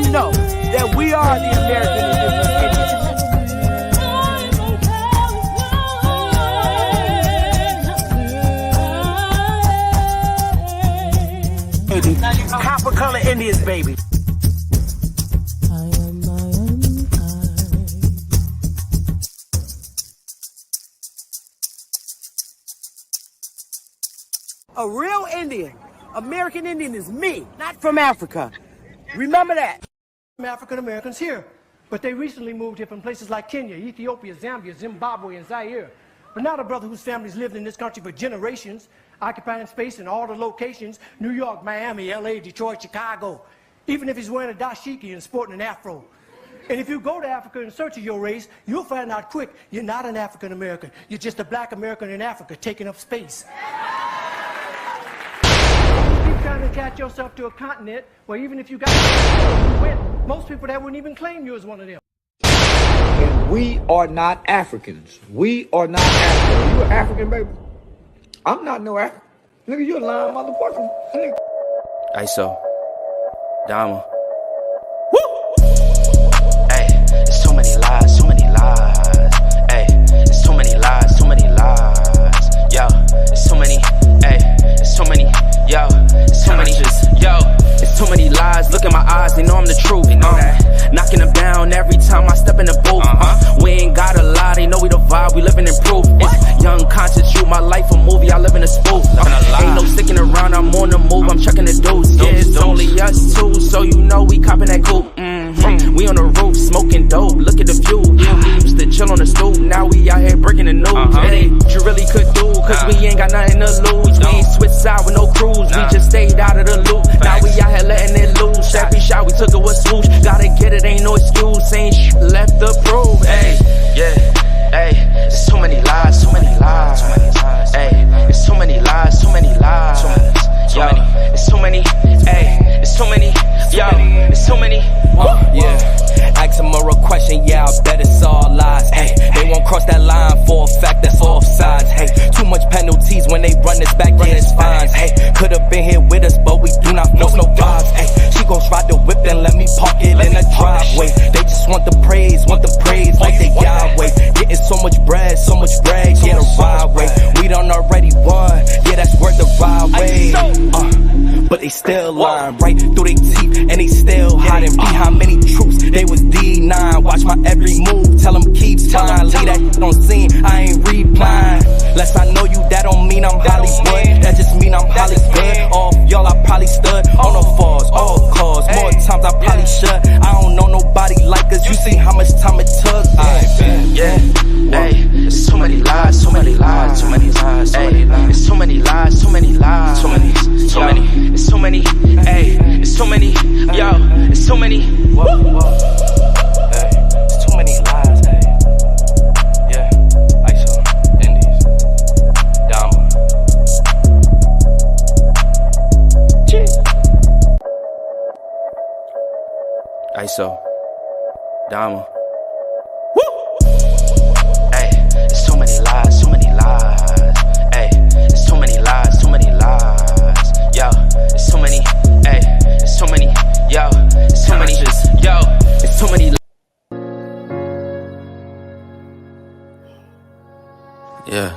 you know that we are the American Indigenous. Copper color Indians, baby. A real Indian, American Indian is me, not from Africa. Remember that. African Americans here, but they recently moved here from places like Kenya, Ethiopia, Zambia, Zimbabwe, and Zaire. But now the brother whose family's lived in this country for generations, occupying space in all the locations, New York, Miami, LA, Detroit, Chicago, even if he's wearing a dashiki and sporting an afro. And if you go to Africa in search of your race, you'll find out quick, you're not an African American. You're just a black American in Africa taking up space. Trying to attach yourself to a continent where even if you got you win, most people that wouldn't even claim you as one of them. And we are not Africans. We are not Africans. You an African, baby? I'm not no African. Nigga, you a lying motherfucker. Nigga. ISO. Dama. Woo! Hey, there's so many lies, so many lies. Hey, there's so many lies, so many lies. Yo, there's so many, hey, there's so many, yo. So many, yo, it's too many lies. Look in my eyes, they know I'm the truth. Knocking them down every time I step in the booth. We ain't got a lie, they know we the vibe, we living in proof. It's young conscious, shoot my life a movie, I live in a spoof. Ain't no sticking around, I'm on the move, I'm checking the dudes. Yeah, it's only us two, so you know we copping that coupe. We on the roof, smoking dope, look at the view. Yeah, we used to chill on the stoop, now we out here breaking the news. It ain't what you really could do, cause we ain't got nothing to lose. We ain't switch side with no cruise, we just stayed out of the loop. Now we out here letting it loose, every shot we took it was swoosh. Gotta get it, ain't no excuse, ain't left to prove. Hey, yeah, hey, there's so many lies, so many lies. Hey, there's so many lies, so many lies. Yo, there's so many, hey, there's so many, yo, there's so many. Yeah, ask them a real question, yeah, I bet it's all lies. Hey, they won't cross that line for a fact that's offsides. Hey, too much penalties when they run this back, yeah, it's fines. Hey, could've been here with us, but we do not know no vibes. Hey, she gon' ride the whip and let me park it in the driveway. They just want the praise like they Yahweh. Getting so much bread, get a ride way. We done already won, yeah, that's worth the ride way. But they still lying right through their teeth, and they still hiding behind many troops. They was D9, watch my every move, tell them keep time. Leave that shit on scene, I ain't replying. Less I know you, that don't mean I'm Hollywood. That just mean I'm Hollywood. All y'all, I probably stood on the falls, all cause. More times I probably should. I don't know nobody like us. You see how much time it took? Yeah, hey, there's so many lies, so many lies, so many lies. Hey, there's so many lies, so many lies, so many, there's so many, hey, there's so many, yo, there's so many. Hey, there's too many lies. Hey, yeah, ISO, Indies, Dama. ISO, Dama. Hey, there's so many lies, so many lies. Hey, there's so many lies, so many lies. Yo, there's so many, hey, there's so many, yo, there's so many, yo, there's so many. Yeah,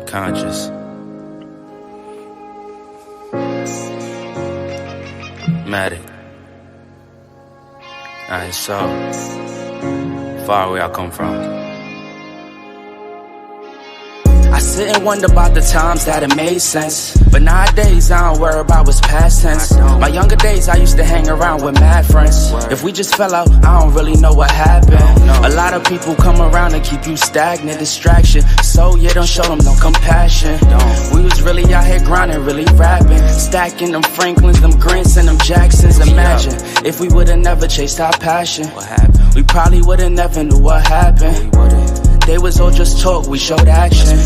conscious. Matic. Alright, so far where I come from. I sit and wonder about the times that it made sense, but nowadays I don't worry about what's past tense. My younger days I used to hang around with mad friends. If we just fell out, I don't really know what happened. A lot of people come around and keep you stagnant, distraction. So yeah, don't show them no compassion. We was really out here grinding, really rapping, stacking them Franklins, them Grants, and them Jacksons. Imagine if we would've never chased our passion. We probably would've never knew what happened. They was all just talk, we showed action.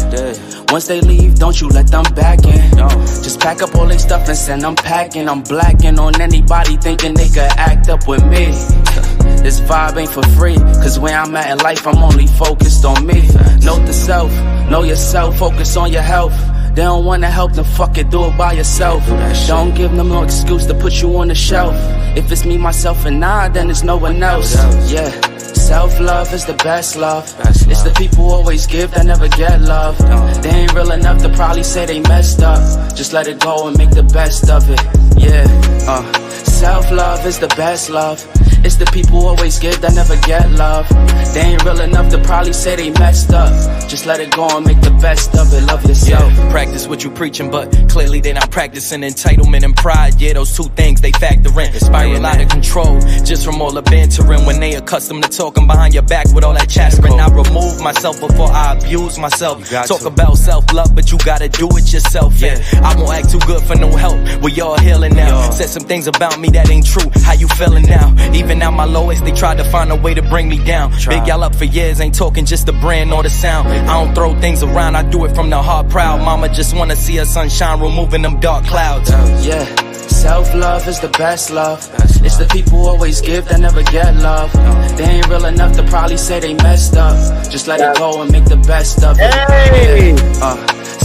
Once they leave, don't you let them back in. Just pack up all their stuff and send them packing. I'm blacking on anybody thinking they could act up with me. This vibe ain't for free, cause where I'm at in life, I'm only focused on me. Note the self, know yourself, focus on your health. They don't wanna help, then fuck it, do it by yourself. Don't give them no excuse to put you on the shelf. If it's me, myself, and I, then it's no one else. Yeah, self-love is the best love. It's the people who always give that never get love. They ain't real enough to probably say they messed up. Just let it go and make the best of it. Yeah, self-love is the best love. It's the people who always give that never get love. They ain't real enough to probably say they messed up. Just let it go and make the best of it. Love yourself. Yeah, practice what you preaching, but clearly they not practicing entitlement and pride. Yeah, those two things they factor in. Spiral out of control just from all the bantering. When they accustomed to talking behind your back with all that chattering. I remove myself before I abuse myself. Talk about self-love, but you gotta do it yourself. Yeah, I won't act too good for no help. We all healing now. Said some things about me that ain't true. How you feeling now? Even at my lowest, they tried to find a way to bring me down. Big y'all up for years, ain't talking just the brand or the sound. I don't throw things around, I do it from the heart proud. Mama just wanna see her sunshine, removing them dark clouds. Yeah, self-love is the best love. It's the people who always give that never get love. They ain't real enough to probably say they messed up. Just let it go and make the best of it. Hey!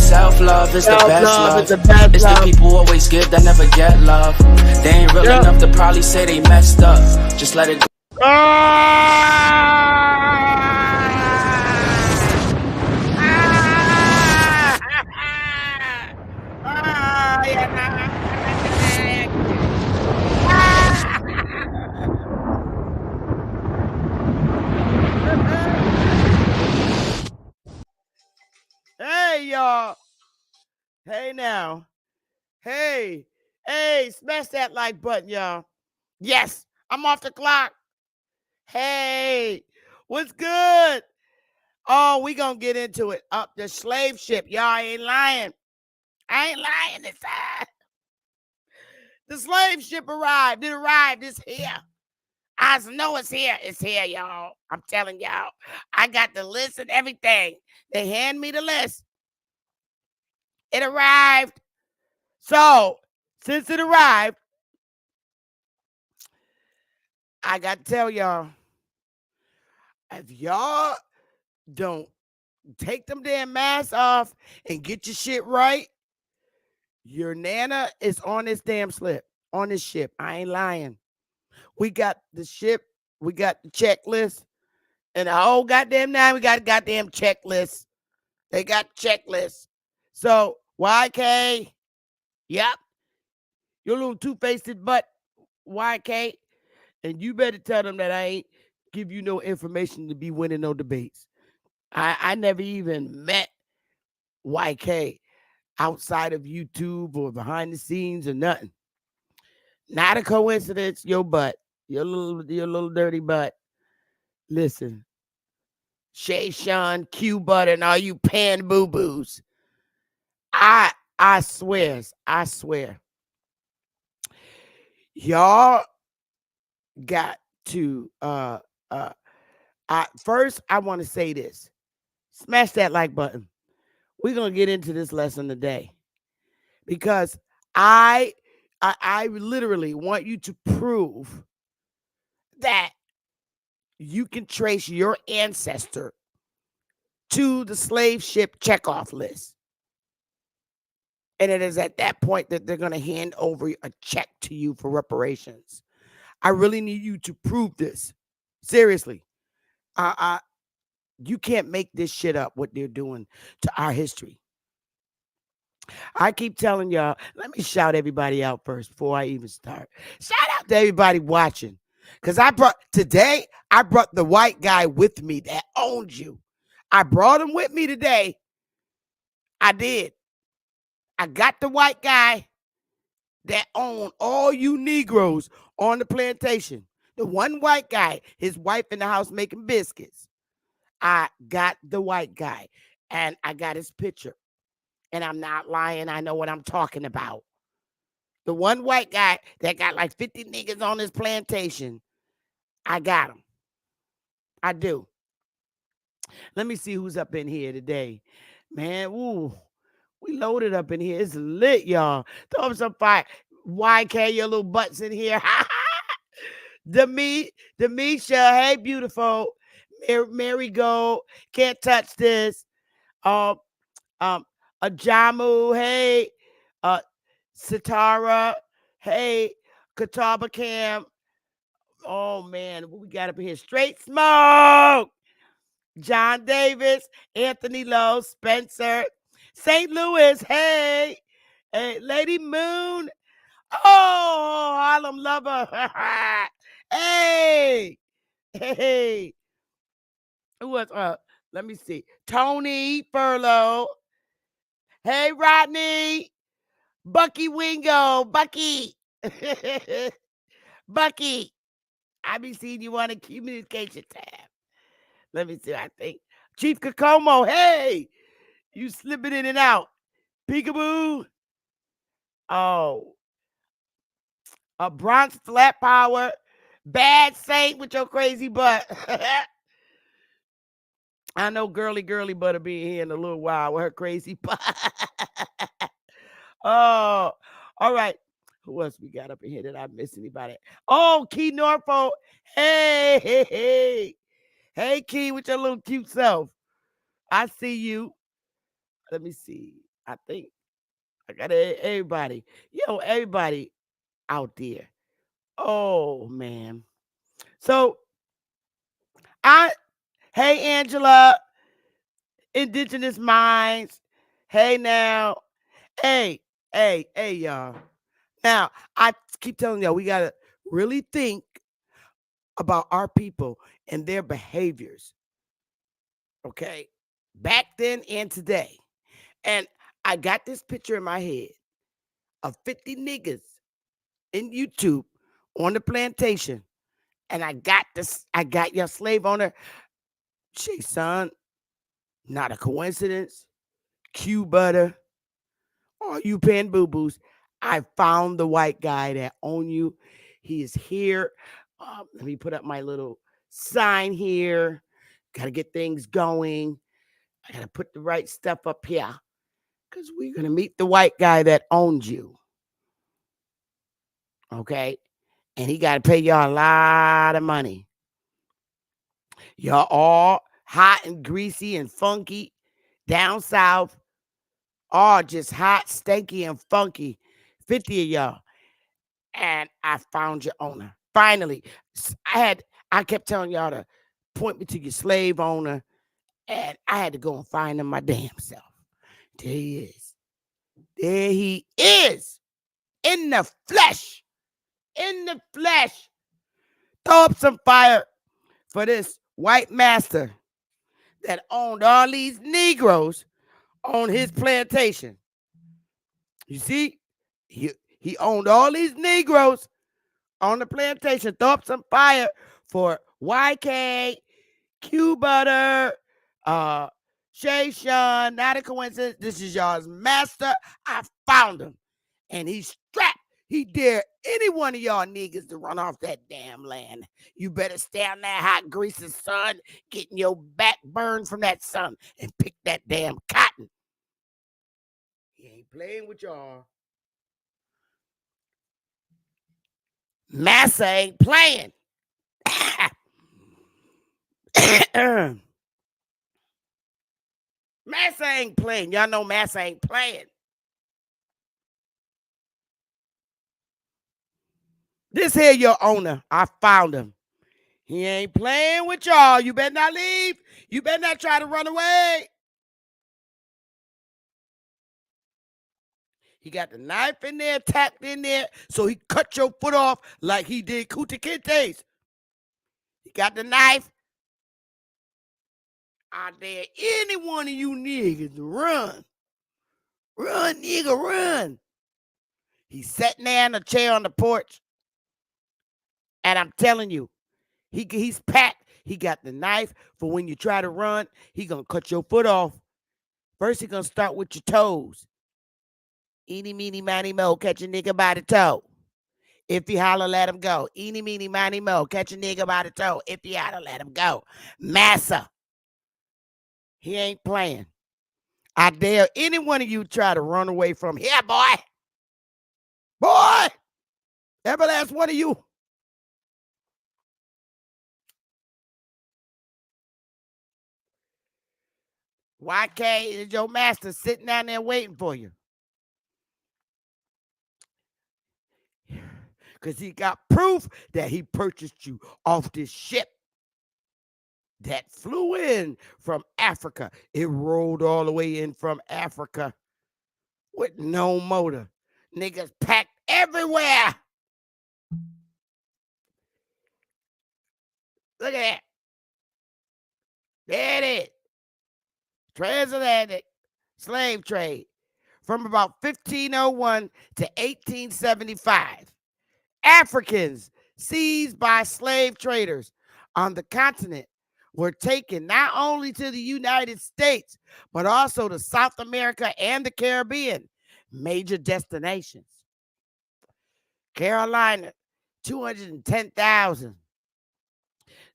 Self-love is the best love. It's the people who always give that never get love. They ain't real enough to probably say they messed up. Just let it go. Hey, y'all. Hey, now. Hey, smash that like button, y'all. Yes, I'm off the clock. Hey, what's good? Oh, we gonna get into it. Up the slave ship. Y'all ain't lying. I ain't lying this time. The slave ship arrived. It arrived. It's here. I know it's here. It's here, y'all. I'm telling y'all. I got the list and everything. They hand me the list. It arrived. So, since it arrived, I got to tell y'all, if y'all don't take them damn masks off and get your shit right, your Nana is on this damn slip, on this ship. I ain't lying. We got the ship, we got the checklist, and the whole goddamn nine, we got a goddamn checklist. They got checklists. So, YK, yep, your little two-faced butt, YK, and you better tell them that I ain't give you no information to be winning no debates. I never even met YK outside of YouTube or behind the scenes or nothing. Not a coincidence, your butt, your little dirty butt. Listen, SHUN, QUEBUDDA, and all you PANBOOs. I swear, y'all got to first I want to say this. Smash that like button. We're gonna get into this lesson today because I literally want you to prove that you can trace your ancestor to the slave ship checkoff list. And it is at that point that they're going to hand over a check to you for reparations. I really need you to prove this. Seriously. You can't make this shit up, what they're doing to our history. I keep telling y'all, let me shout everybody out first before I even start. Shout out to everybody watching. Because today, I brought the white guy with me that owns you. I brought him with me today. I did. I got the white guy that owned all you Negroes on the plantation. The one white guy, his wife in the house making biscuits. I got the white guy, and I got his picture. And I'm not lying. I know what I'm talking about. The one white guy that got like 50 niggas on his plantation, I got him. I do. Let me see who's up in here today. Man, ooh, we loaded up in here. It's lit, y'all. Throw up some fire. YK, your little butts in here. Demisha, hey, beautiful. Mary Gold, can't touch this. Ajamu, hey, Sitara, hey, Kataba Cam. Oh man, what we got up in here? Straight Smoke, John Davis, Anthony Lowe, Spencer, St. Louis, hey, hey, Lady Moon. Oh, Harlem Lover. Hey, hey. Who was let me see. Tony Furlow. Hey, Rodney. Bucky Wingo. Bucky. Bucky. I be seeing you on a communication tab. Let me see. I think Chief Kokomo. Hey, you slipping in and out. Peekaboo. Oh, a Bronx Flat Power. Bad Saint with your crazy butt. I know girly butter being here in a little while with her crazy butt. Oh, all right. Who else we got up in here? Did I miss anybody? Oh, Key Norfolk. Hey, hey, hey. Hey, Key, with your little cute self. I see you. Let me see. I think I got everybody. Yo, everybody out there. Oh, man. So, hey, Angela, Indigenous Minds. Hey, now. Hey, hey, y'all. Now, I keep telling y'all, we got to really think about our people and their behaviors. Okay? Back then and today. And I got this picture in my head of 50 niggas in YouTube on the plantation. And I got your slave owner. Shay son, not a coincidence. QUEBUDDA, all you PANBOOs. I found the white guy that owned you. He is here. Let me put up my little sign here. Got to get things going. I got to put the right stuff up here because we're going to meet the white guy that owns you. Okay? And he got to pay y'all a lot of money. Y'all all hot and greasy and funky down south. All just hot, stanky, and funky. 50 of y'all. And I found your owner. Finally. I kept telling y'all to point me to your slave owner. And I had to go and find him my damn self. There he is. There he is. In the flesh. In the flesh. Throw up some fire for this white master that owned all these Negroes on his plantation. You see? He owned all these Negroes on the plantation. Throw up some fire for YK, QUEBUDDA, SHUN. Not a coincidence. This is y'all's master. I found him. And he's strapped. He dare any one of y'all niggas to run off that damn land. You better stay on that hot, greasy sun, getting your back burned from that sun, and pick that damn cotton. He ain't playing with y'all. Massa ain't playing. Massa ain't playing. Y'all know Massa ain't playing. This here your owner. I found him. He ain't playing with y'all. You better not leave. You better not try to run away. He got the knife in there, tapped in there, so he cut your foot off like he did Kuta Kinte's. He got the knife. I dare any one of you niggas to run. Run, nigga, run. He's sitting there in a chair on the porch. And I'm telling you, he's packed. He got the knife for when you try to run. He gonna cut your foot off. First, he gonna start with your toes. Eeny, meeny, miny, mo, catch a nigga by the toe. If he holler, let him go. Eeny, meeny, miny, mo, catch a nigga by the toe. If he holler, let him go. Massa. He ain't playing. I dare any one of you try to run away from here, boy. Boy. Every last one of you. YK is your master sitting down there waiting for you. Because he got proof that he purchased you off this ship that flew in from Africa. It rolled all the way in from Africa with no motor. Niggas packed everywhere. Look at that. There it is. Transatlantic slave trade from about 1501 to 1875. Africans seized by slave traders on the continent were taken not only to the United States, but also to South America and the Caribbean, major destinations. Carolina, 210,000.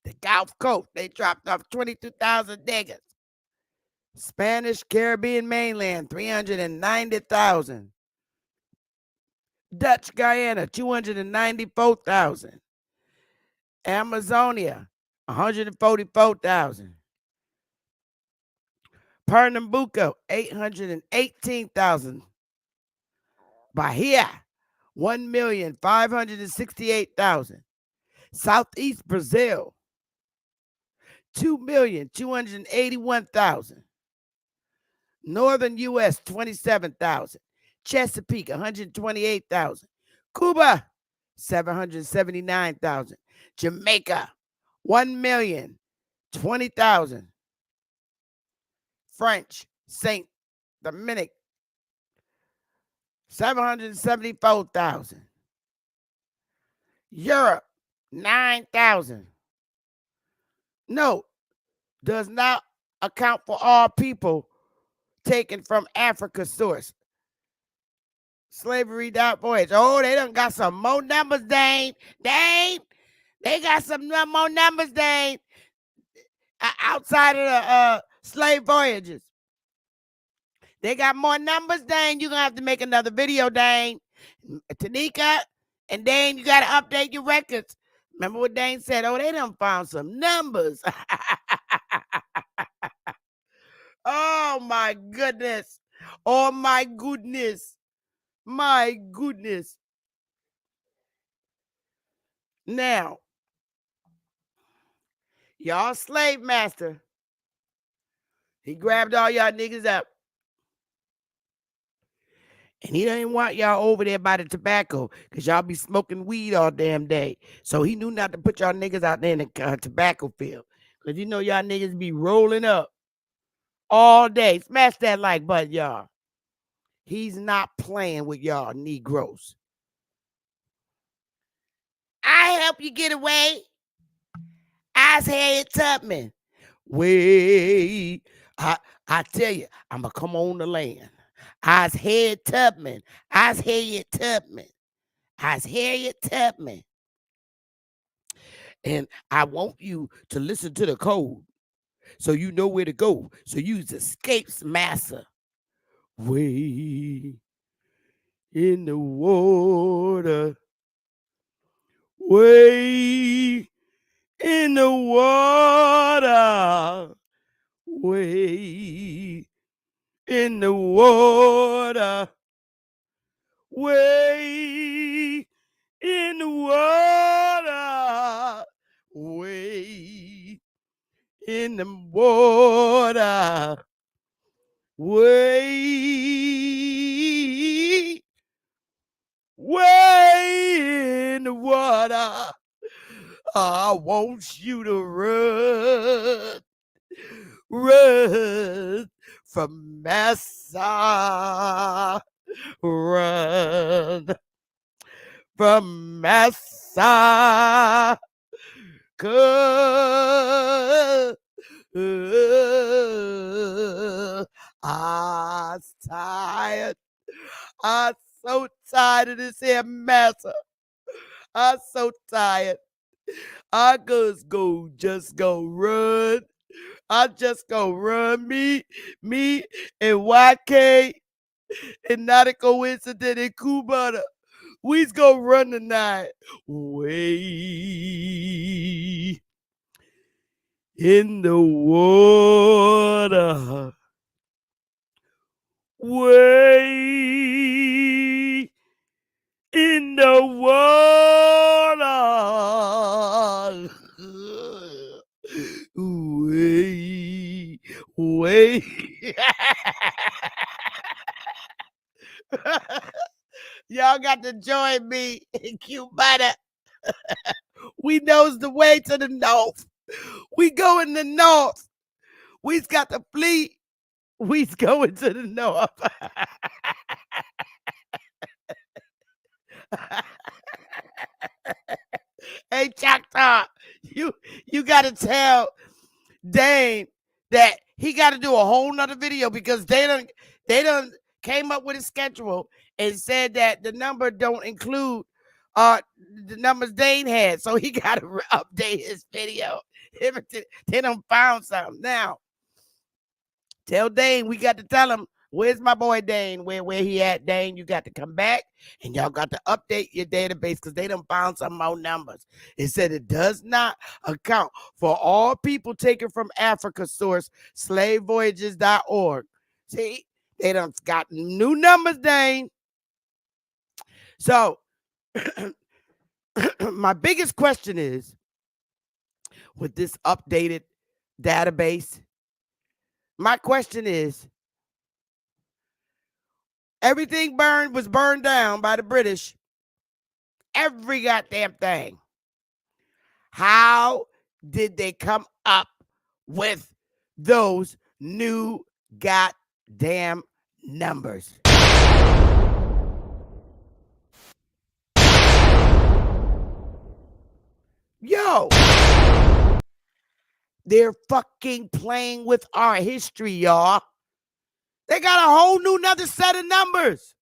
The Gulf Coast, they dropped off 22,000 niggas. Spanish Caribbean mainland, 390,000. Dutch Guyana, 294,000. Amazonia, 144,000. Pernambuco, 818,000. Bahia, 1,568,000. Southeast Brazil, 2,281,000. Northern U.S., 27,000. Chesapeake, 128,000. Cuba, 779,000. Jamaica, 1,020,000. French, Saint Dominic, 774,000. Europe, 9,000. Note, does not account for all people taken from Africa's source. Slavery.voyage. Oh, they done got some more numbers, Dane. They got some more numbers, Dane. Outside of the slave voyages. They got more numbers, Dane. You're going to have to make another video, Dane. Tanika and Dane, you got to update your records. Remember what Dane said? Oh, they done found some numbers. Oh, my goodness. Oh, my goodness. My goodness. Now, y'all slave master, he grabbed all y'all niggas up. And he didn't want y'all over there by the tobacco because y'all be smoking weed all damn day. So he knew not to put y'all niggas out there in the tobacco field. Because you know y'all niggas be rolling up all day. Smash that like button, y'all. He's not playing with y'all Negroes. I help you get away. I's Harriet Tubman. Wait. I tell you, I'm going to come on the land. I's Harriet Tubman. I's Harriet Tubman. I's Harriet Tubman. And I want you to listen to the code so you know where to go. So use escapes massa. Way in the water. Way in the water. Way in the water. Way in the water. Way in the water. Way in the water. I want you to run from massa. Run from massa. 'Cause I'm tired. I'm so tired of this here massa. I'm so tired. I just go run. I just go run. Me and YK and not a coincidence in QUEBUDDA. We's gonna run tonight. Way in the water. way in the water. Way, way. Y'all got to join me in QUEBUDDA. We knows the way to the north. We go in the north. We's got to flee. We's going to the north. Hey, Choctaw, you got to tell Dane that he got to do a whole nother video because they done came up with a schedule and said that the number don't include the numbers Dane had, so he got to update his video. They done found something. Now, tell Dane we got to tell him, where's my boy Dane? Where he at, Dane? You got to come back and y'all got to update your database because they done found some more numbers. It said it does not account for all people taken from Africa source, slavevoyages.org. See, they done got new numbers, Dane. So, my biggest question is, with this updated database, my question is, everything was burned down by the British. Every goddamn thing. How did they come up with those new goddamn numbers? Yo, they're fucking playing with our history, y'all. They got a whole new another set of numbers.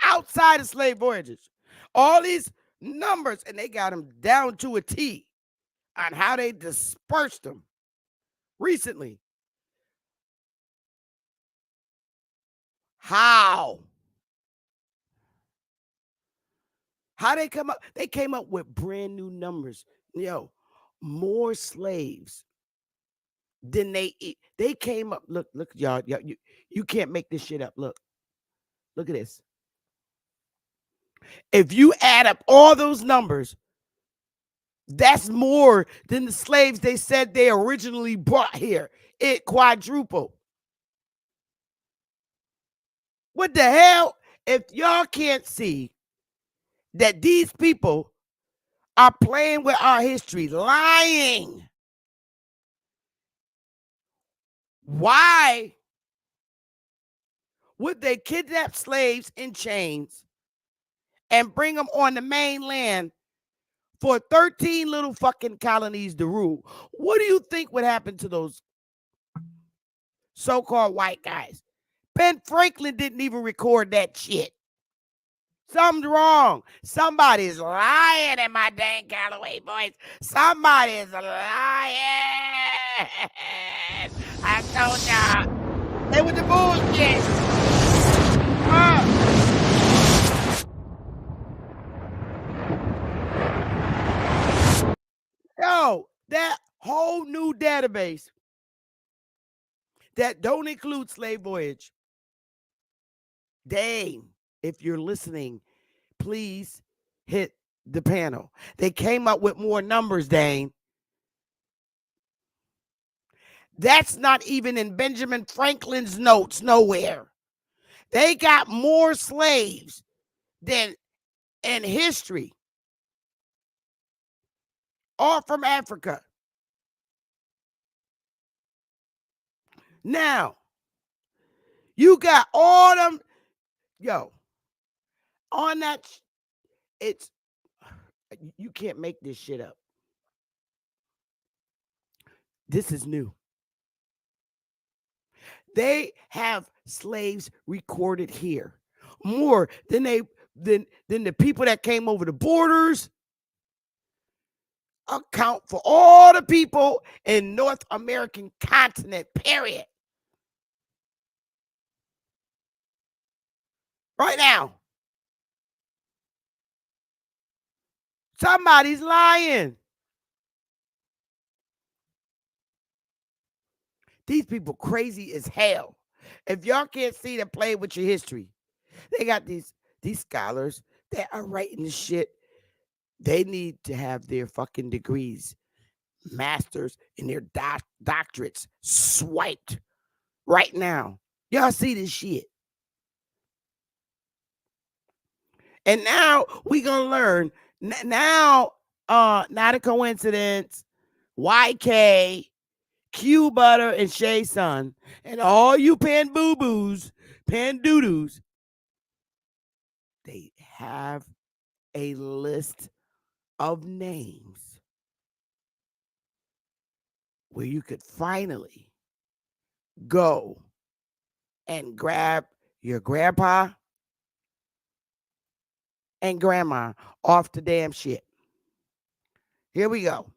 Outside of slave voyages. All these numbers, and they got them down to a T on how they dispersed them recently. How they come up? They came up with brand new numbers. Yo, more slaves than they came up. Look, y'all, you can't make this shit up. Look at this. If you add up all those numbers, that's more than the slaves they said they originally brought here. It quadrupled. What the hell? If y'all can't see that these people are playing with our history, lying, why would they kidnap slaves in chains and bring them on the mainland for 13 little fucking colonies to rule? What do you think would happen to those so-called white guys? Ben Franklin didn't even record that shit. Something's wrong. Somebody's lying in my dang Callaway voice. Somebody's lying. I told y'all. They with the bullshit. Yo, that whole new database that don't include slave voyage. Dang, if you're listening, please hit the panel. They came up with more numbers, Dane. That's not even in Benjamin Franklin's notes nowhere. They got more slaves than in history. All from Africa. Now, you got all them, yo, on that, you can't make this shit up. This is new. They have slaves recorded here more than the people that came over the borders. Account for all the people in North American continent, period. Right now. Somebody's lying. These people crazy as hell. If y'all can't see to play with your history, they got these scholars that are writing this shit. They need to have their fucking degrees, masters, and their doctorates swiped right now. Y'all see this shit. And now we gonna learn. Now, not a coincidence. YK, QUEBUDDA, and SHA, and all you PANBOOs, PANDOODOos, they have a list of names where you could finally go and grab your grandpa and grandma off the damn shit. Here we go.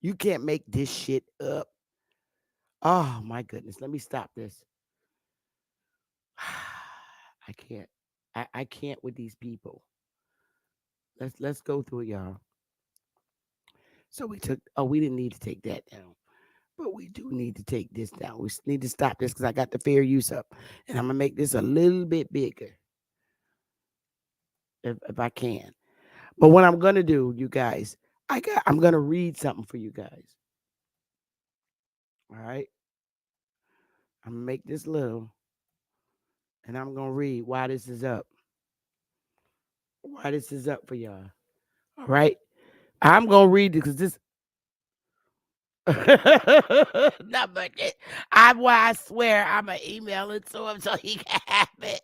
You can't make this shit up. Oh my goodness. Let me stop this. I can't. I can't with these people. Let's go through it, y'all. So we didn't need to take that down. But we do need to take this down. We need to stop this because I got the fair use up. And I'm gonna make this a little bit bigger. If I can. But what I'm gonna do, you guys, I'm gonna read something for you guys. All right. I'm gonna make this little, and I'm gonna read why this is up. Why this is up for y'all. All right. I'm gonna read it because this not but I swear I'm gonna email it to him so he can have it.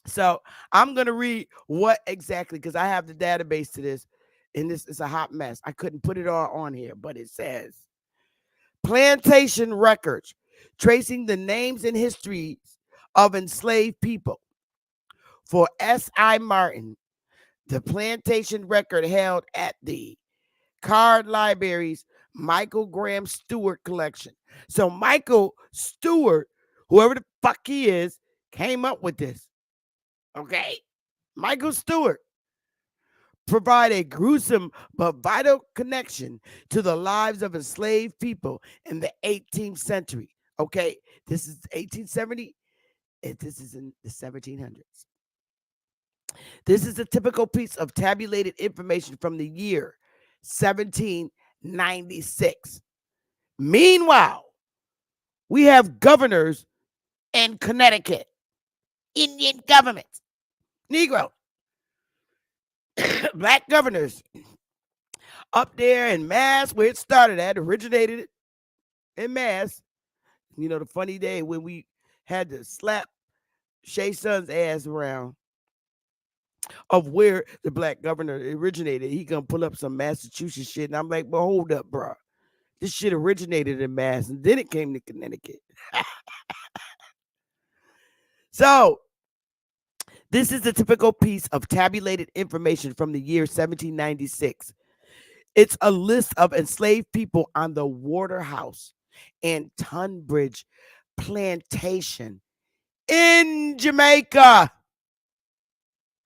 So I'm gonna read what exactly, because I have the database to this, and this is a hot mess. I couldn't put it all on here, but it says plantation records tracing the names and histories of enslaved people. For S.I. Martin, the plantation record held at the Card Library's Michael Graham Stewart collection. So Michael Stewart, whoever the fuck he is, came up with this. Okay? Michael Stewart provide a gruesome but vital connection to the lives of enslaved people in the 18th century. Okay? This is 1870, and this is in the 1700s. This is a typical piece of tabulated information from the year 1796. Meanwhile, we have governors in Connecticut, Indian government, Negro, black governors up there in Mass, where it started at, originated in Mass. You know, the funny day when we had to slap SHA's ass around of where the black governor originated. He gonna pull up some Massachusetts shit, and I'm like, well, hold up, bro. This shit originated in Mass, and then it came to Connecticut. So, this is a typical piece of tabulated information from the year 1796. It's a list of enslaved people on the Waterhouse and Tunbridge plantation in Jamaica.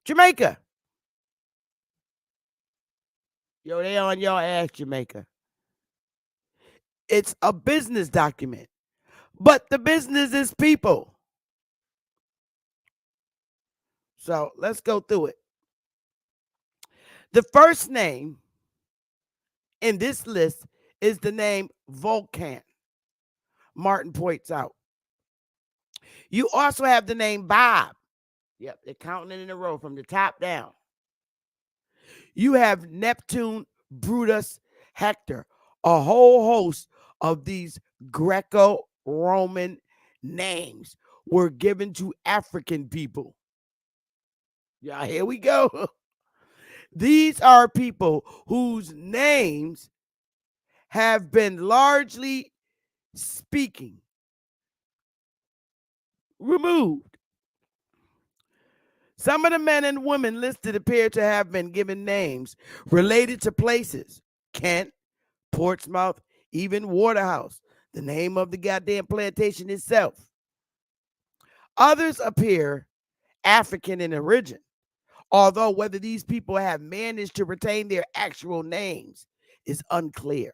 Jamaica. Yo, they on your ass, Jamaica. It's a business document, but the business is people. So let's go through it. The first name in this list is the name Vulcan. Martin points out. You also have the name Bob. Yep, they're counting it in a row from the top down. You have Neptune, Brutus, Hector, a whole host of these Greco-Roman names were given to African people. Yeah, here we go. These are people whose names have been largely speaking removed. Some of the men and women listed appear to have been given names related to places: Kent, Portsmouth, even Waterhouse, the name of the goddamn plantation itself. Others appear African in origin, although whether these people have managed to retain their actual names is unclear.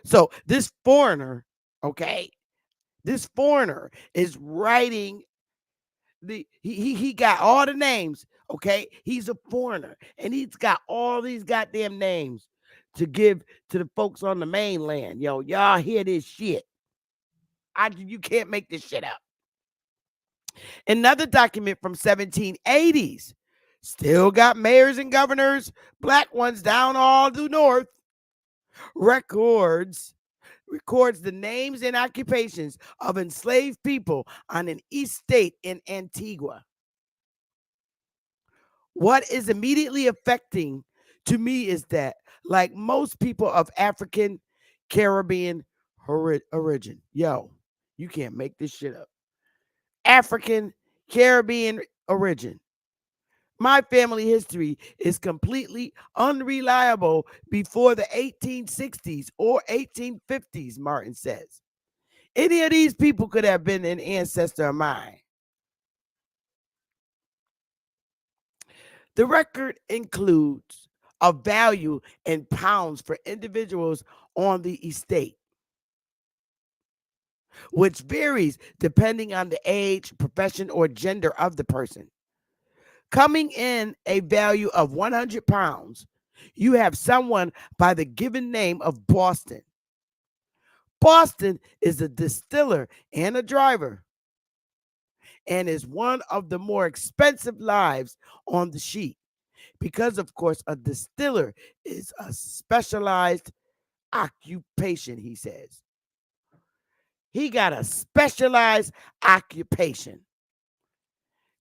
So this foreigner, okay, this foreigner is writing he got all the names, okay? He's a foreigner and he's got all these goddamn names to give to the folks on the mainland. Yo, y'all hear this shit. You can't make this shit up. Another document from 1780s. Still got mayors and governors, black ones down all the north. Records the names and occupations of enslaved people on an east state in Antigua. What is immediately affecting to me is that, like most people of African Caribbean origin, yo, you can't make this shit up. African Caribbean origin. My family history is completely unreliable before the 1860s or 1850s, Martin says. Any of these people could have been an ancestor of mine. The record includes a value in pounds for individuals on the estate, which varies depending on the age, profession, or gender of the person. Coming in a value of 100 pounds, you have someone by the given name of Boston. Boston is a distiller and a driver and is one of the more expensive lives on the sheet because, of course, a distiller is a specialized occupation, he says. He got a specialized occupation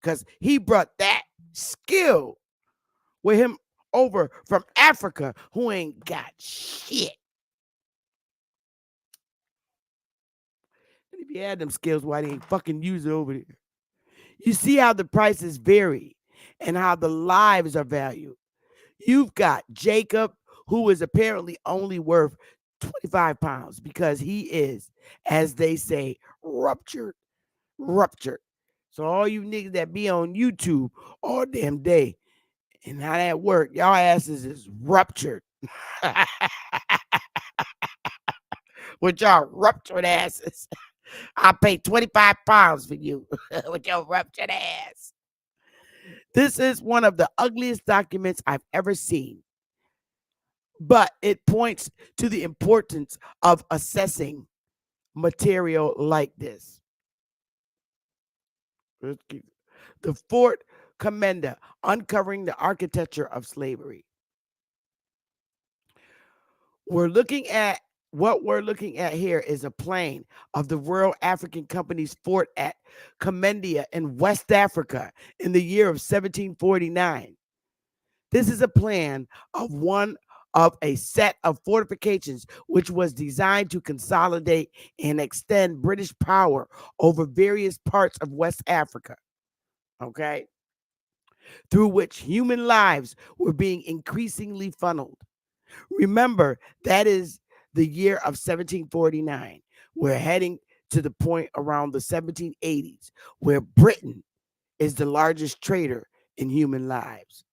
because he brought that skill with him over from Africa who ain't got shit. And if you had them skills, why they ain't fucking use it over there? You see how the prices vary and how the lives are valued. You've got Jacob, who is apparently only worth 25 pounds because he is, as they say, ruptured. So all you niggas that be on YouTube all damn day and how that work, y'all asses is ruptured. With y'all ruptured asses. I'll pay 25 pounds for you with your ruptured ass. This is one of the ugliest documents I've ever seen, but it points to the importance of assessing material like this. The Fort Commenda, uncovering the architecture of slavery. What we're looking at here is a plan of the Royal African Company's fort at Comendia in West Africa in the year of 1749. This is a plan of a set of fortifications which was designed to consolidate and extend British power over various parts of West Africa, okay, through which human lives were being increasingly funneled. Remember, that is the year of 1749. We're heading to the point around the 1780s where Britain is the largest trader in human lives.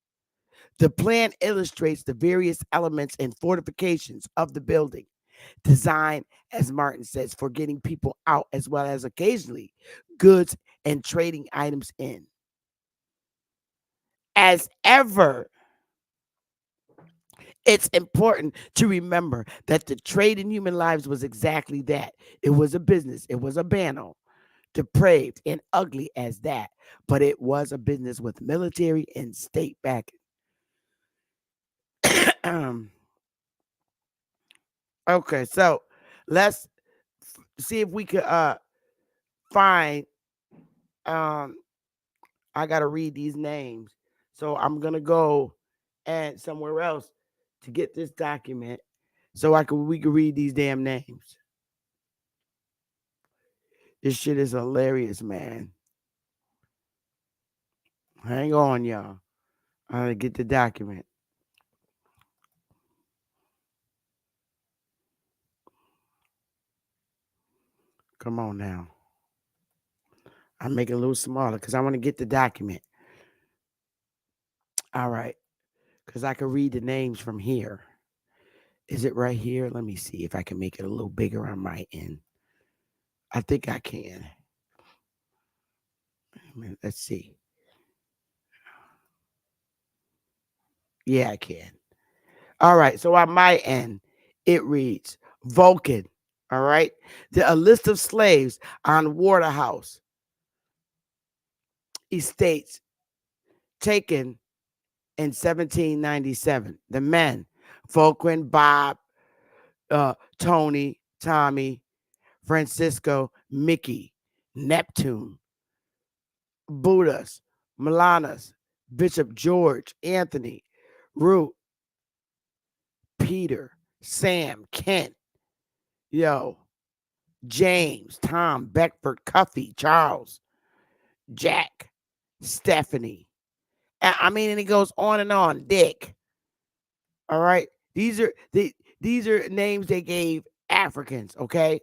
The plan illustrates the various elements and fortifications of the building, designed, as Martin says, for getting people out as well as occasionally goods and trading items in. As ever, it's important to remember that the trade in human lives was exactly that. It was a business. It was a banal, depraved and ugly as that, but it was a business with military and state backing. Okay, so let's see if we could find I gotta read these names. So I'm gonna go and somewhere else to get this document so we can read these damn names. This shit is hilarious, man. Hang on, y'all. I'm gonna get the document. Come on now. I'm making it a little smaller because I want to get the document. All right. Because I can read the names from here. Is it right here? Let me see if I can make it a little bigger on my end. I think I can. Let's see. Yeah, I can. All right. So on my end, it reads Vulcan. All right. A list of slaves on Waterhouse estates taken in 1797. The men, Vulcan, Bob, Tony, Tommy, Francisco, Mickey, Neptune, Buddhas, Milanas, Bishop George, Anthony, Root, Peter, Sam, Kent, James, Tom, Beckford, Cuffy, Charles, Jack, Stephanie. I mean, and it goes on and on. Dick. All right. These are names they gave Africans, okay?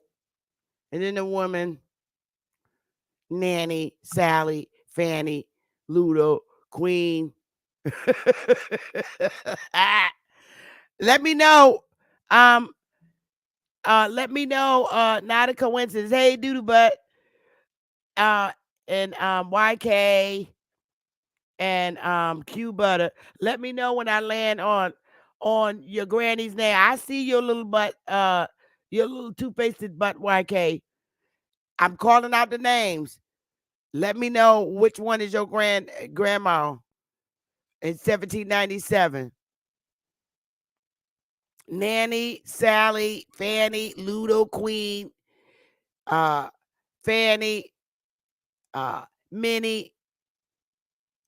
And then the woman, Nanny, Sally, Fanny, Ludo, Queen. Let me know. Let me know. Not a coincidence. Hey, Doodoo Butt. And YK and QUEBUDDA. Let me know when I land on your granny's name. I see your little butt, your little two-faced butt, YK. I'm calling out the names. Let me know which one is your grandma in 1797. Nanny, Sally, Fanny, Ludo, Queen, Fanny, Minnie,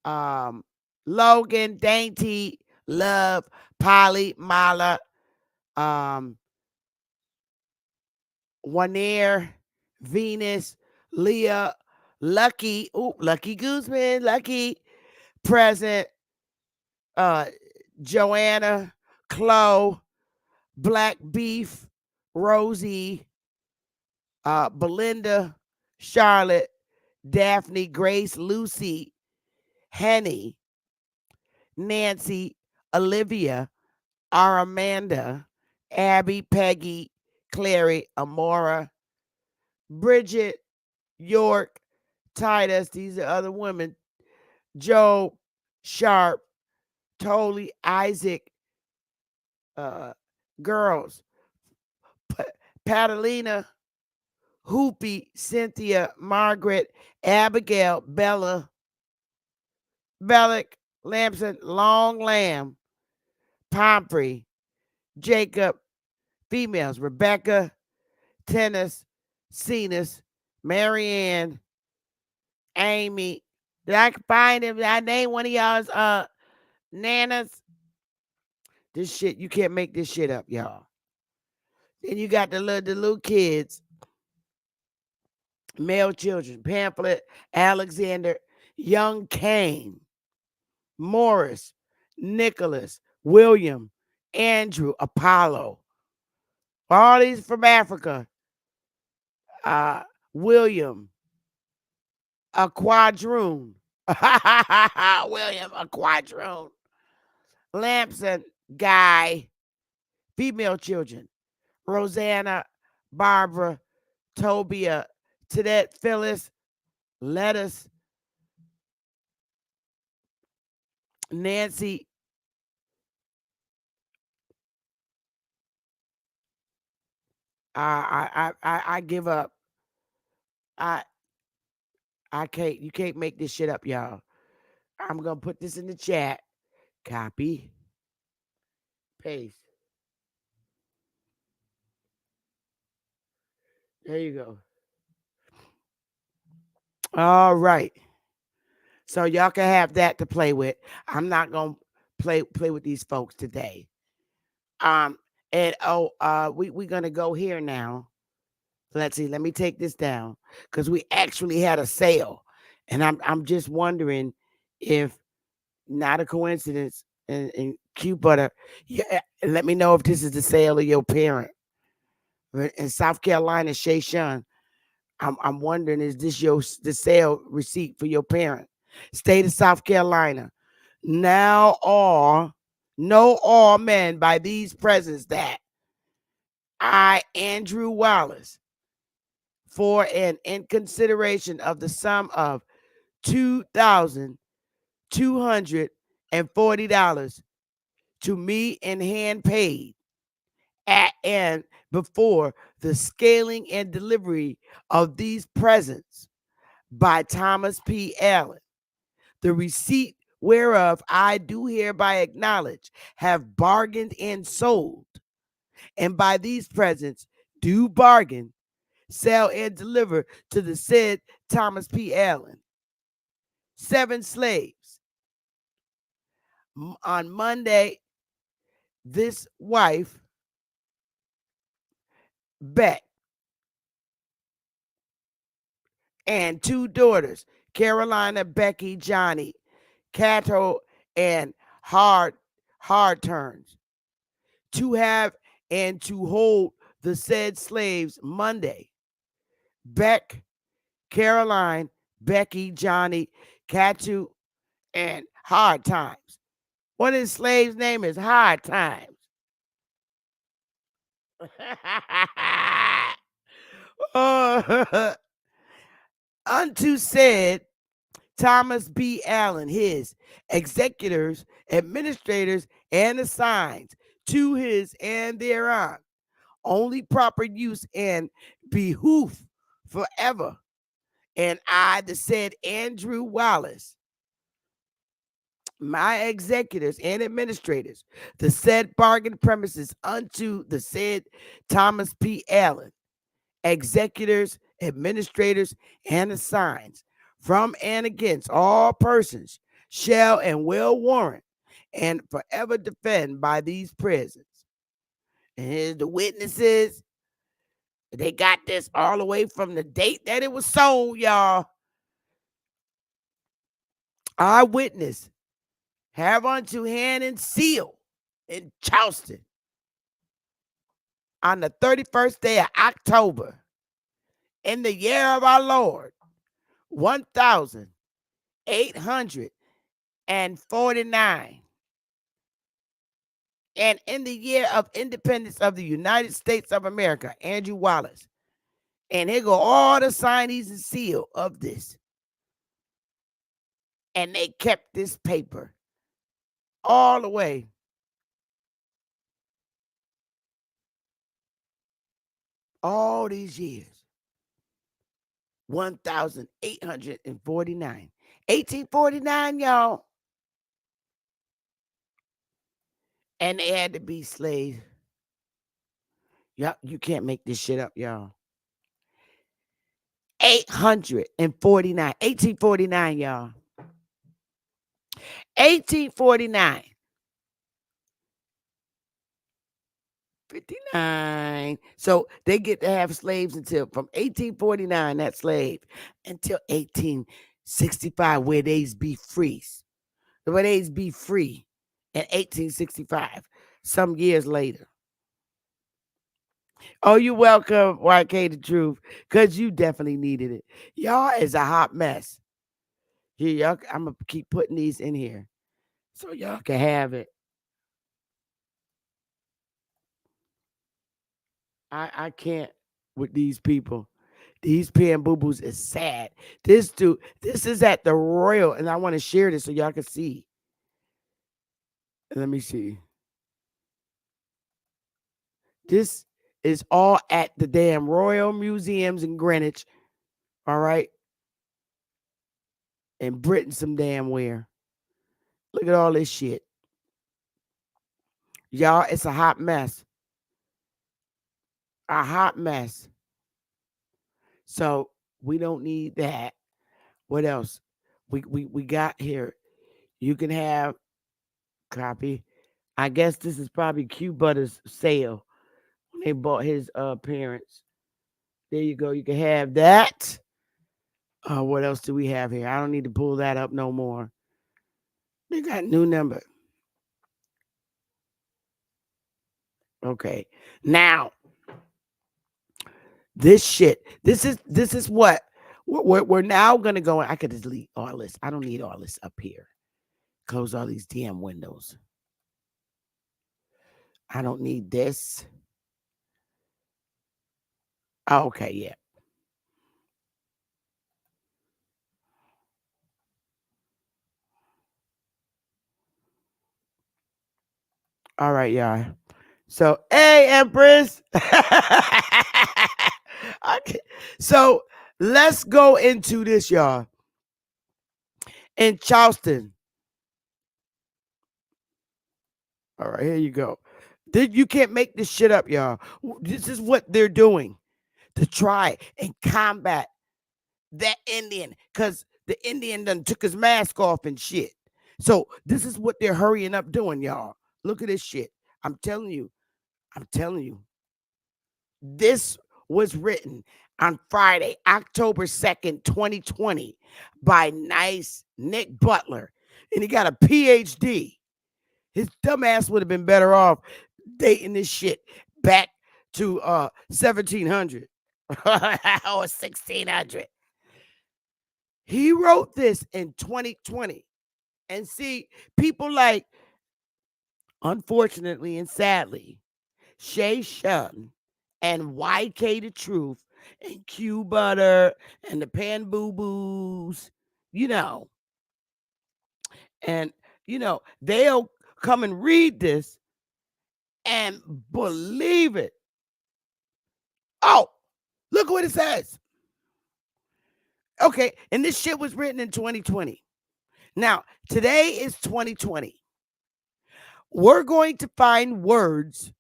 Logan, Dainty, Love, Polly, Mala, Wanier, Venus, Leah, Lucky, Lucky Gooseman, Lucky, Present, Joanna, Chloe, Black Beef, Rosie, Belinda, Charlotte, Daphne, Grace, Lucy, Henny, Nancy, Olivia, Aramanda, Abby, Peggy, Clary, Amora, Bridget, York, Titus, these are other women, Joe, Sharp, Tolly, Isaac, girls, Catalina, Hoopy, Cynthia, Margaret, Abigail, Bella, Bellick, Lamson, Long Lamb, Pomfrey, Jacob, females, Rebecca, Tennis, Cenas, Marianne, Amy. Did I find him? Did I name one of y'all's nanas? This shit, you can't make this shit up, y'all. Then you got the little kids, male children, Pamphlet, Alexander, Young Cain, Morris, Nicholas, William, Andrew, Apollo. All these from Africa. William, a quadroon. William, a quadroon. Lamson, Guy, female children. Rosanna, Barbara, Tobia, Tedette, Phyllis, Lettuce, Nancy, I give up. I can't. You can't make this shit up, y'all. I'm gonna put this in the chat. Copy, paste. There you go. All right. So y'all can have that to play with. I'm not gonna play with these folks today. And we're gonna go here now. Let's see. Let me take this down because we actually had a sale, and I'm just wondering if not a coincidence. And QUEBUDDA, yeah. Let me know if this is the sale of your parent in South Carolina, SHUN. I'm wondering, is this the sale receipt for your parent? State of South Carolina. Now know all men by these presents that I, Andrew Wallace, for and in consideration of the sum of $2,240 to me in hand paid at and before the scaling and delivery of these presents by Thomas P. Allen, the receipt whereof I do hereby acknowledge, have bargained and sold, and by these presents do bargain, sell, and deliver to the said Thomas P. Allen 7 slaves. On Monday, this wife, Beck, and 2 daughters, Carolina, Becky, Johnny, Cato, and Hard Turns, to have and to hold the said slaves Monday. Beck, Caroline, Becky, Johnny, Catu, and Hard Times. One of his slaves' name is Hard Times. Unto said Thomas B. Allen, his executors, administrators, and assigns to his and thereon only proper use and behoof forever. And I, the said Andrew Wallace, my executors and administrators, the said bargain premises unto the said Thomas P. Allen, executors, administrators, and assigns from and against all persons shall and will warrant and forever defend by these presents. And here's the witnesses. They got this all the way from the date that it was sold, y'all. Eyewitness, have unto hand and seal in Charleston on the 31st day of October in the year of our Lord, 1849. And in the year of independence of the United States of America, Andrew Wallace. And here go all the signees and seal of this. And they kept this paper all the way all these years. 1849. 1849, y'all. And they had to be slaves. Y'all, you can't make this shit up, y'all. 849. 1849, y'all. 1849. 59. So they get to have slaves until from 1849, that slave, until 1865, where they's be free. Where they's be free in 1865, some years later. Oh, you're welcome, YK the Truth, because you definitely needed it. Y'all is a hot mess. Here, y'all, I'm going to keep putting these in here so y'all can have it. I can't with these people. These PANBOOs is sad. This is at the Royal, and I want to share this so y'all can see. Let me see. This is all at the damn Royal Museums in Greenwich. All right. In Britain, some damn where. Look at all this shit. Y'all, it's a hot mess. A hot mess. So we don't need that. What else? We got here. You can have copy. I guess this is probably QUEBUDDA's sale when they bought his parents. There you go. You can have that. What else do we have here? I don't need to pull that up no more. They got new number. Okay. Now, this shit. This is what we're now gonna go. I could delete all this. I don't need all this up here. Close all these damn windows. I don't need this. Oh, okay, yeah. All right, y'all. So, hey, Empress. Okay. So, let's go into this, y'all. In Charleston. All right, here you go. You can't make this shit up, y'all. This is what they're doing to try and combat that Indian, because the Indian done took his mask off and shit. So this is what they're hurrying up doing, y'all. Look at this shit. I'm telling you. This was written on Friday, October 2nd, 2020, by nice Nick Butler. And he got a PhD. His dumbass would have been better off dating this shit back to 1700 or 1600. He wrote this in 2020. And see, people like, unfortunately and sadly, SHUN and YK the Truth and QUEBUDDA and the PANBOOs, you know, and, they'll come and read this and believe it. Oh, look what it says. Okay, and this shit was written in 2020. Now, today is 2020. We're going to find words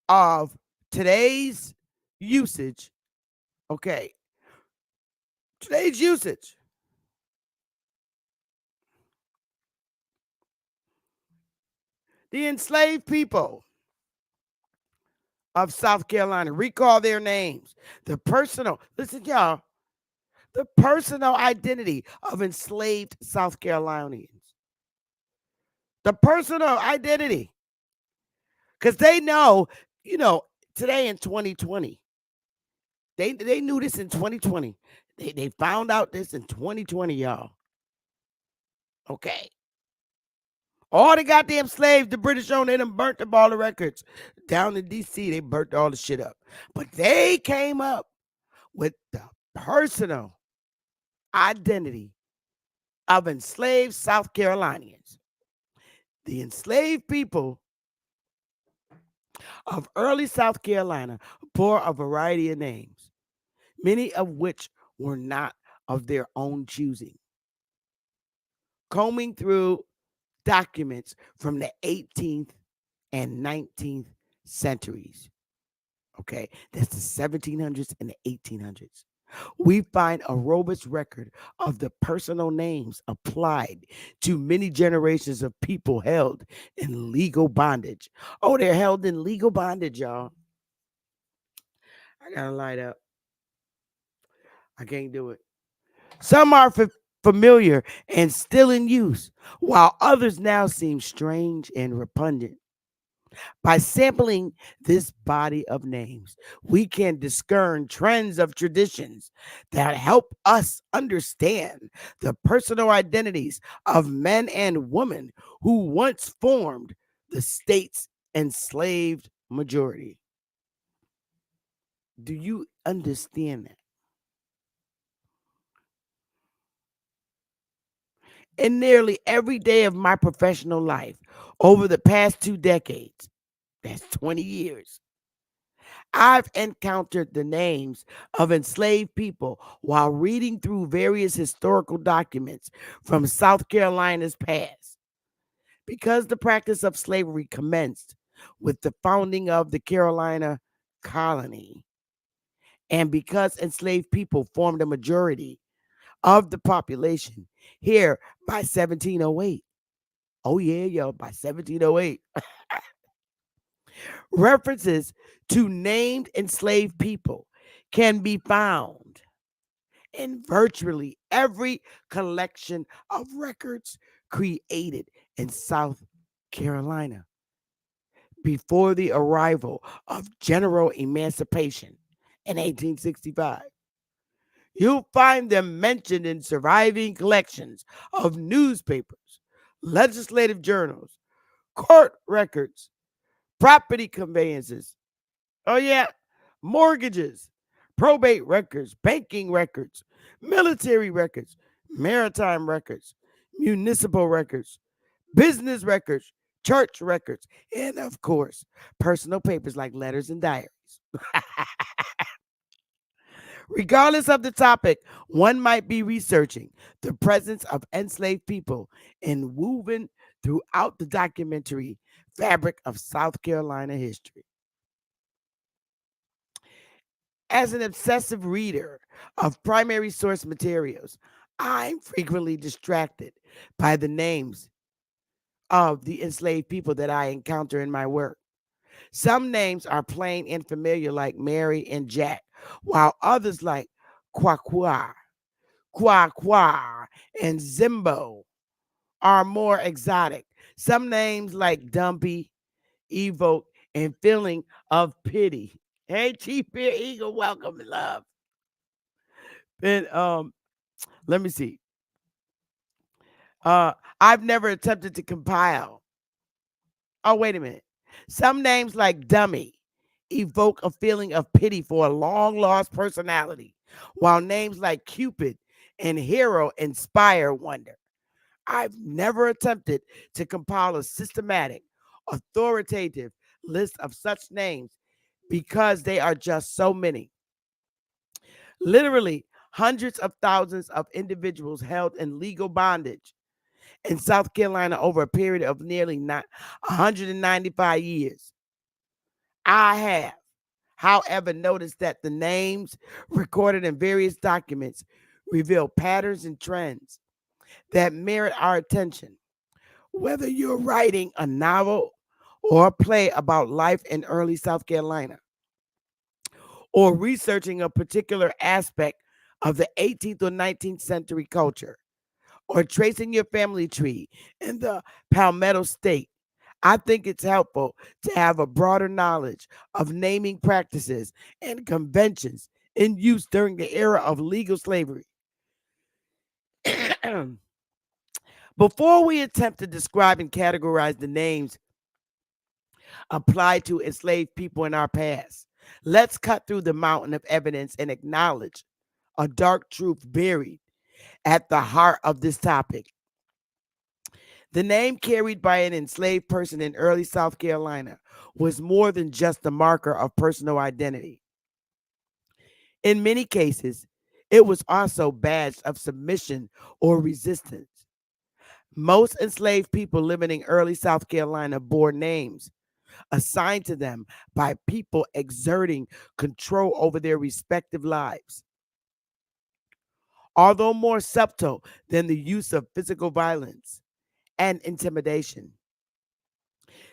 of today's usage. Okay, today's usage. The enslaved people of South Carolina, recall their names. Listen, y'all, the personal identity of enslaved South Carolinians. The personal identity. Because they know, today in 2020, they knew this in 2020. They found out this in 2020, y'all. Okay. All the goddamn slaves the British owned, they done burnt up all the records. Down in D.C., they burnt all the shit up. But they came up with the personal identity of enslaved South Carolinians. The enslaved people of early South Carolina bore a variety of names, many of which were not of their own choosing. Combing through documents from the 18th and 19th centuries, okay, that's the 1700s and the 1800s, we find a robust record of the personal names applied to many generations of people held in legal bondage. Oh, they're held in legal bondage, y'all. I gotta light up. I can't do it. Some are familiar and still in use, while others now seem strange and repugnant. By sampling this body of names, we can discern trends of traditions that help us understand the personal identities of men and women who once formed the state's enslaved majority. Do you understand that? In nearly every day of my professional life over the past 2 decades, that's 20 years, I've encountered the names of enslaved people while reading through various historical documents from South Carolina's past. Because the practice of slavery commenced with the founding of the Carolina colony, and because enslaved people formed a majority of the population here by 1708. Oh, yeah, yo, by 1708. References to named enslaved people can be found in virtually every collection of records created in South Carolina before the arrival of general emancipation in 1865. You'll find them mentioned in surviving collections of newspapers, legislative journals, court records, property conveyances. Oh, yeah. mortgages, probate records, banking records, military records, maritime records, municipal records, business records, church records, and of course, personal papers like letters and diaries. Regardless of the topic, one might be researching the presence of enslaved people and woven throughout the documentary fabric of South Carolina history. As an obsessive reader of primary source materials, I'm frequently distracted by the names of the enslaved people that I encounter in my work. Some names are plain and familiar, like Mary and Jack, while others, like Quaqua, Qua, and Zimbo, are more exotic. Some names, like Dumpy, evoke a feeling of pity. Hey, Chief Beer Eagle, welcome and love. And let me see. I've never attempted to compile. Oh, wait a minute. Some names, like Dummy, evoke a feeling of pity for a long lost personality, while names like Cupid and Hero inspire wonder. I've never attempted to compile a systematic, authoritative list of such names because they are just so many. Literally, hundreds of thousands of individuals held in legal bondage in South Carolina over a period of nearly 195 years. I have, however, noticed that the names recorded in various documents reveal patterns and trends that merit our attention. Whether you're writing a novel or a play about life in early South Carolina, or researching a particular aspect of the 18th or 19th century culture, or tracing your family tree in the Palmetto State, I think it's helpful to have a broader knowledge of naming practices and conventions in use during the era of legal slavery. Before we attempt to describe and categorize the names applied to enslaved people in our past, let's cut through the mountain of evidence and acknowledge a dark truth buried at the heart of this topic. The name carried by an enslaved person in early South Carolina was more than just a marker of personal identity. In many cases, it was also badged of submission or resistance. Most enslaved people living in early South Carolina bore names assigned to them by people exerting control over their respective lives. Although more subtle than the use of physical violence and intimidation,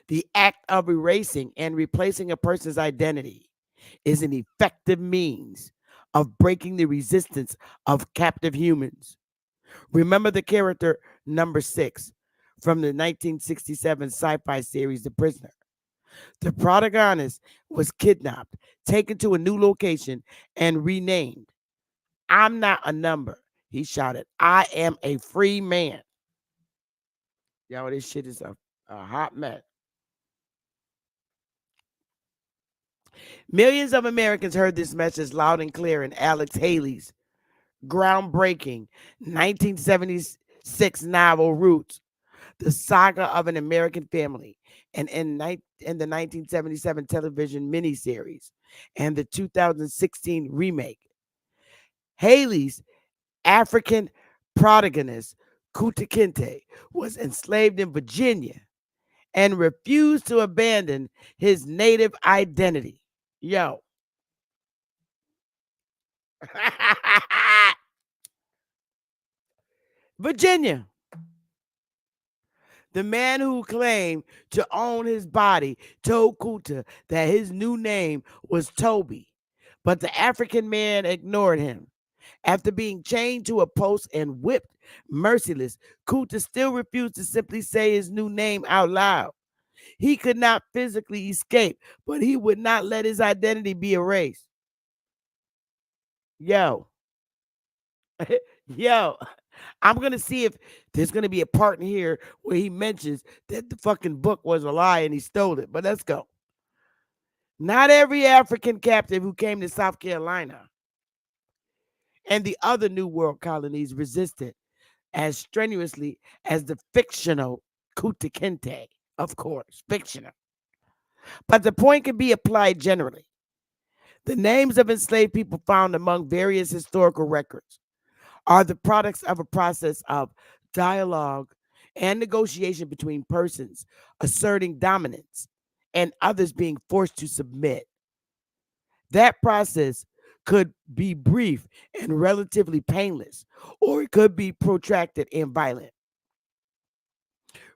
the act of erasing and replacing a person's identity is an effective means of breaking the resistance of captive humans. Remember the character number 6 from the 1967 sci-fi series The Prisoner. The protagonist was kidnapped, taken to a new location, and renamed. "I'm not a number," he shouted. "I am a free man." Yo, this shit is a hot mess. Millions of Americans heard this message loud and clear in Alex Haley's groundbreaking 1976 novel Roots, the saga of an American family, and in the 1977 television miniseries and the 2016 remake. Haley's African protagonist, Kuta Kinte, was enslaved in Virginia and refused to abandon his native identity. Yo. Virginia. The man who claimed to own his body told Kuta that his new name was Toby, but the African man ignored him. After being chained to a post and whipped merciless, Kuta still refused to simply say his new name out loud. He could not physically escape, but he would not let his identity be erased. Yo. Yo. I'm going to see if there's going to be a part in here where he mentions that the fucking book was a lie and he stole it. But let's go. Not every African captive who came to South Carolina and the other New World colonies resisted as strenuously as the fictional Kunta Kinte, of course, fictional. But the point can be applied generally. The names of enslaved people found among various historical records are the products of a process of dialogue and negotiation between persons asserting dominance and others being forced to submit. That process could be brief and relatively painless, or it could be protracted and violent.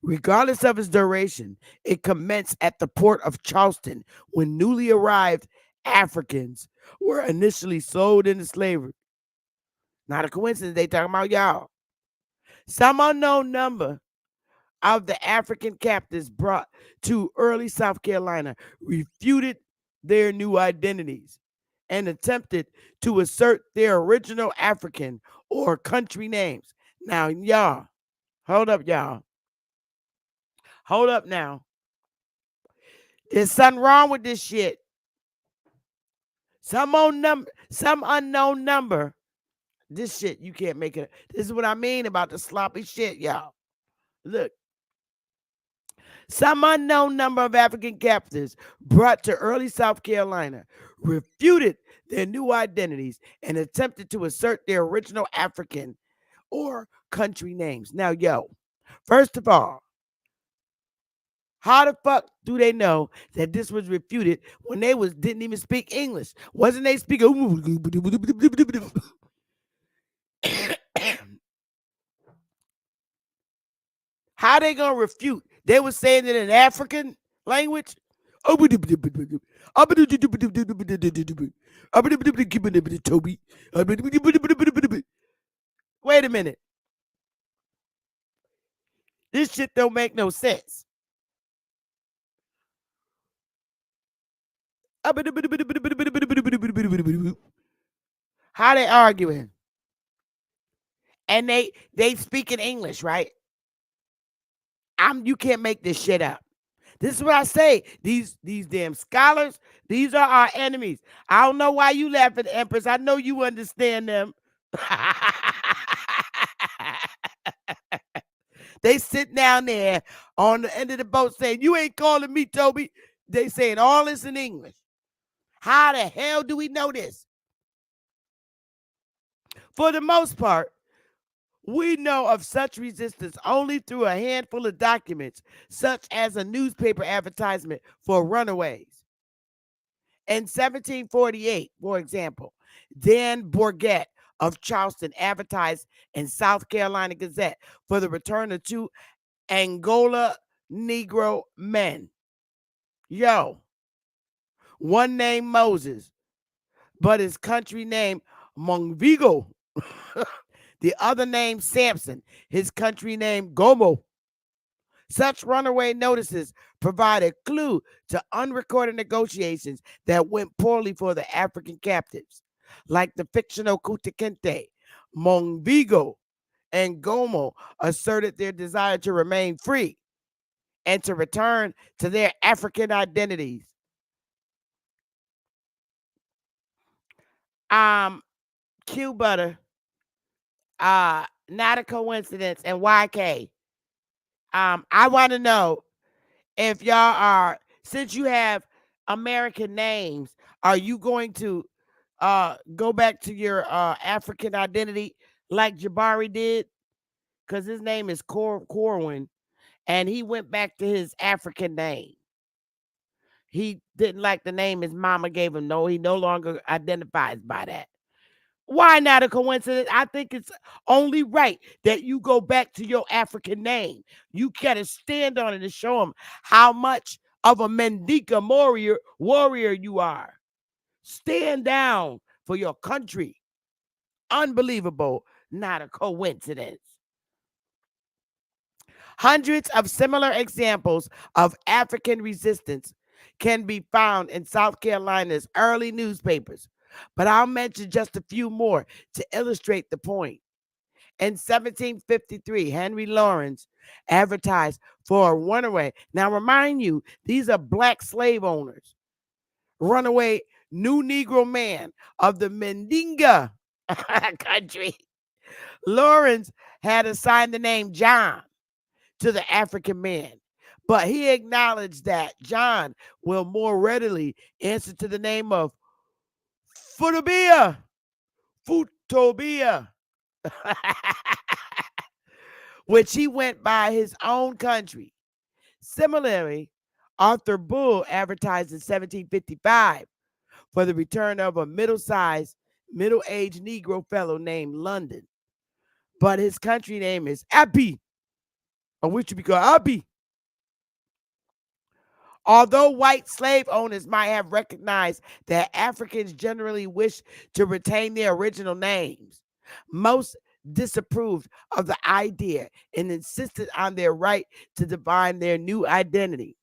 Regardless of its duration, it commenced at the port of Charleston when newly arrived Africans were initially sold into slavery. Not a coincidence, they talking about y'all. Some unknown number of the African captives brought to early South Carolina refuted their new identities and attempted to assert their original African or country names. Now, y'all, hold up, y'all. Hold up now. There's something wrong with this shit. Some unknown number. This shit, you can't make it. This is what I mean about the sloppy shit, y'all. Look. Some unknown number of African captives brought to early South Carolina refuted their new identities and attempted to assert their original African or country names. Now, yo, first of all, how the fuck do they know that this was refuted when they didn't even speak English? Wasn't they speaking? How they gonna refute? They were saying it in African language. Wait a minute. This shit don't make no sense. How they arguing? And they speak in English, right? You can't make this shit up. This is what I say. These damn scholars, these are our enemies. I don't know why you laughing, Empress. I know you understand them. They sit down there on the end of the boat saying, "You ain't calling me, Toby." They saying all this in English. How the hell do we know this? For the most part, we know of such resistance only through a handful of documents, such as a newspaper advertisement for runaways. In 1748, for example, Dan Bourget of Charleston advertised in South Carolina Gazette for the return of 2 Angola Negro men. Yo, one named Moses, but his country name Monvigo. The other name Samson, his country name Gomo. Such runaway notices provide a clue to unrecorded negotiations that went poorly for the African captives, like the fictional Kunta Kinte. Monvigo and Gomo asserted their desire to remain free and to return to their African identities. QUEBUDDA, not a coincidence, and YK. I want to know if y'all are, since you have American names, are you going to go back to your African identity like Jabari did? Because his name is Corwin, and he went back to his African name. He didn't like the name his mama gave him. No, he no longer identifies by that. Why not a coincidence? I think it's only right that you go back to your African name. You gotta stand on it and show them how much of a Mendika warrior you are. Stand down for your country. Unbelievable, not a coincidence. Hundreds of similar examples of African resistance can be found in South Carolina's early newspapers, but I'll mention just a few more to illustrate the point. In 1753, Henry Lawrence advertised for a runaway. Now, remind you, these are black slave owners runaway new Negro man of the Mendinga country, Lawrence had assigned the name John to the African man, but he acknowledged that John will more readily answer to the name of Futobia, which he went by his own country. Similarly, Arthur Bull advertised in 1755 for the return of a middle-sized, middle-aged Negro fellow named London, but his country name is Appy, or which would be called Appy. Although white slave owners might have recognized that Africans generally wish to retain their original names, most disapproved of the idea and insisted on their right to define their new identity.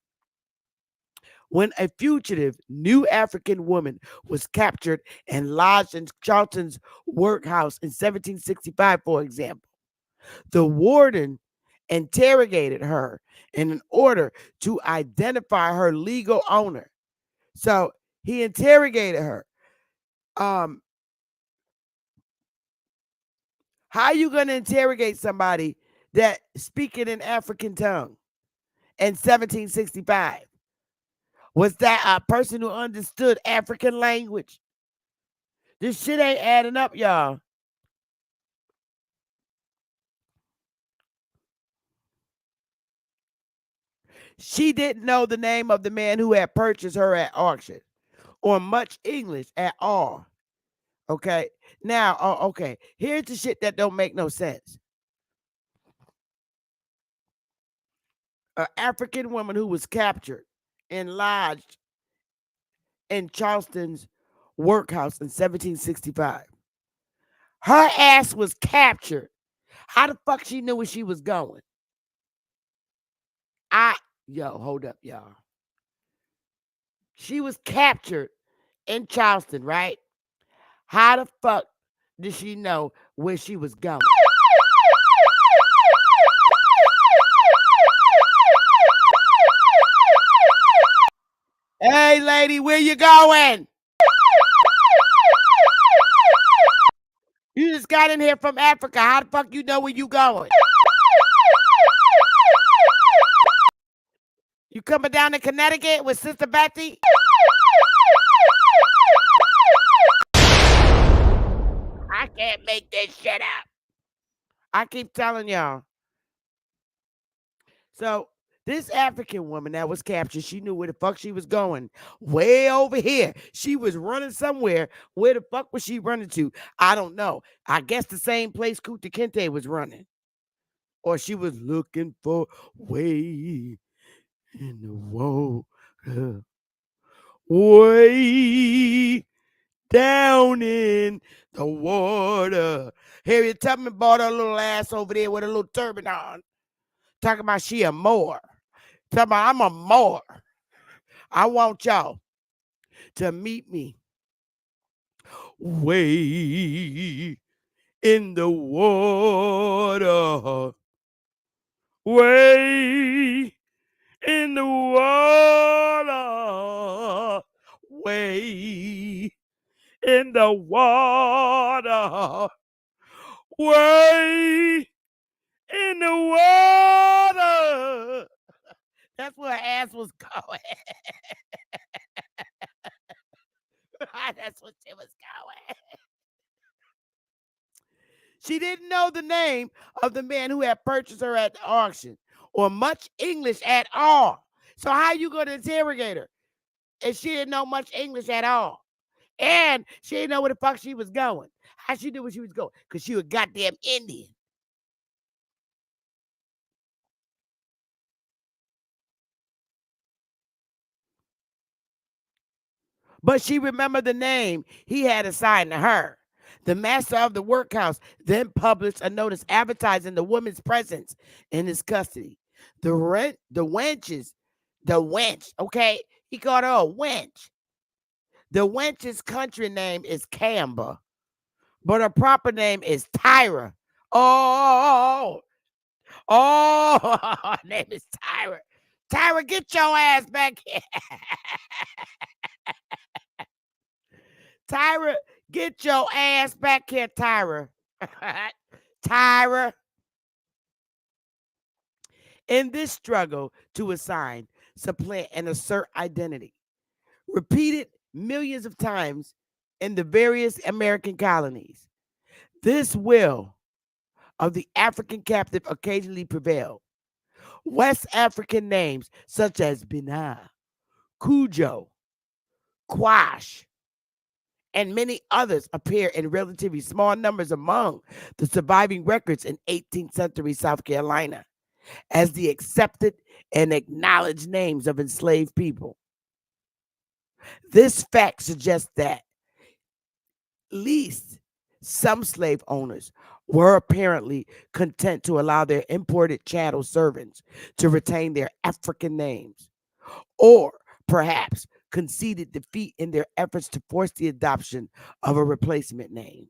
When a fugitive new African woman was captured and lodged in Charlton's workhouse in 1765, for example, the warden interrogated her in order to identify her legal owner. So he interrogated her. How you going to interrogate somebody that speaking in African tongue in 1765? Was that a person who understood African language? This shit ain't adding up, y'all. She didn't know the name of the man who had purchased her at auction or much English at all. Okay. Now, okay. Here's the shit that don't make no sense. An African woman who was captured and lodged in Charleston's workhouse in 1765. Her ass was captured. How the fuck she knew where she was going? Hold up, y'all. She was captured in Charleston, right? How the fuck did she know where she was going? Hey, lady, where you going? You just got in here from Africa. How the fuck you know where you going? You coming down to Connecticut with Sister Betty? I can't make this shit up. I keep telling y'all. So this African woman that was captured, she knew where the fuck she was going. Way over here. She was running somewhere. Where the fuck was she running to? I don't know. I guess the same place Kunta Kinte was running. Or she was looking for way in the water. Way down in the water. Harriet Tubman bought her little ass over there with a little turban on. Talking about she a Moor. Talking about I'm a Moor. I want y'all to meet me way in the water. Way in the water. Way in the water. Way in the water. That's where her ass was going. That's what she was going. She didn't know the name of the man who had purchased her at the auction or much English at all. So how you going to interrogate her if she didn't know much English at all? And she didn't know where the fuck she was going. How she knew where she was going? Because she was goddamn Indian. But she remembered the name he had assigned to her. The master of the workhouse then published a notice advertising the woman's presence in his custody. The wench, okay? He called her a wench. The wench's country name is Camba, but her proper name is Tyra. Her name is Tyra. Tyra, get your ass back here. Tyra, get your ass back here, Tyra. Tyra. In this struggle to assign, supplant, and assert identity, repeated millions of times in the various American colonies, this will of the African captive occasionally prevailed. West African names such as Binah, Cujo, Quash, and many others appear in relatively small numbers among the surviving records in 18th century South Carolina as the accepted and acknowledged names of enslaved people. This fact suggests that at least some slave owners were apparently content to allow their imported chattel servants to retain their African names, or perhaps conceded defeat in their efforts to force the adoption of a replacement name.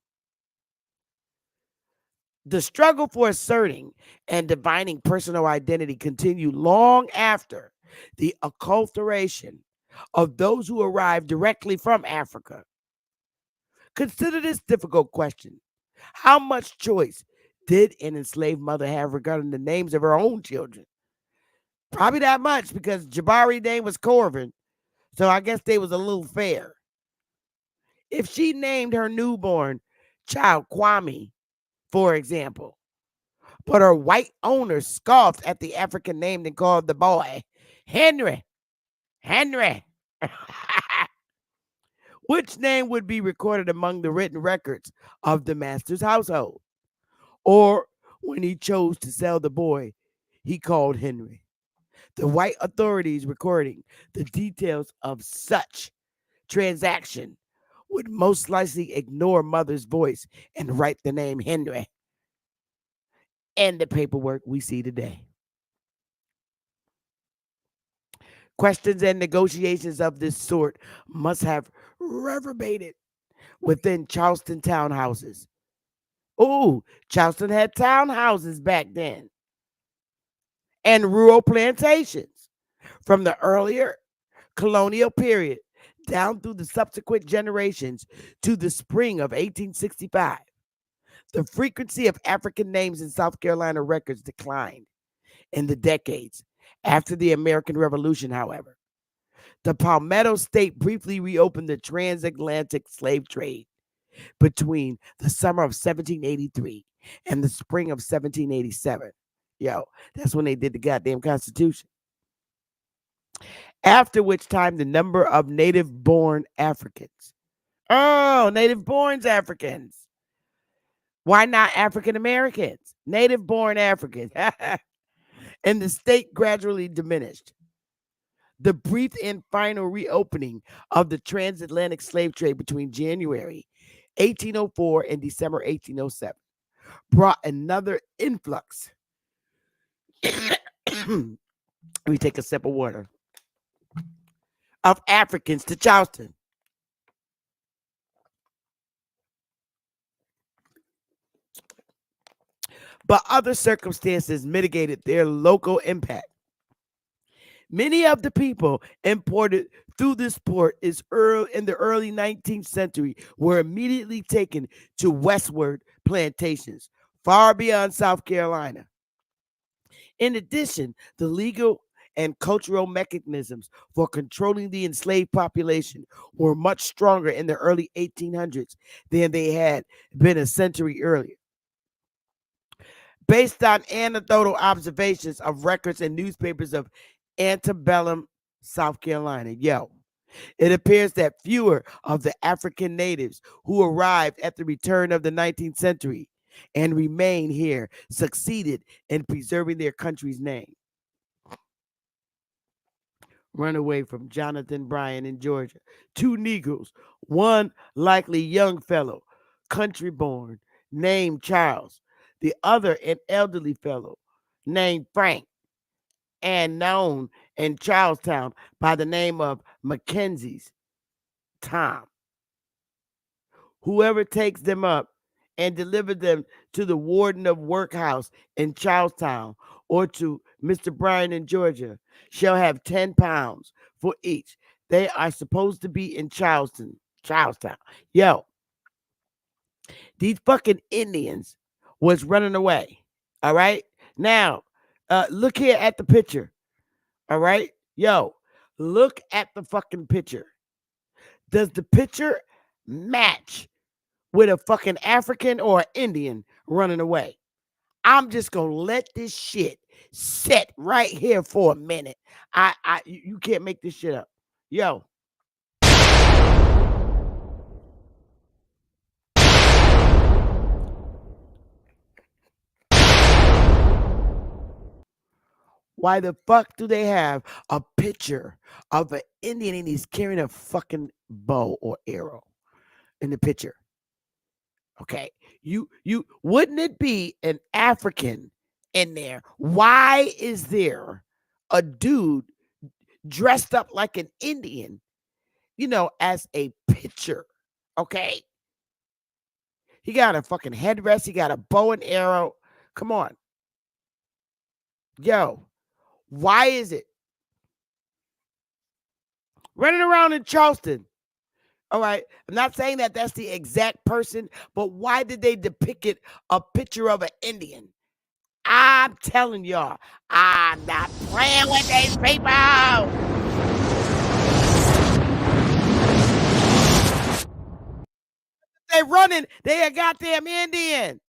The struggle for asserting and defining personal identity continued long after the acculturation of those who arrived directly from Africa. Consider this difficult question. How much choice did an enslaved mother have regarding the names of her own children? Probably that much, because Jabari's name was Corvin, so I guess they was a little fair. If she named her newborn child Kwame, for example, but her white owner scoffed at the African name and called the boy Henry, which name would be recorded among the written records of the master's household? Or when he chose to sell the boy, he called Henry. The white authorities recording the details of such transaction would most likely ignore mother's voice and write the name Henry in the paperwork we see today. Questions and negotiations of this sort must have reverberated within Charleston townhouses. Oh, Charleston had townhouses back then, and rural plantations from the earlier colonial period down through the subsequent generations to the spring of 1865. The frequency of African names in South Carolina records declined in the decades after the American Revolution, however. The Palmetto State briefly reopened the transatlantic slave trade between the summer of 1783 and the spring of 1787. Yo, that's when they did the goddamn Constitution. After which time, the number of native-born Africans. Oh, native-born Africans. Why not African Americans? Native-born Africans. And the state gradually diminished. The brief and final reopening of the transatlantic slave trade between January 1804 and December 1807 brought another influx. Let me take a sip of water. Of Africans to Charleston. But other circumstances mitigated their local impact. Many of the people imported through this port in the early 19th century were immediately taken to westward plantations, far beyond South Carolina. In addition, the legal and cultural mechanisms for controlling the enslaved population were much stronger in the early 1800s than they had been a century earlier. Based on anecdotal observations of records and newspapers of antebellum South Carolina, it appears that fewer of the African natives who arrived at the return of the 19th century and remained here succeeded in preserving their country's name. Runaway from Jonathan Bryan in Georgia. 2 Negroes, one likely young fellow, country born, named Charles, the other an elderly fellow named Frank, and known in Charlestown by the name of Mackenzie's Tom. Whoever takes them up and delivers them to the warden of workhouse in Charlestown or to Mr. Bryan in Georgia shall have 10 pounds for each. They are supposed to be in Charleston Charlestown. Yo, these fucking Indians was running away. All right. Now, look here at the picture. All right. Yo, look at the fucking picture. Does the picture match with a fucking African or an Indian running away? I'm just gonna let this shit sit right here for a minute. You can't make this shit up. Yo. Why the fuck do they have a picture of an Indian and he's carrying a fucking bow or arrow in the picture? Okay. You wouldn't it be an African in there? Why is there a dude dressed up like an Indian, as a picture? Okay. He got a fucking headrest, he got a bow and arrow. Come on. Yo, why is it running around in Charleston? All right. I'm not saying that that's the exact person, but why did they depict it a picture of an Indian? I'm telling y'all, I'm not playing with these people. They running, they a goddamn Indian.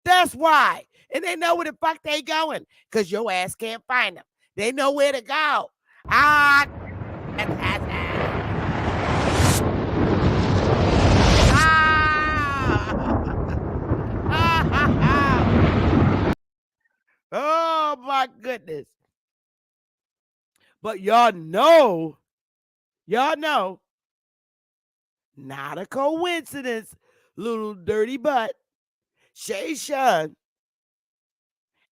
That's why. And they know where the fuck they going. Because your ass can't find them. They know where to go. Oh my goodness. But y'all know, not a coincidence, little dirty butt, SHUN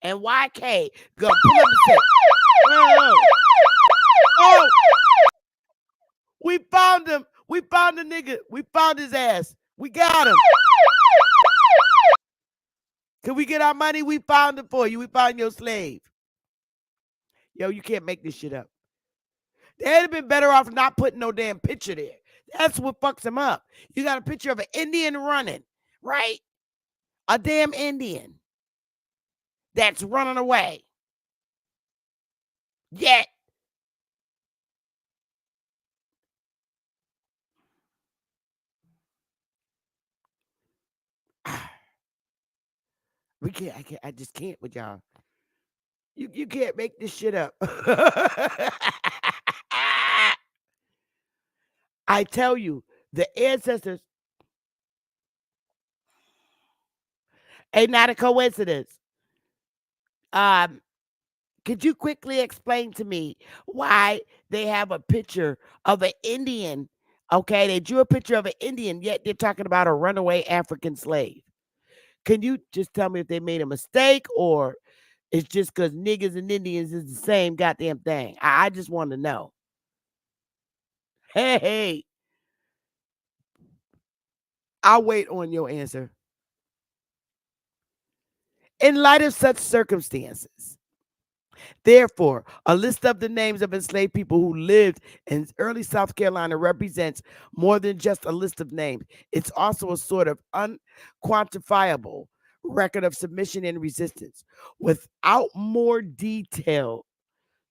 and YK gonna pull up and say, oh, we found him. We found the nigga. We found his ass. We got him. Can we get our money? We found him for you. We found your slave. Yo, you can't make this shit up. They'd have been better off not putting no damn picture there. That's what fucks them up. You got a picture of an Indian running, right? A damn Indian that's running away. Yet, I just can't with y'all. You can't make this shit up. I tell you, the ancestors ain't not a coincidence. Could you quickly explain to me why they have a picture of an Indian? Okay, they drew a picture of an Indian, yet they're talking about a runaway African slave. Can you just tell me if they made a mistake or it's just because niggas and Indians is the same goddamn thing? I just want to know. Hey, I'll wait on your answer. In light of such circumstances, therefore, a list of the names of enslaved people who lived in early South Carolina represents more than just a list of names. It's also a sort of unquantifiable record of submission and resistance. Without more detail,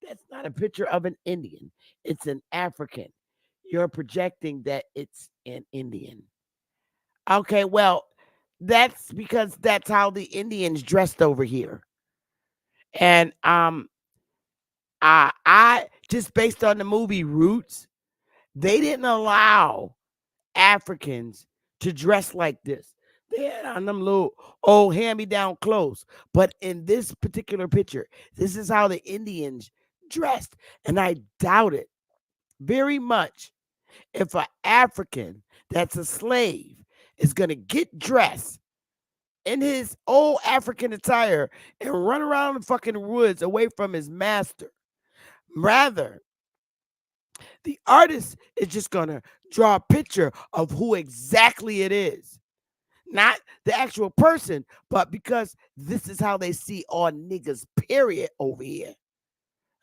that's not a picture of an Indian, it's an African. You're projecting that it's an Indian. Okay, well, that's because that's how the Indians dressed over here. And I just based on the movie Roots, they didn't allow Africans to dress like this. They had on them little old hand-me-down clothes. But in this particular picture, this is how the Indians dressed. And I doubt it very much if an African that's a slave is going to get dressed in his old African attire and run around the fucking woods away from his master. Rather, the artist is just going to draw a picture of who exactly it is. Not the actual person, but because this is how they see all niggas, period, over here.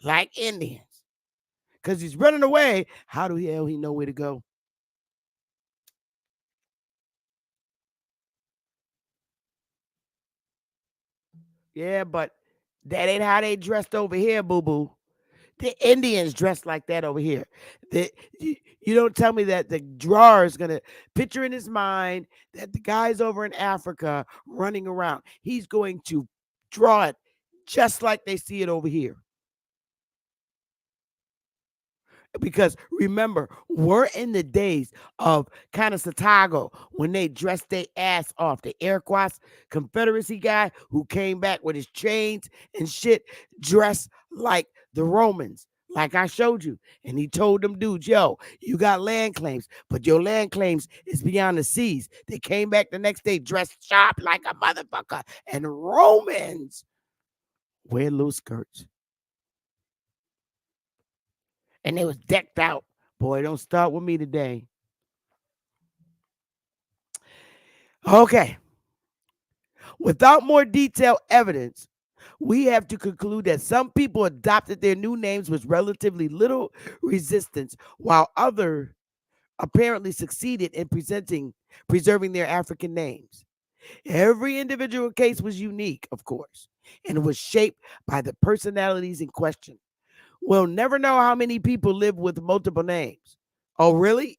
Like Indians. Because he's running away. How the hell he know where to go? Yeah, but that ain't how they dressed over here, boo boo. The Indians dress like that over here. The, you don't tell me that the drawer is gonna picture in his mind that the guys over in Africa running around. He's going to draw it just like they see it over here. Because remember, we're in the days of kind of Satago when they dressed their ass off. The Iroquois Confederacy guy who came back with his chains and shit, dressed like the Romans, like I showed you. And he told them dudes, yo, you got land claims, but your land claims is beyond the seas. They came back the next day dressed sharp like a motherfucker. And Romans wear loose skirts. And they was decked out. Boy, don't start with me today. Okay. Without more detailed evidence, we have to conclude that some people adopted their new names with relatively little resistance, while others apparently succeeded in preserving their African names. Every individual case was unique, of course, and was shaped by the personalities in question. We'll never know how many people live with multiple names. Oh, really?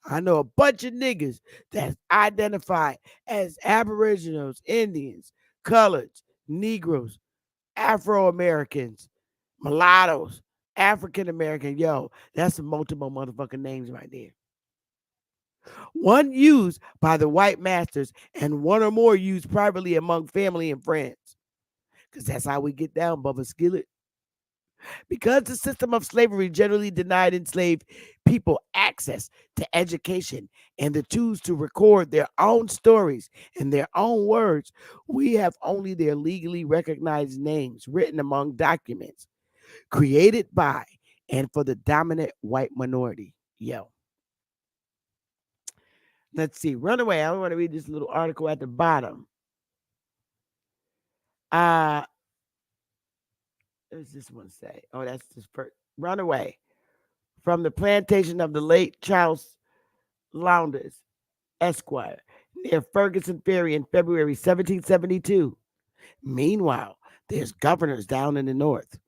I know a bunch of niggas that's identified as Aboriginals, Indians, coloreds, Negroes, Afro Americans, mulattoes, African American. Yo, that's some multiple motherfucking names right there. One used by the white masters and one or more used privately among family and friends. Because that's how we get down, Bubba Skillet. Because the system of slavery generally denied enslaved people access to education and the tools to record their own stories in their own words, we have only their legally recognized names written among documents created by and for the dominant white minority. Yo. Let's see. Runaway. I want to read this little article at the bottom. What does this one say? Oh, that's this first. Runaway. From the plantation of the late Charles Lowndes, Esquire, near Ferguson Ferry in February 1772. Meanwhile, there's governors down in the north,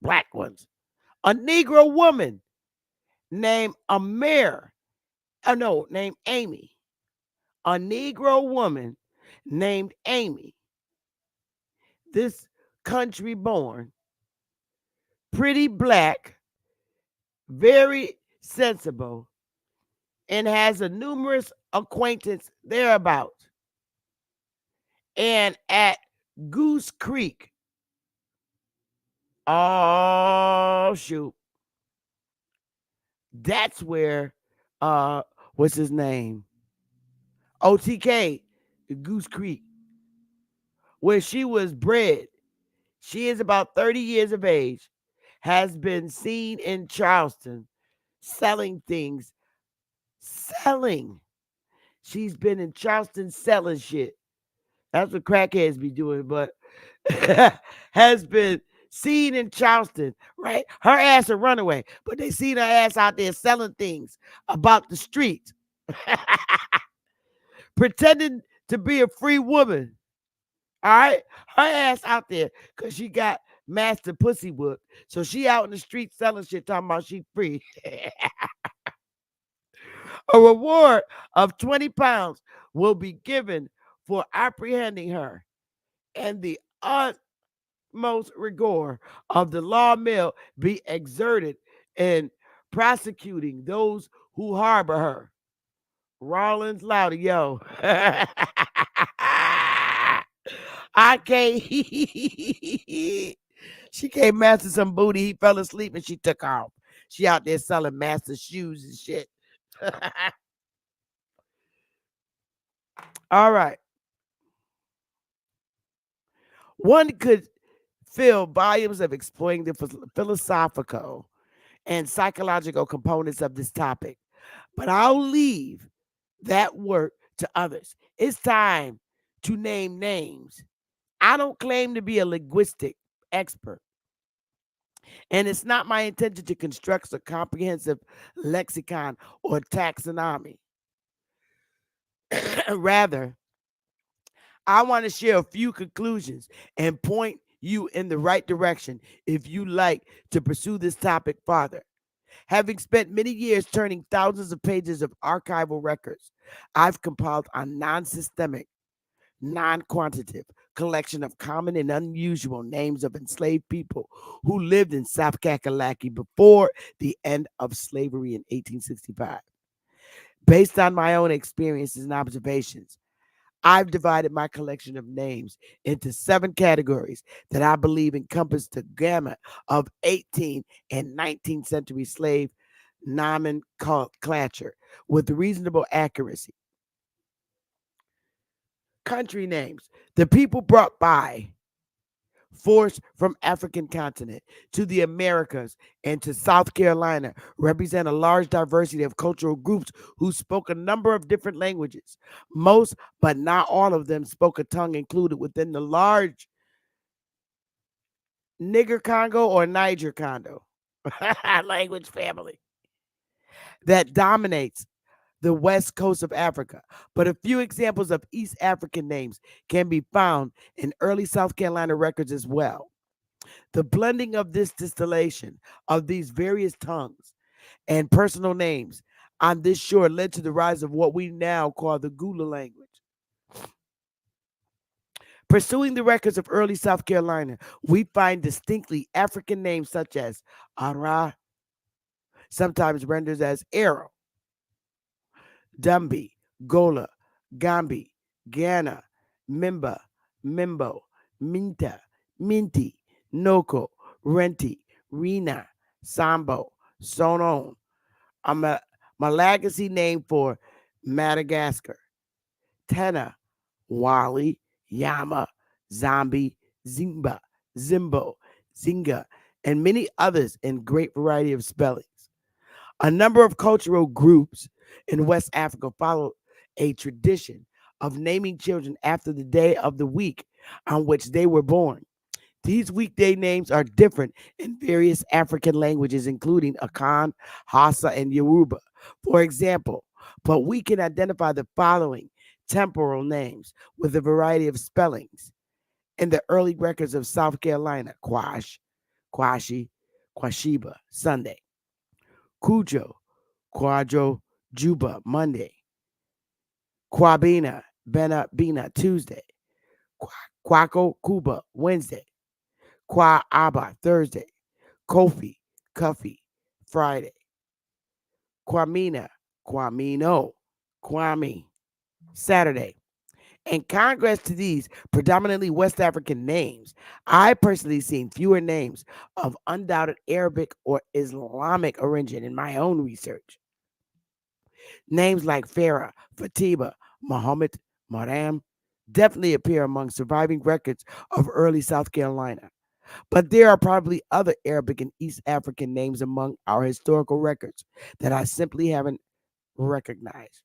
black ones. A Negro woman named named Amy. A Negro woman named Amy. This country born, pretty black, very sensible, and has a numerous acquaintance thereabouts. And at Goose Creek, oh shoot, that's where what's his name? OTK, Goose Creek, where she was bred. She is about 30 years of age, has been seen in Charleston selling things. Selling. She's been in Charleston selling shit. That's what crackheads be doing, but has been seen in Charleston, right? Her ass a runaway, but they seen her ass out there selling things about the streets, pretending to be a free woman. All right, her ass out there because she got master pussy whooped, so she out in the street selling shit, talking about she free. A reward of 20 pounds will be given for apprehending her, and the utmost rigor of the law will be exerted in prosecuting those who harbor her. Rollins Louder, yo. I can't. She came master some booty. He fell asleep and she took off. She out there selling master shoes and shit. All right. One could fill volumes of explaining the philosophical and psychological components of this topic, but I'll leave that work to others. It's time to name names. I don't claim to be a linguistic expert, and it's not my intention to construct a comprehensive lexicon or taxonomy. Rather, I want to share a few conclusions and point you in the right direction if you like to pursue this topic farther. Having spent many years turning thousands of pages of archival records, I've compiled a non systemic, non quantitative collection of common and unusual names of enslaved people who lived in South Kakalaki before the end of slavery in 1865. Based on my own experiences and observations, I've divided my collection of names into 7 categories that I believe encompass the gamut of 18th and 19th century slave nomenclature with reasonable accuracy. Country names: the people brought by force from African continent to the Americas and to South Carolina represent a large diversity of cultural groups who spoke a number of different languages. Most, but not all of them, spoke a tongue included within the large Nigger Congo or Niger Congo language family that dominates the west coast of Africa. But a few examples of East African names can be found in early South Carolina records as well. The blending of this distillation of these various tongues and personal names on this shore led to the rise of what we now call the Gula language. Pursuing the records of early South Carolina, we find distinctly African names such as Ara, sometimes rendered as Arrow, Dumbi, Gola, Gambi, Gana, Mimba, Mimbo, Minta, Minti, Noko, Renti, Rena, Sambo, Sonon, a Malagasy name for Madagascar, Tena, Wali, Yama, Zombie, Zimba, Zimbo, Zinga, and many others in great variety of spellings. A number of cultural groups in West Africa follow a tradition of naming children after the day of the week on which they were born. These weekday names are different in various African languages, including Akan, Hausa, and Yoruba, for example, but we can identify the following temporal names with a variety of spellings in the early records of South Carolina: Quash, Quashi, Quashiba, Sunday; Cujo, Quadro, Juba, Monday; Quabina, Bena, Bina, Tuesday; Quaco, Cuba, Wednesday; Qua Aba, Thursday; Kofi, Cuffy, Friday; Kwamina, Kwamino, Kwame, Saturday. In contrast to these predominantly West African names, I personally seen fewer names of undoubted Arabic or Islamic origin in my own research. Names like Farah, Fatima, Muhammad, Maram definitely appear among surviving records of early South Carolina. But there are probably other Arabic and East African names among our historical records that I simply haven't recognized.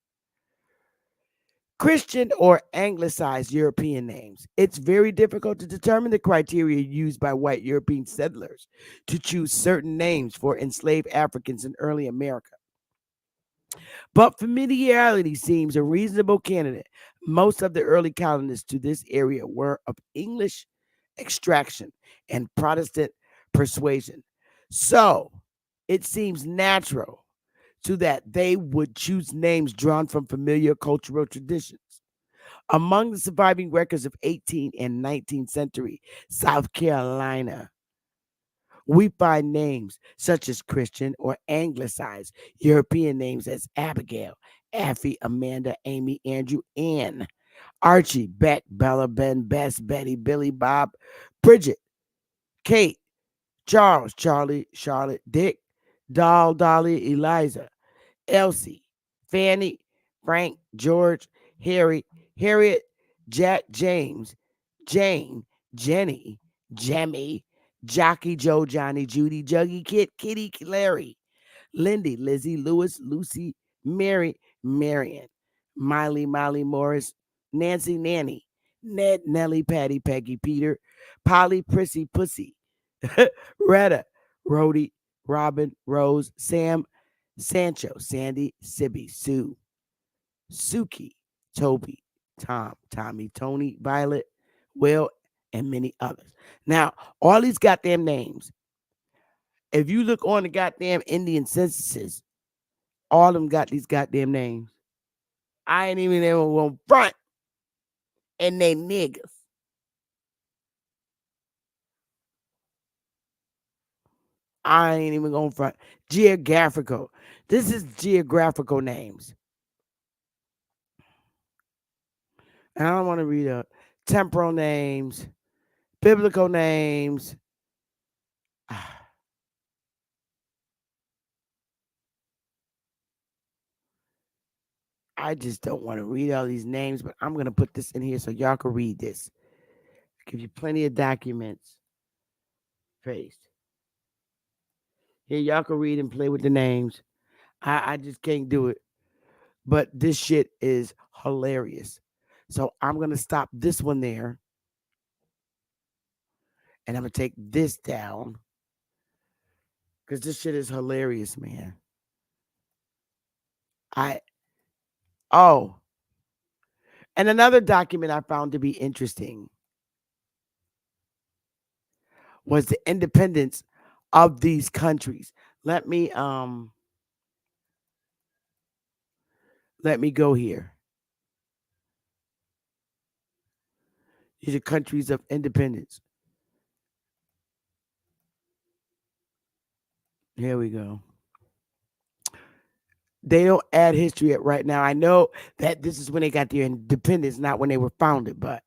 Christian or anglicized European names. It's very difficult to determine the criteria used by white European settlers to choose certain names for enslaved Africans in early America. But familiarity seems a reasonable candidate. Most of the early colonists to this area were of English extraction and Protestant persuasion. So it seems natural to that they would choose names drawn from familiar cultural traditions. Among the surviving records of 18th and 19th century South Carolina, we find names such as Christian or anglicized European names as Abigail, Affy, Amanda, Amy, Andrew, Ann, Archie, Beck, Bella, Ben, Bess, Betty, Billy, Bob, Bridget, Kate, Charles, Charlie, Charlotte, Dick, Doll, Dolly, Eliza, Elsie, Fanny, Frank, George, Harry, Harriet, Jack, James, Jane, Jenny, Jemmy, Jockey, Joe, Johnny, Judy, Juggy, Kit, Kitty, Larry, Lindy, Lizzie, Lewis, Lucy, Mary, Marion, Miley, Molly, Morris, Nancy, Nanny, Ned, Nellie, Patty, Peggy, Peter, Polly, Prissy, Pussy, Retta, Rhodey, Robin, Rose, Sam, Sancho, Sandy, Sibby, Sue, Suki, Toby, Tom, Tommy, Tony, Violet, Will, and many others. Now, all these goddamn names, if you look on the goddamn Indian censuses, all of them got these goddamn names. I ain't even ever gonna front, and they niggas. I ain't even gonna front. Geographical. This is geographical names. And I don't want to read up temporal names, biblical names. I just don't want to read all these names, but I'm gonna put this in here so y'all can read this. Give you plenty of documents. Paste. Here y'all can read and play with the names. I just can't do it. But this shit is hilarious. So I'm gonna stop this one there. And I'm gonna take this down. Because this shit is hilarious, man. And another document I found to be interesting was the independence of these countries. Let me go here. These are countries of independence. Here we go. They don't add history at right now. I know that this is when they got their independence, not when they were founded, but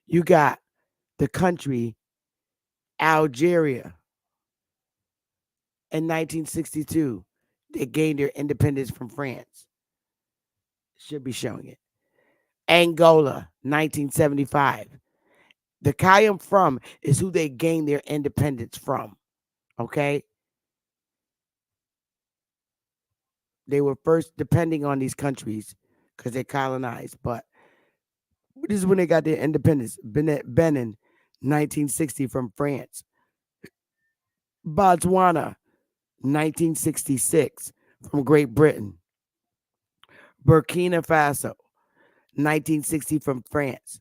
you got the country Algeria in 1962. They gained their independence from France. Should be showing it. Angola, 1975. The Kayam from is who they gained their independence from. Okay? They were first depending on these countries because they colonized, but this is when they got their independence. Benin, 1960 from France. Botswana, 1966 from Great Britain. Burkina Faso, 1960 from France.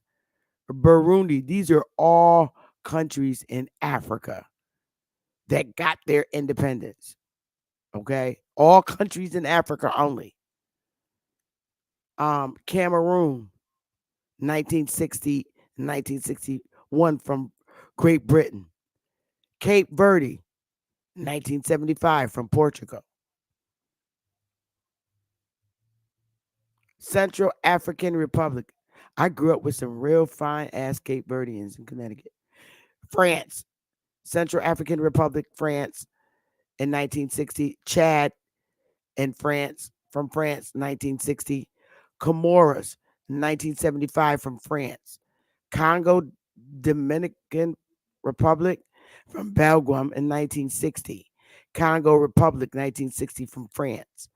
Burundi, these are all countries in Africa that got their independence. Okay? All countries in Africa only. Cameroon, 1960, 1961 from Great Britain. Cape Verde, 1975 from Portugal. Central African Republic. I grew up with some real fine ass Cape Verdeans in Connecticut. France, Central African Republic, France in 1960. Chad in France, from France, 1960. Comoros, 1975 from France. Congo Dominican Republic from Belgium in 1960. Congo Republic, 1960 from France.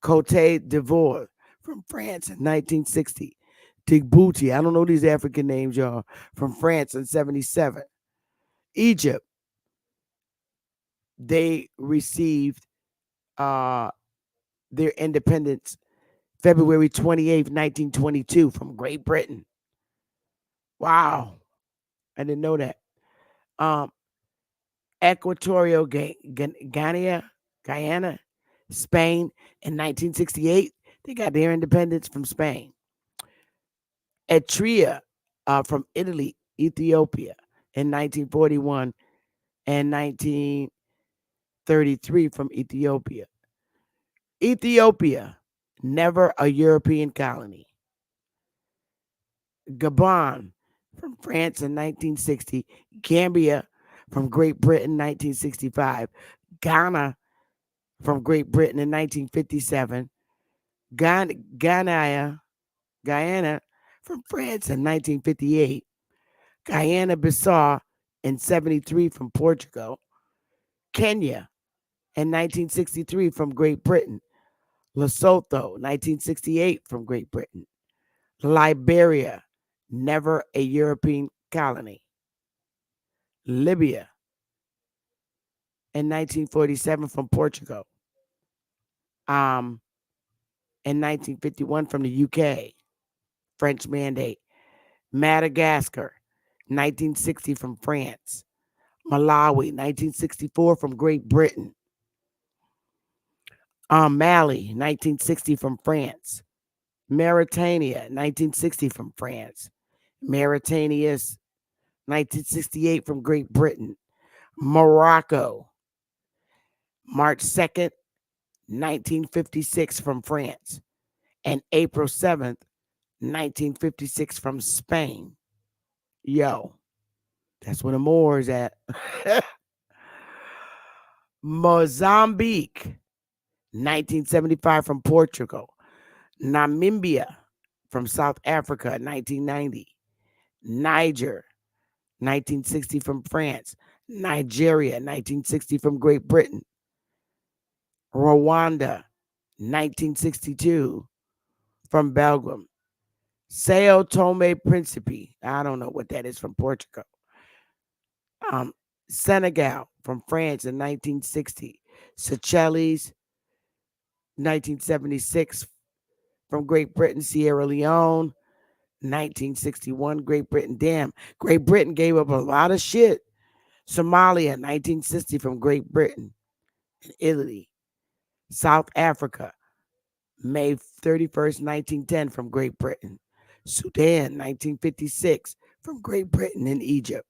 Cote d'Ivoire from France in 1960. Djibouti, I don't know these African names, y'all, from France in 77. Egypt, they received their independence February 28th, 1922 from Great Britain. Wow. I didn't know that. Equatorial Guyana, Spain in 1968. They got their independence from Spain. Eritrea from Italy, Ethiopia in 1941 and 1933 from Ethiopia. Ethiopia, never a European colony. Gabon from France in 1960. Gambia from Great Britain 1965. Ghana from Great Britain in 1957. Guyana from France in 1958. Guyana-Bissau in 73 from Portugal. Kenya in 1963 from Great Britain. Lesotho, 1968 from Great Britain. Liberia, never a European colony. Libya in 1947 from Portugal. In 1951 from the UK. French mandate. Madagascar, 1960 from France. Malawi, 1964 from Great Britain. Mali, 1960 from France. Mauritania, 1960 from France. Mauritania's 1968 from Great Britain. Morocco, March 2nd, 1956 from France. And April 7th, 1956 from Spain. Yo, that's where the Moors at. Mozambique, 1975 from Portugal. Namibia from South Africa, 1990. Niger, 1960 from France. Nigeria, 1960 from Great Britain. Rwanda, 1962 from Belgium. Sao Tome Principe, I don't know what that is, from Portugal. Senegal from France in 1960. Seychelles, 1976 from Great Britain. Sierra Leone, 1961, Great Britain. Damn, Great Britain gave up a lot of shit. Somalia, 1960 from Great Britain. And Italy. South Africa, May 31st, 1910 from Great Britain. Sudan, 1956 from Great Britain and Egypt.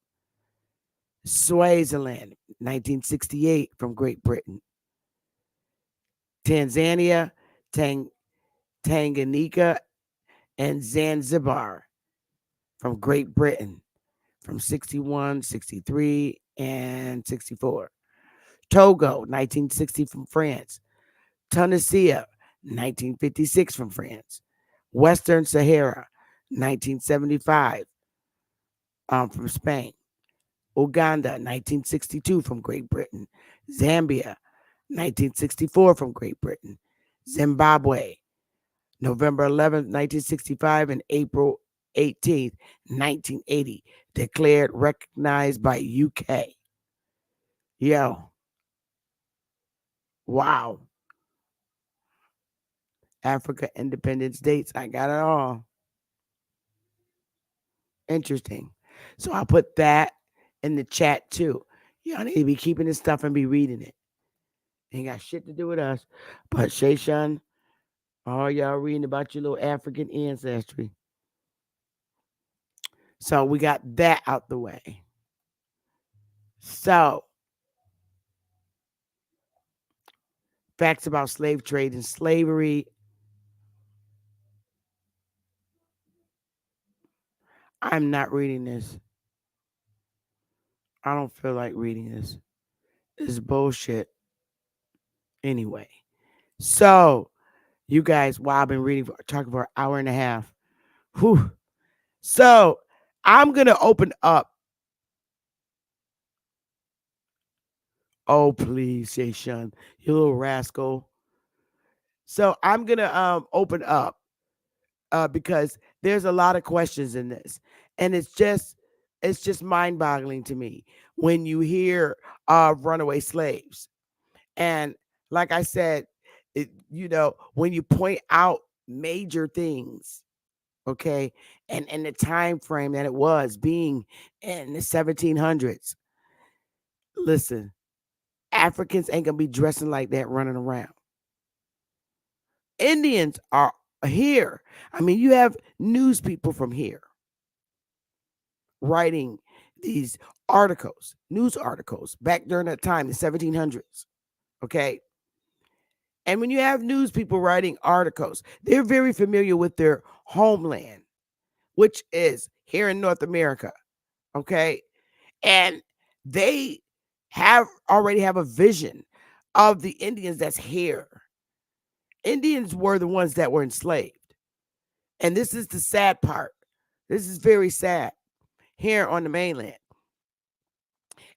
Swaziland, 1968 from Great Britain. Tanzania, Tanganyika, and Zanzibar from Great Britain from 61, 63, and 64. Togo, 1960 from France. Tunisia, 1956 from France. Western Sahara, 1975 from Spain. Uganda, 1962 from Great Britain. Zambia, 1964 from Great Britain. Zimbabwe, November 11th, 1965 and April 18th, 1980, declared recognized by UK. Yo. Wow. Africa independence dates. I got it all. Interesting. So I put that in the chat too. Y'all need to be keeping this stuff and be reading it. Ain't got shit to do with us. But SHUN, all y'all reading about your little African ancestry. So we got that out the way. So, facts about slave trade and slavery. I'm not reading this. I don't feel like reading this. It's bullshit. Anyway. So, you guys, wow, I've been talking for an hour and a half. Whew. So, I'm going to open up. Oh, please, SHUN, you little rascal. So, I'm going to open up because there's a lot of questions in this. And it's just mind-boggling to me when you hear of runaway slaves. And like I said, when you point out major things, okay, and the time frame that it was being in the 1700s, listen, Africans ain't gonna be dressing like that running around. Indians are here. I mean, you have news people from here writing these news articles back during that time, the 1700s, okay? And when you have news people writing articles, they're very familiar with their homeland, which is here in North America, okay? And they already have a vision of the Indians that's here. Indians were the ones that were enslaved. And this is the sad part. This is very sad here on the mainland.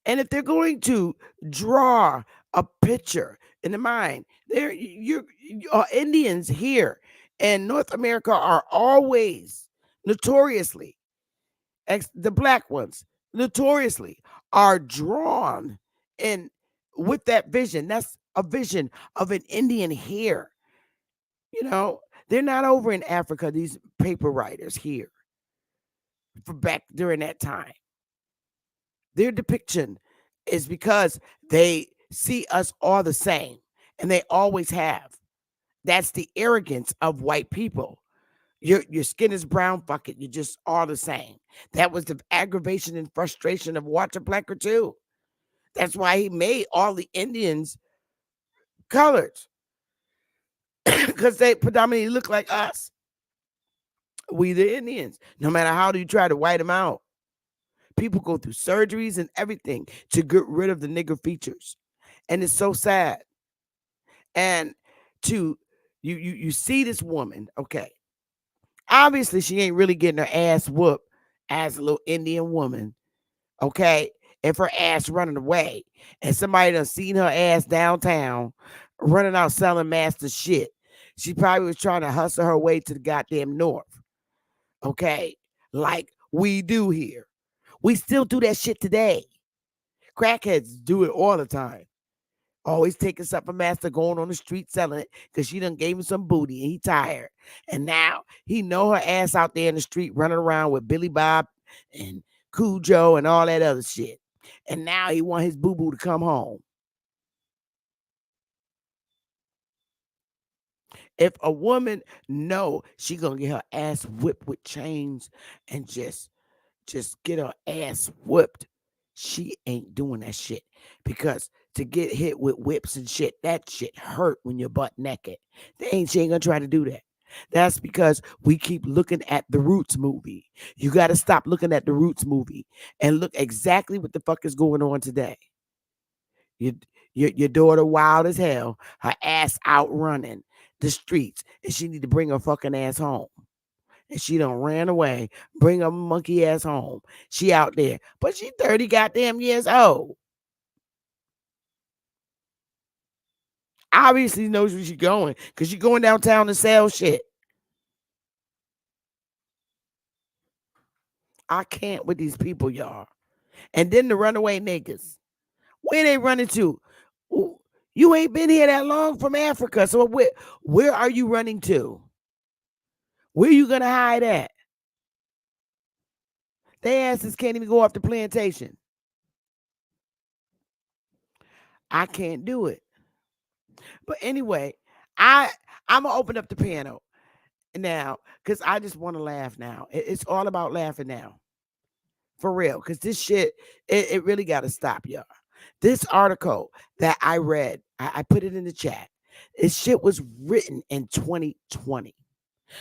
And if they're going to draw a picture in the mind, Indians here in North America are always notoriously, the black ones notoriously are drawn in with that vision. That's a vision of an Indian here. They're not over in Africa, these paper writers here, for back during that time. Their depiction is because they see us all the same, and they always have. That's the arrogance of white people. Your skin is brown, fuck it. You're just all the same. That was the aggravation and frustration of Walter Plecker too. That's why he made all the Indians colored, because they predominantly look like us. We the Indians. No matter how you try to white them out, people go through surgeries and everything to get rid of the nigger features, and it's so sad. And to you see this woman, okay. Obviously, she ain't really getting her ass whooped as a little Indian woman, okay? If her ass running away, and somebody done seen her ass downtown running out selling master shit, she probably was trying to hustle her way to the goddamn north, okay? Like we do here. We still do that shit today. Crackheads do it all the time. Always taking something from master, going on the street selling it because she done gave him some booty and he tired. And now he know her ass out there in the street running around with Billy Bob and Cujo and all that other shit. And now he want his boo-boo to come home. If a woman know she gonna get her ass whipped with chains and just get her ass whipped, she ain't doing that shit. Because to get hit with whips and shit, that shit hurt when you're butt naked. She ain't gonna try to do that. That's because we keep looking at the Roots movie. You got to stop looking at the Roots movie and look exactly what the fuck is going on today. Your daughter wild as hell, her ass out running the streets, and she need to bring her fucking ass home. And she done ran away, bring her monkey ass home. She out there, but she 30 goddamn years old. Obviously knows where she's going, because she's going downtown to sell shit. I can't with these people, y'all. And then the runaway niggas. Where they running to? You ain't been here that long from Africa. So where are you running to? Where you gonna hide at? Their asses can't even go off the plantation. I can't do it. But anyway, I'm gonna open up the panel now because I just want to laugh now. It's all about laughing now. For real, because this shit, it really got to stop, y'all. This article that I read, I put it in the chat. This shit was written in 2020.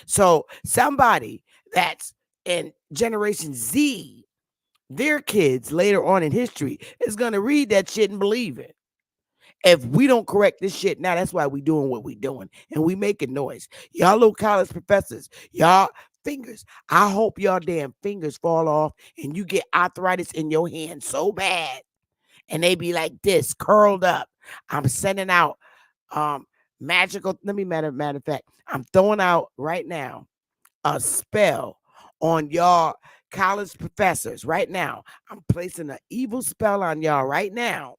So somebody that's in Generation Z, their kids later on in history is going to read that shit and believe it. If we don't correct this shit now, that's why we doing what we doing. And we making noise. Y'all little college professors, y'all fingers. I hope y'all damn fingers fall off and you get arthritis in your hand so bad. And they be like this, curled up. I'm sending out magical, matter of fact, I'm throwing out right now a spell on y'all college professors right now. I'm placing an evil spell on y'all right now.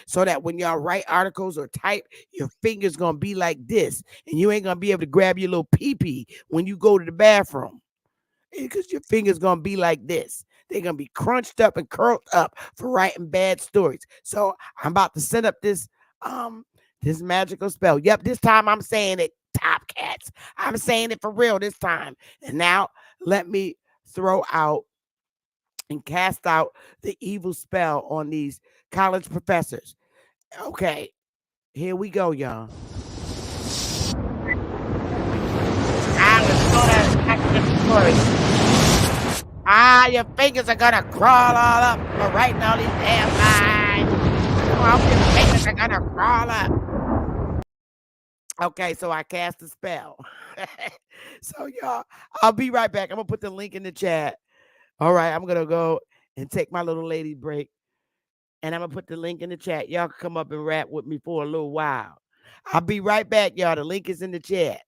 So that when y'all write articles or type, your fingers gonna be like this, and you ain't gonna be able to grab your little pee-pee when you go to the bathroom, because your fingers gonna be like this. They're gonna be crunched up and curled up for writing bad stories. So I'm about to set up this this magical spell. Yep, this time I'm saying it, Top Cats. I'm saying it for real this time. And now let me throw out and cast out the evil spell on these college professors. Okay, here we go, y'all. Your fingers are gonna crawl all up for writing all these damn lines. Your fingers are gonna crawl up. Okay, so I cast a spell. So y'all, I'll be right back. I'm gonna put the link in the chat. All right, I'm gonna go and take my little lady break. And I'm going to put the link in the chat. Y'all can come up and rap with me for a little while. I'll be right back, y'all. The link is in the chat.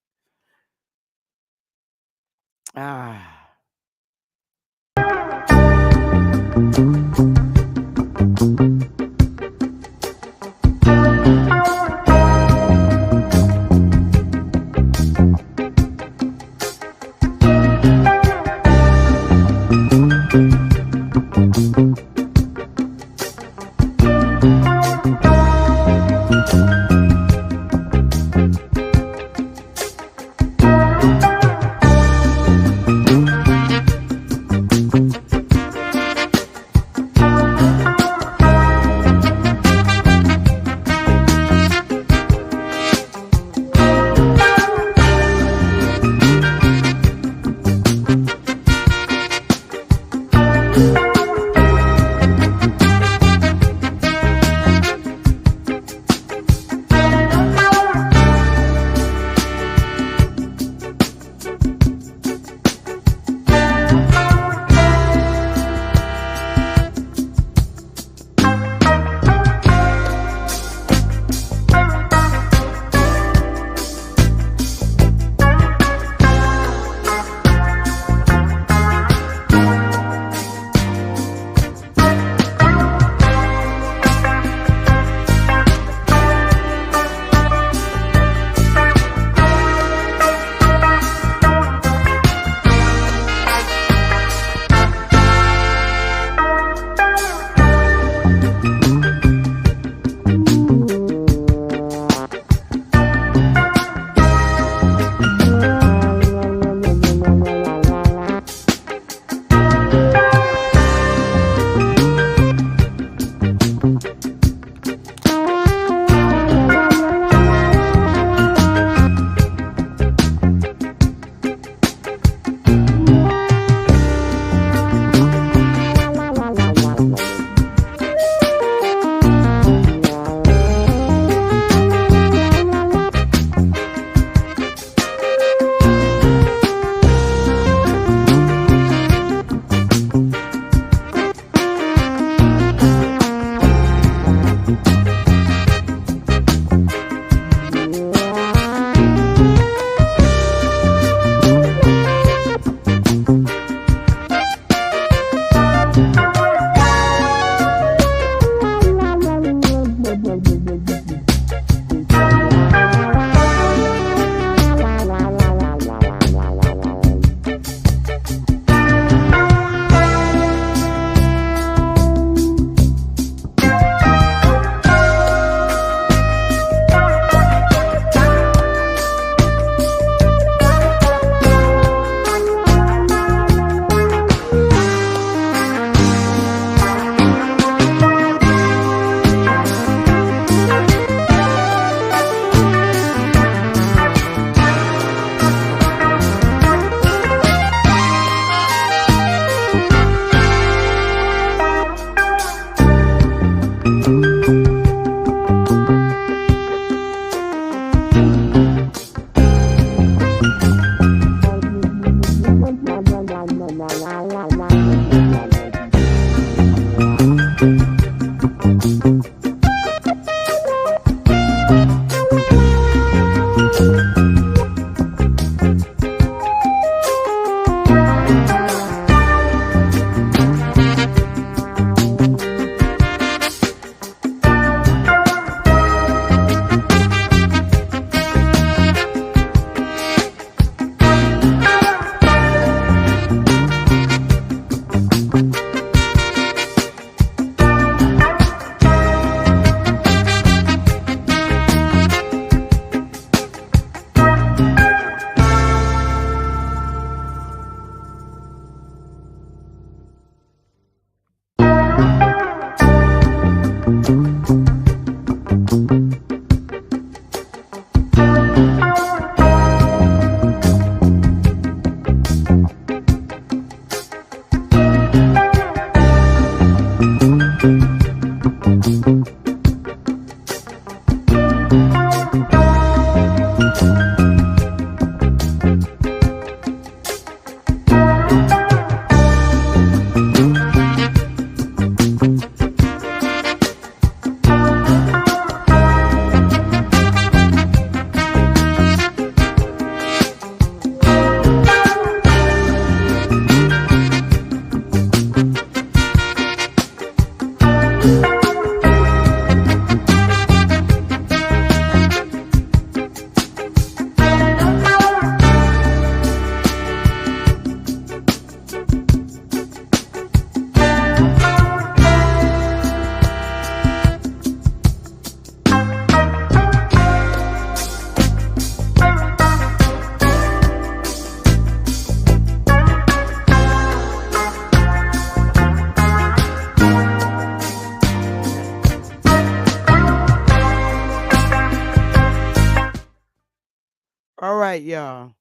y'all.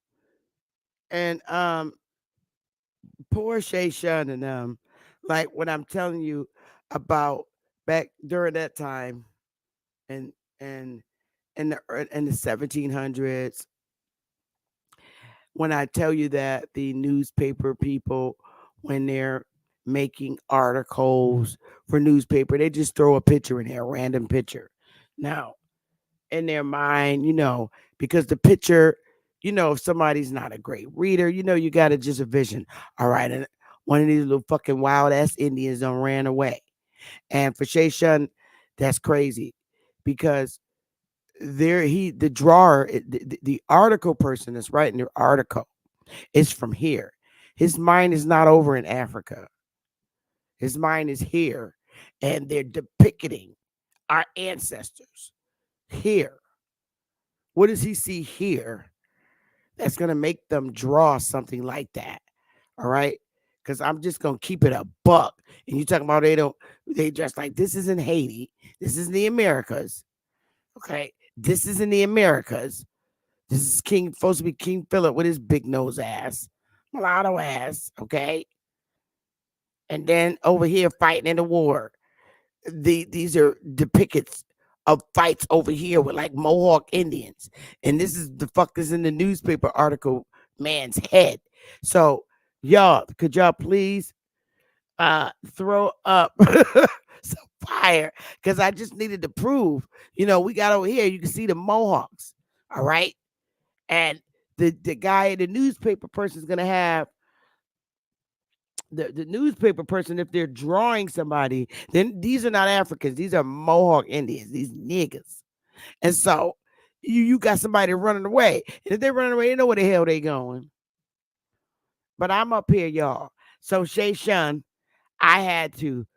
And poor SHUN and like when I'm telling you about back during that time and and in the 1700s, when I tell you that the newspaper people, when they're making articles for newspaper, they just throw a picture in there, a random picture. Now, in their mind, because the picture, if somebody's not a great reader, you got to just a vision. All right. And one of these little fucking wild ass Indians done ran away. And for SHUN, that's crazy because the drawer, the article person that's writing the article is from here. His mind is not over in Africa. His mind is here. And they're depicting our ancestors here. What does he see here that's going to make them draw something like that? All right. Because I'm just going to keep it a buck. And you talking about they dress like this is in Haiti. This is in the Americas. Okay. This is in the Americas. This is supposed to be King Philip with his big nose ass, mulatto ass. Okay. And then over here fighting in the war. These are depictions of fights over here with like Mohawk Indians. And this is the fuck is in the newspaper article man's head. So y'all, could y'all please throw up some fire? Because I just needed to prove, we got over here, you can see the Mohawks. All right. And the guy, the newspaper person is gonna have the newspaper person, if they're drawing somebody, then these are not Africans. These are Mohawk Indians, these niggas. And so you got somebody running away. And if they're running away, they know where the hell they going. But I'm up here, y'all. So SHUN, I had to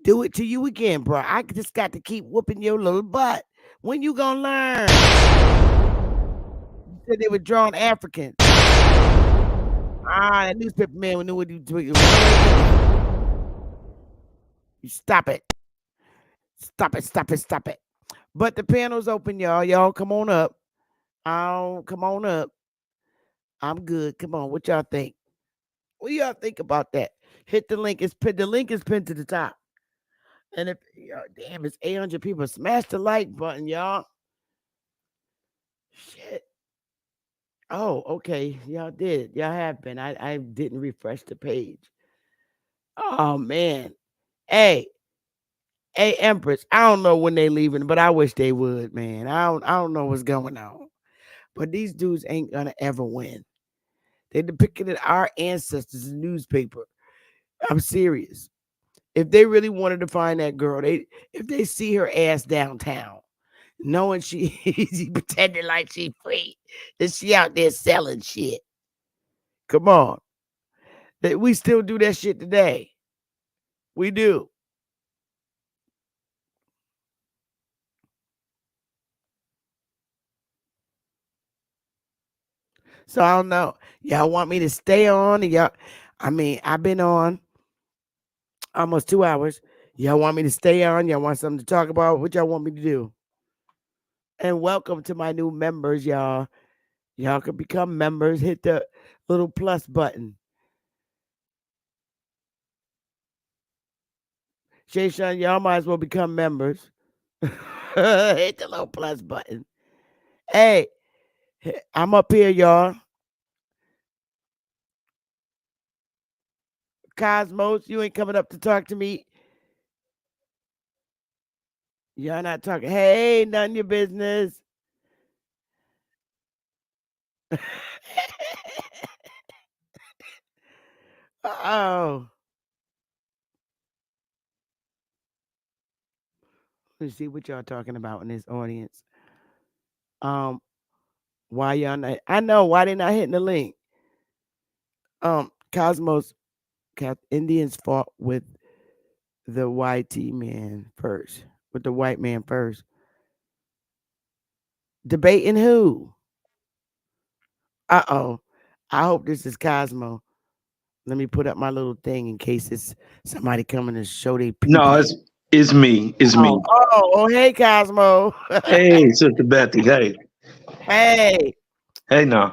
do it to you again, bro. I just got to keep whooping your little butt. When you gonna learn? You said they were drawing Africans. That newspaper man knew what he was doing. You stop it. Stop it, stop it, stop it. But the panel's open, y'all. Y'all come on up. Come on up. I'm good. Come on. What y'all think? What do y'all think about that? Hit the link. The link is pinned to the top. And if damn, it's 800 people. Smash the like button, y'all. Shit. Oh, okay. Y'all did. Y'all have been. I didn't refresh the page. Oh man. Hey, Empress. I don't know when they leaving, but I wish they would, man. I don't know what's going on. But these dudes ain't gonna ever win. They depicted our ancestors in the newspaper. I'm serious. If they really wanted to find that girl, if they see her ass downtown, knowing she pretending like she free, that she out there selling shit. Come on. That we still do that shit today. We do. So I don't know. Y'all want me to stay on? I've been on almost 2 hours. Y'all want me to stay on? Y'all want something to talk about? What y'all want me to do? And welcome to my new members, y'all. Y'all can become members. Hit the little plus button. SHUN, y'all might as well become members. Hit the little plus button. Hey, I'm up here, y'all. Cosmos, you ain't coming up to talk to me. Y'all not talking. Hey, none of your business. Oh. Let's see what y'all talking about in this audience. Why y'all not? I know why they not hitting the link. Cosmos, Indians fought with the YT man first. With the white man first. Debating who? Uh-oh. I hope this is Cosmo. Let me put up my little thing in case it's somebody coming to show they people. No, it's me. It's me. Oh, hey, Cosmo. Hey, Sister Betty. Hey. Hey. Hey, no,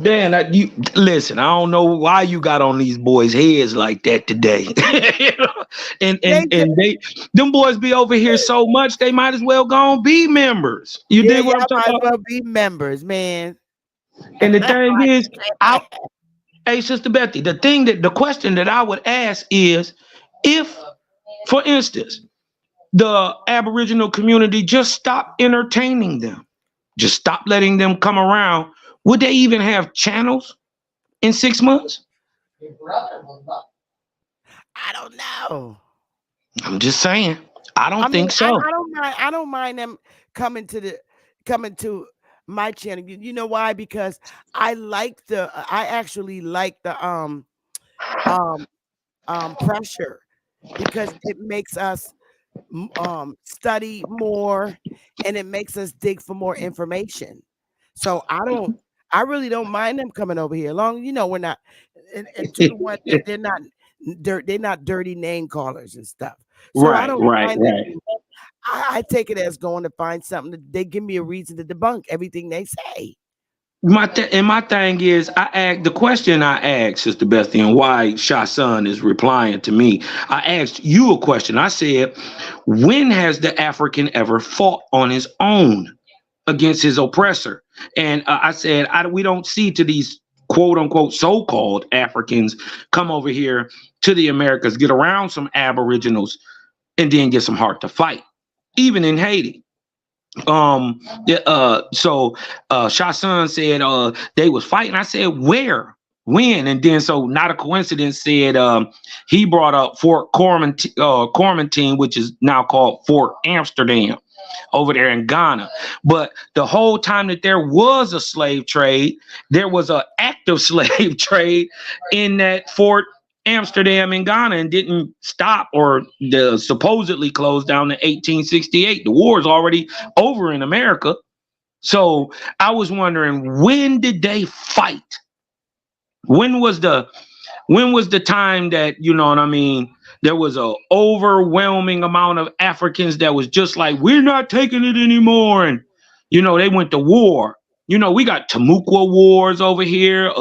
Dan. You listen. I don't know why you got on these boys' heads like that today. You know? and They and just, and they, them boys be over here so much they might as well go and be members. You yeah, dig what I'm y'all talking might as about? well be members, man. And the thing Like, is, I, hey, Sister Betty, the question that I would ask is, if, for instance, the Aboriginal community just stop entertaining them, just stop letting them come around, would they even have channels in 6 months? I don't know. I'm just saying. I I don't mean, think so. I don't mind. I don't mind them coming to my channel. You know why? Because I actually like the um pressure, because it makes us study more, and it makes us dig for more information. So I really don't mind them coming over here. Long, we're not, and to the one that they're not dirty name callers and stuff. So I Right, don't right, mind right. them. I take it as going to find something that they give me a reason to debunk everything they say. My thing is, the question I asked Sister Bestie, and why SHA is replying to me. I asked you a question. I said, when has the African ever fought on his own against his oppressor? And I said, we don't see to these quote unquote so-called Africans come over here to the Americas, get around some Aboriginals, and then get some heart to fight, even in Haiti. So Shasun said they was fighting. I said, where, when? And then, so not a coincidence, said he brought up Fort Cormentine, which is now called Fort Amsterdam, over there in Ghana. But the whole time that there was a slave trade, there was an active slave trade in that Fort Amsterdam in Ghana, and didn't stop, or supposedly closed down in 1868. The war is already over in America. So I was wondering, when did they fight? When was the time that, you know what I mean, there was a overwhelming amount of Africans that was just like, we're not taking it anymore, and they went to war. We got Tamukwa wars over here.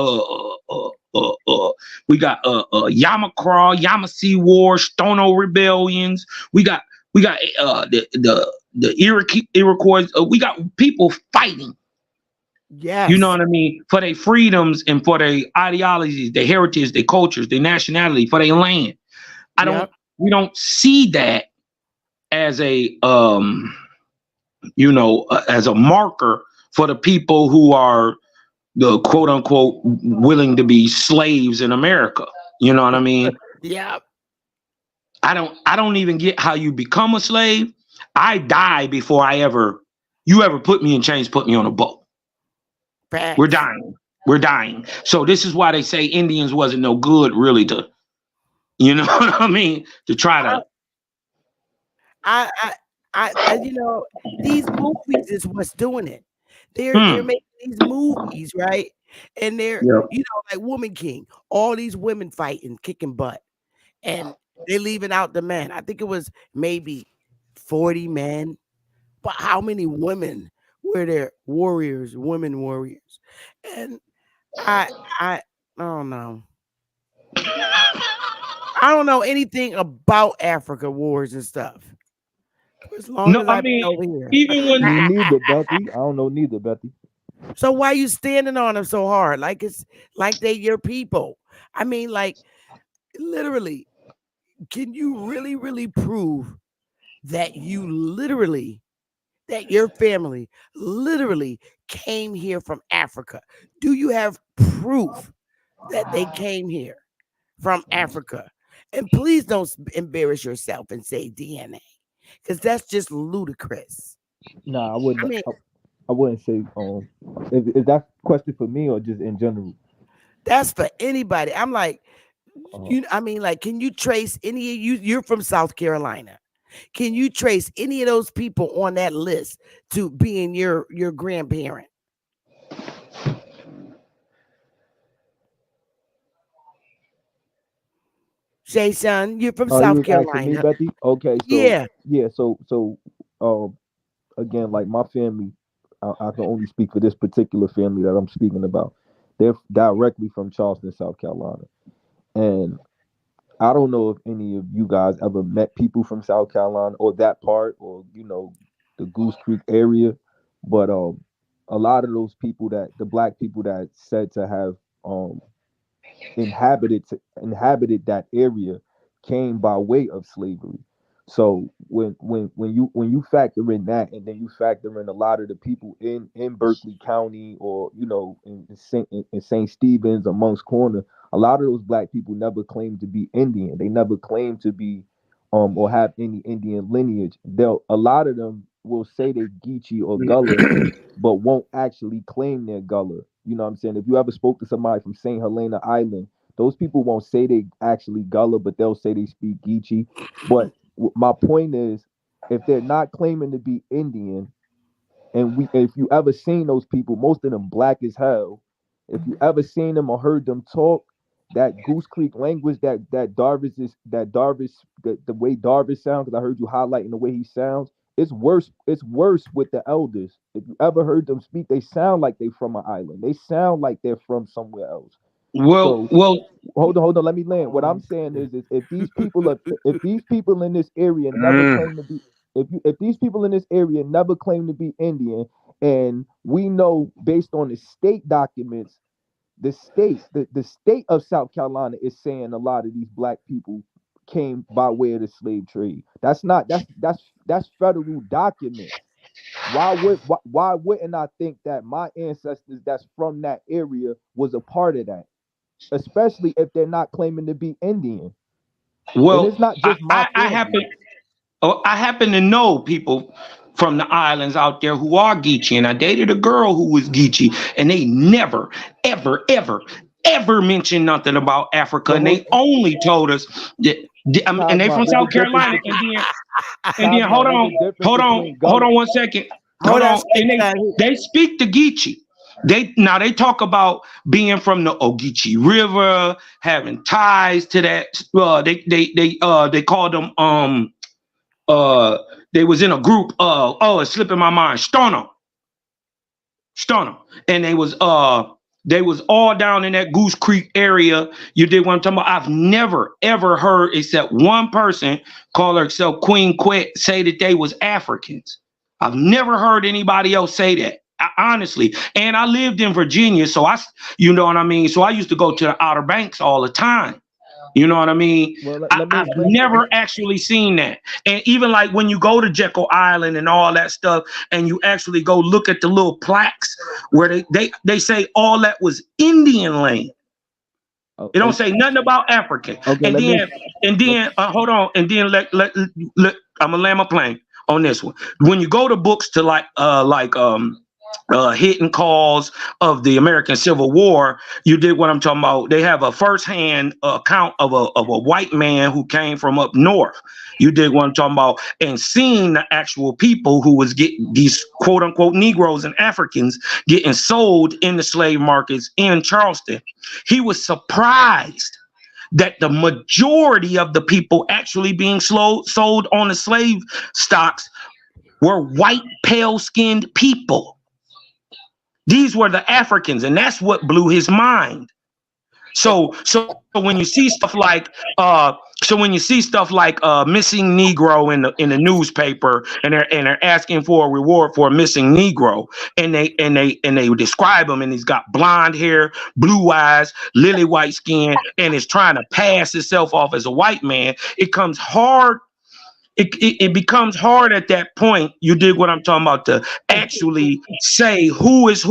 We got Yamakra, Yamasee War, Stono rebellions. We got the Iroquois. We got people fighting. You know Yes. what I mean? For their freedoms and for their ideologies, their heritage, their cultures, their nationality, for their land. Yep. We don't see that as a as a marker for the people who are the quote unquote willing to be slaves in America. You know what I mean? Yep. I don't even get how you become a slave. I die before you ever put me in chains, put me on a boat. We're Facts. dying. We're dying. So this is why they say Indians wasn't no good, really, to, you know what I mean? To try to. I, these movies is what's doing it. They're Hmm. making these movies, right? And they're, Yeah. like Woman King, all these women fighting, kicking butt, and they're leaving out the men. I think it was maybe 40 men, but how many women were there? Warriors, women warriors, and I, I don't know. I don't know anything about Africa wars and stuff. For as long No, as I I've been mean, over here. even when Me neither, Betty. I don't know neither, Betty. So why you standing on them so hard? Like it's like they your people. I mean, like literally, can you really, really prove that that your family literally came here from Africa? Do you have proof that they came here from Africa? And please don't embarrass yourself and say DNA, because that's just ludicrous. Nah, I I wouldn't. mean, I wouldn't say. Is that question for me or just in general? that's for anybody. I'm like, Uh, I mean, like, can you trace any of you? You're from South Carolina. Can you trace any of those people on that list to being your grandparent? Shay Son, you're from you South was asking me, Carolina. Betty. Okay, so Yeah. yeah, so again, like my family, I can only speak for this particular family that I'm speaking about. They're directly from Charleston, South Carolina, and I don't know if any of you guys ever met people from South Carolina or that part, or the Goose Creek area, but a lot of those people, that the black people that said to have inhabited that area, came by way of slavery. So when you factor in that, and then you factor in a lot of the people in Berkeley County, or in St. Stephen's, amongst Corner, a lot of those black people never claimed to be Indian. They never claimed to be or have any Indian lineage. A lot of them will say they're Geechee or Gullah, but won't actually claim they're Gullah. You know what I'm saying? If you ever spoke to somebody from St. Helena Island, those people won't say they actually Gullah, but they'll say they speak Geechee. But my point is, if they're not claiming to be Indian, and if you ever seen those people, most of them black as hell, if you ever seen them or heard them talk, that Goose Creek language, the way Darvish sounds, because I heard you highlighting the way he sounds, it's worse with the elders. If you ever heard them speak, they sound like they from an island. They sound like they're from somewhere else. Well, hold on, let me land. What I'm saying is if these people in this area never claim to be, if these people in this area never claim to be Indian, and we know based on the state documents, the state of South Carolina is saying a lot of these black people came by way of the slave trade. That's federal documents. Why wouldn't I think that my ancestors that's from that area was a part of that? Especially if they're not claiming to be Indian. Well, and it's not just I happen to know people from the islands out there who are Geechee, and I dated a girl who was Geechee, and they never, ever, ever, ever mentioned nothing about Africa, and they only told us that, and they from South Carolina, and then hold on 1 second, hold on, and they speak the Geechee. They talk about being from the Ogeechee River, having ties to that. They called them they was in a group. It's slipping my mind. Stunner, and they was all down in that Goose Creek area. You did what I'm talking about. I've never ever heard except one person call herself Queen Quet say that they was Africans. I've never heard anybody else say that. Honestly, and I lived in Virginia, so you know what I mean. So I used to go to the Outer Banks all the time. You know what I mean? Well, I've never actually seen that. And even like when you go to Jekyll Island and all that stuff, and you actually go look at the little plaques where they say all that was Indian land. It don't say nothing about African. Okay, and then hold on, and then let I'm gonna land my plane on this one. When you go to books to hidden calls of the American Civil War, you did what I'm talking about. They have a firsthand account of a white man who came from up north. You did what I'm talking about, and seeing the actual people who was getting these quote unquote Negroes and Africans getting sold in the slave markets in Charleston. He was surprised that the majority of the people actually being sold on the slave stocks were white, pale-skinned people. These were the Africans, and that's what blew his mind. So when you see stuff like missing Negro in the newspaper, and they're asking for a reward for a missing Negro, and they describe him, and he's got blonde hair, blue eyes, lily white skin, and is trying to pass himself off as a white man, it comes hard. It becomes hard at that point. You dig what I'm talking about, to actually say who is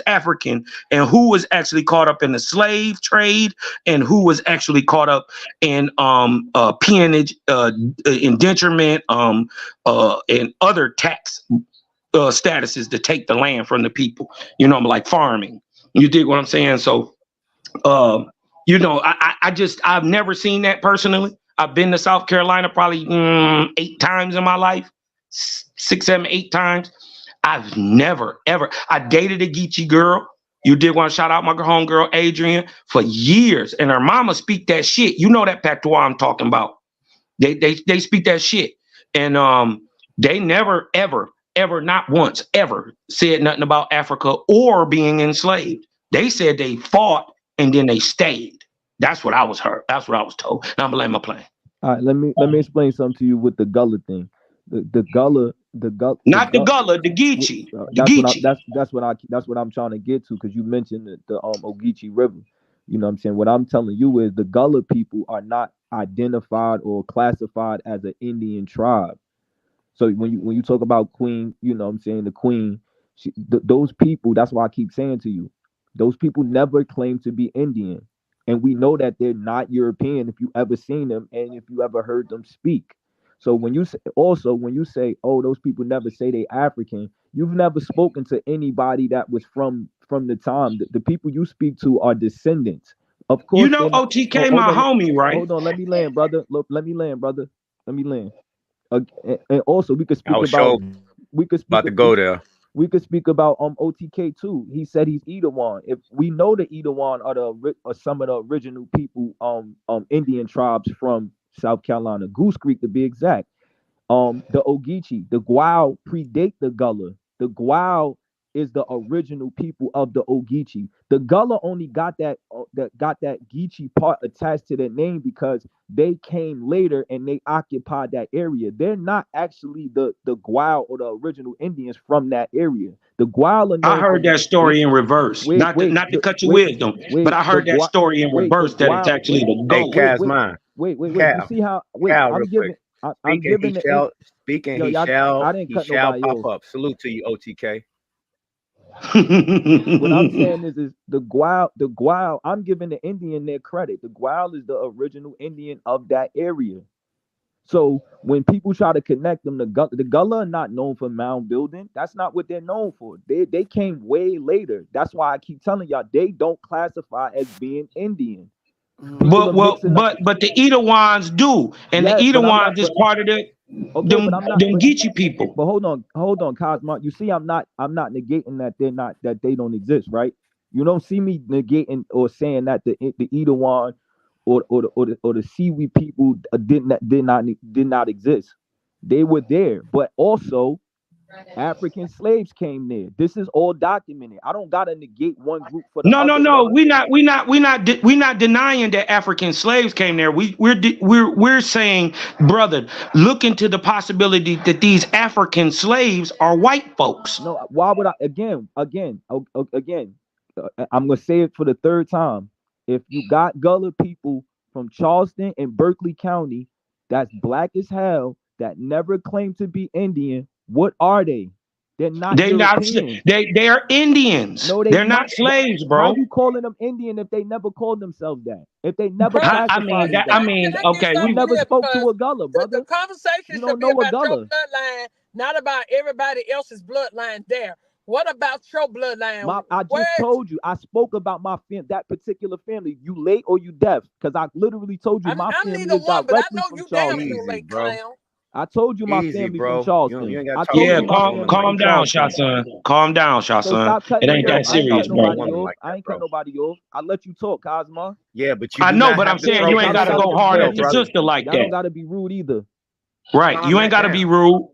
African and who was actually caught up in the slave trade and who was actually caught up in peonage, indenturement, and other tax statuses to take the land from the people. You know, like farming. You dig what I'm saying? So, I've never seen that personally. I've been to South Carolina probably 8 times in my life, 6, 7, 8 times. I've never, ever. I dated a Geechee girl. You did want to shout out my homegirl, Adrian, for years. And her mama speak that shit. You know that patois I'm talking about. They speak that shit. And they never, ever, ever, not once, ever said nothing about Africa or being enslaved. They said they fought and then they stayed. That's what I was heard. That's what I was told. Now I'm gonna land my plane. All right, let me explain something to you with the Gullah thing. The Gullah, not the Gullah, the Geechee. That's what I'm trying to get to, because you mentioned the Ogeechee River. You know what I'm saying? What I'm telling you is the Gullah people are not identified or classified as an Indian tribe. So when you talk about Queen, you know what I'm saying, the Queen, those people, that's why I keep saying to you, those people never claim to be Indian. And we know that they're not European if you ever seen them and if you ever heard them speak. So when you say, oh, those people never say they African, you've never spoken to anybody that was from the time. The people you speak to are descendants. Of course, you know OTK, my homie, right? Hold on, let me land, brother. Let me land. And also, we could speak about. We could speak about to go there. We could speak about OTK too. He said he's Edawan. If we know the Edawan are some of the original people, Indian tribes from South Carolina, Goose Creek to be exact. The Ogeechee, the Gwao predate the Gullah. The Gwao is the original people of the Ogeechee. The Gullah only got that Geechee part attached to their name because they came later and they occupied that area. They're not actually the Gwao or the original Indians from that area. The Gwao. I heard that story in reverse. Not to cut your wisdom, but I heard that story in reverse that it's actually the Gullah. Wait. You see how? I'm giving he shall pop up. Salute to you, OTK. What I'm saying is the Gwao, I'm giving the Indian their credit. The Gwao is the original Indian of that area. So when people try to connect them, the Gullah are not known for mound building. That's not what they're known for. They came way later. That's why I keep telling y'all they don't classify as being Indian. But the Edawans do, and yes, the Edawans is part of the them Geechee people. But hold on, Cosmo. You see, I'm not negating that they don't exist, right? You don't see me negating or saying that the Edawan or the Siwi people did not exist. They were there, but also African slaves came there. This is all documented. I don't gotta negate one group for the other. No. We're not denying that African slaves came there. We're saying, brother, look into the possibility that these African slaves are white folks. No, why would I? Again, I'm gonna say it for the third time. If you got Gullah people from Charleston and Berkeley County that's black as hell that never claimed to be Indian, what are they? They're not. They are Indians. No, they're not slaves, bro. How you calling them Indian if they never called themselves that? If they never we never spoke to a Gullah, brother. The conversation should be about your bloodline, not about everybody else's bloodline there. What about your bloodline? I just told you. I spoke about my that particular family. You late or you deaf? Because I literally told you my family is directly from Charleston, bro. I told you my family from Charleston. Calm down, Shah Son. Calm down, Shah Son. It ain't that serious, bro. I ain't cut nobody off. I let you talk, Cosmo. Yeah, but I know, but I'm saying you ain't gotta go hard at your sister like that. You don't gotta be rude either. Right, you ain't gotta be rude.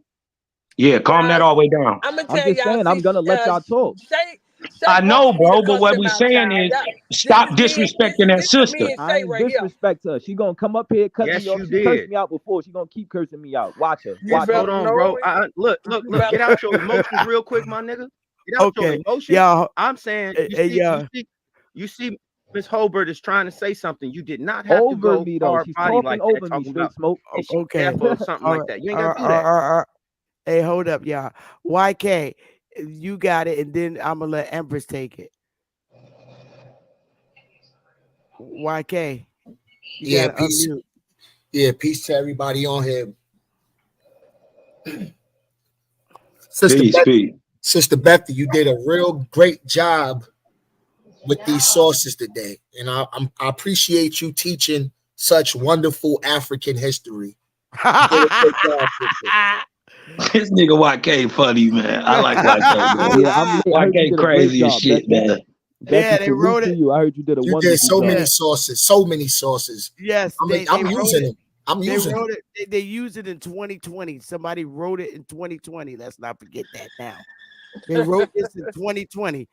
Yeah, calm that all the way down. I'm just saying, I'm gonna let y'all talk. I know, bro, but what we're saying is stop disrespecting that sister. I ain't disrespect her. She gonna come up here, cut me off. She cursed me out before. She gonna keep cursing me out. Watch her. Hold on, bro. Look. Get out your emotions real quick, my nigga. Get out your emotions. Yeah. I'm saying, you see, Miss Holbert is trying to say something. You did not have to go hard body like that. Talking about smoke. Okay, or something like that. You ain't gotta do that. Hey, hold up, y'all. YK, you got it, and then I'm gonna let Empress take it. YK, peace. Yeah, peace to everybody on here. Sister Bethy, you did a real great job with these sources today, and I appreciate you teaching such wonderful African history. This nigga YK funny, man. I like YK. Man. YK crazy as shit, man. Yeah, they wrote it. I heard you did a wonderful job. You did so many sources. Yes, I'm using them. I'm using it. They used it in 2020. Somebody wrote it in 2020. Let's not forget that now. They wrote this in 2020.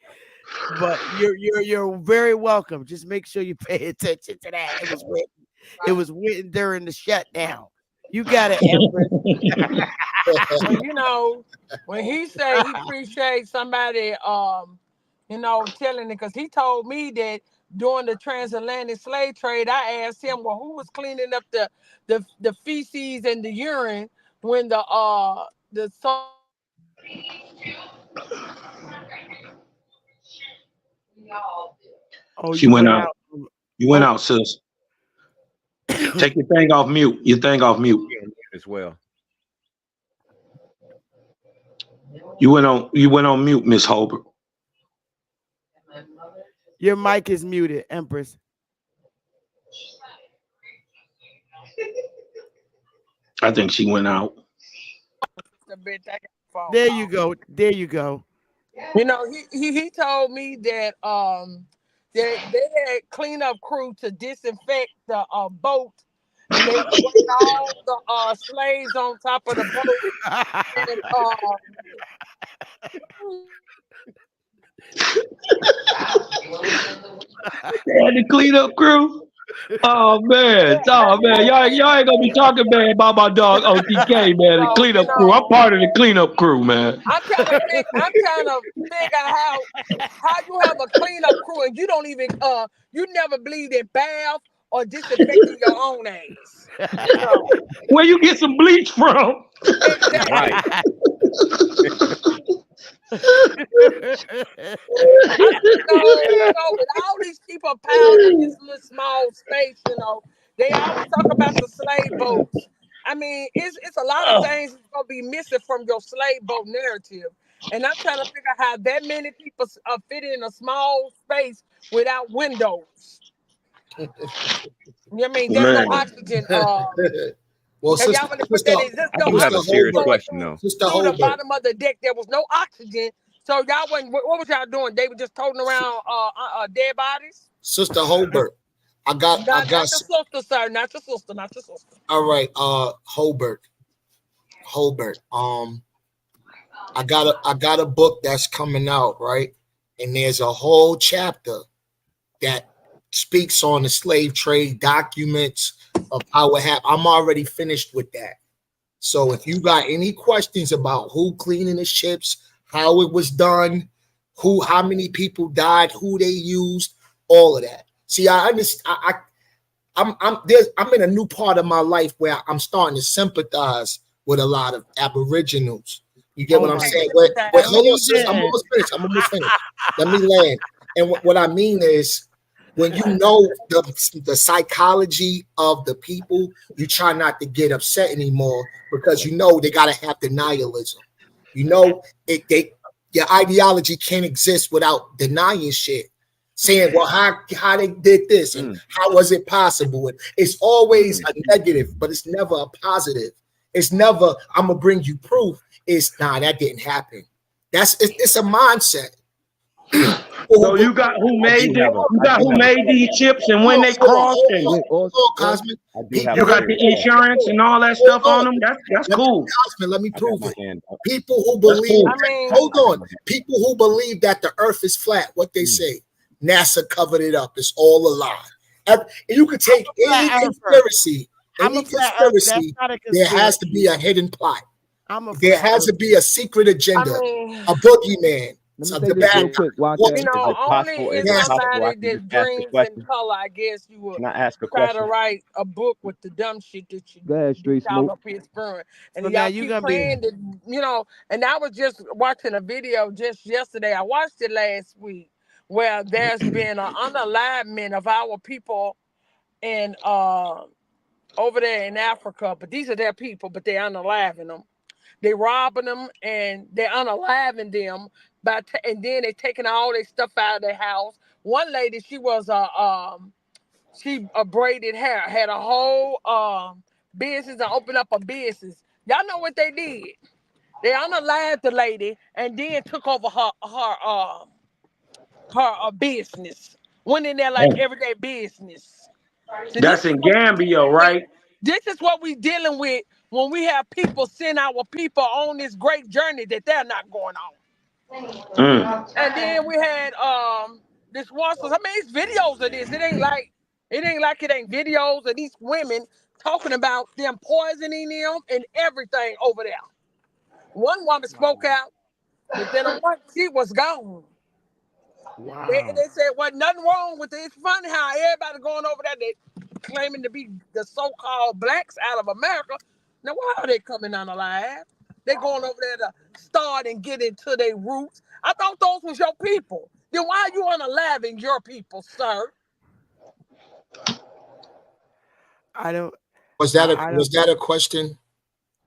But you're very welcome. Just make sure you pay attention to that. It was written during the shutdown. You got it, Empress. Well, you know, when he say he appreciates somebody, you know, telling it, because he told me that during the transatlantic slave trade, I asked him, well, who was cleaning up the feces and the urine when the Oh, she went out. You went out, sis. Take your thing off mute. Your thing off mute as well. You went on mute, Miss Holbert. Your mic is muted, Empress. I think she went out. There you go. There you go. You know, he told me that they had cleanup crew to disinfect the boat, and they put all the slaves on top of the boat. And, they had the cleanup crew. Oh man, y'all ain't gonna be talking bad about my dog OTK, man. The cleanup crew. I'm part of the cleanup crew, man. I'm trying to figure out how you have a cleanup crew and you don't even you never believed in bath or disinfecting your own ass. You know? Where you get some bleach from? Exactly. Right. With all these people piled in this little small space, you know, they always talk about the slave boats. I mean, it's a lot of things that's gonna be missing from your slave boat narrative, and I'm trying to figure out how that many people fit in a small space without windows. You know what I mean? There's no oxygen. Well, I do have a serious question though. To the bottom of the deck, there was no oxygen. So y'all wasn't. What was y'all doing? They were just toting around dead bodies. Sister Holbert, not your sister, sir. Not your sister. Not your sister. All right, Holbert. I got a book that's coming out, right? And there's a whole chapter that speaks on the slave trade, documents of how it happened. I'm already finished with that. So if you got any questions about who cleaning the ships, how it was done, how many people died, who they used, all of that. See, I understand. I'm in a new part of my life where I'm starting to sympathize with a lot of Aboriginals. You get what I'm saying? Wait, hold on, sis. I'm almost finished. Let me land. And what I mean is, when you know the psychology of the people, you try not to get upset anymore because you know they gotta have denialism. You know your ideology can't exist without denying shit. Saying, well, how they did this and how was it possible? And it's always a negative, but it's never a positive. It's never, I'm gonna bring you proof. It's that didn't happen. It's a mindset. So you got who made these chips and when they crossed and you got the insurance and all that stuff on them. That's cool. Cosmin, let me prove it. People who believe, people who believe that the earth is flat, what they say, NASA covered it up. It's all a lie. You could take any conspiracy, there has to be a hidden plot. There has to be a secret agenda, a boogeyman. Let me say this real quick. You know, only is somebody that dreams in color. I guess you would try to write a book with the dumb shit that you out of Pittsburgh. And so y'all keep playing the, you know, and I was just watching a video just yesterday. I watched it last week where there's been an unalignment of our people in over there in Africa, but these are their people, but they're unaliving them. They robbing them and they're unaliving them. And then they taking all their stuff out of their house. One lady, she was she braided hair, had a whole business and opened up a business. Y'all know what they did? They unalived the lady and then took over her business. Went in there like everyday business. So that's in Gambia, right? This is what we dealing with when we have people send our people on this great journey that they're not going on. And then we had this one. I mean, it's videos of this. It ain't like it ain't videos of these women talking about them poisoning them and everything over there. One woman spoke out, but then she was gone. Wow. They said, "Well, nothing wrong with it." It's funny how everybody going over there, they claiming to be the so-called blacks out of America. Now, why are they coming on alive? They going over there to start and get into their roots. I thought those was your people. Then why are you unaliving your people, sir? I don't. Was that a question?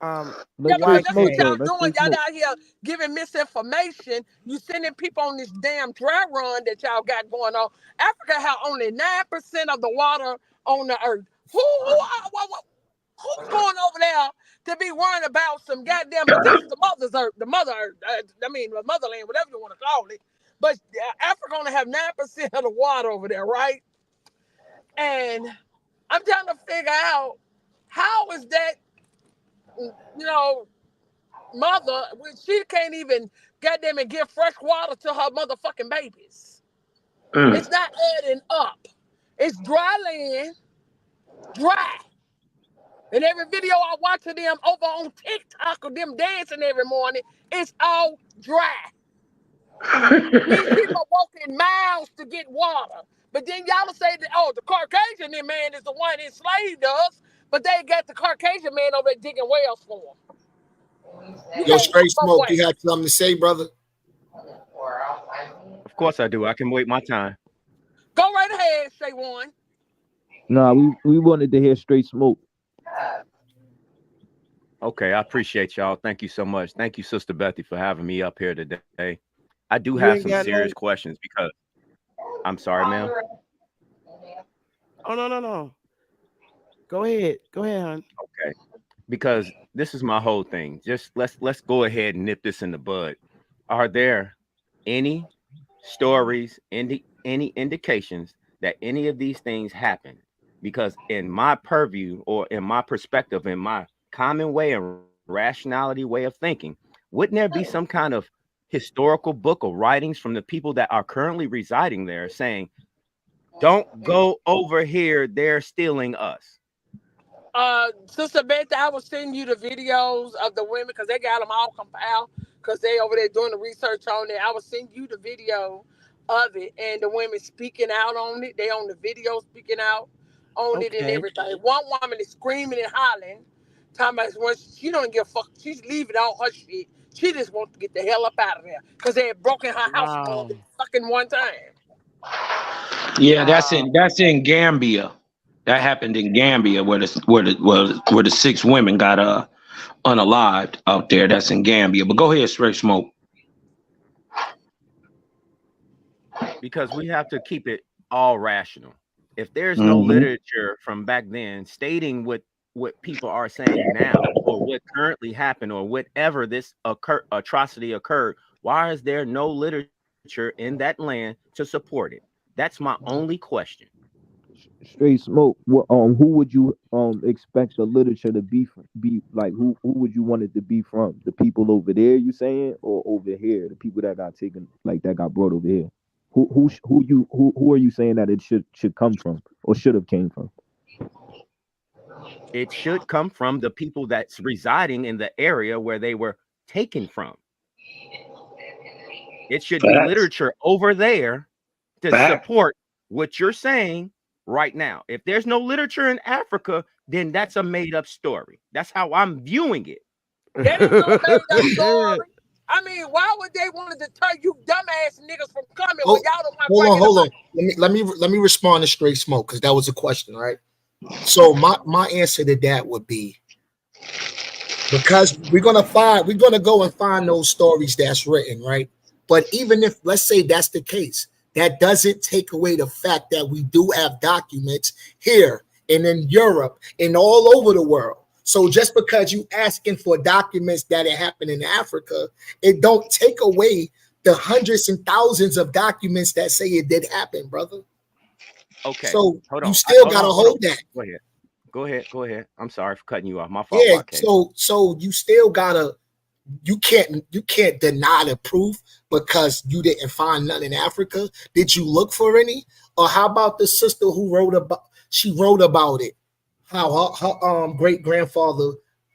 Yeah, that's what y'all doing. Y'all out here giving misinformation. You sending people on this damn dry run that y'all got going on. Africa has only 9% of the water on the earth. Who's going over there to be worrying about some goddamn? But this is the mother's earth, the mother earth. The motherland, whatever you want to call it. But Africa only have 9% of the water over there, right? And I'm trying to figure out how is that. Mother, she can't even goddamn and give fresh water to her motherfucking babies. It's not adding up. It's dry land, dry. And every video I watch of them over on TikTok of them dancing every morning, it's all dry. These people walking miles to get water. But then y'all say that, the Caucasian man is the one that enslaved us. But they got the Caucasian man over there digging wells for them. Yo, Straight Smoke, you have something to say, brother? Of course I do. I can wait my time. Go right ahead, say one. Nah, we wanted to hear Straight Smoke. Okay, I appreciate y'all. Thank you so much. Thank you, Sister Bethy, for having me up here today. I do have some serious questions because I'm sorry, ma'am. Oh, no. Go ahead, hon. Okay, because this is my whole thing. Just let's go ahead and nip this in the bud. Are there any stories, any indications that any of these things happen? Because in my purview or in my perspective, in my common way and rationality way of thinking, wouldn't there be some kind of historical book or writings from the people that are currently residing there saying, don't go over here, they're stealing us? Sister Betty, I will send you the videos of the women because they got them all compiled because they over there doing the research on it. I will send you the video of it and the women speaking out on it. They on the video speaking out on it and everything. One woman is screaming and hollering, talking about when she don't give a fuck. She's leaving all her shit. She just wants to get the hell up out of there because they had broken her house more than fucking one time. Yeah, that's in Gambia. That happened in Gambia where the 6 women got unalived out there. That's in Gambia. But go ahead, Straight Smoke. Because we have to keep it all rational. If there's no literature from back then stating what people are saying now or what currently happened or whatever this atrocity occurred, why is there no literature in that land to support it? That's my only question. Straight Smoke, who would you expect the literature to be like? Who would you want it to be from? The people over there, you saying, or over here, the people that got taken, like that got brought over here? Who are you saying that it should come from or should have came from? It should come from the people that's residing in the area where they were taken from. It should be literature over there to support what you're saying right now. If there's no literature in Africa, then that's a made-up story. That's how I'm viewing it. That is no made-up story. I mean, why would they want to deter you dumbass niggas from coming when y'all don't want to hold on. Let me respond to Straight Smoke because that was a question, right? So my answer to that would be because we're gonna go and find those stories that's written, right? But even if let's say that's the case, that doesn't take away the fact that we do have documents here and in Europe and all over the world. So just because you asking for documents that it happened in Africa, it don't take away the hundreds and thousands of documents that say it did happen, brother. Okay. So you still gotta hold that. Go ahead. Go ahead. I'm sorry for cutting you off. My fault. Yeah. YK. So you still gotta. You can't deny the proof because you didn't find none in Africa. Did you look for any? Or how about the sister who wrote about it? How her great grandfather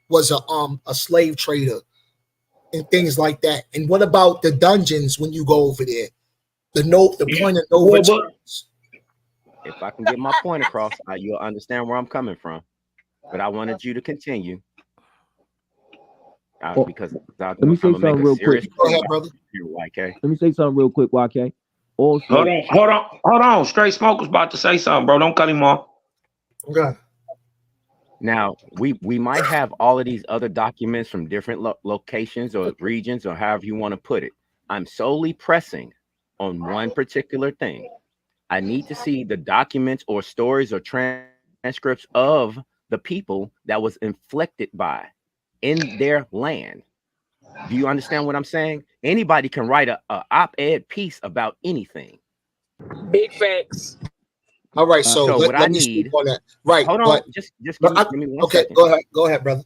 was a slave trader and things like that. And what about the dungeons when you go over there? The point of no returns. If I can get my point across, you'll understand where I'm coming from. But I wanted you to continue. Because let me say something real quick. Go ahead, brother. YK. Let me say something real quick, YK. Also, hold on. Straight Smoke was about to say something, bro. Don't cut him off. Okay. Now, we might have all of these other documents from different locations or regions or however you want to put it. I'm solely pressing on one particular thing. I need to see the documents or stories or transcripts of the people that was inflicted by in their land. Do you understand what I'm saying? Anybody can write a op-ed piece about anything. Big facts. All right, so what I let me need speak on that. Right, hold on, just give me 1 okay, second. Go ahead, brother.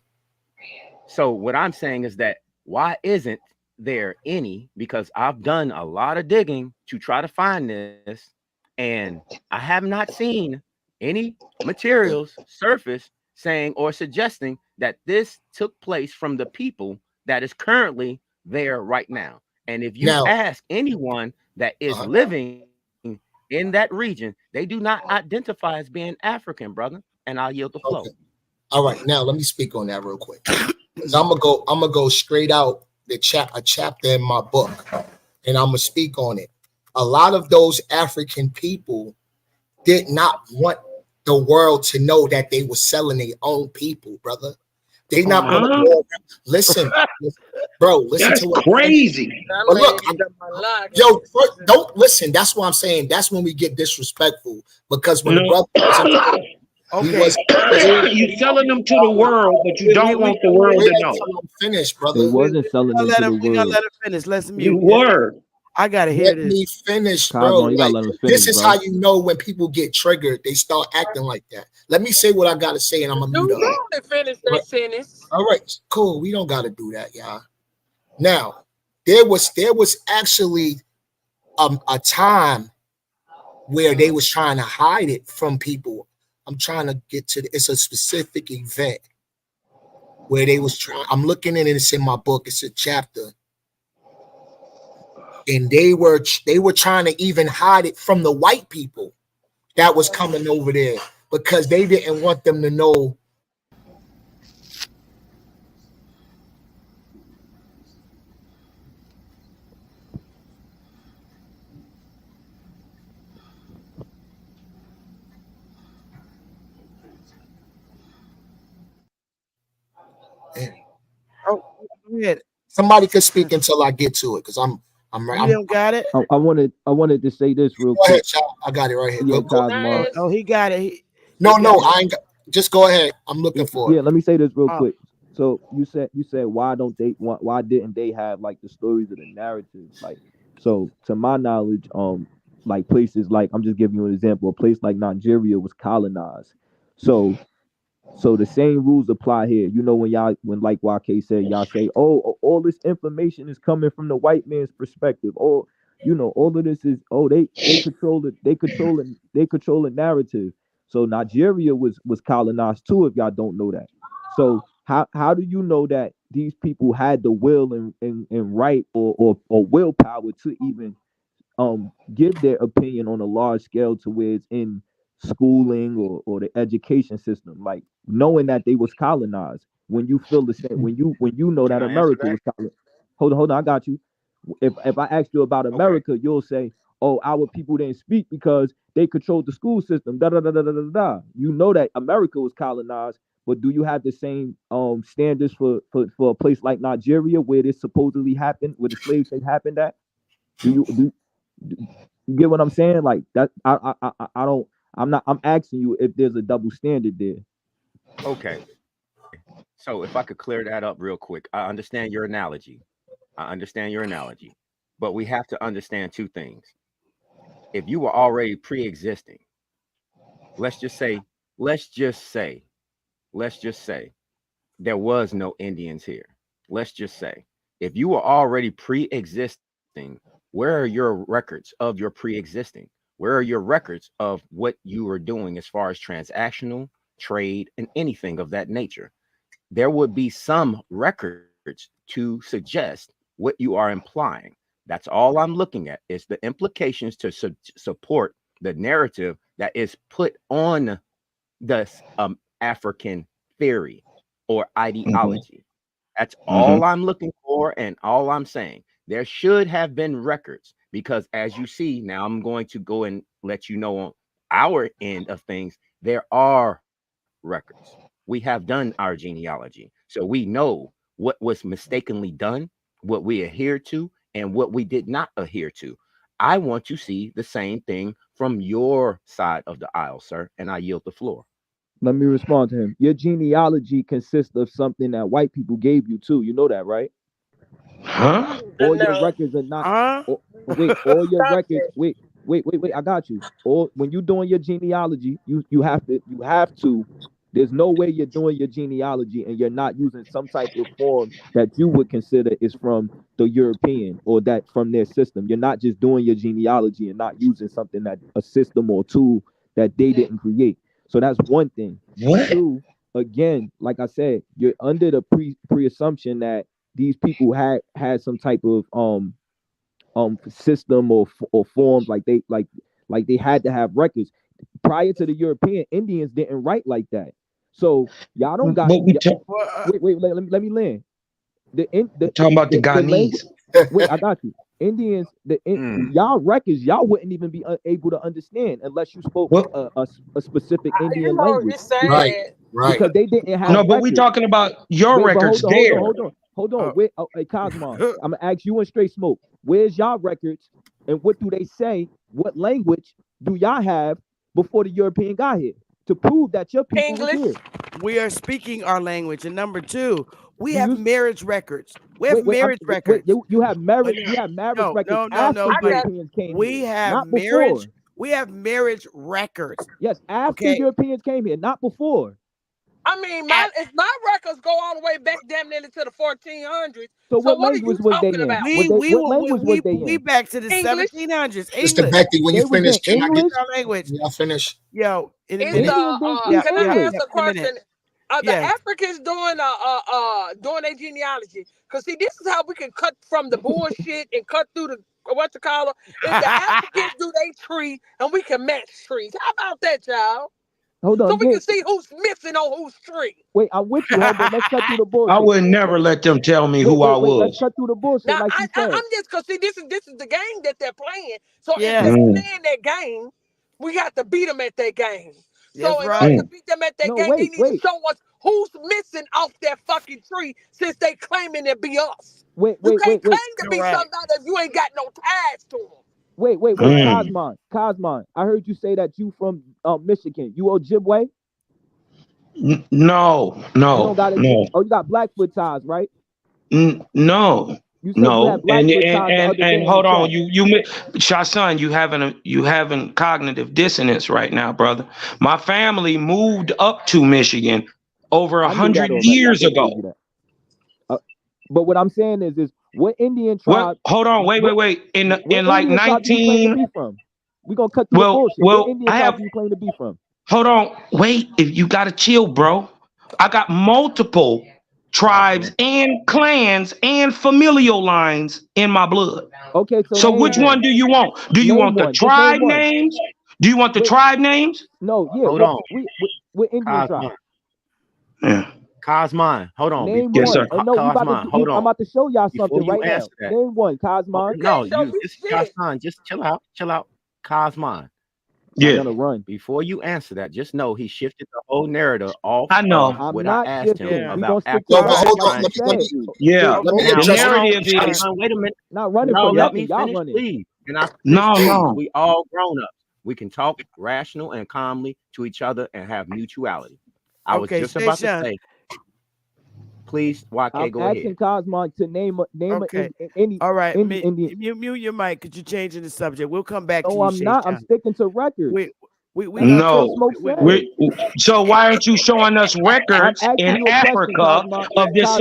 So what I'm saying is that why isn't there any? Because I've done a lot of digging to try to find this, and I have not seen any materials surface saying or suggesting that this took place from the people that is currently there right now. And if you ask anyone that is living in that region, they do not identify as being African, brother. And I'll yield the floor. Okay. All right, now let me speak on that real quick. I'm gonna go straight out a chapter in my book, and I'm gonna speak on it. A lot of those African people did not want the world to know that they were selling their own people, brother. They not gonna go. Listen, bro. Listen. That's to what crazy. But look, don't listen. That's what I'm saying. That's when we get disrespectful, because when the brother you're selling them to the world, but you don't want the world to know. Finish, brother. It wasn't selling them to the world. We gotta let him finish. Let's mute. You were. I gotta hear Let me finish, bro. Cosmo, you gotta let him finish, this is how you know when people get triggered. They start acting like that. Let me say what I gotta say, and I'm gonna mute up. Finish that sentence. All right, cool. We don't gotta do that, y'all. Now, there was actually a time where they was trying to hide it from people. I'm trying to get to it's a specific event where they was trying. I'm looking at it. It's in my book. It's a chapter. And they were trying to even hide it from the white people that was coming over there, because they didn't want them to know. Oh, yeah. Somebody could speak until I get to it, because I'm right. You don't got it. I wanted to say this real quick. Go ahead, child. I got it right here. Yeah, Go. Oh, he got it. No, I ain't got. Just go ahead. I'm looking for it. Yeah, let me say this real quick. So you said why didn't they have like the stories of the narratives? Like, so to my knowledge, like places like, I'm just giving you an example, a place like Nigeria was colonized. So the same rules apply here. You know, when like YK said, y'all say, oh, all this information is coming from the white man's perspective. Or, you know, all of this is, they control the narrative. So Nigeria was colonized too, if y'all don't know that. So how do you know that these people had the will and right or willpower to even give their opinion on a large scale to where it's in schooling or the education system, like knowing that they was colonized? When you feel the same, when you know that America was colonized. Hold on, I got you. If I ask you about America, you'll say, oh, our people didn't speak because they controlled the school system. Da da da da da da da. You know that America was colonized, but do you have the same standards for a place like Nigeria, where this supposedly happened, where the slave thing happened at? Do you get what I'm saying? Like that, I'm asking you if there's a double standard there. Okay. So if I could clear that up real quick, I understand your analogy. But we have to understand two things. If you were already pre-existing, let's just say let's just say there was no Indians here. Let's just say if you were already pre-existing, where are your records of your pre-existing? Where are your records of what you were doing as far as transactional, trade, and anything of that nature? There would be some records to suggest what you are implying. That's all I'm looking at, is the implications to support the narrative that is put on the African theory or ideology. That's all I'm looking for, and all I'm saying. There should have been records, because as you see, now I'm going to go and let you know on our end of things, there are records. We have done our genealogy, so we know what was mistakenly done, what we adhered to, and what we did not adhere to. I want to see the same thing from your side of the aisle, sir, and I yield the floor. Let me respond to him. Your genealogy consists of something that white people gave you too. You know that, right? Huh? All your records are not. Wait, all your records. Wait. I got you. Or when you're doing your genealogy, you have to. There's no way you're doing your genealogy and you're not using some type of form that you would consider is from the European or that from their system. You're not just doing your genealogy and not using something that a system or tool that they didn't create. So that's one thing. What? Two, again, like I said, you're under the pre-assumption that these people had some type of system or forms, like they had to have records. Prior to the European, Indians didn't write like that. So y'all don't got. Wait, let me land. Talking about the Ghanese. Wait, I got you. Indians, y'all records, y'all wouldn't even be able to understand unless you spoke a specific Indian language. Right. Because they didn't have. No, but we're talking about your records there. Hold on. Wait, hey, Cosmo, I'm gonna ask you and Straight Smoke. Where's y'all records, and what do they say? What language do y'all have before the European got here to prove that your people was here? We are speaking our language, and number two, we have marriage records. We have marriage records. You have marriage. You have marriage records after Europeans came. We here, have not marriage. Before. We have marriage records. Yes, after Europeans came here, not before. I mean, if my records go all the way back damn nearly to the 1400s. So what language was they in? What language was they in? We back to the 1700s. Mr. Becky, when you finish, can I get our language? Y'all finish. Yo, can I ask a question? The Africans doing their genealogy? Because see, this is how we can cut from the bullshit and cut through the what you call it. If the Africans do their tree and we can match trees, how about that, y'all? Hold on. So we can see who's missing on whose tree. Wait, I'm with you. Hold on. Let's cut through the bullshit. I would never let them tell me who I was. Let's cut through the bullshit. Now, like you said. I'm just because see, this is the game that they're playing. So if they're playing that game, we got to beat them at that game. So in order to beat them at that game, they need to show us who's missing off that fucking tree since they claiming to be us. You can't claim to be somebody if you ain't got no ties to them. Wait, Cosmon. I heard you say that you from Michigan. You Ojibwe? No. Oh, you got Blackfoot ties, right? No. You said you had Blackfoot ties and hold on, SHA, you having cognitive dissonance right now, brother. My family moved up to Michigan over 100 years ago. But what I'm saying is what Indian tribe? Hold on, wait. In like 19. We're gonna cut through the bullshit. What Indian tribe do you claim to be from? Hold on, wait. If you gotta chill, bro. I got multiple tribes and clans and familial lines in my blood. Okay, so which one do you want? Do you want the tribe names? Do you want the tribe names? No, yeah. Hold on. We're Indian tribe. Yeah. Cosmon, hold on. Name yes, one. sir. No, hold on. I'm about to show y'all something right now. That. Name one, Cosmon. No, Cosmon, just chill out. Cosmon. Yeah. I'm gonna run. Before you answer that, just know he shifted the whole narrative off. I know. What I asked him about. Hold on. Yeah. The narrative is. Wait a minute. Not running for let me y'all finish, running. please. No. We all grown up. We can talk rational and calmly to each other and have mutuality. I was just about to say. Please, YK, go ahead. I'm asking Cosmon to name any. All right, Indian. mute your mic because you're changing the subject. We'll come back to you. No, I'm not. I'm sticking to records. No. So why aren't you showing us records in Africa of this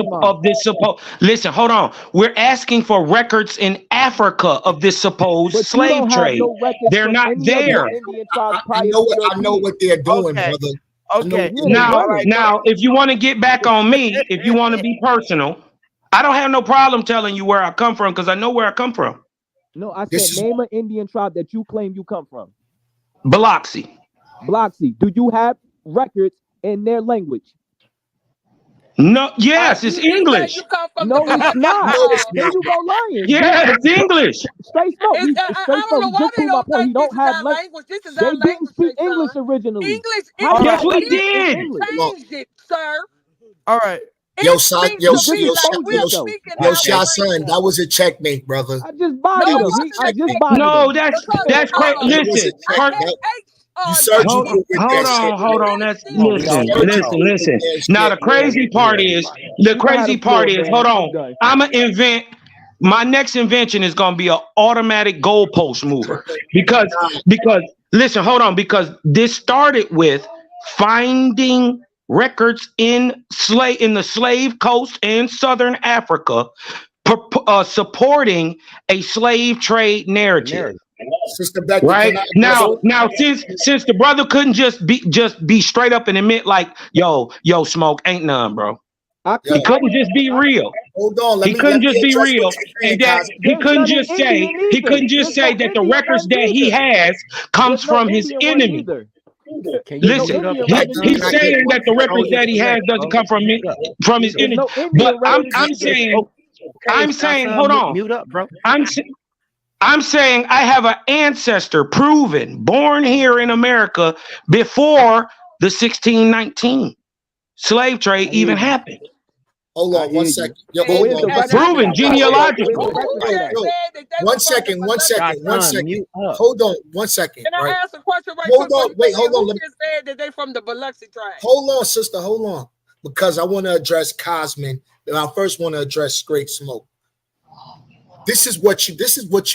supposed? Listen, hold on. We're asking for records in Africa of this supposed slave trade. They're not there. I know what they're doing, brother. Okay. Now, if you want to get back on me, if you want to be personal, I don't have no problem telling you where I come from because I know where I come from. No, I said name an Indian tribe that you claim you come from. Biloxi. Biloxi. Do you have records in their language? No. Yes, it's English. No, it's not. There you go lying. Yeah, it's English. Straight smoke. Straight smoke. Just prove my point. He don't have language. They didn't speak English originally. Yes, we did. Changed it, sir. All right. Yo, son, yo, son, that was a checkmate, brother. I just bodied him. I just bodied him. No, that's crazy. Listen. Hold on. Listen. Now the crazy part is, hold on. I'ma invent. My next invention is gonna be an automatic goalpost mover because listen, hold on, because this started with finding records in the slave coast in Southern Africa, supporting a slave trade narrative. Sister Becky, right now, since the brother couldn't just be straight up and admit like, yo, smoke ain't none, bro. He couldn't just be real. Hold on, he couldn't just be real, and that he couldn't just say that the records that he has comes from his enemy. Listen, he's saying that the records that he has doesn't come from his enemy. But I'm saying, hold on. Mute up, bro. I'm saying I have an ancestor proven, born here in America before the 1619 slave trade even happened. Hold on 1 second. Proven genealogically. 1 second. Hold on 1 second. Can I ask a question right quick? Hold on. Who just said that they from the Biloxi tribe? Hold on, sister. Hold on. Because I want to address Cosman, and I first want to address Straight Smoke. This is what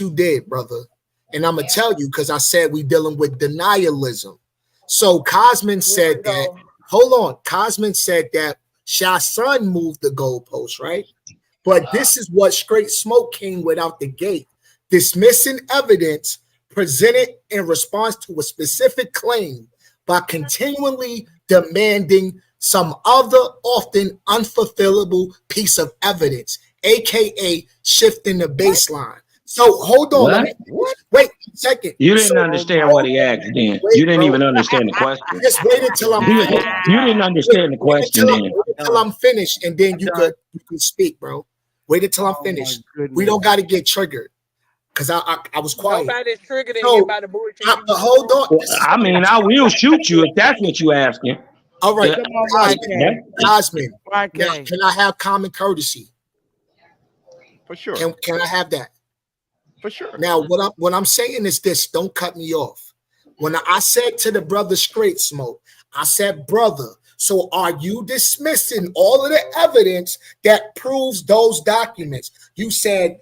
you did, brother. And I'm gonna tell you because I said we dealing with denialism. So Cosman said that. Hold on. Cosman said that SHA moved the goalpost, right? But this is what Straight Smoke came with out the gate. Dismissing evidence presented in response to a specific claim by continually demanding some other often unfulfillable piece of evidence, aka shifting the baseline. So hold on. Wait a second. You didn't understand what he asked then. You didn't even understand the question. Just wait until I'm finished. You didn't understand the question then. Wait until I'm finished, and then you could speak, bro. Wait until I'm finished. We don't got to get triggered. Because I was quiet. Nobody's triggered by the bullshit. Hold on. I mean, I will shoot you if that's what you asking. All right. Cosman. Can I have common courtesy? For sure. Can I have that? For sure. Now, what I'm saying is this: don't cut me off. When I said to the brother Straight Smoke, I said, brother, so are you dismissing all of the evidence that proves those documents? You said,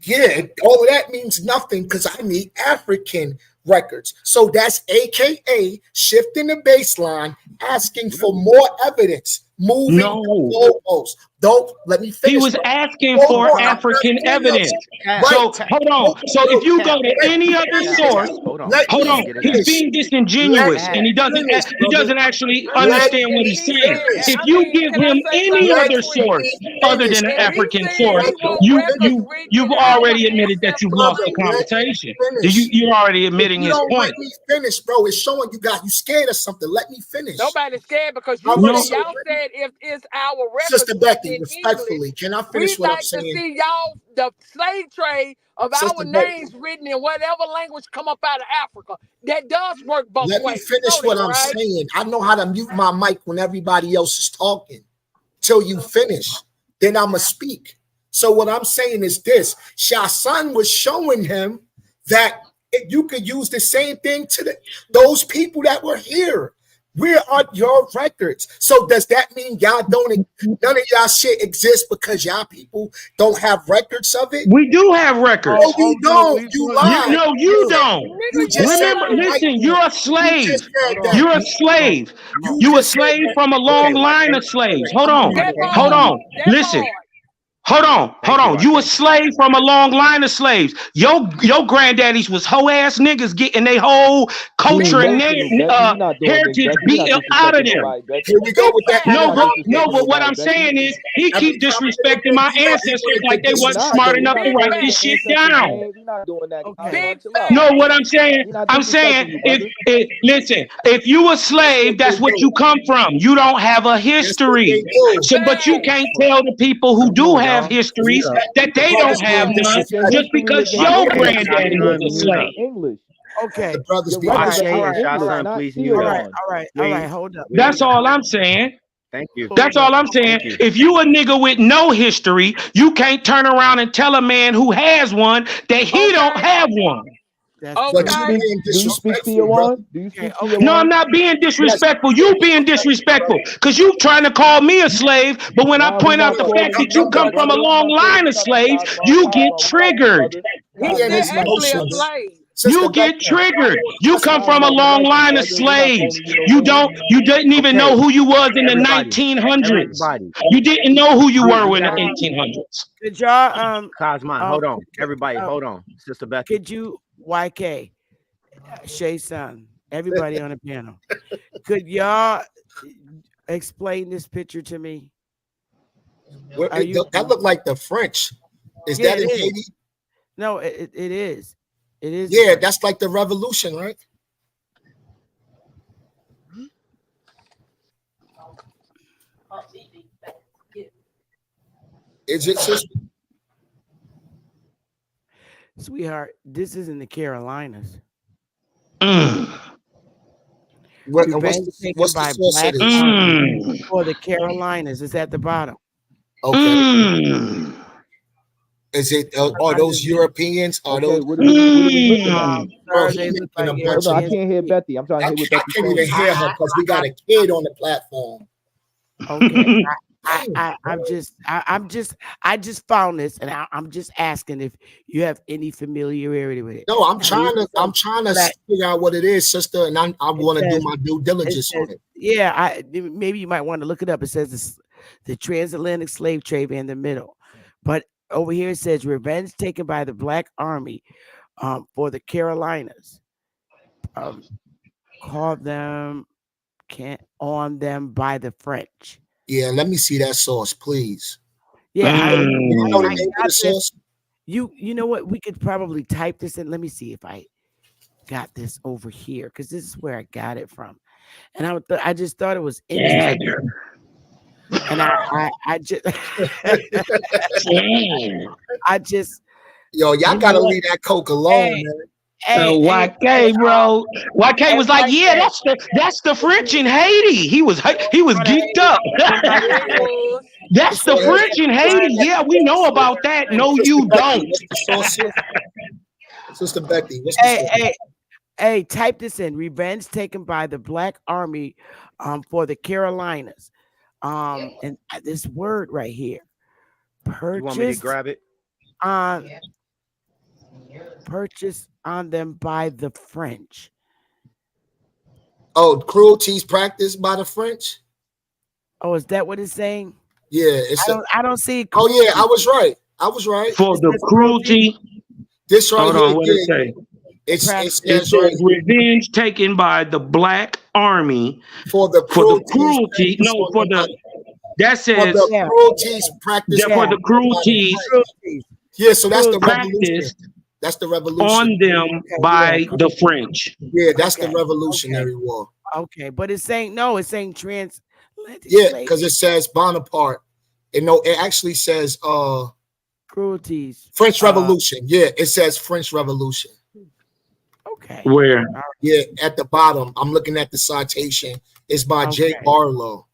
yeah, all of that means nothing because I need African records. So that's AKA shifting the baseline, asking for more evidence, moving the goalposts. Don't let me finish. He was asking for African evidence. So hold on. So if you go to any other source, hold on, he's being disingenuous and he doesn't actually understand what he's saying. If you give him any other source other than an African source, you've already admitted that you've lost the conversation. You're already admitting his point. Let me finish, bro. It's showing you scared of something. Let me finish. Nobody's scared because y'all said if it's our record. Sister Becky, respectfully, can I finish what I'm saying? We like to see y'all the slave trade of our names written in whatever language come up out of Africa. That does work both ways. Let me finish what I'm saying. I know how to mute my mic when everybody else is talking. Till you finish, then I'ma speak. So what I'm saying is this: SHA was showing him that you could use the same thing to those people that were here. Where are your records? So does that mean y'all don't? None of y'all shit exists because y'all people don't have records of it? We do have records. No, you don't. You lied. No, you don't. You just Remember, listen, you're a slave. that. You're a slave. You a slave from a long line of slaves. Hold on. Hold on. Listen. Hold on. You a slave from a long line of slaves. Your granddaddies was hoe ass niggas getting their whole culture and heritage beat out of them. Here we go with that. No, but what I'm saying is he keep disrespecting my ancestors like they wasn't smart enough to write this shit down. No, what I'm saying, if you a slave, that's what you come from. You don't have a history. So, but you can't tell the people who do have histories that they don't have none just because your granddaddy was a slave. English. Okay. Please. All right. Hold up. That's all I'm saying. Thank you. That's all I'm saying. If you a nigga with no history, you can't turn around and tell a man who has one that he don't have one. Okay. Do you speak to your one? No, I'm not being disrespectful. You being disrespectful because you trying to call me a slave. But when I point out the fact that you come from a long line of slaves, you get triggered. You get triggered. You come from a long line of slaves. You didn't even know who you was in the 1900s. You didn't know who you were in the 1800s. Could y'all Cosmon, hold on. Everybody, hold on. Sister Becky. Could you YK, Shay Son, everybody on the panel, could y'all explain this picture to me? That looked like the French. Is that in Haiti? No, it is. It is. Yeah, that's like the revolution, right? Is it, sister? Sweetheart, this is in the Carolinas. What's the source of this? For the Carolinas, it's at the bottom. Okay. Is it? Are those Europeans? Are those? What are we looking at? I can't hear Betty. I'm trying to hear what Betty's saying. I can't even hear her because we got a kid on the platform. Okay. I just found this, and I'm just asking if you have any familiarity with it. No, I'm trying to figure out what it is, sister, and I want to do my due diligence on it. Yeah, maybe you might want to look it up. It says the transatlantic slave trade in the middle, but over here it says revenge taken by the Black Army for the Carolinas. Called them on them by the French. Yeah, let me see that source, please. Yeah, you know the name of the source? You know what? We could probably type this in. Let me see if I got this over here because this is where I got it from, and I just thought it was interesting. And I just yo, y'all gotta leave that coke alone, man. YK, bro. YK was like, yeah, that's the French in Haiti. He was geeked up. That's the French in Haiti. Yeah, we know about that. No, you don't. Sister Becky, what's the hey, type this in. Revenge taken by the Black Army for the Carolinas. And this word right here. Purchase. You want me to grab it? Purchased on them by the French. Oh, cruelties practiced by the French. Oh, is that what it's saying? Yeah, I don't see. Oh yeah, I was right. For the cruelty. This right Hold here. on, what it say? It says revenge taken by the Black Army for the cruelty. No, for the that says for the cruelties practiced. For the cruelties. Yeah, so that's the revolution. That's the revolution on them by the French. Yeah, that's the Revolutionary War. Okay, but it's saying trans. Yeah, because it says Bonaparte. And no, it actually says cruelties. French Revolution. Yeah, it says French Revolution. Okay. Where? Yeah, at the bottom. I'm looking at the citation. It's by J. Barlow.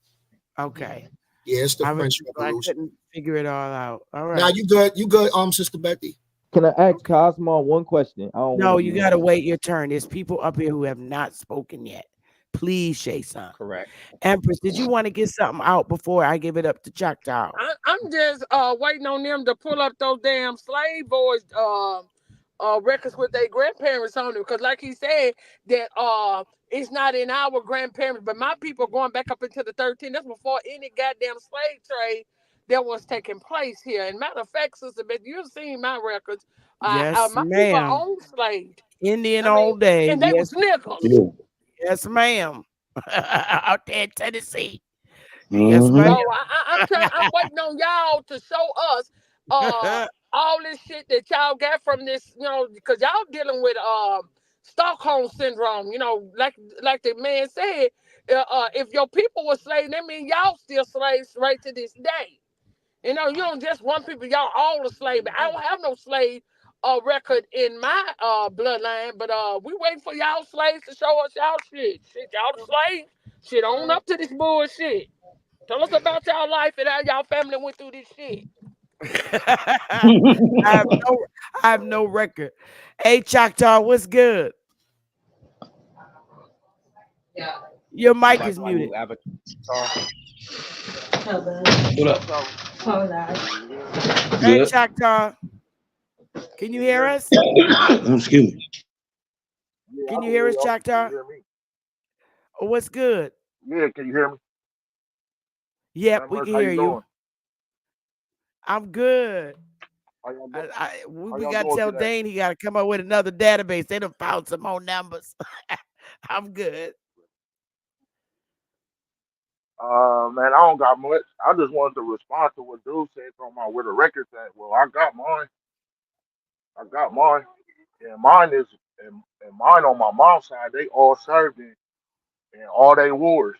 Okay. Yeah, it's the French Revolution. I couldn't figure it all out. All right. Now you good, Sister Becky. Can I ask Cosmo one question? No, you gotta wait your turn. There's people up here who have not spoken yet. Please, Shay-son. Correct. Empress, did you want to get something out before I give it up to Choctaw? I'm just waiting on them to pull up those damn slave boys records with their grandparents on it, because like he said that it's not in our grandparents, but my people going back up into the 13. That's before any goddamn slave trade that was taking place here. And matter of fact, Sister Beth, you've seen my records. Yes, My people ma'am. own slaves. Indian all day. And they was niggas. Yes, ma'am. Out there in Tennessee. Yes, Mhm. ma'am. So I'm waiting on y'all to show us all this shit that y'all got from this, because y'all dealing with Stockholm syndrome, like the man said, if your people were slaves, that means y'all still slaves right to this day. You don't just want people, y'all all a slave. I don't have no slave record in my bloodline, but we waiting for y'all slaves to show us y'all shit. Shit, y'all the slaves. Shit, own up to this bullshit. Tell us about y'all life and how y'all family went through this shit. I have no record. Hey, Choctaw, what's good? Yeah. Your mic is muted. Hey, Choctaw, can you hear us? Excuse me. Can you hear us, Choctaw? Oh, what's good? Yeah, can you hear me? Yep, we can hear you. I'm good. We got to tell Dane he got to come up with another database. They done found some more numbers. I'm good. Man, I don't got much. I just wanted to respond to what dude said talking about where the record's at. Well, I got mine. And mine is and mine on my mom's side, they all served in all they wars.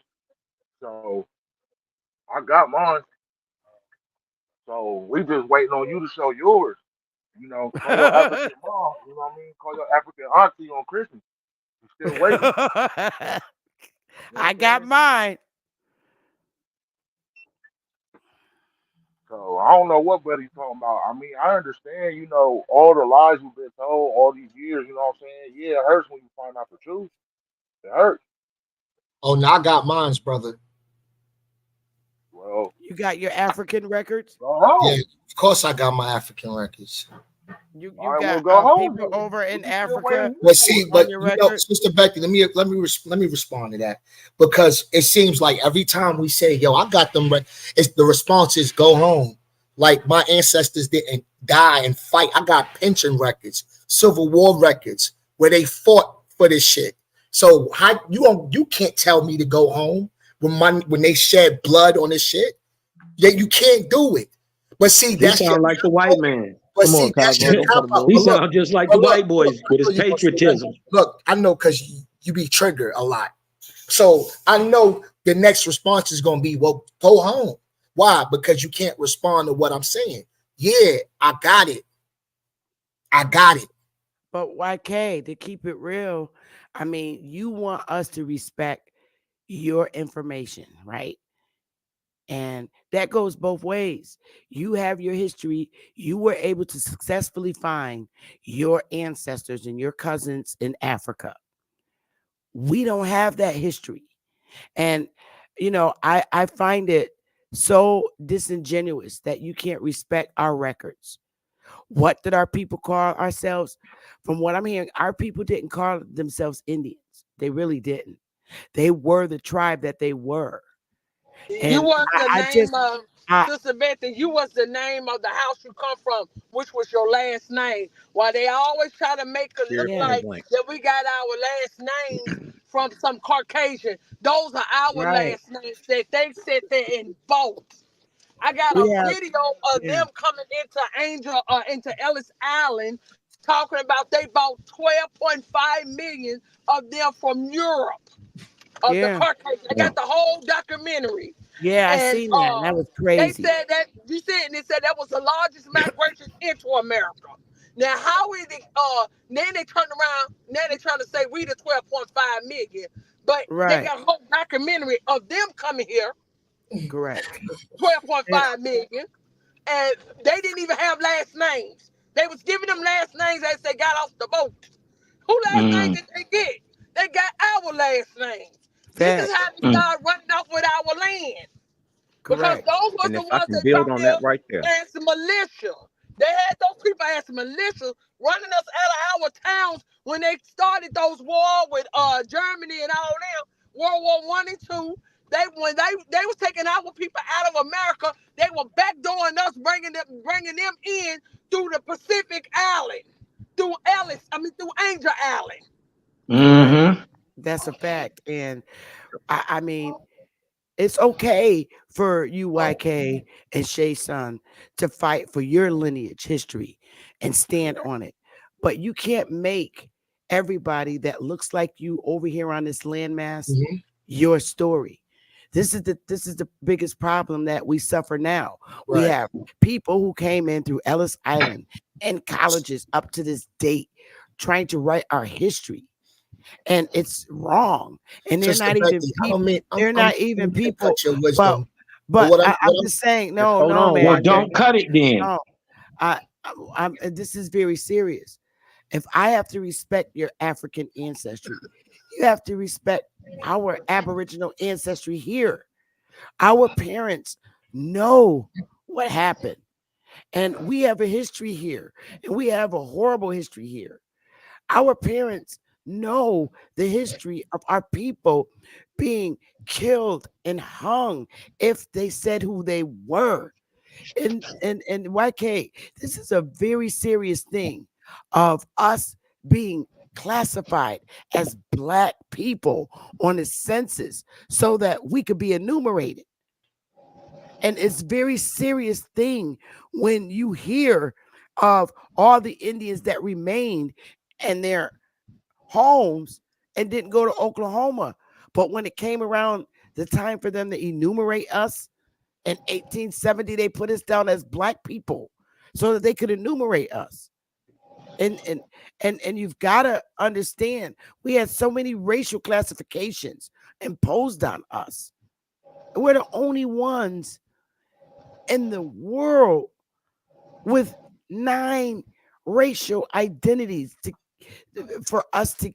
So I got mine. So we just waiting on you to show yours. Call your African mom, you know what I mean? Call your African auntie on Christmas. You still waiting. I got mine. So I don't know what buddy's talking about. I mean, I understand, all the lies you've been told all these years, you know what I'm saying? Yeah, it hurts when you find out the truth. It hurts. Oh, no, I got mines, brother. Well, you got your African records? Yeah, of course I got my African records. You got people over in Africa. But see, Sister Becky, let me respond to that, because it seems like every time we say, "Yo, I got them," it's the response is "Go home." Like my ancestors didn't die and fight. I got pension records, Civil War records, where they fought for this shit. So how you can't tell me to go home when they shed blood on this shit? Yeah, you can't do it. But see, that sound like the white man. But see, that's your cop out. He sounds just like the white boys with his patriotism. Look, I know, because you be triggered a lot. So I know the next response is going to be, well, go home. Why? Because you can't respond to what I'm saying. Yeah, I got it. But YK, to keep it real, I mean, you want us to respect your information, right? And that goes both ways. You have your history. You were able to successfully find your ancestors and your cousins in Africa. We don't have that history. And, I find it so disingenuous that you can't respect our records. What did our people call ourselves? From what I'm hearing, our people didn't call themselves Indians. They really didn't. They were the tribe that they were. And you was the name of Sister Betty. You was the name of the house you come from, which was your last name. While they always try to make it look like that we got our last names from some Caucasian. Those are our last names that they sit there and vote. I got a video of them coming into Ellis Island, talking about they bought 12.5 million of them from Europe. Of the Caucasian. I got the whole documentary. Yeah, I seen that. That was crazy. They said that they said that was the largest migration into America. Now, how is it? Then they turned around. Now they're trying to say we the 12.5 million, but they got a whole documentary of them coming here. Correct. 12.5 million, and they didn't even have last names. They was giving them last names as they got off the boat. Who last name did they get? They got our last names. This is how they started running off with our land. Correct. Because those were And the if I ones can that build come on here that right there. as the militia. They had those people as militia running us out of our towns when they started those wars with Germany and all them. World War I and II. They was taking our people out of America, they were backdooring us, bringing them in through the Pacific Island, through Angel Island. Mm-hmm. That's a fact. And I mean, it's okay for you, YK and SHA to fight for your lineage history and stand on it. But you can't make everybody that looks like you over here on this landmass your story. This is the biggest problem that we suffer now. We have people who came in through Ellis Island and colleges up to this date trying to write our history. And it's wrong. And they're not even people. They're not even people. But I'm just saying, no, man. Well, don't cut it then. No, this is very serious. If I have to respect your African ancestry, you have to respect our Aboriginal ancestry here. Our parents know what happened. And we have a history here. And we have a horrible history here. Our parents know the history of our people being killed and hung if they said who they were. And YK, this is a very serious thing of us being classified as Black people on the census so that we could be enumerated. And it's a very serious thing when you hear of all the Indians that remained in their homes and didn't go to Oklahoma. But when it came around the time for them to enumerate us in 1870, they put us down as Black people so that they could enumerate us. And you've got to understand, we had so many racial classifications imposed on us. We're the only ones in the world with 9 racial identities for us to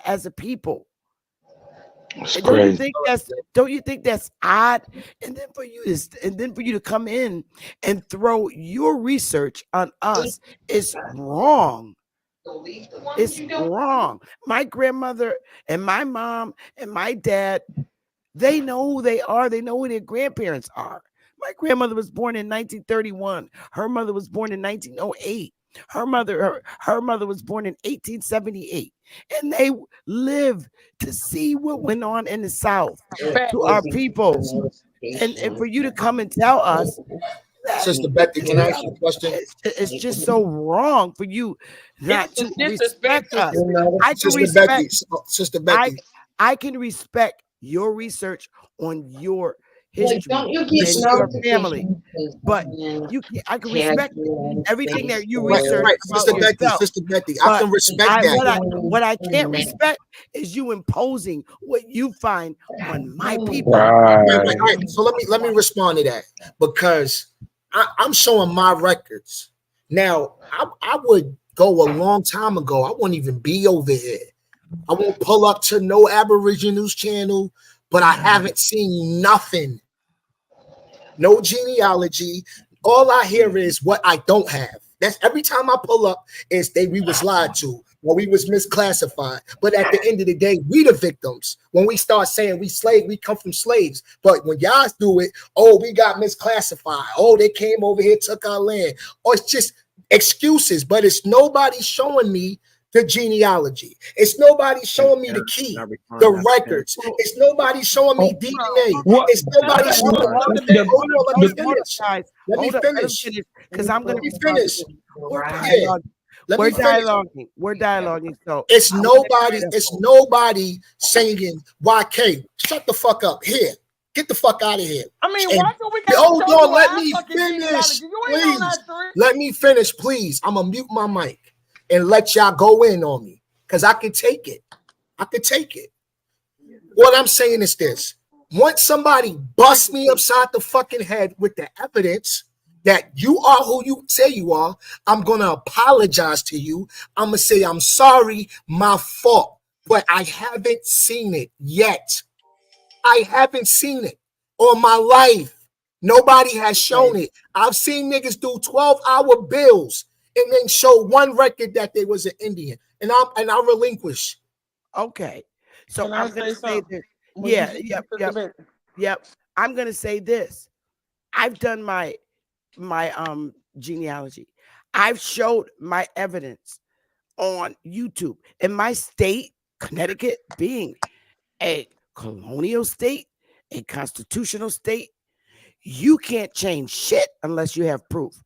as a people. Don't you think that's odd? And then for you to come in and throw your research on us is wrong. It's wrong. My grandmother and my mom and my dad, they know who they are. They know who their grandparents are. My grandmother was born in 1931. Her mother was born in 1908. Her mother was born in 1878. And they lived to see what went on in the South to our people. And for you to come and tell us that, Sister Betty, can I ask you a question? It's just so wrong for you not to respect us. Sister Betty. I can respect your research on your history and your family, but I can respect everything that you research about Sister Betty, I can respect that. What I can't respect is you imposing what you find on my people. Right. So let me respond to that, because I'm showing my records. Now, I would go a long time ago. I wouldn't even be over here. I won't pull up to no Aboriginals channel, but I haven't seen nothing. No genealogy. All I hear is what I don't have. That's every time I pull up is we was lied to, or we was misclassified. But at the end of the day, we the victims. When we start saying we come from slaves. But when y'all do it, we got misclassified. They came over here, took our land. Or it's just excuses, but it's nobody showing me the genealogy. It's nobody showing me the key, the records. It's nobody showing me DNA. It's nobody showing me. Let me finish. Because I'm going to finish. We're dialoguing. So it's nobody saying, YK, shut the fuck up here. Get the fuck out of here. I mean, why do we hold on, let me finish. Please. Let me finish, please. I'm gonna mute my mic and let y'all go in on me, because I can take it. What I'm saying is this. Once somebody busts me upside the fucking head with the evidence that you are who you say you are, I'm going to apologize to you. I'm going to say, I'm sorry, my fault, but I haven't seen it yet. I haven't seen it all my life. Nobody has shown it. I've seen niggas do 12-hour bills and then show one record that they was an Indian, and I relinquish. Okay, so Can I'm gonna say this. Yeah, yep. I'm gonna say this. I've done my genealogy. I've showed my evidence on YouTube. In my state, Connecticut, being a colonial state, a constitutional state, you can't change shit unless you have proof.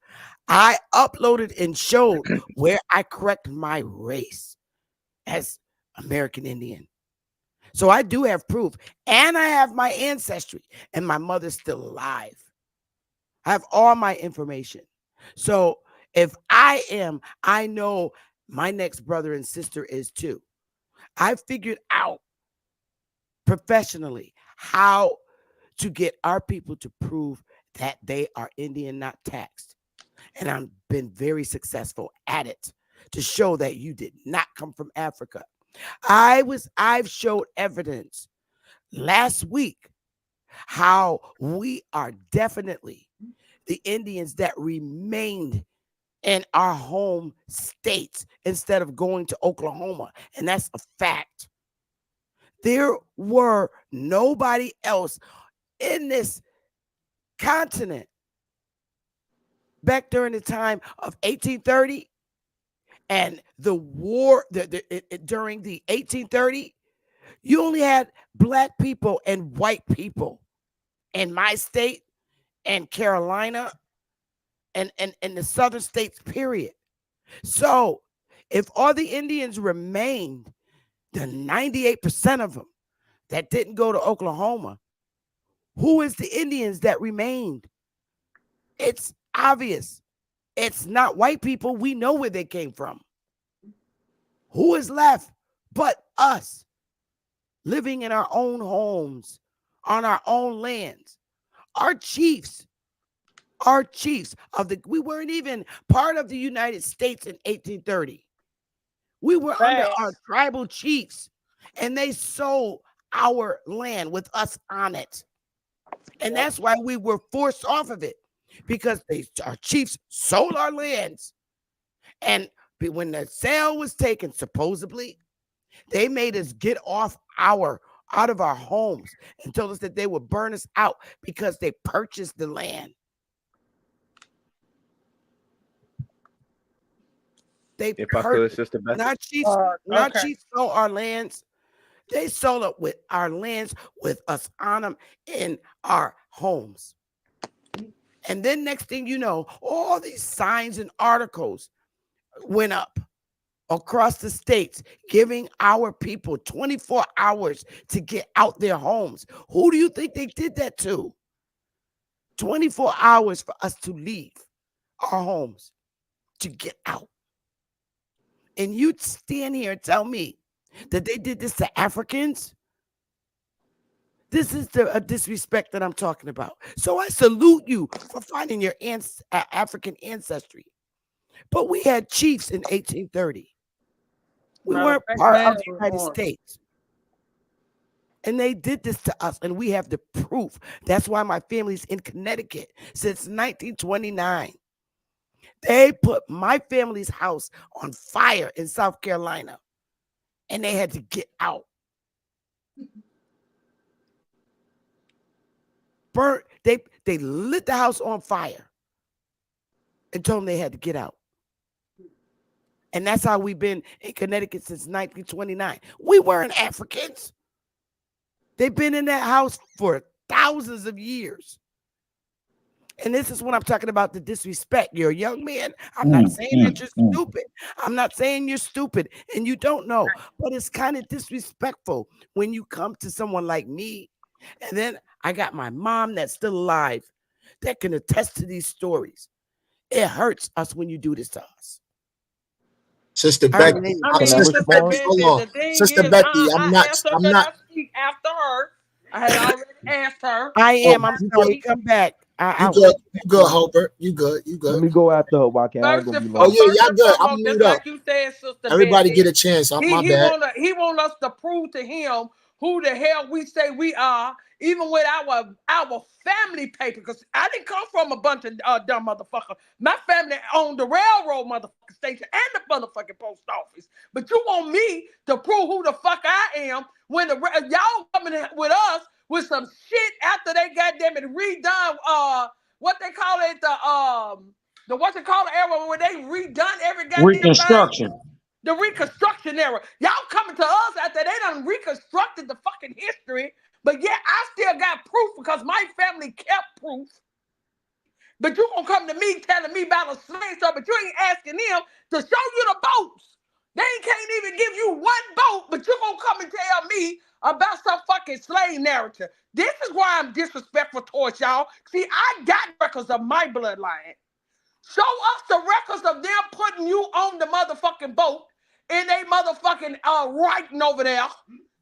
I uploaded and showed where I correct my race as American Indian. So I do have proof, and I have my ancestry, and my mother's still alive. I have all my information. So if I know my next brother and sister is too. I figured out professionally how to get our people to prove that they are Indian, not taxed. And I've been very successful at it to show that you did not come from Africa. I've showed evidence last week how we are definitely the Indians that remained in our home states instead of going to Oklahoma. And that's a fact. There were nobody else in this continent back during the time of 1830 and the war during the 1830. You only had black people and white people in my state and Carolina and the southern states, period. So if all the Indians remained, the 98% of them that didn't go to Oklahoma, who is the Indians that remained? It's obvious. It's not white people. We know where they came from. Who is left but us, living in our own homes, on our own lands? Our chiefs we weren't even part of the United States in 1830. We were under our tribal chiefs, and they sold our land with us on it. And that's why we were forced off of it, because our chiefs sold our lands. And when the sale was taken, supposedly, they made us get out of our homes and told us that they would burn us out because they purchased the land. Not chiefs sold our lands. They sold up with our lands with us on them in our homes. And then next thing you know, all these signs and articles went up across the states, giving our people 24 hours to get out their homes. Who do you think they did that to? 24 hours for us to leave our homes, to get out. And you stand here and tell me that they did this to Africans? This is the disrespect that I'm talking about. So I salute you for finding your African ancestry. But we had chiefs in 1830. We weren't part of the United States. And they did this to us, and we have the proof. That's why my family's in Connecticut since 1929. They put my family's house on fire in South Carolina, and they had to get out. They lit the house on fire and told them they had to get out. And that's how we've been in Connecticut since 1929. We weren't Africans. They've been in that house for thousands of years. And this is what I'm talking about, the disrespect. You're a young man. I'm not saying that you're stupid. I'm not saying you're stupid and you don't know. But it's kind of disrespectful when you come to someone like me. And then I got my mom that's still alive that can attest to these stories. It hurts us when you do this to us. Sister Becky, hold on. Sister Becky, I'm not. Speak after her. I had already asked her. I am. I'm sorry. Come back. You good, Hobart. You good. Let me go after her. Why can't I go be long? Oh yeah, y'all good. I'm mute up. Like you said, Sister Everybody Becky, get a chance. My bad. He want us to prove to him who the hell we say we are, even with our family paper, because I didn't come from a bunch of dumb motherfuckers. My family owned the railroad motherfucking station and the motherfucking post office. But you want me to prove who the fuck I am when y'all coming with us with some shit after they goddamn it redone what they call it, the what's it called era where they redone every goddamn Reconstruction. thing? The Reconstruction era. Y'all coming to us after they done reconstructed the fucking history, but yet I still got proof because my family kept proof. But you gonna come to me telling me about a slave stuff, but you ain't asking them to show you the boats. They can't even give you one boat, but you gonna come and tell me about some fucking slave narrative. This is why I'm disrespectful towards y'all. See, I got records of my bloodline. Show us the records of them putting you on the motherfucking boat in a motherfucking writing over there.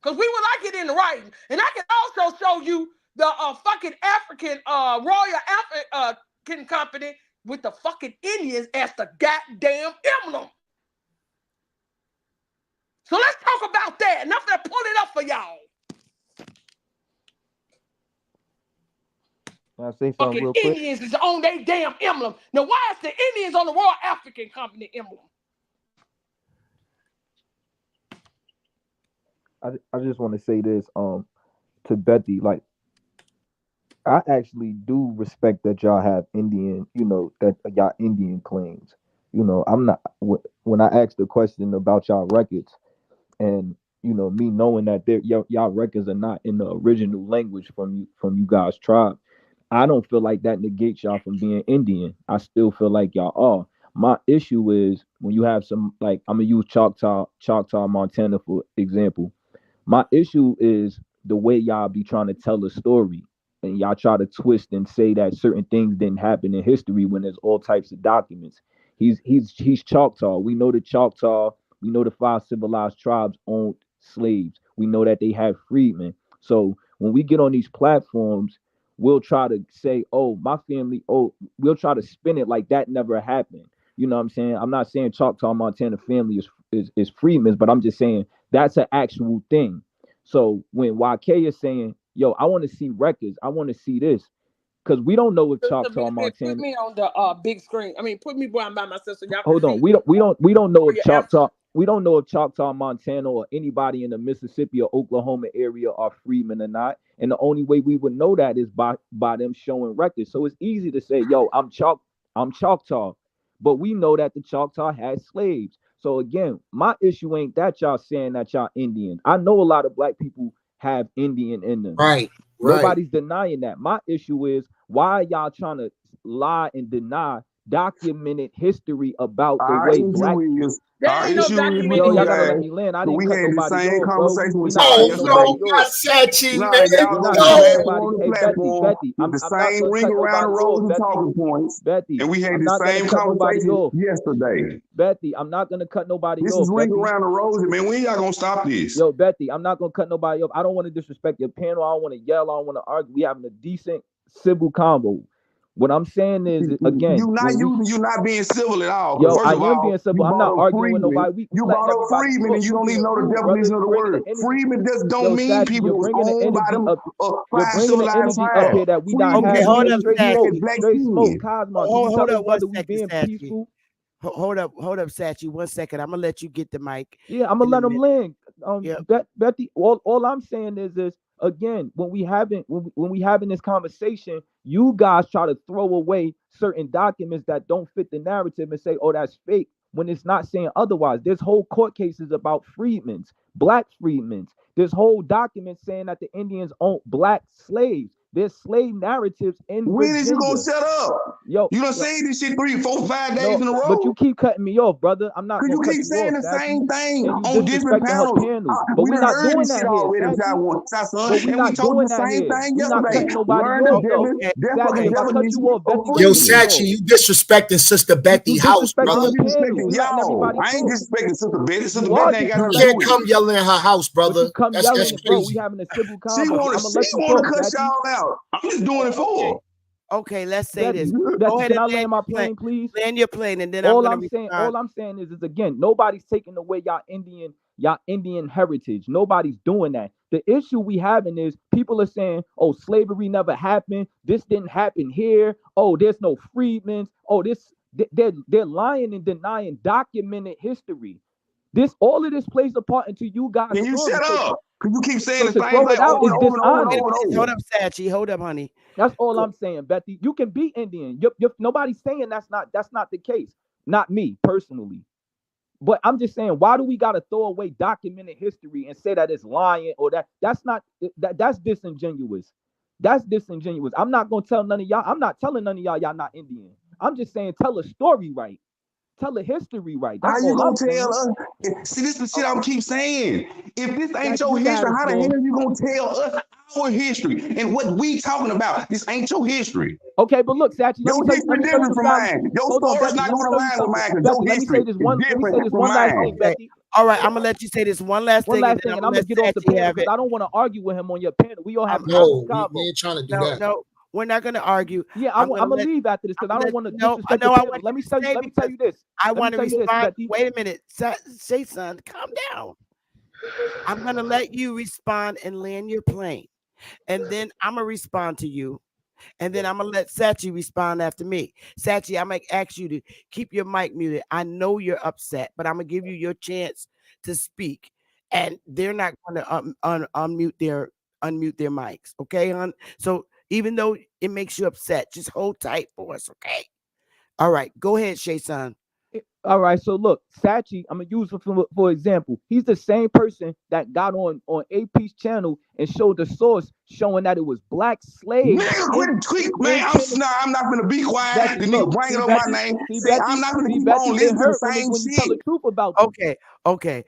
Because we would like it in the writing. And I can also show you the fucking African Royal African Company with the fucking Indians as the goddamn emblem. So let's talk about that. And I'm gonna pull it up for y'all. Can I say something real quick? Indians is on their damn emblem. Now, why is the Indians on the Royal African Company emblem? I just want to say this to Betty, like, I actually do respect that y'all have Indian, that y'all Indian claims. I'm not, when I asked the question about y'all records and, me knowing that y'all records are not in the original language from you guys' tribe, I don't feel like that negates y'all from being Indian. I still feel like y'all are. My issue is when you have some, like, I'm gonna use Choctaw, Montana for example. My issue is the way y'all be trying to tell a story and y'all try to twist and say that certain things didn't happen in history when there's all types of documents. He's Choctaw. We know the Choctaw. We know the 5 civilized tribes owned slaves. We know that they have freedmen. So when we get on these platforms, we'll try to say, oh, my family, we'll try to spin it like that never happened. You know what I'm saying? I'm not saying Choctaw Montana family is freedmen, but I'm just saying that's an actual thing. So when YK is saying, yo, I want to see records, I want to see this, because we don't know if Choctaw Montana. Put me on the big screen. I mean, put me where I'm by myself so y'all. Hold on, we don't know if Choctaw. We don't know if Choctaw, Montana, or anybody in the Mississippi or Oklahoma area are freedmen or not. And the only way we would know that is by them showing records. So it's easy to say, yo, I'm Choctaw. But we know that the Choctaw had slaves. So again, my issue ain't that y'all saying that y'all Indian. I know a lot of black people have Indian in them. Right. Nobody's denying that. My issue is why y'all trying to lie and deny documented history about the way black is. Our issue is with y'all gotta let me land. I didn't cut nobody off, bro. Conversation with y'all yesterday. Betty, I'm the same ring around the rosy talking points. Betty, and we had the same conversation yesterday. Betty, I'm not gonna cut nobody off. This is ring around the rosy, man. When y'all gonna stop this? Yo, Betty, I'm not gonna cut nobody off. I don't want to disrespect your panel. I don't want to yell. I don't want to argue. We having a decent civil convo. What I'm saying is, again, you're not being civil at all. Yo, I am being civil. I'm not arguing with nobody. You brought up freedmen and you don't even know the definition of the word. Freedmen just don't mean people that was owned by them five civilized tribes. Here that we not okay, hold up, straight smoke. Cosmos, hold up one second, being peaceful. Hold up, Sachi. 1 second. I'm gonna let you get the mic. Yeah, I'm gonna let them land. Betty, all I'm saying is again, when we having this conversation, you guys try to throw away certain documents that don't fit the narrative and say, oh, that's fake, when it's not saying otherwise. There's whole court cases about freedmen, black freedmen. There's whole documents saying that the Indians owned black slaves. There's slave narratives in When Virginia. is you gonna shut up? Yo, you done saying this shit 3, 4, 5 days in a row. But you keep cutting me off, brother. I'm not. Because you keep saying the same thing on different panels. But we we're not doing that that already. And we told you the same thing yesterday. Yo, Sachi, you disrespecting Sister Betty house, brother. I ain't disrespecting Sister Betty. Sister Betty ain't got nothing to do with it. You can't come yelling in her house, brother. That's crazy. We having a civil She wanna cuss y'all out. I'm just doing it for her. Okay, let's say this. Go ahead and land my plane, please. Land your plane, and then all I'm saying is again, nobody's taking away y'all Indian heritage. Nobody's doing that. The issue we having is people are saying, oh, slavery never happened. This didn't happen here. Oh, there's no freedmen. Oh, they're lying and denying documented history. All of this plays a part into you guys. Can you shut up? Because you keep saying the to same throw thing it out over is and over and over and dishonest. over and over. Hold up, Sachi. Hold up, honey. That's all I'm saying, Betty. You can be Indian. Nobody's saying that's not the case. Not me personally. But I'm just saying, why do we gotta throw away documented history and say that it's lying or that's disingenuous. That's disingenuous. I'm not gonna tell none of y'all. I'm not telling none of y'all not Indian. I'm just saying tell a story right. Tell the history right. That's how you all I'm gonna tell saying. us? See, this is the shit I'm keep saying. If this ain't your you got history, it, how the bro. hell you gonna tell us our history and what we talking about? This ain't your history. Okay, but look, Sachi, Your history different from mine. Your story's not gonna align with mine because your history is different from last thing, mine. Betty. All right, I'm gonna let you say this one last thing, and I'm gonna get off the panel because I don't want to argue with him on your panel. We all have no, we ain't trying to do that. No, we're not gonna argue. Yeah, I'm gonna leave after this because I don't want to disrespect the panel. Let me tell you this. I want to respond. Wait a minute, say, son, calm down. I'm gonna let you respond and land your plane, and then I'm gonna respond to you. And then I'm gonna let Sachi respond after me. Sachi, I'm gonna ask you to keep your mic muted. I know you're upset, but I'm gonna give you your chance to speak. And they're not gonna unmute their mics, okay, hon? So even though it makes you upset, just hold tight for us, okay? All right, go ahead, Shay-san. All right, so look, Sachi, I'm gonna use him for example. He's the same person that got on AP's channel and showed the source showing that it was black slaves. Man, I'm not gonna be quiet. The nigga bring it up my name. I'm not gonna keep on listening to the same shit. You tell the truth about them. Okay.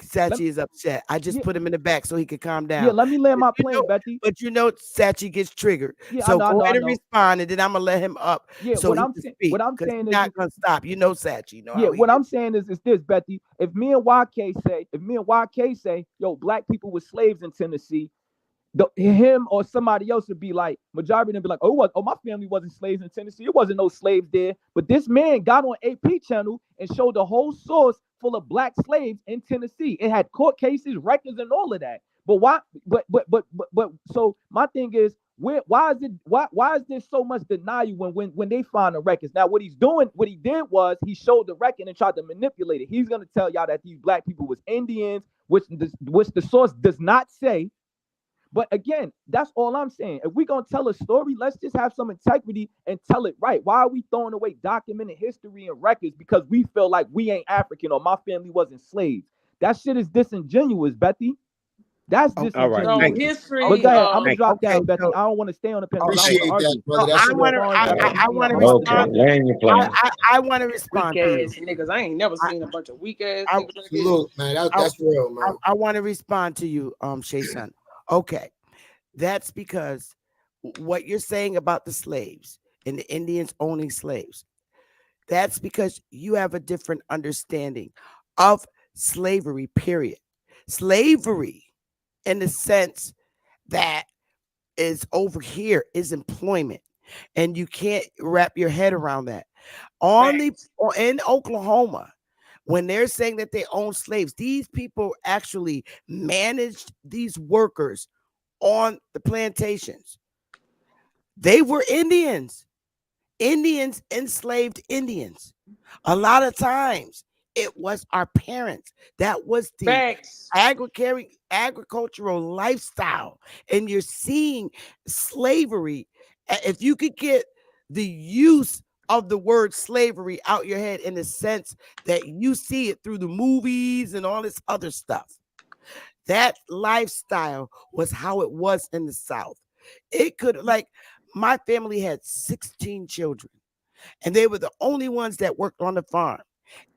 Sachi is upset. I just put him in the back so he could calm down. Yeah, let me land my plane, Betty. But Sachi gets triggered. Yeah, so go ahead and respond, and then I'm gonna let him up. Yeah, so what I'm saying is not gonna stop. You know, Sachi. What I'm saying is this, Betty. If me and YK say, yo, black people were slaves in Tennessee, him or somebody else would be like, majority would be like, oh, my family wasn't slaves in Tennessee. It wasn't no slaves there. But this man got on AP channel and showed the whole source full of black slaves in Tennessee. It had court cases, records, and all of that. But why? But so my thing is, why is there so much denial when they find the records? Now what he did was he showed the record and tried to manipulate it. He's gonna tell y'all that these black people was Indians, which the source does not say. But again, that's all I'm saying. If we're gonna tell a story, let's just have some integrity and tell it right. Why are we throwing away documented history and records because we feel like we ain't African or my family wasn't slaves? That shit is disingenuous, Betty. That's disingenuous. All right. No, history. But go ahead, I'm gonna drop down, Betty. I don't want to stay on the panel. Appreciate that, brother. That's I want to respond. I want to respond. Weak ass niggas. I ain't never seen a bunch of weak ass niggas. Look, man, that's real, man. I want to respond to you, Shay-san. Okay, that's because what you're saying about the slaves and the Indians owning slaves, that's because you have a different understanding of slavery, period. Slavery, in the sense that is over here, is employment, and you can't wrap your head around that. In Oklahoma, when they're saying that they own slaves, these people actually managed these workers on the plantations. They were Indians. Indians enslaved Indians. A lot of times it was our parents. That was the agricultural lifestyle. And you're seeing slavery. If you could get the use of the word slavery out your head in the sense that you see it through the movies and all this other stuff. That lifestyle was how it was in the South. It could, like, my family had 16 children, and they were the only ones that worked on the farm.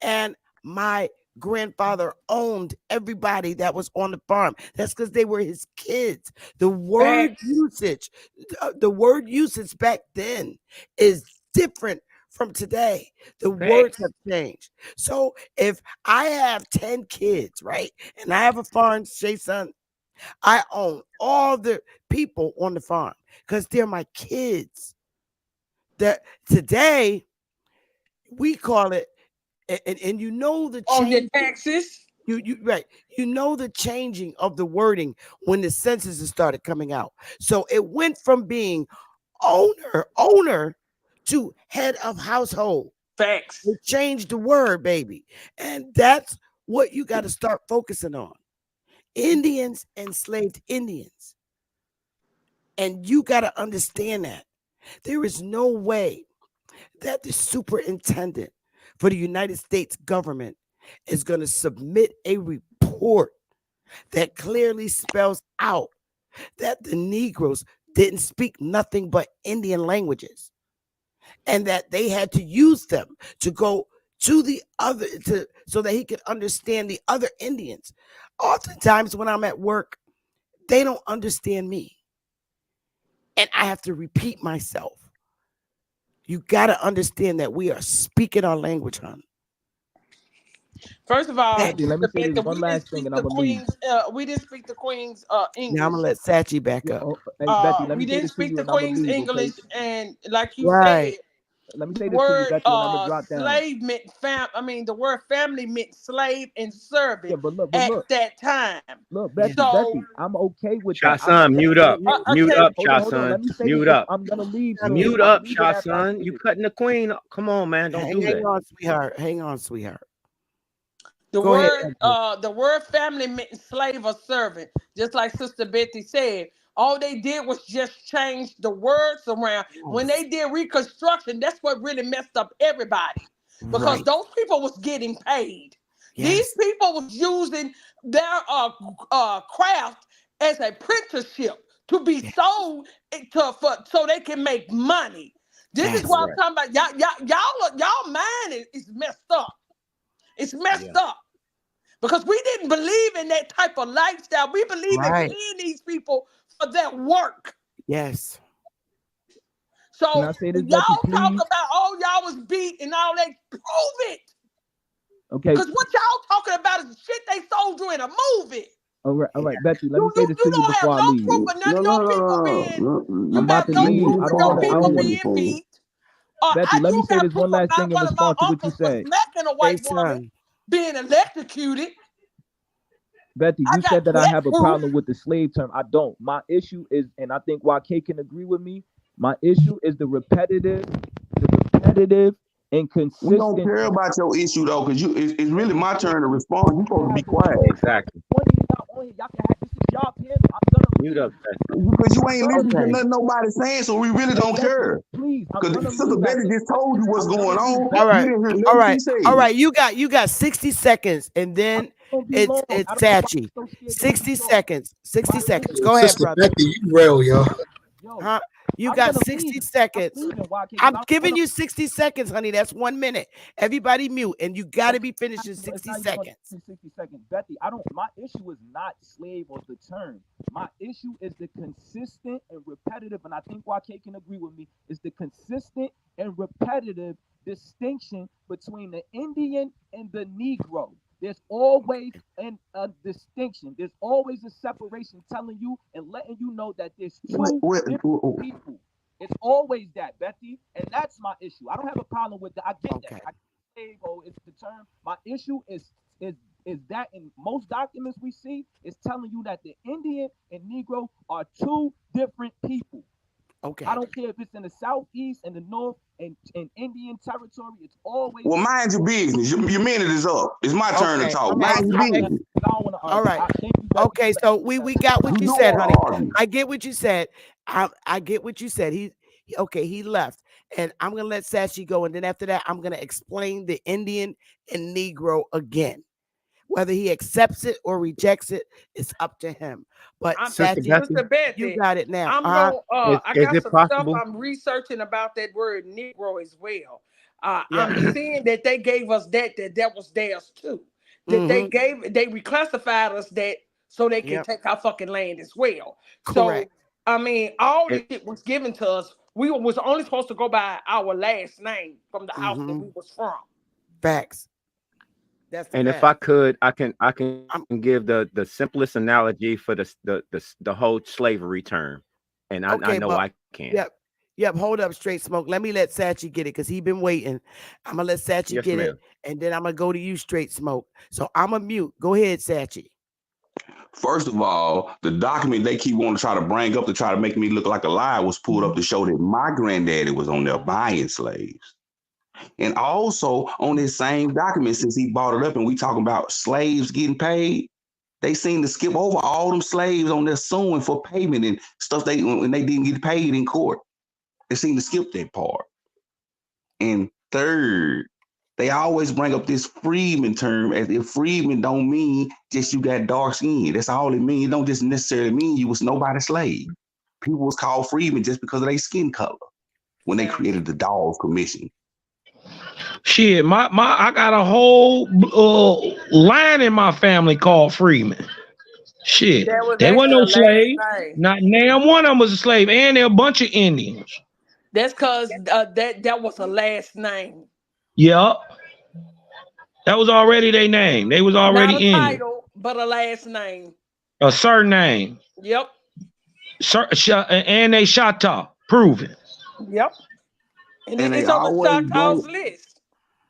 And my grandfather owned everybody that was on the farm. That's because they were his kids. The word usage back then is different from today. The words have changed. So if I have 10 kids, right, and I have a farm, Shay-san, I own all the people on the farm because they're my kids. That today we call it, and you know the change. On your taxes. Right. You know the changing of the wording when the censuses started coming out. So it went from being owner to head of household. Facts. It changed the word, baby. And that's what you got to start focusing on. Indians, enslaved Indians. And you got to understand that. There is no way that the superintendent for the United States government is going to submit a report that clearly spells out that the Negroes didn't speak nothing but Indian languages and that they had to use them to go to the other so that he could understand the other Indians. Oftentimes when I'm at work, they don't understand me. And I have to repeat myself. You got to understand that we are speaking our language, hon. First of all, let me say this one last thing, and I'm gonna leave. We didn't speak the Queen's English. Now I'm gonna let Sachi back up. Betty, let me we didn't speak the Queen's English, and like you said, let me say this word to you, Betty, and I'm gonna drop down. slave meant the word family meant slave and servant at that time. Look, Betty, Betty, I'm okay with that. SHA, mute up. Mute up, SHA. Mute up. I'm gonna leave. Mute up, SHA. You cutting the Queen. Come on, man. Don't do that. Hang on, sweetheart. Hang on, sweetheart. The word family meant slave or servant, just like Sister Betty said. All they did was just change the words around. When they did Reconstruction, that's what really messed up everybody, because those people was getting paid. Yes. These people was using their craft as a apprenticeship to be sold so they can make money. This is what I'm talking about. Y'all mind is messed up. It's messed up. Because we didn't believe in that type of lifestyle. We believe in paying these people for their work. Yes. So y'all talk about, oh, y'all was beat and all that. Prove it. Okay. Because what y'all talking about is shit they sold you in a movie. All right, Betty, let me say this to you before I leave. You don't have no proof of none of your people being. I'm about to leave. I don't want to beat. Betty, let me say this one last thing in response to what you said. Smacking a white woman being electrocuted. Betty, you said that I have a problem with the slave term. I don't. My issue is, and I think YK can agree with me, my issue is the repetitive and consistent. We don't care about your issue though, because it's really my turn to respond. You're supposed to be quiet. Exactly. Mute up, because you ain't listening to nothing nobody's saying, so we really don't care. Please, because Sister Betty just told you what's going on. All right. You got 60 seconds, and then it's Sachi. 60 seconds. 60 seconds. Go ahead, Sister brother. Betty, you real, yo. Huh? You got 60 seconds. I'm giving you 60 seconds, honey. That's 1 minute. Everybody mute, and you got to be finished in 60 seconds. 60 seconds. Betty, my issue is not slave or the term. My issue is the consistent and repetitive, and I think YK can agree with me, is the consistent and repetitive distinction between the Indian and the Negro. There's always a distinction. There's always a separation telling you and letting you know that there's two different people. It's always that, Betty. And that's my issue. I don't have a problem with that. I get that. I say, it's the term. My issue is that in most documents we see, it's telling you that the Indian and Negro are two different people. Okay. I don't care if it's in the southeast and the north and Indian territory. It's always. Well, mind your business. Your minute is up. It's my turn to talk. Mind your business. All right. Okay. So we got what you said, honey. I get what you said. I get what you said. He left, and I'm gonna let Sachi go, and then after that, I'm gonna explain the Indian and Negro again. Whether he accepts it or rejects it, it's up to him. But Sachi, you got it now. I got some stuff I'm researching about that word Negro as well. I'm seeing that they gave us that was theirs too. That they reclassified us that so they can take our fucking land as well. Correct. So I mean, all this shit was given to us. We was only supposed to go by our last name from the house that we was from. Facts. And if I could, I can give the simplest analogy for the whole slavery term, and I know I can. Yep. Yep, hold up, Straight Smoke. Let me let Sachi get it because he been waiting. I'm gonna let Sachi get it, and then I'm gonna go to you, Straight Smoke. So I'm gonna mute. Go ahead, Sachi. First of all, the document they keep wanting to try to bring up to try to make me look like a liar was pulled up to show that my granddaddy was on there buying slaves. And also on this same document, since he bought it up and we talking about slaves getting paid, they seem to skip over all them slaves on there suing for payment and stuff when they didn't get paid in court. They seem to skip that part. And third, they always bring up this freedman term as if freedman don't mean just you got dark skin. That's all it means. It don't just necessarily mean you was nobody's slave. People was called freedmen just because of their skin color when they created the Dawes Commission. Shit, I got a whole line in my family called freeman. Shit, they wasn't no slave. Not damn one of them was a slave, and they're a bunch of Indians. That's because that was a last name. Yep. That was already their name. They was already Not a Indian. title, but a last name. A surname. Yep. And they Shata, proven. Yep. And it's on the Choctaw's list.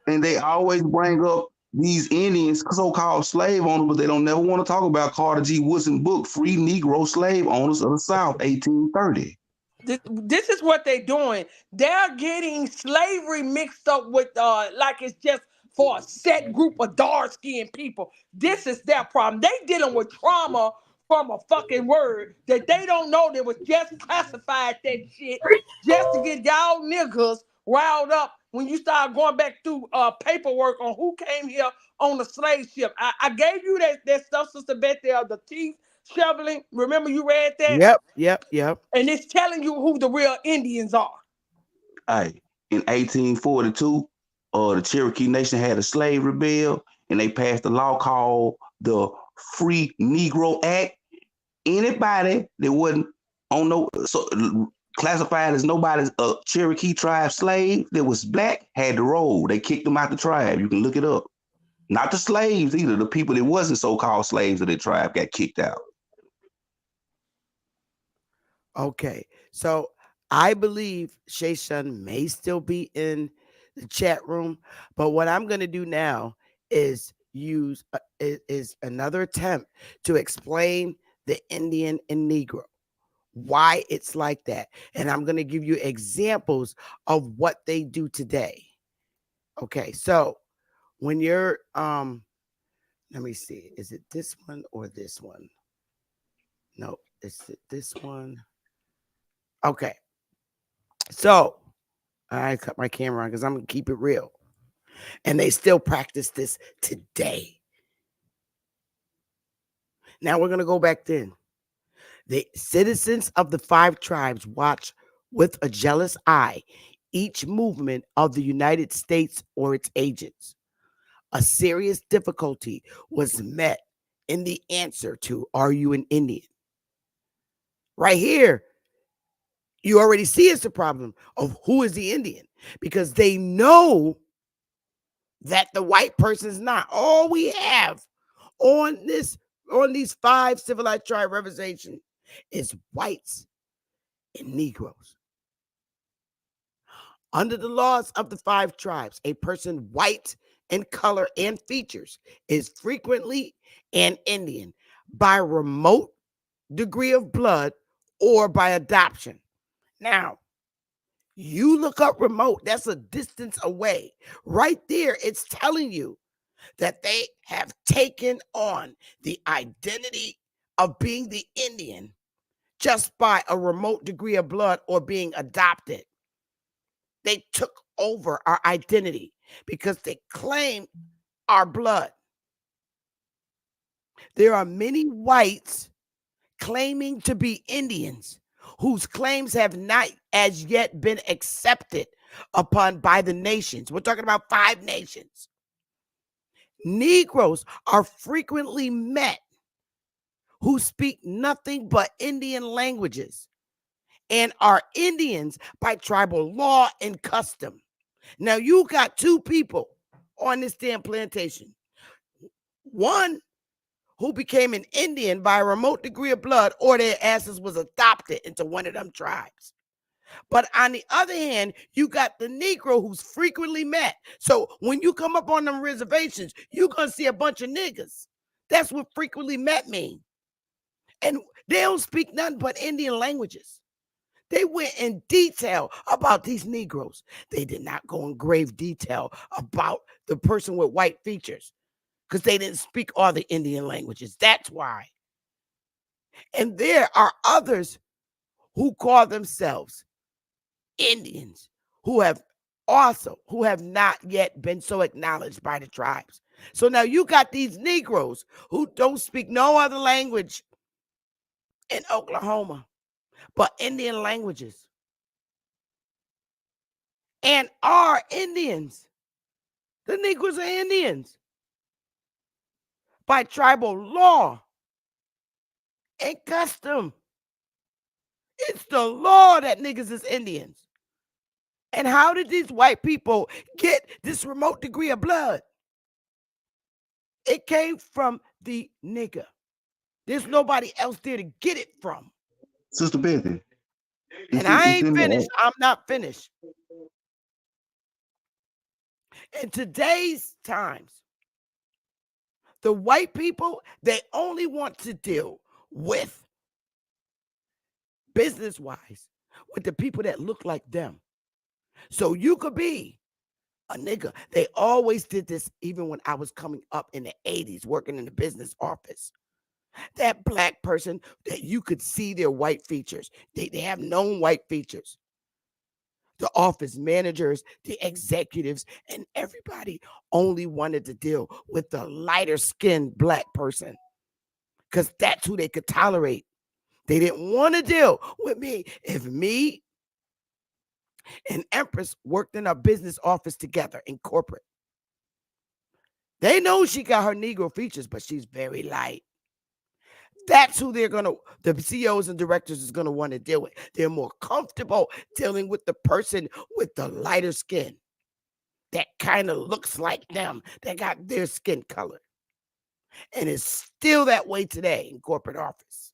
And they always bring up these Indians, so-called slave owners, but they don't never want to talk about Carter G. Woodson book, Free Negro Slave Owners of the South, 1830. This is what they're doing. They're getting slavery mixed up with like it's just for a set group of dark-skinned people. This is their problem. They dealing with trauma from a fucking word that they don't know that was just classified that shit just to get y'all niggas riled up when you start going back through paperwork on who came here on the slave ship. I gave you that stuff, Sister Betty, of the teeth shoveling. Remember you read that? Yep. And it's telling you who the real Indians are. Hey, in 1842, the Cherokee Nation had a slavery bill, and they passed a law called the Free Negro Act. Anybody that wasn't classified as nobody's Cherokee tribe slave that was black had to roll. They kicked them out the tribe. You can look it up. Not the slaves either. The people that wasn't so-called slaves of the tribe got kicked out. Okay, so I believe SHUN may still be in the chat room, but what I'm going to do now is use is another attempt to explain the Indian and Negro, why it's like that, and I'm going to give you examples of what they do today. Okay, so when you're let me see, is it this one or this one? No, is it this one? Okay, so I cut my camera on because I'm gonna keep it real, and they still practice this today. Now we're gonna go back then. The citizens of the 5 tribes watch with a jealous eye each movement of the United States or its agents. A serious difficulty was met in the answer to, "Are you an Indian?" Right here, you already see it's the problem of who is the Indian, because they know that the white person is not. All we have on these 5 civilized tribe representation is whites and Negroes. Under the laws of the 5 tribes, a person white in color and features is frequently an Indian by remote degree of blood or by adoption. Now, you look up remote, that's a distance away. Right there, it's telling you that they have taken on the identity of being the Indian just by a remote degree of blood or being adopted. They took over our identity because they claim our blood. There are many whites claiming to be Indians whose claims have not as yet been accepted upon by the nations. We're talking about 5 nations. Negroes are frequently met who speak nothing but Indian languages and are Indians by tribal law and custom. Now, you got 2 people on this damn plantation. One who became an Indian by a remote degree of blood, or their asses was adopted into one of them tribes. But on the other hand, you got the Negro who's frequently met. So when you come up on them reservations, you're going to see a bunch of niggas. That's what frequently met mean. And they don't speak nothing but Indian languages. They went in detail about these Negroes. They did not go in grave detail about the person with white features because they didn't speak all the Indian languages. That's why. And there are others who call themselves Indians who have not yet been so acknowledged by the tribes. So now you got these Negroes who don't speak no other language in Oklahoma but Indian languages and are Indians. The Negroes are Indians by tribal law and custom. It's the law that niggas is Indians. And how did these white people get this remote degree of blood? It came from the nigger. There's nobody else there to get it from. Sister Betty. And I ain't finished. I'm not finished. In today's times, the white people, they only want to deal with, business-wise, with the people that look like them. So you could be a nigga. They always did this even when I was coming up in the 80s, working in the business office. That black person that you could see their white features. They have known white features. The office managers, the executives, and everybody only wanted to deal with the lighter skinned black person because that's who they could tolerate. They didn't want to deal with me. If me and Empress worked in a business office together in corporate, they know she got her Negro features, but she's very light. That's who the CEOs and directors is going to want to deal with. They're more comfortable dealing with the person with the lighter skin that kind of looks like them, that got their skin color. And it's still that way today in corporate office.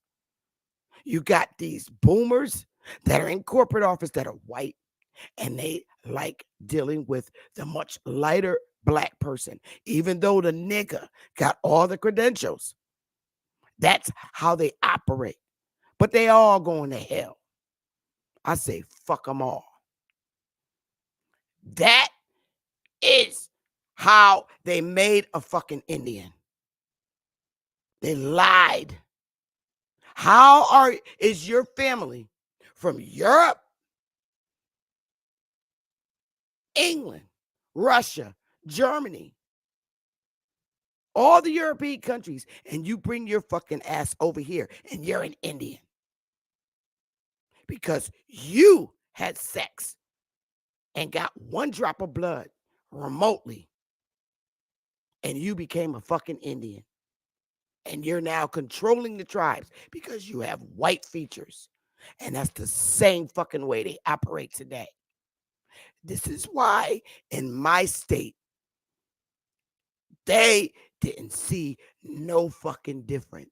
You got these boomers that are in corporate office that are white, and they like dealing with the much lighter black person, even though the nigga got all the credentials. That's how they operate. But they all going to hell. I say, fuck them all. That is how they made a fucking Indian. They lied. How is your family from Europe, England, Russia, Germany, all the European countries, and you bring your fucking ass over here and you're an Indian because you had sex and got one drop of blood remotely and you became a fucking Indian and you're now controlling the tribes because you have white features. And that's the same fucking way they operate today. This is why in my state, they didn't see no fucking difference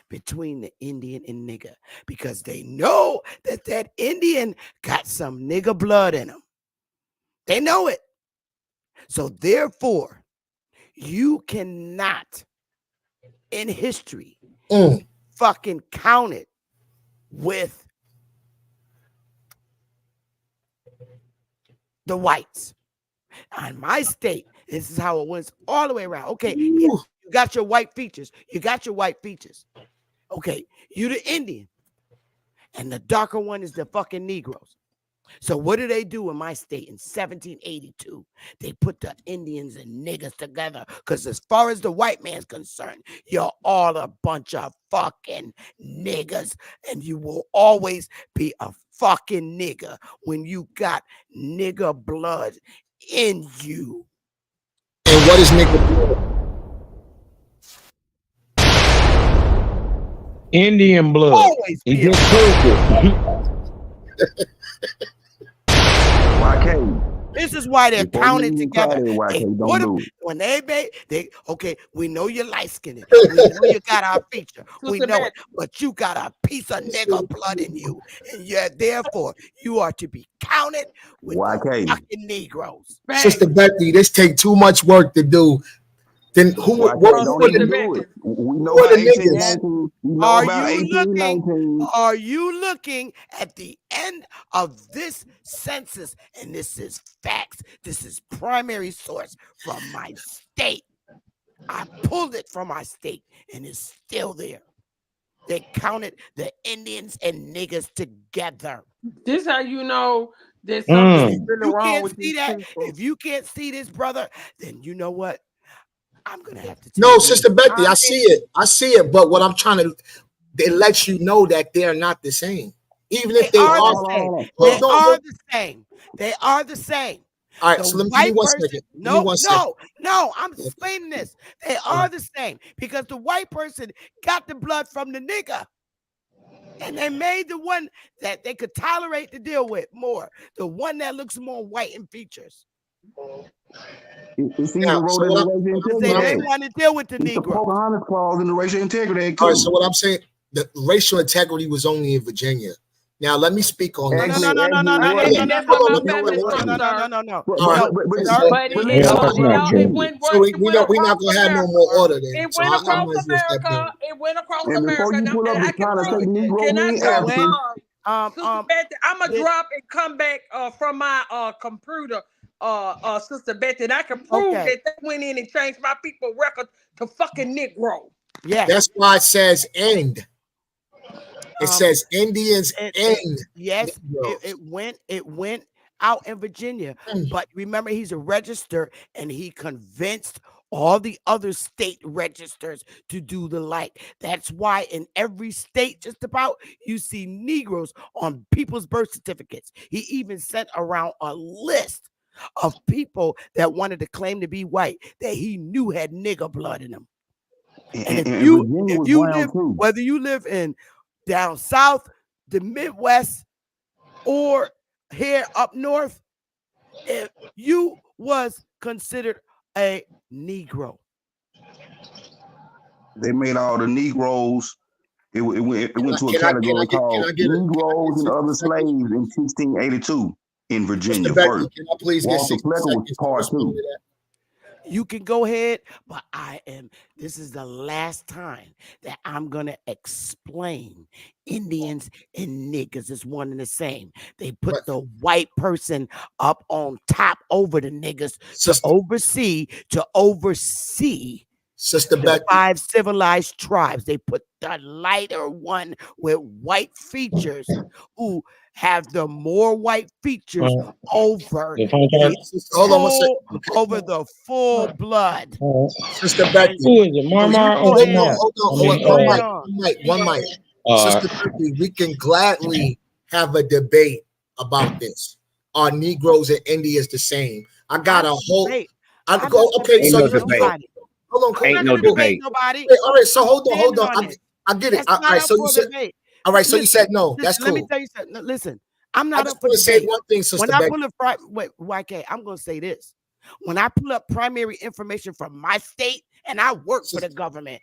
between the Indian and nigger because they know that Indian got some nigger blood in them. They know it. So therefore, you cannot in history fucking count it with the whites. On my state, this is how it went all the way around. Okay, yeah, you got your white features. You got your white features. Okay, you the Indian. And the darker one is the fucking Negroes. So what do they do in my state in 1782? They put the Indians and niggas together because as far as the white man's concerned, you're all a bunch of fucking niggas and you will always be a fucking nigger when you got nigger blood in you. And what is nigger blood? Indian blood. Always be Why can't This is why they're counted together. When okay, we know you're light skinned. We know you got our feature. We know it, but you got a piece of nigga blood in you, and therefore you are to be counted with the fucking Negroes. Sister Betty, this take too much work to do. Then who are the niggas? Are you looking at the end of this census? And this is facts. This is primary source from my state. I pulled it from my state, and it's still there. They counted the Indians and niggas together. This how you know there's something really wrong with these people. If you can't see this, brother, then you know what? I'm gonna have to tell you. Sister Betty, I see it. I see it. But what I'm trying to, it lets you know that they're not the same. Even if they are the same. They are the same. They are the same. All right, so let me 1 second. No, I'm explaining this. They are the same because the white person got the blood from the nigga. And they made the one that they could tolerate to deal with more. The one that looks more white in features. They want to deal with the Negro. Pocahontas clause in the racial integrity. All right, so what I'm saying, the racial integrity was only in Virginia. Now let me speak on that. No. So we're not gonna have no more order then. It went across America. It went across America. And I can prove it. I'm gonna drop and come back from my computer. Sister Betty, and I can prove that they went in and changed my people's record to fucking Negro. Yeah, that's why it says end. It says Indians end. Yes, it went out in Virginia, but remember he's a register, and he convinced all the other state registers to do the like. That's why in every state, just about, you see Negroes on people's birth certificates. He even sent around a list of people that wanted to claim to be white that he knew had nigger blood in them. And if you live, whether you live in down south, the Midwest, or here up north, if you was considered a Negro. They made all the Negroes. It went to a category called Negroes and other slaves in 1682 in Virginia. Becky, can I please get 60 seconds part 2. You can go ahead, but this is the last time that I'm going to explain Indians and niggas is one and the same. They put the white person up on top over the niggas to oversee Sister the 5 civilized tribes. They put the lighter one with white features who have the more white features over the full blood. Sister Becky, who is it, Marmar? Hold on. One mic. Sister Becky, we can gladly have a debate about this. Are Negroes and Indians the same? I got a whole. Okay, so hold on. Ain't no debate. All right, so hold on. I get it. All right, so you said. All right, so you said no. That's cool. Let me tell you something. Listen, I'm not up for debate. Say one thing, Sister Becky. When I pull up, YK, I'm going to say this. When I pull up primary information from my state, and I work for the government,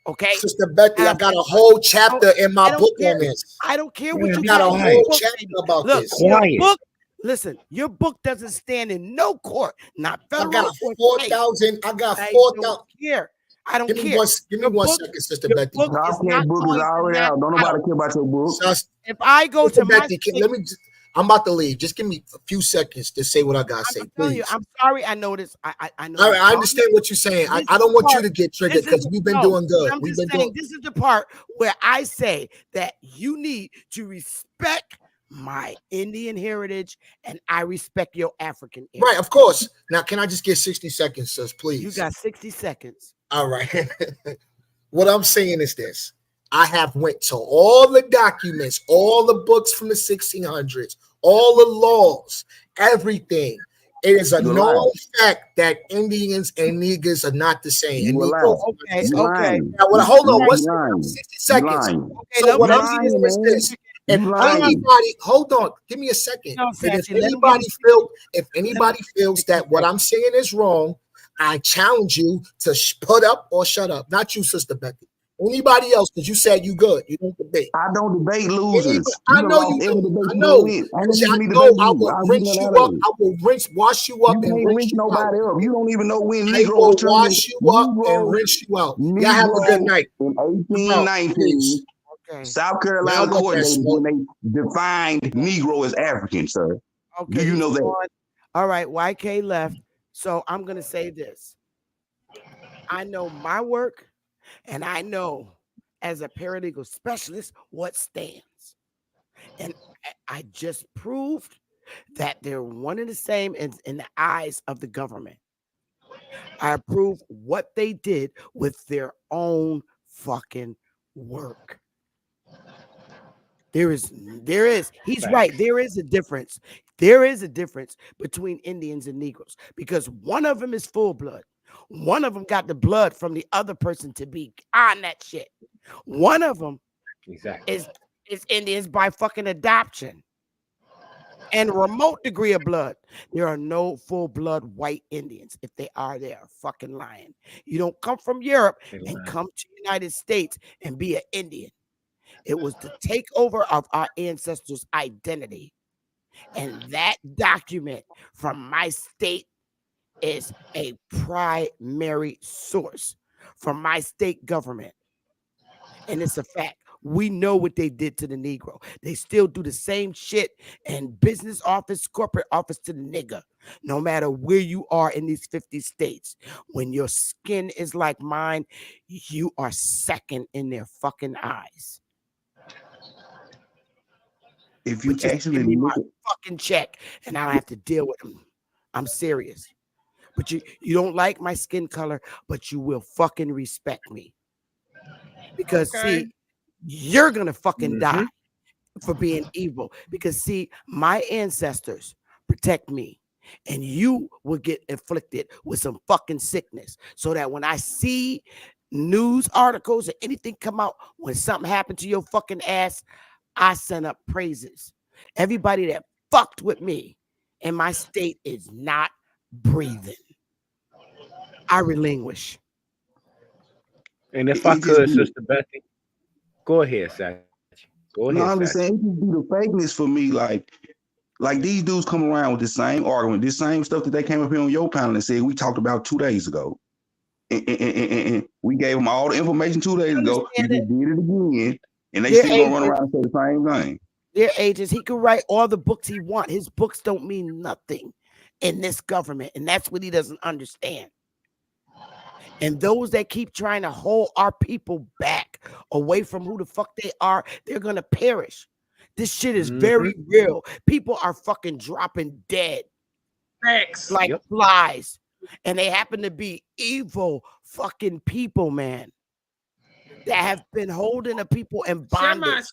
okay? Sister Betty, I got a whole chapter in my book on this. I don't care what you got a whole chapter about this. Your book, listen, your book doesn't stand in no court, not federal. I got 4,000. I got 4,000. I don't care. Give me one second, Sister Betty. Book is already out. Don't nobody care about your book. If I go to my Betty, I'm about to leave. Just give me a few seconds to say what I gotta say. Please. I'm sorry. I know this. I know. I understand what you're saying. I don't want you to get triggered because we've been doing good. I'm just saying this is the part where I say that you need to respect my Indian heritage and I respect your African heritage. Right, of course. Now, can I just get 60 seconds, sis, please? You got 60 seconds. All right. What I'm saying is this. I have went to all the documents, all the books from the 1600s, all the laws, everything. It is a known fact that Indians and Negroes are not the same. Okay. Now, hold on. What's 60 seconds? Okay, so what I'm saying is this. If anybody, hold on, give me a second. No, If anybody feels that what I'm saying is wrong, I challenge you to put up or shut up. Not you, Sister Becky. Anybody else? Because you said you good. You don't debate. I don't debate losers. I know you do. I know. I will rinse you up. I will wash you up and rinse you out. You don't even know when I will wash you up and rinse you out. Y'all have a good night. In 1819, South Carolina court dated when they defined Negro as African, sir. Okay, do you know that? All right, YK left. So I'm going to say this. I know my work, and I know as a paralegal specialist what stands. And I just proved that they're one and the same in the eyes of the government. I proved what they did with their own fucking work. He's right. There is a difference. There is a difference between Indians and Negroes because one of them is full blood. One of them got the blood from the other person to be on that shit. One of them is Indians by fucking adoption and remote degree of blood. There are no full blood white Indians. If they are, they are fucking lying. You don't come from Europe and come to the United States and be an Indian. It was the takeover of our ancestors' identity. And that document from my state is a primary source from my state government. And it's a fact. We know what they did to the Negro. They still do the same shit in business office, corporate office to the nigger. No matter where you are in these 50 states, when your skin is like mine, you are second in their fucking eyes. If you actually give me my fucking check and I don't have to deal with them. I'm serious. But you don't like my skin color, but you will fucking respect me. Because see, you're gonna fucking die for being evil. Because see, my ancestors protect me, and you will get inflicted with some fucking sickness. So that when I see news articles or anything come out when something happened to your fucking ass, I send up praises. Everybody that fucked with me in my state is not breathing. I relinquish. And if I could, Sister Betty, go ahead, Satch. Go ahead. No, I'm just saying, it just do the fakeness for me. Like these dudes come around with the same argument, this same stuff that they came up here on your panel and said we talked about 2 days ago. And we gave them all the information 2 days ago. He just did it again. And they still gonna run around and say the same thing. Their agents, he can write all the books he wants. His books don't mean nothing in this government. And that's what he doesn't understand. And those that keep trying to hold our people back away from who the fuck they are, they're going to perish. This shit is very real. People are fucking dropping dead. Thanks. Like flies. And they happen to be evil fucking people, man. That have been holding the people in bondage.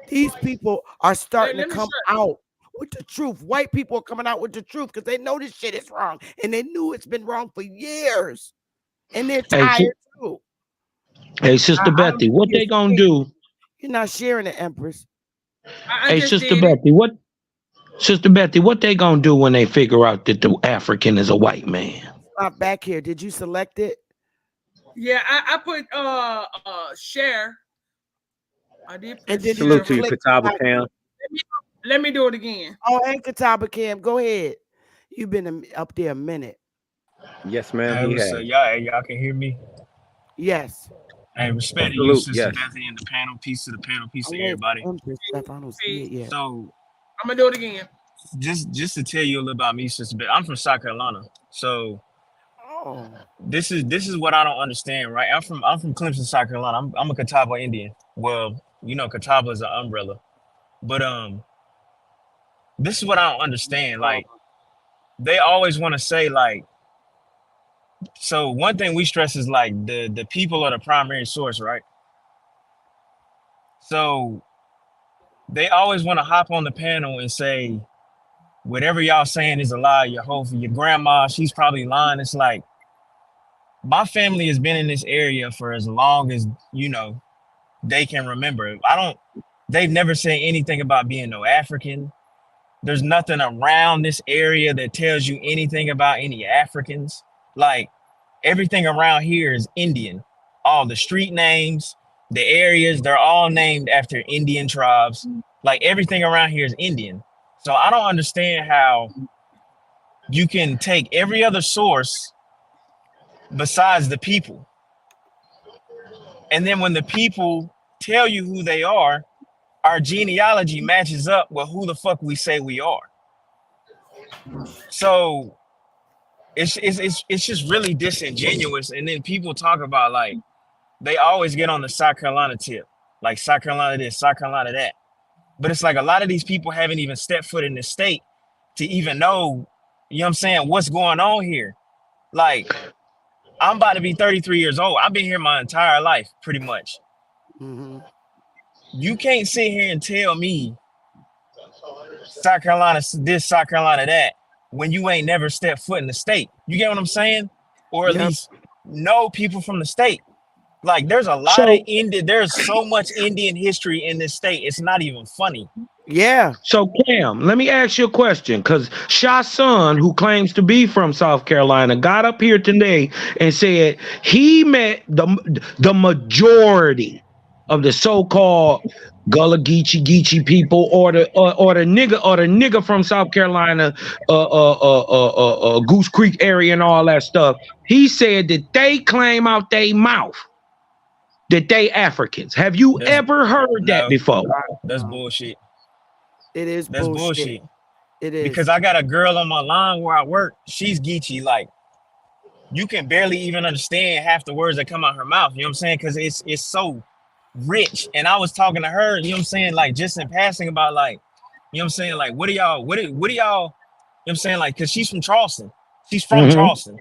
These people are starting to come out with the truth. White people are coming out with the truth because they know this shit is wrong. And they knew it's been wrong for years. And they're tired too. Hey, Sister Betty, what they gonna do? You're not sharing it, Empress. Hey, Sister Betty, what they gonna do when they figure out that the African is a white man? Not back here. Did you select it? Yeah, I put share. I did. And did salute to you, Kataba Cam. Let me do it again. Oh, and Kataba Cam, go ahead. You've been up there a minute. Yes, ma'am. So y'all can hear me? Yes. Hey, respect to you, Sister Betty, and the panel. Peace to the panel. Peace to everybody. I don't see it yet. So I'm gonna do it again. Just to tell you a little about me, Sister Betty. I'm from South Carolina. So this is what I don't understand, right? I'm from Clemson, South Carolina. I'm a Catawba Indian. Well, you know, Catawba is an umbrella. But this is what I don't understand. Like, they always want to say, like, so one thing we stress is like the people are the primary source, right? So they always want to hop on the panel and say, whatever y'all saying is a lie. Your grandma, she's probably lying. It's like, my family has been in this area for as long as, you know, they can remember. They've never said anything about being no African. There's nothing around this area that tells you anything about any Africans. Like, everything around here is Indian. All the street names, the areas, they're all named after Indian tribes. Like, everything around here is Indian. So I don't understand how you can take every other source besides the people. And then when the people tell you who they are, our genealogy matches up with who the fuck we say we are. So it's just really disingenuous. And then people talk about, like, they always get on the South Carolina tip, like South Carolina this, South Carolina that. But it's like a lot of these people haven't even stepped foot in the state to even know, you know what I'm saying, what's going on here. Like, I'm about to be 33 years old. I've been here my entire life, pretty much. Mm-hmm. You can't sit here and tell me South Carolina this, South Carolina that, when you ain't never stepped foot in the state. You get what I'm saying? Or at least know people from the state. Like, there's a lot of Indian, there's so much Indian history in this state. It's not even funny. Yeah. So Cam, let me ask you a question, because SHA's son, who claims to be from South Carolina, got up here today and said he met the majority of the so-called Gullah Geechee people, or the nigga from South Carolina, Goose Creek area and all that stuff. He said that they claim out their mouth that they Africans. Have you ever heard that before? That's bullshit. It is That's bullshit. It is. Because I got a girl on my line where I work. She's Geechee. Like, you can barely even understand half the words that come out her mouth. You know what I'm saying? Because it's so rich. And I was talking to her, you know what I'm saying, like, just in passing about, like, you know what I'm saying, like, what do y'all, you know what I'm saying, like, because she's from Charleston. She's from Charleston.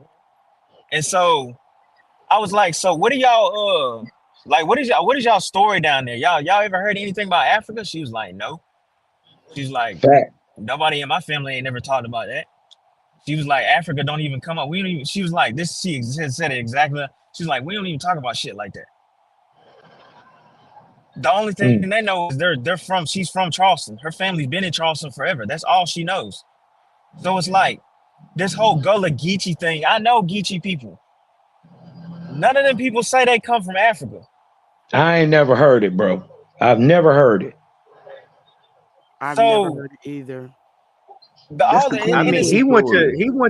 And so I was like, so what do y'all, like, what is y'all story down there? Y'all ever heard anything about Africa? She was like, no. She's like, nobody in my family ain't never talked about that. She was like, Africa don't even come up. We don't even, she was like, this, she said it exactly. She's like, we don't even talk about shit like that. The only thing they know is she's from Charleston. Her family's been in Charleston forever. That's all she knows. So it's like, this whole Gullah Geechee thing, I know Geechee people. None of them people say they come from Africa. I ain't never heard it, bro. I've never heard it. I've never heard it either. He went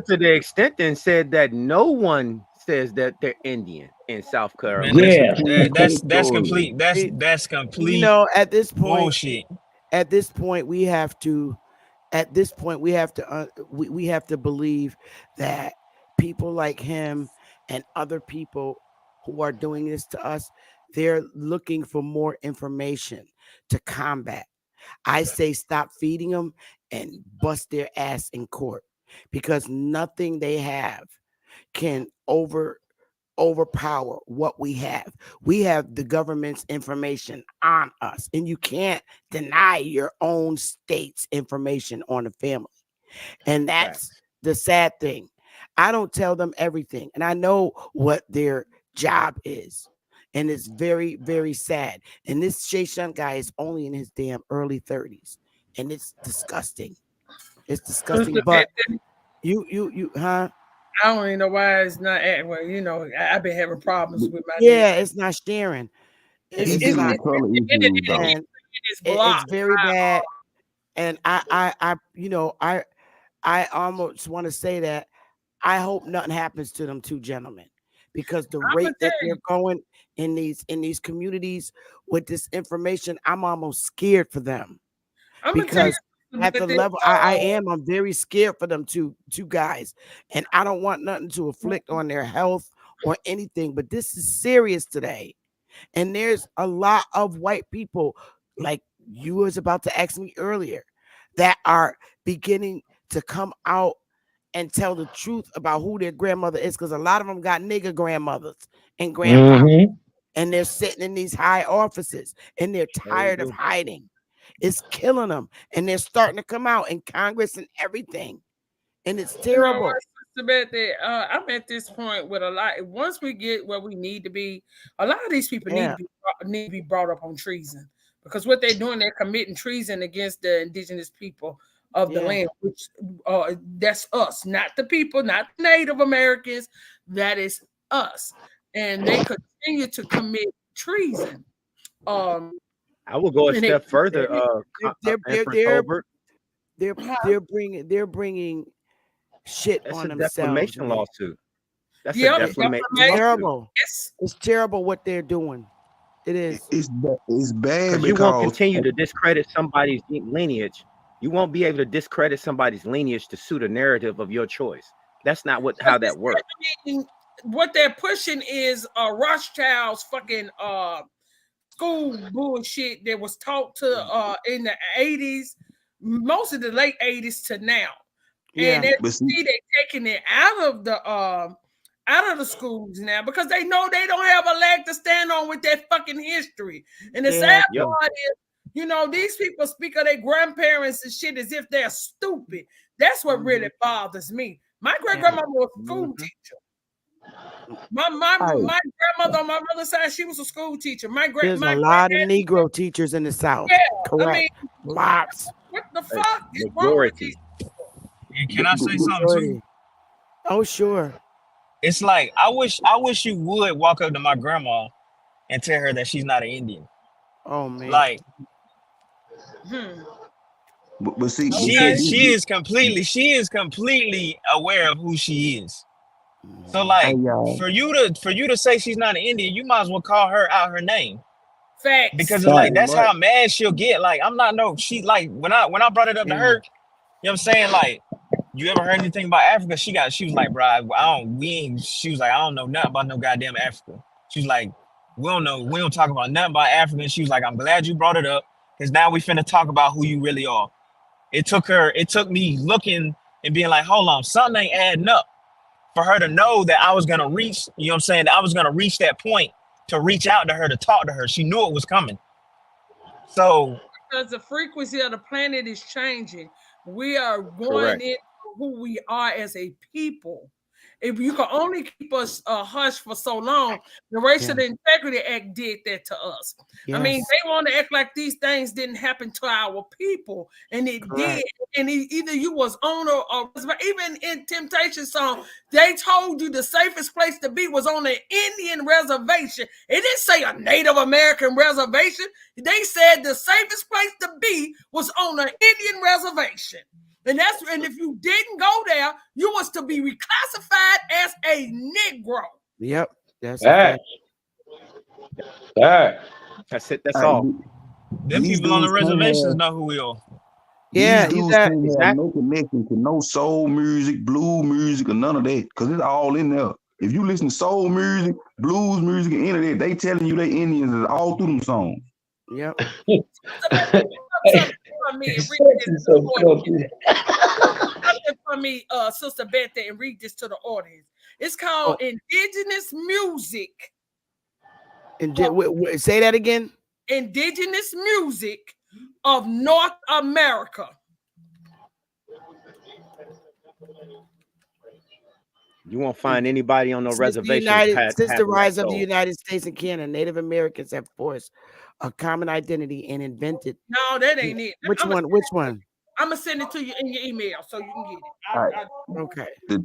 to the extent and said that no one says that they're Indian in South Carolina. Man, that's complete. That's complete. You know, at this point, bullshit. At this point, we have to believe that people like him and other people who are doing this to us, they're looking for more information to combat. I say stop feeding them and bust their ass in court, because nothing they have can overpower what we have. We have the government's information on us, and you can't deny your own state's information on the family. And that's the sad thing. I don't tell them everything, and I know what their job is. And it's very, very sad. And this SHUN guy is only in his damn early 30s. And it's disgusting. It's disgusting. But huh? I don't even know why it's not. Well, you know, I've been having problems with my. Yeah, it's not sharing. It's very bad. And I almost want to say that I hope nothing happens to them two gentlemen, because the rate that they're going in these communities with this information, I'm almost scared for them. Because at the level I'm very scared for them two guys, and I don't want nothing to afflict on their health or anything. But this is serious today, and there's a lot of white people, like you was about to ask me earlier, that are beginning to come out and tell the truth about who their grandmother is, because a lot of them got nigger grandmothers and grandfathers, and they're sitting in these high offices, and they're tired of hiding. It's killing them, and they're starting to come out in Congress and everything, and it's terrible. I'm at this point with a lot. Once we get where we need to be, a lot of these people need to be brought up on treason, because what they're doing, they're committing treason against the indigenous people of the land, which that's us, not the people, not Native Americans. That is us, and they continue to commit treason. I will go a step further. They're bringing shit on themselves. Defamation lawsuit. That's a defamation. Terrible. It's terrible what they're doing. It is. It's bad because you won't continue to discredit somebody's lineage. You won't be able to discredit somebody's lineage to suit a narrative of your choice. That's not how that works. What they're pushing is Rothschild's fucking school bullshit that was taught to in the 80s, most of the late 80s to now. Yeah, and they're taking it out of the schools now because they know they don't have a leg to stand on with that fucking history. And the sad part is, you know, these people speak of their grandparents and shit as if they're stupid. That's what really bothers me. My great-grandmama was a school teacher. My grandmother on my mother's side, she was a school teacher. There's a lot of Negro teachers in the South. Yeah, correct. I mean, lots. What the fuck is wrong with these? Can I say something too? Oh, sure. It's like I wish you would walk up to my grandma and tell her that she's not an Indian. Oh man. Like but see, she is completely aware of who she is. So like for you to say she's not an Indian, you might as well call her out her name. Facts. Because like that's how mad she'll get. Like I'm not she like when I brought it up to her, you know what I'm saying? Like, you ever heard anything about Africa? She was like, bro, she was like, I don't know nothing about no goddamn Africa. She was like, we don't talk about nothing about Africa. And she was like, I'm glad you brought it up because now we finna talk about who you really are. It took me looking and being like, hold on, something ain't adding up for her to know that I was gonna reach, you know what I'm saying? That I was gonna reach that point to reach out to her, to talk to her. She knew it was coming. So because the frequency of the planet is changing, we are going into who we are as a people. If you can only keep us hush for so long, the Racial Integrity Act did that to us. Yes. I mean, they want to act like these things didn't happen to our people, and it did. And either you was on or even in Temptation song, they told you the safest place to be was on an Indian reservation. It didn't say a Native American reservation. They said the safest place to be was on an Indian reservation. And if you didn't go there, you was to be reclassified as a Negro. Yep. That's that. That's it. That's all. Them people on the reservations know who we are. Yeah, exactly. No connection to no soul music, blues music, or none of that, because it's all in there. If you listen to soul music, blues music, and any of that, they telling you they Indians all through them songs. Yep. For me, Sister Betty, and read this to the audience. It's called Indigenous Music. Say that again. Indigenous Music of North America. You won't find anybody on no reservation. Since the rise of the United States and Canada, Native Americans have forced a common identity and invented. No, that ain't it. Which one? I'm gonna send it to you in your email so you can get it. Right. Okay. The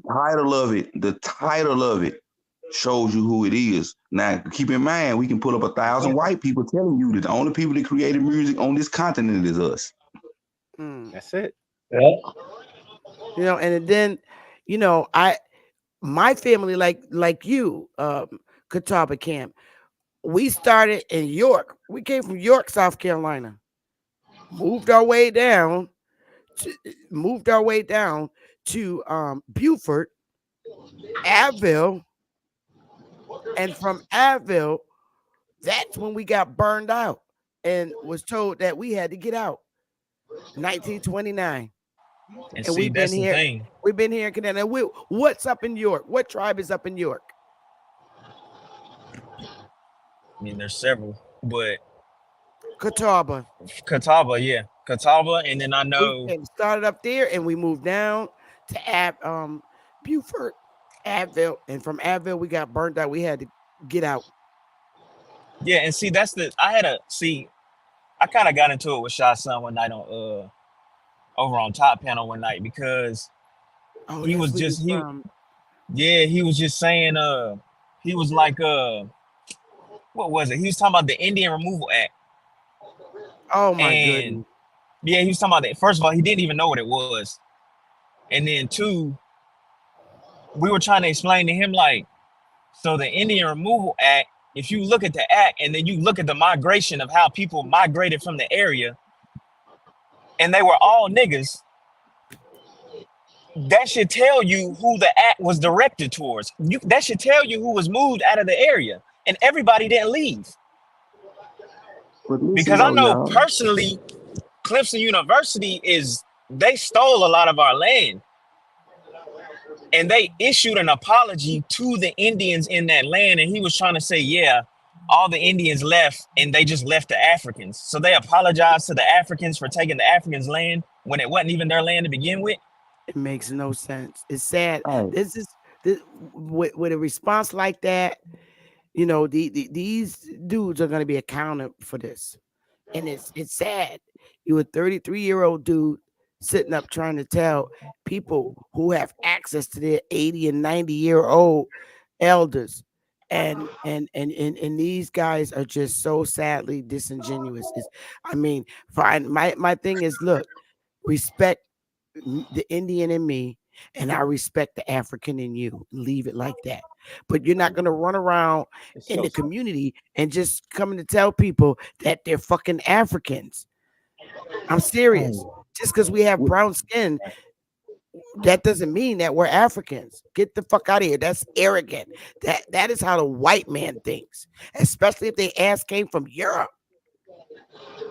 title of it shows you who it is. Now, keep in mind, we can pull up 1,000 white people telling you that the only people that created music on this continent is us. That's it. Yeah. You know, and then, you know, my family, like you, Catawba Camp, we started in York. We came from York, South Carolina. Moved our way down to Beaufort, Abbeville, and from Abbeville, that's when we got burned out and was told that we had to get out. 1929. And see, we've been here. Thing. We've been here in Canada. What's up in York? What tribe is up in York? I mean, there's several, but Catawba, yeah, Catawba, and then I know we started up there, and we moved down to Beaufort, Abbeville, and from Abbeville we got burnt out. We had to get out. Yeah, and see, I kind of got into it with SHA SHUN one night on over on Top Panel one night because he was just he was just saying he was like what was it? He was talking about the Indian Removal Act. Oh my goodness. Yeah, he was talking about that. First of all, he didn't even know what it was. And then two, we were trying to explain to him like, so the Indian Removal Act, if you look at the act and then you look at the migration of how people migrated from the area, and they were all niggas, that should tell you who the act was directed towards. That should tell you who was moved out of the area, and everybody didn't leave. Because I know personally, Clemson University they stole a lot of our land, and they issued an apology to the Indians in that land. And he was trying to say, yeah, all the Indians left and they just left the Africans. So they apologized to the Africans for taking the Africans' land when it wasn't even their land to begin with. It makes no sense. It's sad. This with a response like that, you know, these dudes are going to be accounted for this. And it's sad. You're a 33-year-old dude sitting up trying to tell people who have access to their 80 and 90-year-old elders. And these guys are just so sadly disingenuous. I mean, fine. My thing is, look, respect the Indian in me, and I respect the African in you. Leave it like that. But you're not gonna run around in the community and just coming to tell people that they're fucking Africans. I'm serious. Just because we have brown skin, that doesn't mean that we're Africans. Get the fuck out of here. That's arrogant. That is how the white man thinks, especially if their ass came from Europe.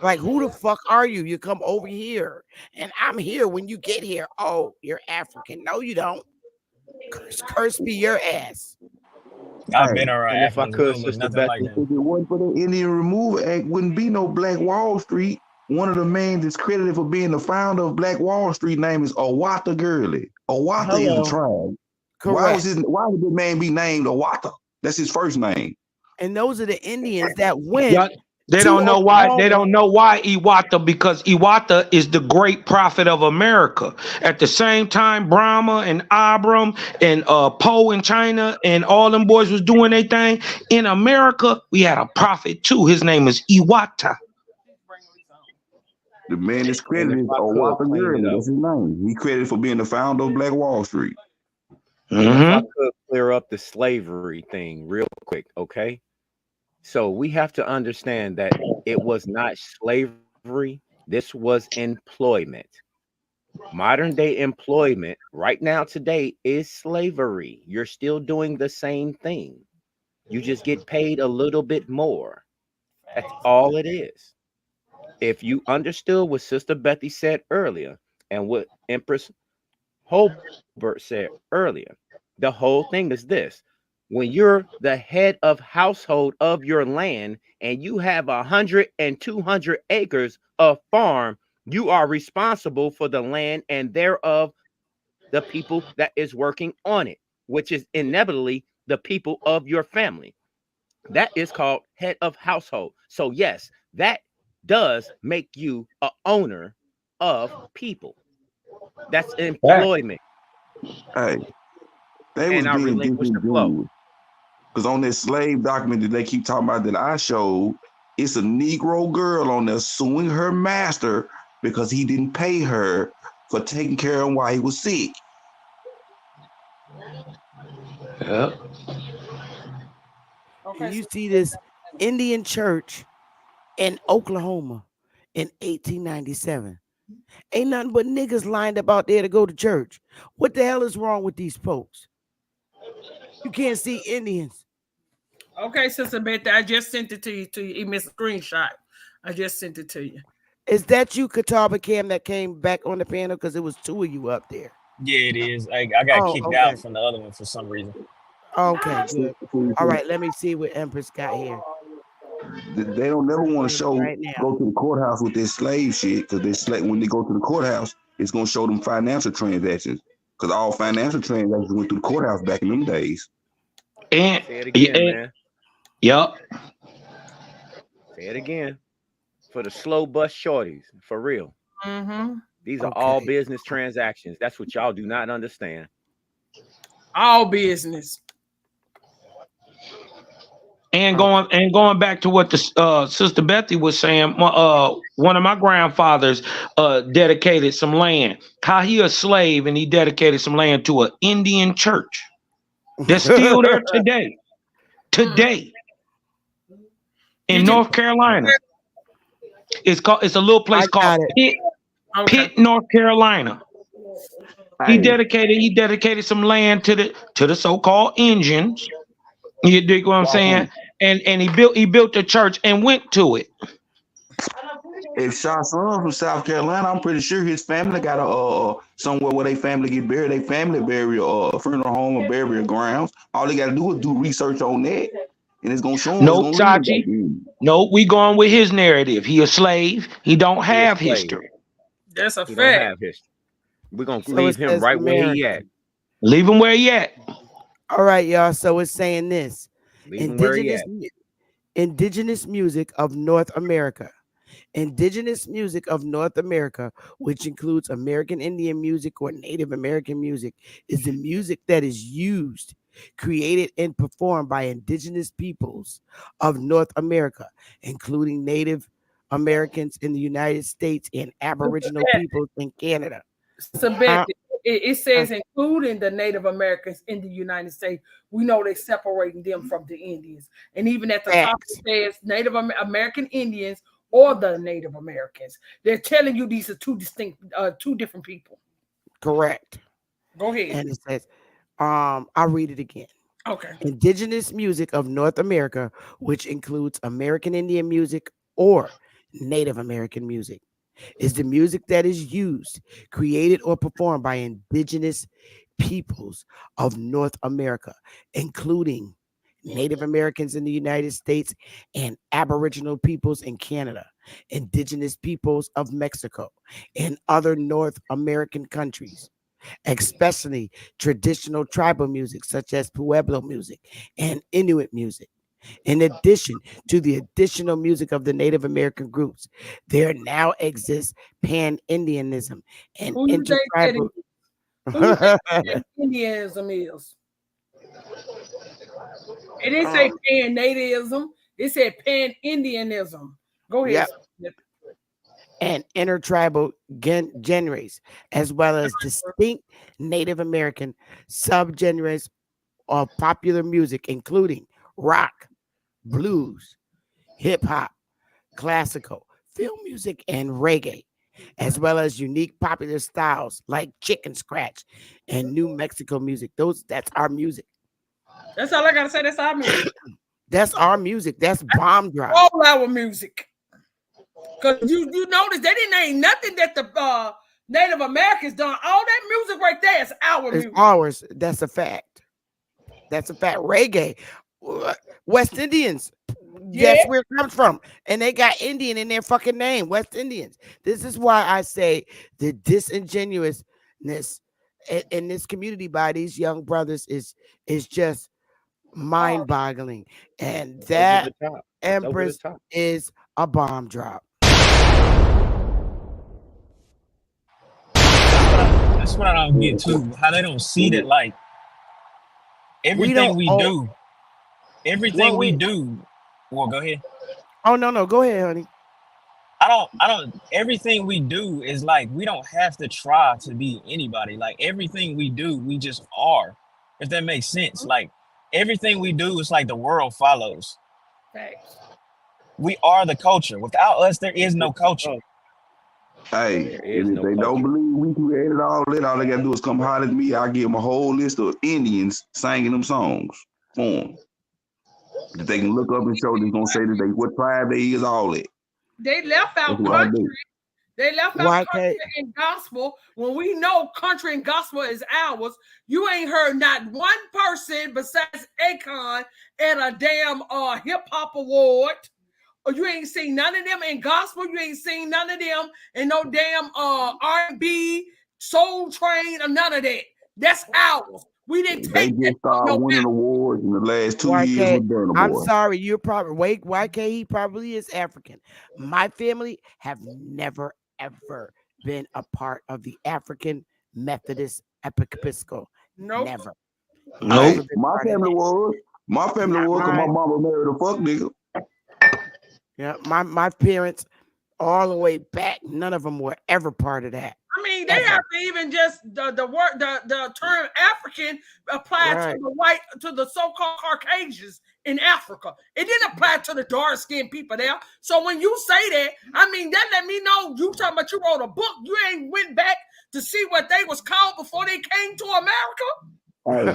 Like, who the fuck are you? You come over here, and I'm here when you get here. Oh, you're African. No, you don't. Curse be your ass. I've been around. And if I could, Sister Beth, if it wasn't for the Indian Removal Act, wouldn't be no Black Wall Street. One of the men that's credited for being the founder of Black Wall Street name is Owata Gurley. Owata is a tribe. Correct. Why would the man be named Owata? That's his first name. And those are the Indians that went. Yeah, they don't know why. They don't know why Iwata, because Iwata is the great prophet of America. At the same time, Brahma and Abram and Poe in China and all them boys was doing their thing. In America, we had a prophet too. His name is Iwata. The man is credited Owata Gurley. That's his name. He credited for being the founder of Black Wall Street. If I could clear up the slavery thing real quick, okay? So we have to understand that it was not slavery. This was employment. Modern day employment right now today is slavery. You're still doing the same thing. You just get paid a little bit more. That's all it is. If you understood what Sister Bethy said earlier and what Empress Holbert said earlier, the whole thing is this. When you're the head of household of your land and you have 100 and 200 acres of farm, you are responsible for the land and thereof the people that is working on it, which is inevitably the people of your family. That is called head of household. So yes, that does make you an owner of people. That's employment. Hey, they was being disingenuous. Because on this slave document that they keep talking about that I showed, it's a Negro girl on there suing her master because he didn't pay her for taking care of him while he was sick. Yep. And you see this Indian church in Oklahoma in 1897. Ain't nothing but niggas lined up out there to go to church. What the hell is wrong with these folks? You can't see Indians. Okay, Sister Betty, I just sent it to you. You missed a screenshot. I just sent it to you. Is that you, Catawba Cam, that came back on the panel? Because it was two of you up there. Yeah, it is. I got kicked out from the other one for some reason. Okay, good. All right, let me see what Empress got here. They don't never want to show go to the courthouse with this slave shit, because when they go to the courthouse, it's gonna show them financial transactions, because all financial transactions went through the courthouse back in them days. And say it again, man. Yep. Say it again. for the slow bus shorties, for real. These are all business transactions. That's what y'all do not understand. All business. And going back to what the Sister Bethy was saying, one of my grandfathers dedicated some land. How he a slave and he dedicated some land to an Indian church. They're still there today. Today in North Carolina. It's a little place called Pitt, North Carolina. He dedicated some land to the so-called Indians. You dig what I'm saying? And he built a church and went to it. If SHA's son from South Carolina, I'm pretty sure his family got a somewhere where they family get buried. They family burial, funeral home or burial grounds. All they got to do is do research on that, and it's gonna show them. No, Chachi. No, we going with his narrative. He a slave. He don't have history. That's a fact. Don't have history. We're gonna leave him right where he at. Leave him where he at. All right, y'all. So it's saying this: indigenous music of North America. Indigenous music of North America, which includes American Indian music or Native American music, is the music that is used, created, and performed by indigenous peoples of North America, including Native Americans in the United States and Aboriginal peoples in Canada. So it says including the Native Americans in the United States. We know they're separating them from the Indians. And even at the top it says Native American Indians or the Native Americans. They're telling you these are two different people. Correct. Go ahead. And it says, I'll read it again. Okay. Indigenous music of North America, which includes American Indian music or Native American music, is the music that is used, created, or performed by indigenous peoples of North America, including Native Americans in the United States and Aboriginal peoples in Canada, indigenous peoples of Mexico, and other North American countries, especially traditional tribal music such as Pueblo music and Inuit music. In addition to the additional music of the Native American groups, there now exists pan-Indianism and intertribal. Indianism is. It didn't say pan-nativism. It said pan-Indianism. Go ahead. Yep. And intertribal genres, as well as distinct Native American subgenres of popular music, including rock, blues, hip-hop, classical, film music, and reggae, as well as unique popular styles like chicken scratch and New Mexico music. That's our music. That's all I gotta say. That's our music. That's our music. That's bomb drop. All our music. Because you notice they didn't name nothing that the Native Americans done. All that music right there is our music. It's ours. That's a fact. That's a fact. Reggae. West Indians. Yeah. That's where it comes from. And they got Indian in their fucking name. West Indians. This is why I say the disingenuousness in this community by these young brothers is just mind-boggling. And that Empress is a bomb drop. That's what I don't get too. How they don't see that, like everything we do. Well, go ahead. Oh no, go ahead, honey. I don't. Everything we do is like we don't have to try to be anybody. Like everything we do, we just are. If that makes sense. Like everything we do is like the world follows. Thanks. We are the culture. Without us, there is no culture. Hey, if they don't believe we created all that, all they gotta do is come holler at me. I'll give them a whole list of Indians singing them songs for them. That they can look up and show them, gonna say that they what tribe they is, all that. They left out country. They left out country and gospel. When we know country and gospel is ours, you ain't heard not one person besides Akon at a damn hip hop award. Or you ain't seen none of them in gospel. You ain't seen none of them in no damn R&B, Soul Train, or none of that. That's ours. We didn't They take just started winning awards in the last 2 years with Burna Boy. I'm sorry, you're probably YK. He probably is African. My family have never ever been a part of the African Methodist Episcopal. Nope. Never. Nope. My family was. My family was because my mama married a fuck nigga. Yeah, my parents, all the way back, none of them were ever part of that. I mean, they have to even just the term African applied to the so-called Caucasians in Africa. It didn't apply to the dark-skinned people there. So when you say that, I mean, that let me know you talking about you wrote a book. You ain't went back to see what they was called before they came to America. Hey,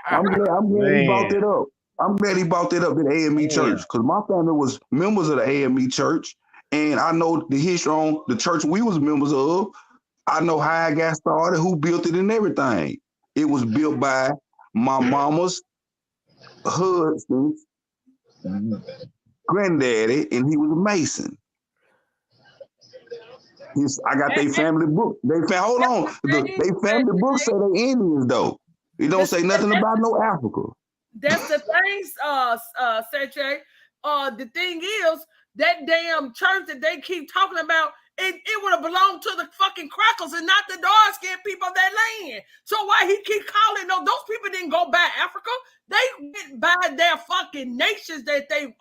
I'm glad he brought that up. I'm glad he brought that up in the AME church because my family was members of the AME church, and I know the history on the church we was members of. I know how I got started, who built it, and everything. It was built by my mama's husband's granddaddy, and he was a Mason. I got their family book. Hold on. They family book say they Indians though. It don't say nothing about no Africa. That's the thing, Sergey. The thing is, that damn church that they keep talking about, it would have belonged to the fucking crackers and not the dark-skinned people of that land. So why he keep calling those people didn't go by Africa? They went by their fucking nations that they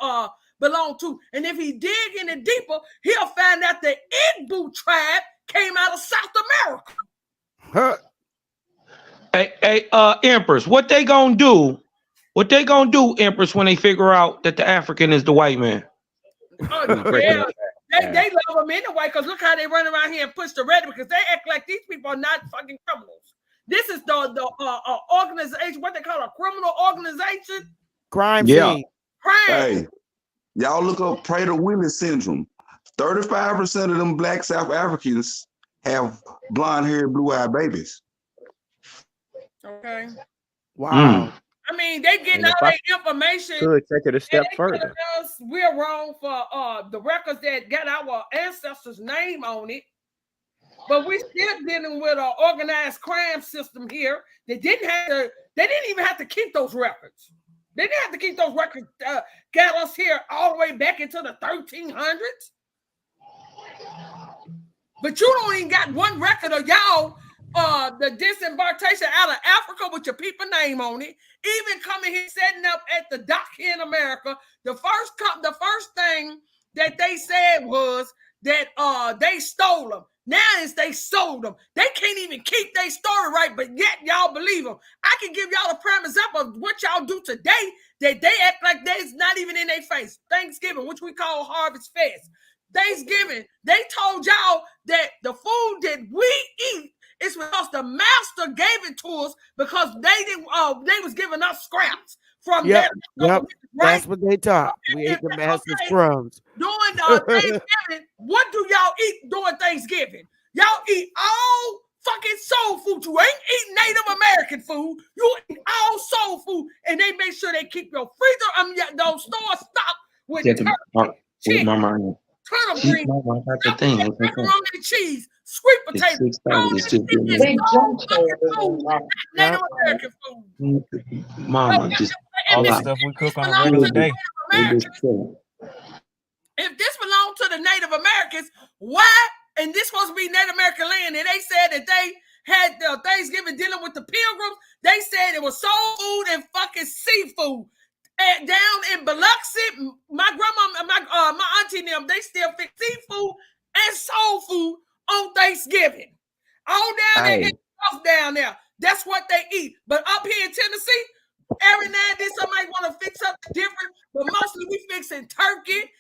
belong to. And if he dig any deeper, he'll find out the Igbo tribe came out of South America. Hey, Empress, what they gonna do? What they gonna do, Empress, when they figure out that the African is the white man? Oh, yeah. They love them anyway, because look how they run around here and push the red, because they act like these people are not fucking criminals. This is the organization, what they call a criminal organization. Crime scene. Hey, y'all look up Prader-Willis syndrome. 35% of them black South Africans have blonde hair, blue-eyed babies. Okay. Wow. I mean, they getting all that information. Could take it a step further. We're wrong for the records that got our ancestors' name on it, but we're still dealing with an organized crime system here. They didn't even have to keep those records. They didn't have to keep those records. Got us here all the way back into the 1300s. But you don't even got one record of y'all. The disembarkation out of Africa with your people name on it, even coming here setting up at the dock here in America. The first thing that they said was that they stole them. Now is they sold them. They can't even keep their story right, but yet y'all believe them. I can give y'all a prime example of what y'all do today that they act like they's not even in their face. Thanksgiving, which we call Harvest Fest. Thanksgiving, they told y'all that the food that we eat it's because the master gave it to us because they was giving us scraps from that. Yep. Right? That's what they taught. We ate the master's crumbs. During Thanksgiving, what do y'all eat during Thanksgiving? Y'all eat all fucking soul food. You ain't eating Native American food. You eat all soul food, and they make sure they keep your freezer, those stores stocked with turkey, chicken, turnip greens, macaroni and cheese, sweet potato. Native American food. Mama, just all the stuff we cook on a regular day. If this belonged to the Native Americans, why? And this supposed to be Native American land, and they said that they had the Thanksgiving dealing with the Pilgrims. They said it was soul food and fucking seafood. And down in Biloxi, my grandma, my auntie and them, they still fix seafood and soul food on Thanksgiving. All down there, down there. That's what they eat. But up here in Tennessee, every now and then somebody want to fix something different, but mostly we fixing turkey,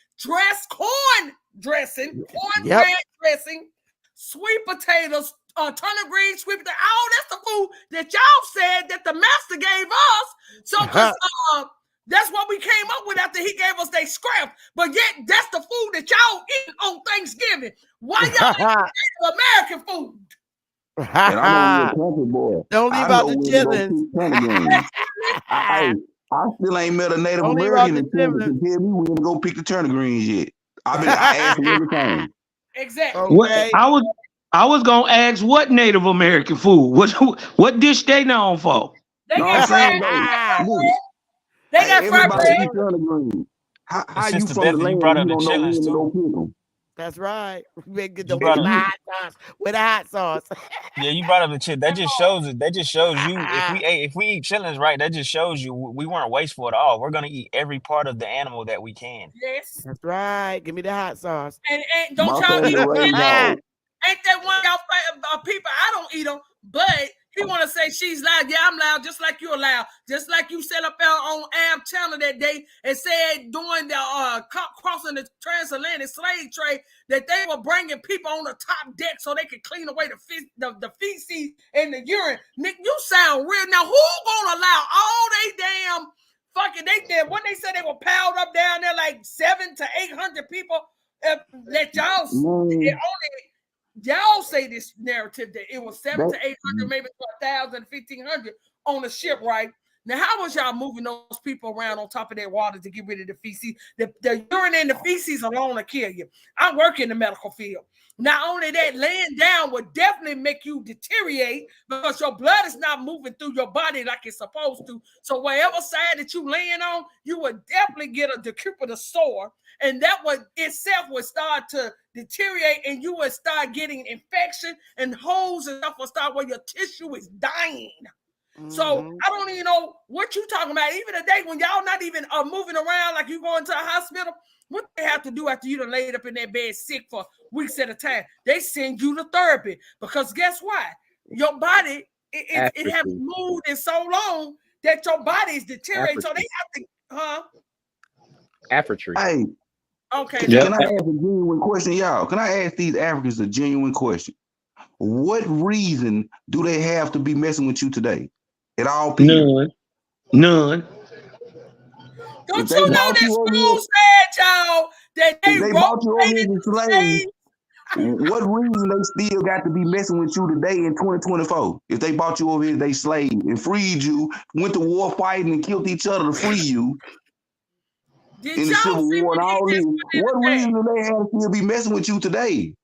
corn dressing, cornbread dressing, sweet potatoes, turnip greens, sweet potato. Oh, that's the food that y'all said that the master gave us. So that's what we came up with after he gave us their scrap. But yet, that's the food that y'all eat on Thanksgiving. Why y'all eat American food? And I'm a country boy. Don't leave out the chillin'. I still ain't met a Native American in Texas to tell me we're gonna go pick the turnip greens yet. I asked them every time. Exactly. Okay. I I was gonna ask what Native American food? What dish they known for? They got fried bread. They got fried bread. How Sister you from the Bethany, you land brought and up you the don't know chitlins when to go too. pick them? That's right. We get You the brought up, hot sauce with the hot sauce. yeah, you brought up the chip. That just shows it. That just shows you if we eat chitlins right, that just shows you we weren't wasteful at all. We're gonna eat every part of the animal that we can. Yes. That's right. Give me the hot sauce. And don't My y'all family eat raised that? dog. Ain't that one y'all people? I don't eat them, but he want to say she's loud. Yeah, I'm loud, just like you're loud. Just like you set up there on Am Channel that day and said during the crossing the transatlantic slave trade that they were bringing people on the top deck so they could clean away the feces and the urine. Nick, you sound weird. Now, who gonna allow all they damn fucking they did? When they said they were piled up down there like 700 to 800 people, let y'all y'all say this narrative that it was 700 to 800, maybe to 1,000, 1,500 on the ship, right? Now, how was y'all moving those people around on top of that water to get rid of the feces? The urine and the feces alone will kill you. I work in the medical field. Not only that, laying down would definitely make you deteriorate because your blood is not moving through your body like it's supposed to. So whatever side that you laying on, you would definitely get a decrepit sore. And that would itself would start to deteriorate and you would start getting infection and holes and stuff will start where your tissue is dying. So I don't even know what you're talking about. Even today, when y'all not even moving around like you going to a hospital, what they have to do after you done laid up in that bed sick for weeks at a time? They send you to therapy because guess what? Your body, it hasn't moved in so long that your body is deteriorating. So they have to, Aftertry. Hey. Okay. Can I ask a genuine question, y'all? Can I ask these Africans a genuine question? What reason do they have to be messing with you today? At all people? None. Don't you know this fool said, y'all, that they bought you over here as slaves? What reason they still got to be messing with you today in 2024? If they bought you over here, they slave and freed you, went to war fighting and killed each other to free you. In the Civil War and all this, what reason do they have to still be messing with you today?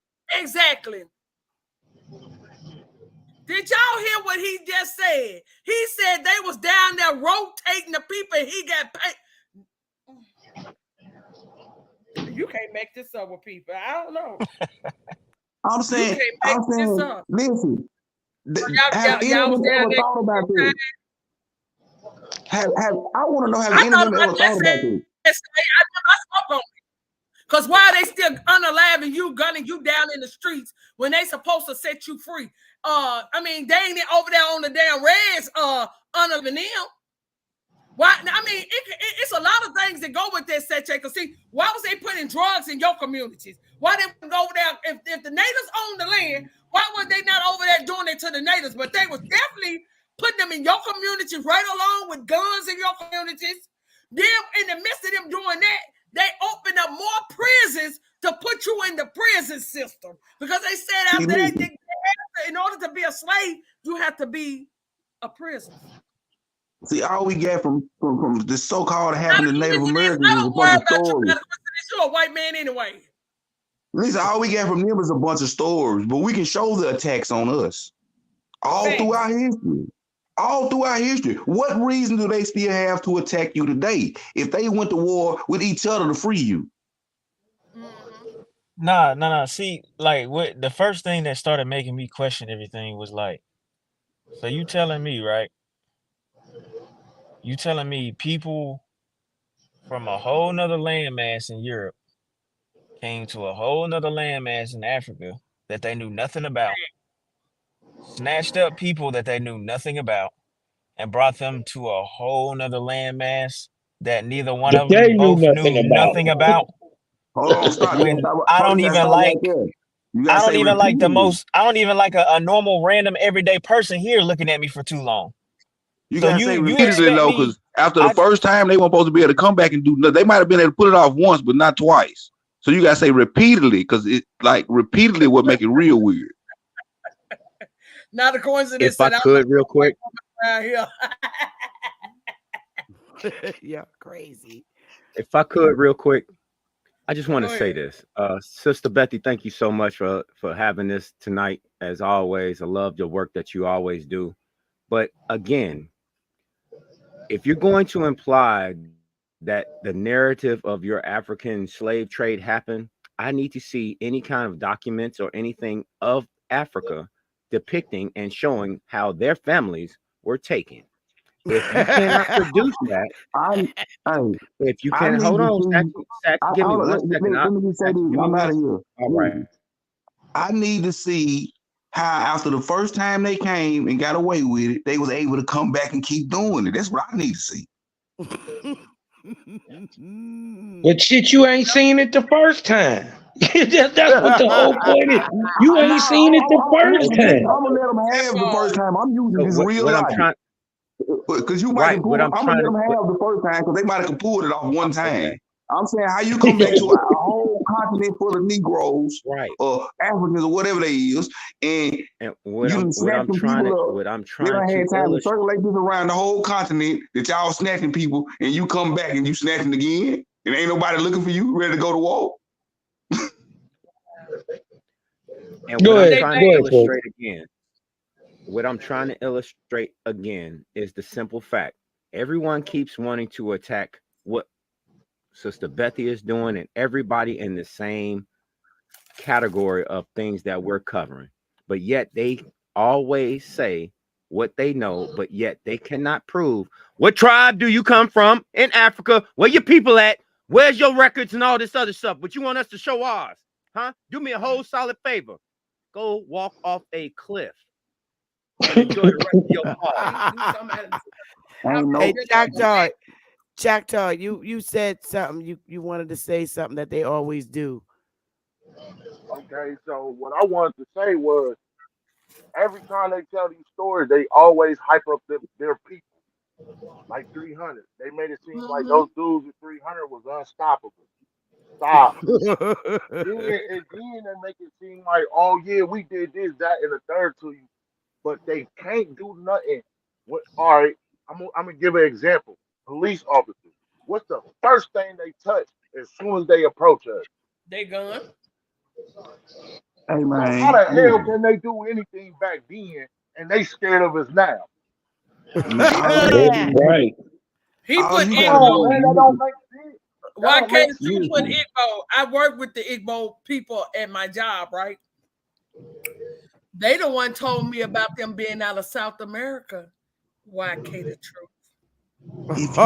Exactly. Did y'all hear what he just said? He said they was down there rotating the people and he got paid. You can't make this up with people. I don't know. I'm saying, listen, have any of them ever thought about this? I want to know, have any of them ever thought about this? I spoke on it. Because why are they still unaliving you, gunning you down in the streets when they supposed to set you free? I mean, they ain't over there on the damn reds unaliving them. Why? I mean, it's a lot of things that go with that set check. See, why was they putting drugs in your communities? Why they wouldn't go over there? If the natives own the land, why were they not over there doing it to the natives? But they was definitely putting them in your communities right along with guns in your communities. Them in the midst of them doing that, they opened up more prisons to put you in the prison system because they said after that, in order to be a slave, you have to be a prisoner. See, all we get from this so-called happening to Native Americans is a bunch of stories. You're a white man anyway. Listen, all we get from them is a bunch of stories, but we can show the attacks on us all throughout history. All throughout history. What reason do they still have to attack you today if they went to war with each other to free you? Nah. See, like what the first thing that started making me question everything was like, so you telling me, right? You telling me people from a whole nother landmass in Europe came to a whole nother landmass in Africa that they knew nothing about, snatched up people that they knew nothing about, and brought them to a whole nother landmass that neither one of them both knew nothing about. Hold on, stop. I don't even like a normal random everyday person here looking at me for too long. You gotta say repeatedly though, because after the first time they weren't supposed to be able to come back and do nothing. They might have been able to put it off once, but not twice. So you gotta say repeatedly, because it like repeatedly would make it real weird. Not a coincidence. If I could, real quick. Yeah, crazy. If I could, real quick, I just want to say this, Sister Betty. Thank you so much for having this tonight. As always, I love your work that you always do. But again, if you're going to imply that the narrative of your African slave trade happened, I need to see any kind of documents or anything of Africa depicting and showing how their families were taken. If you cannot produce that, if you can, hold on, give me 1 second. Let me just say this. I'm out of here. All right. I need to see how after the first time they came and got away with it, they was able to come back and keep doing it. That's what I need to see. But shit, you ain't seen it the first time. That's what the whole point is. You ain't seen it the first time. I'm gonna let them have the first time. I'm using this real life. Because you might have pulled, I'm gonna let them have the first time because they might have pulled it off one time. I'm saying how you come back to a whole continent full of Negroes, right, or Africans or whatever they is, and what I'm trying to circulate this around the whole continent that y'all snatching people, and you come back and you snatching again, and ain't nobody looking for you, ready to go to war. And what I'm trying to illustrate again. What I'm trying to illustrate again is the simple fact. Everyone keeps wanting to attack what Sister Betty is doing and everybody in the same category of things that we're covering. But yet they always say what they know, but yet they cannot prove. What tribe do you come from in Africa? Where your people at? Where's your records and all this other stuff? But you want us to show ours, huh? Do me a whole solid favor. Go walk off a cliff. Enjoy the rest of your Hey, Choctaw, you said something. You wanted to say something that they always do. Okay, so what I wanted to say was, every time they tell these stories, they always hype up their people. Like 300, they made it seem like those dudes with 300 was unstoppable. Stop. And then they make it seem like, oh yeah, we did this, that, and the third to you. But they can't do nothing. All right, I'm gonna give an example. Police officers. What's the first thing they touch as soon as they approach us? They gun. Hey man, so how the hell can they do anything back then and they scared of us now? Right. He put Igbo. Man, that don't make sense. Why can't you put Igbo? I work with the Igbo people at my job, right? They the one told me about them being out of South America. Why can't the truth? A friend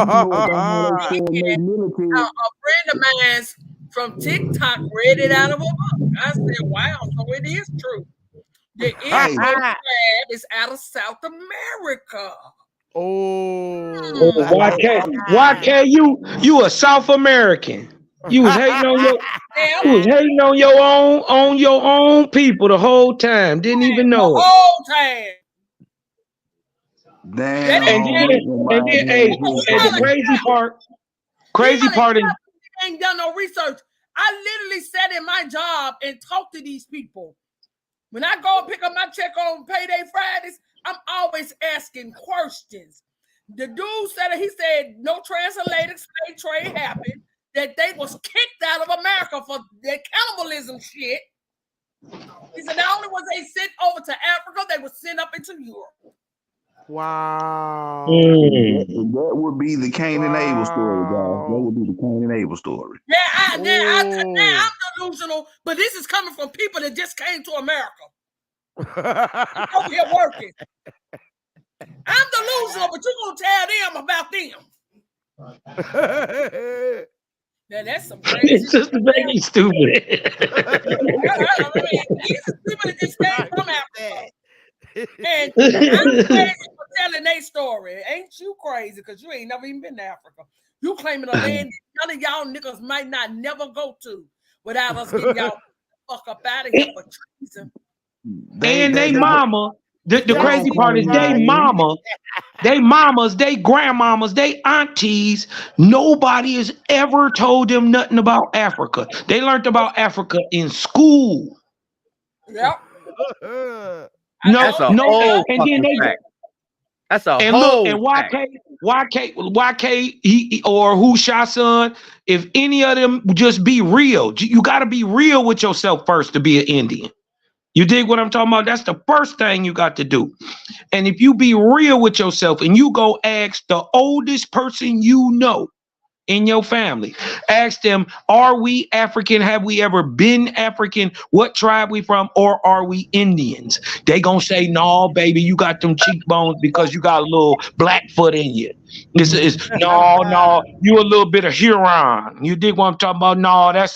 of mine's from TikTok read it out of a book. I said, wow, so it is true. The Igbo tribe is out of South America. Why can't you a South American? You was hating on your own people the whole time. Didn't even know the whole time. Damn. And the crazy part is ain't done no research. I literally sat in my job and talked to these people. When I go and pick up my check on payday Fridays, I'm always asking questions. The dude said no transatlantic slave trade happened, that they was kicked out of America for their cannibalism shit. He said the only ones they sent over to Africa, they were sent up into Europe. Wow. That would be the Cain and Abel story, guys. That would be the Cain and Abel story. Yeah, I'm delusional, but this is coming from people that just came to America. Over here working. I'm delusional, but you're gonna tell them about them. Now that's some crazy. It's just very stupid. These people that just came from Africa. And I'm crazy for telling their story. Ain't you crazy? Because you ain't never even been to Africa. You claiming a land that none of y'all niggas might not never go to without us getting y'all fuck up out of here for treason. And they mama, the crazy part is they mamas, they grandmamas, they aunties, nobody has ever told them nothing about Africa. They learned about Africa in school. Yep. No, and then That's a And whole look, and fact. YK, or who shot son, if any of them just be real, you got to be real with yourself first to be an Indian. You dig what I'm talking about? That's the first thing you got to do. And if you be real with yourself and you go ask the oldest person you know in your family, ask them, are we African? Have we ever been African? What tribe we from? Or are we Indians? They gonna say, no, baby, you got them cheekbones because you got a little Blackfoot in you. It's no, you a little bit of Huron. You dig what I'm talking about? No, that's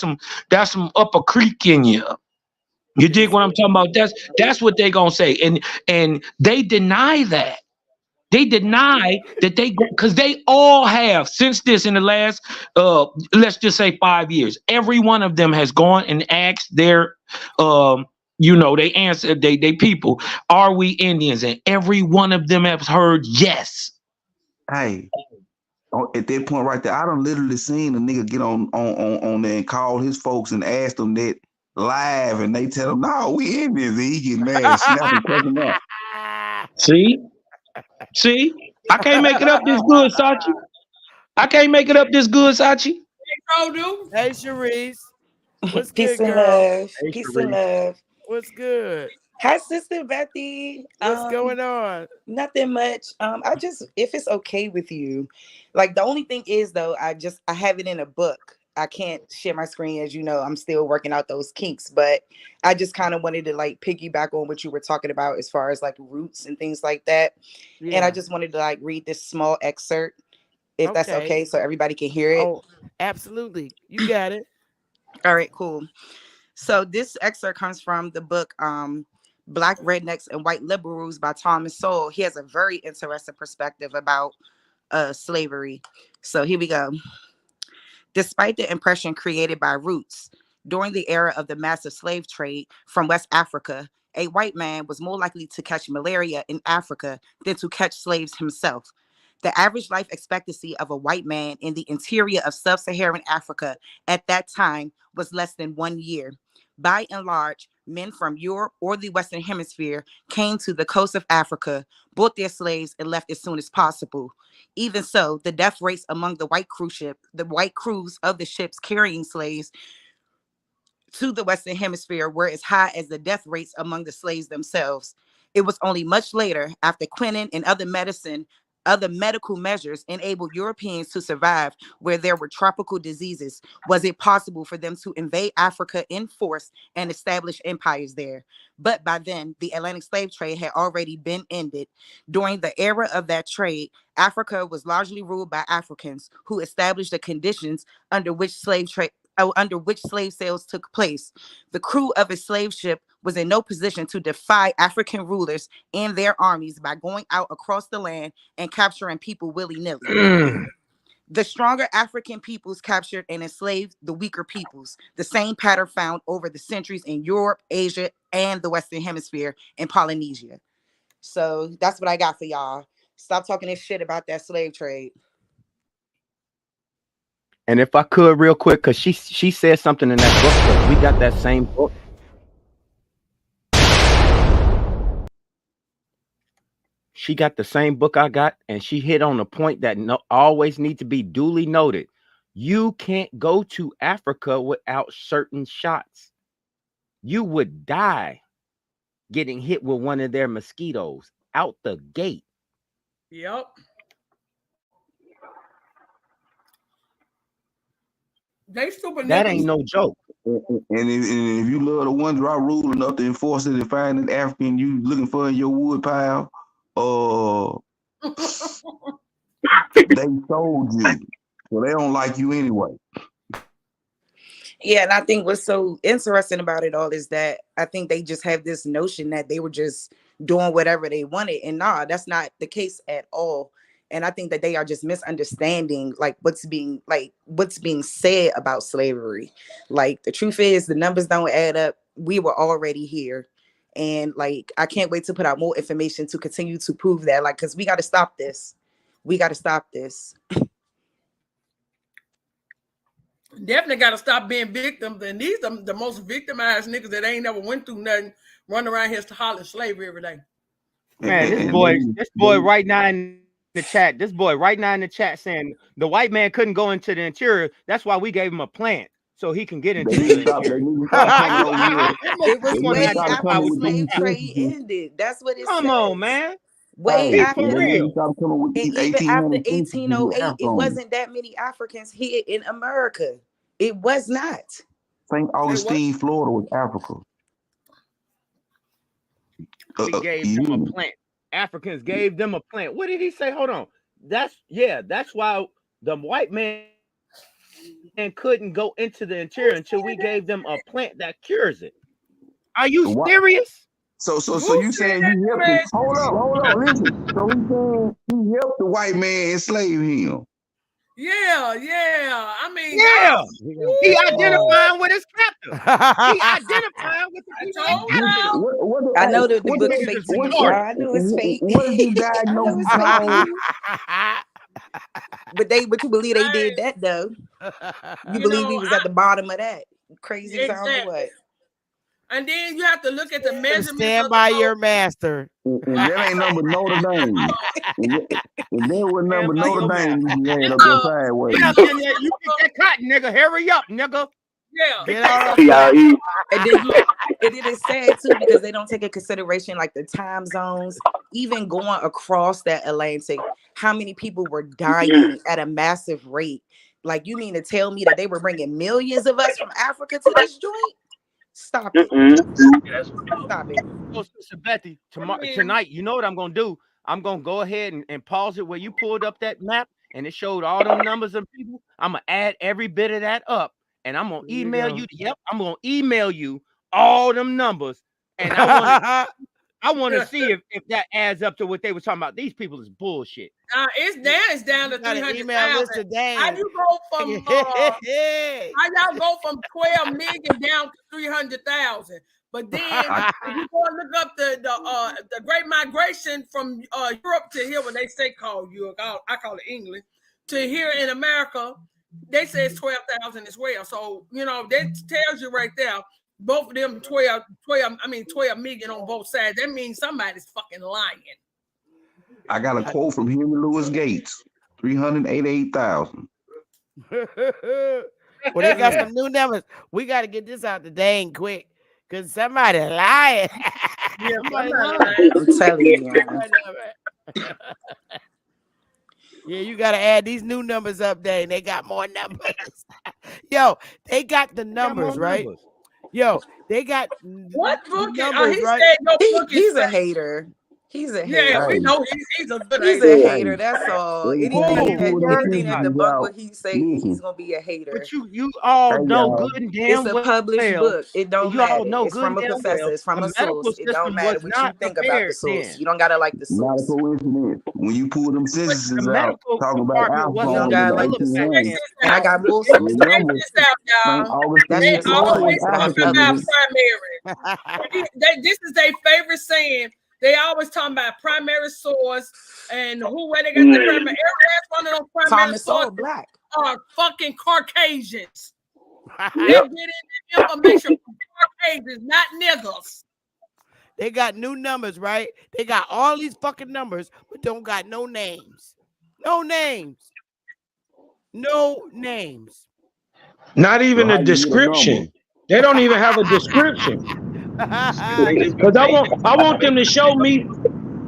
some Upper Creek in you. You dig what I'm talking about? That's what they gonna say. And they deny that. They deny that because they all have since this in the last let's just say 5 years. Every one of them has gone and asked their they answered they people, are we Indians? And every one of them has heard yes. Hey, at that point right there, I done literally seen a nigga get on there and call his folks and ask them that live, and they tell him, no, we Indians, and he get mad and snap and cut him up. See, I can't make it up this good, Sachi. I can't make it up this good, Sachi. Hey, Sharice. What's Peace good, and girl? love. Hey, Peace Sharice. and love. What's good? Hi, Sister Bethy. What's going on? Nothing much. I just, if it's okay with you, like the only thing is though, I have it in a book. I can't share my screen, as you know. I'm still working out those kinks, but I just kind of wanted to like piggyback on what you were talking about as far as like roots and things like that. Yeah. And I just wanted to like read this small excerpt, if that's okay, so everybody can hear it. Oh, absolutely. You got it. All right, cool. So this excerpt comes from the book Black Rednecks and White Liberals by Thomas Sowell. He has a very interesting perspective about slavery. So here we go. Despite the impression created by roots, during the era of the massive slave trade from West Africa, a white man was more likely to catch malaria in Africa than to catch slaves himself. The average life expectancy of a white man in the interior of sub-Saharan Africa at that time was less than 1 year. By and large, men from Europe or the Western Hemisphere came to the coast of Africa, bought their slaves, and left as soon as possible. Even so, the death rates among the white crews of the ships carrying slaves to the Western Hemisphere were as high as the death rates among the slaves themselves. It was only much later, after quinine and other medical measures enabled Europeans to survive where there were tropical diseases, was it possible for them to invade Africa in force and establish empires there. But by then, the Atlantic slave trade had already been ended. During the era of that trade, Africa was largely ruled by Africans who established the conditions under which slave sales took place. The crew of a slave ship was in no position to defy African rulers and their armies by going out across the land and capturing people willy-nilly. The stronger African peoples captured and enslaved the weaker peoples, the same pattern found over the centuries in Europe, Asia, and the Western Hemisphere and Polynesia. So that's what I got for y'all. Stop talking this shit about that slave trade. And if I could real quick, because she said something in that book, because we got that same book. She got the same book I got, and she hit on a point that always need to be duly noted. You can't go to Africa without certain shots. You would die getting hit with one of their mosquitoes out the gate. Yep. They stupid. That ain't no joke. And if you love the ones who are rude enough to enforce it and find an African you looking for in your wood pile, they told you, so they don't like you anyway. Yeah, and I think what's so interesting about it all is that I think they just have this notion that they were just doing whatever they wanted, and nah, that's not the case at all. And I think that they are just misunderstanding like what's being said about slavery. Like the truth is the numbers don't add up. We were already here. And like I can't wait to put out more information to continue to prove that, like, because we got to stop this. We got to stop this. Definitely got to stop being victims. And these are the most victimized niggas that ain't never went through nothing, running around here to holler slavery every day. Man, this boy right now in the chat. This boy right now in the chat saying the white man couldn't go into the interior. That's why we gave him a plant so he can get into the interior. It was way after the slave trade ended. That's what it says. Come on, man. Way after for real. And even after 1808, it wasn't that many Africans here in America. It was not. St. Augustine, Florida was Africa. We gave them a plant. Africans gave them a plant. What did he say? Hold on. That's why the white man couldn't go into the interior until we gave them a plant that cures it. Are you serious? So you saying he helped him? Hold up, listen. So he saying he helped the white man enslave him. Yeah. I mean, he identifying with his captor. He identifying with the people. I know that the book fake to you. I know it's fake. What is he diagnosed? But you believe they did that though? You believe he was at the bottom of that? Crazy sounds what? And then you have to look at the measurements. Stand by your master. And that ain't number Notre Dame. And there was number Notre Dame. You ain't up there sideways. You get that cotton, nigga. Hurry up, nigga. Yeah. Get out and then it's sad too because they don't take into consideration like the time zones. Even going across that Atlantic, how many people were dying at a massive rate? Like, you mean to tell me that they were bringing millions of us from Africa to this joint? Stop it. Stop it. So, Sister Betty, tonight, you know what I'm going to do? I'm going to go ahead and pause it where you pulled up that map and it showed all them numbers of people. I'm going to add every bit of that up and I'm going to email you. Yep, I'm going to email you all them numbers. And I want to see if that adds up to what they were talking about. These people is bullshit. It's down to 300,000. How you go from how y'all go from 12 million down to 300,000? But then if you go and look up the Great Migration from Europe to here, when they say call Europe, I call it England, to here in America, they say it's 12,000 as well. So that tells you right there. Both of them 12 million on both sides. That means somebody's fucking lying. I got a quote from Henry Louis Gates, 388,000. Well, they got some new numbers. We got to get this out the dang quick because somebody lying. I'm telling you. Yeah, you got to add these new numbers up there. They got more numbers. Yo, they got the numbers, right? Yo, they got what book numbers, right? He's a hater. He's a hater. Yeah, we know he's a good He's hater. a hater. That's all. Anything that debunk what he say, he's gonna be a hater. But you all know good and damn well. It's a published book. It don't matter. All know it's from a professor. It's from a source. It don't matter what you think about the source. You don't gotta like the source. Not a coincidence. When you pull them censuses out, talking about alcohol, and I got bullshit. They always talking about primary. This is their favorite saying. They always talking about primary source and where they got the primary. Every last one of those primary sources black are fucking Caucasians. They're getting the information from Caucasians, not niggas. They got new numbers, right? They got all these fucking numbers, but don't got no names. No names. No names. Not even a description. They don't even have a description. Because I want them to show me.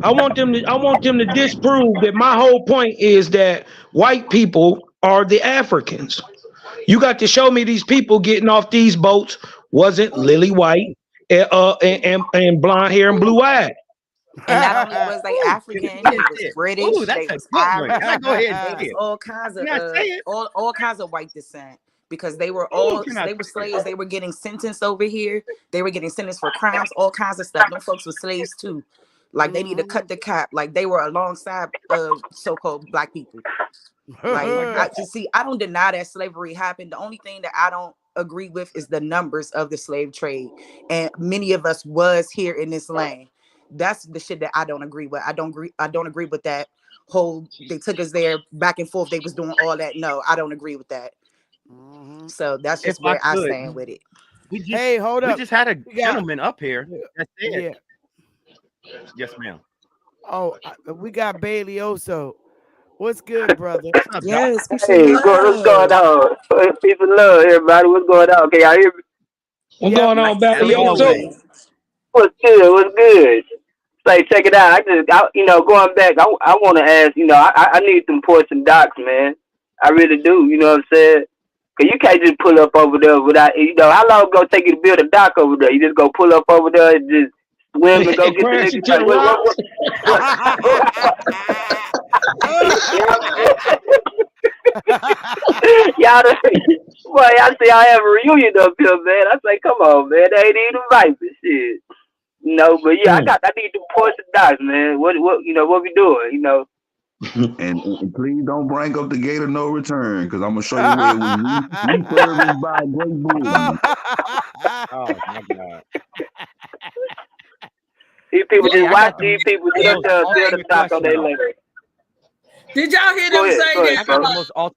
I want them to disprove that my whole point is that white people are the Africans. You got to show me these people getting off these boats wasn't lily white and blonde hair and blue eyes. And not only was they African, they was British, they was Irish, they was all kinds of white descent. Because they were slaves. They were getting sentenced over here. They were getting sentenced for crimes, all kinds of stuff. Them folks were slaves too. Like they need to cut the cap. Like they were alongside so-called black people. Like I don't deny that slavery happened. The only thing that I don't agree with is the numbers of the slave trade. And many of us was here in this land. That's the shit that I don't agree with. I don't agree with that whole they took us there back and forth. They was doing all that. No, I don't agree with that. So that's just where I stand with it. Hold up. We just had a gentleman up here that said, yes, ma'am. Oh, we got Bailey also. What's good, brother? Yes, Hey, what's going on? Peace and love, everybody. What's going on? Can y'all hear me? What's Yeah, going on, Bailey? What's good? What's good? Say, check it out. Going back, I want to ask. I need some portion docs, man. I really do. You know what I'm saying? Cause you can't just pull up over there without. How long it gonna take you to build a dock over there? You just go pull up over there and just swim and go get the Crash niggas. into the rocks. Y'all, boy, I see I have a reunion up here, man. I say, come on, man. They ain't even invited shit. But yeah, I need to portion docs, man. What we doing? And please don't bring up the gate of no return, because I'm gonna show you where it was refurbished by Great Britain. Oh my God. These people just watch these people just build a dock on their land. Did y'all hear them say that?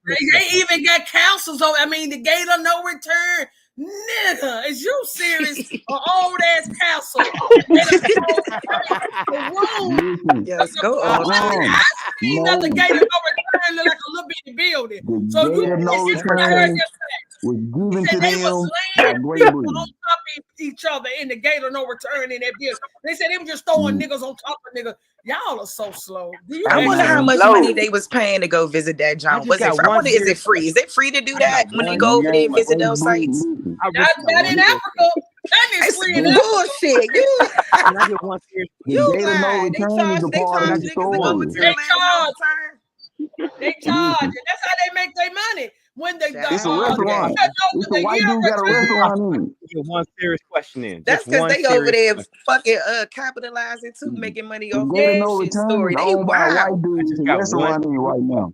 They even got councils on. I mean, the gate of no return. Nigga, is you serious? An old ass council. Yes, go on. I seen that the gate of no return look like a little bitty building. So you of no return was given to they them was by laying Great people Britain. on top of each other in the gate of no return in that building. They said they were just throwing niggas on top of niggas. Y'all are so slow. I wonder how much money they was paying to go visit that John. Was it? I wonder, is it free? Is it free to do that when they go over there and visit those sites? Not in Africa. That is free in bullshit. Can I get one serious? You lying. They charge niggas to go over to the land of no They charge. And that's how they make their money. When they It's a restaurant. It's a white dude got a restaurant in it. Get one serious question in. That's because they over there fucking capitalizing too, making money off that shit story. They white dude. It's a restaurant in right now.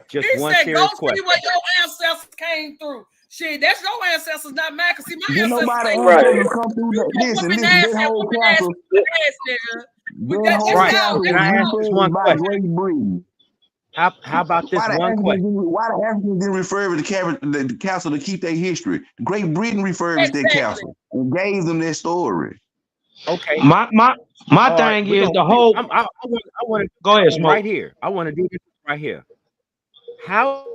Just he one said, serious go question. see where your ancestors came through. Shit, that's your ancestors, not mine. Cause see, my ancestors come through that. Listen, that whole castle. Can I ask this one question? How about this one question? Why the Africans didn't refurbish the castle to keep their history? Great Britain refurbished their castle and gave them their story. Okay. My thing is the whole. I want to go ahead, Smoke. right here. I want to do this right here. How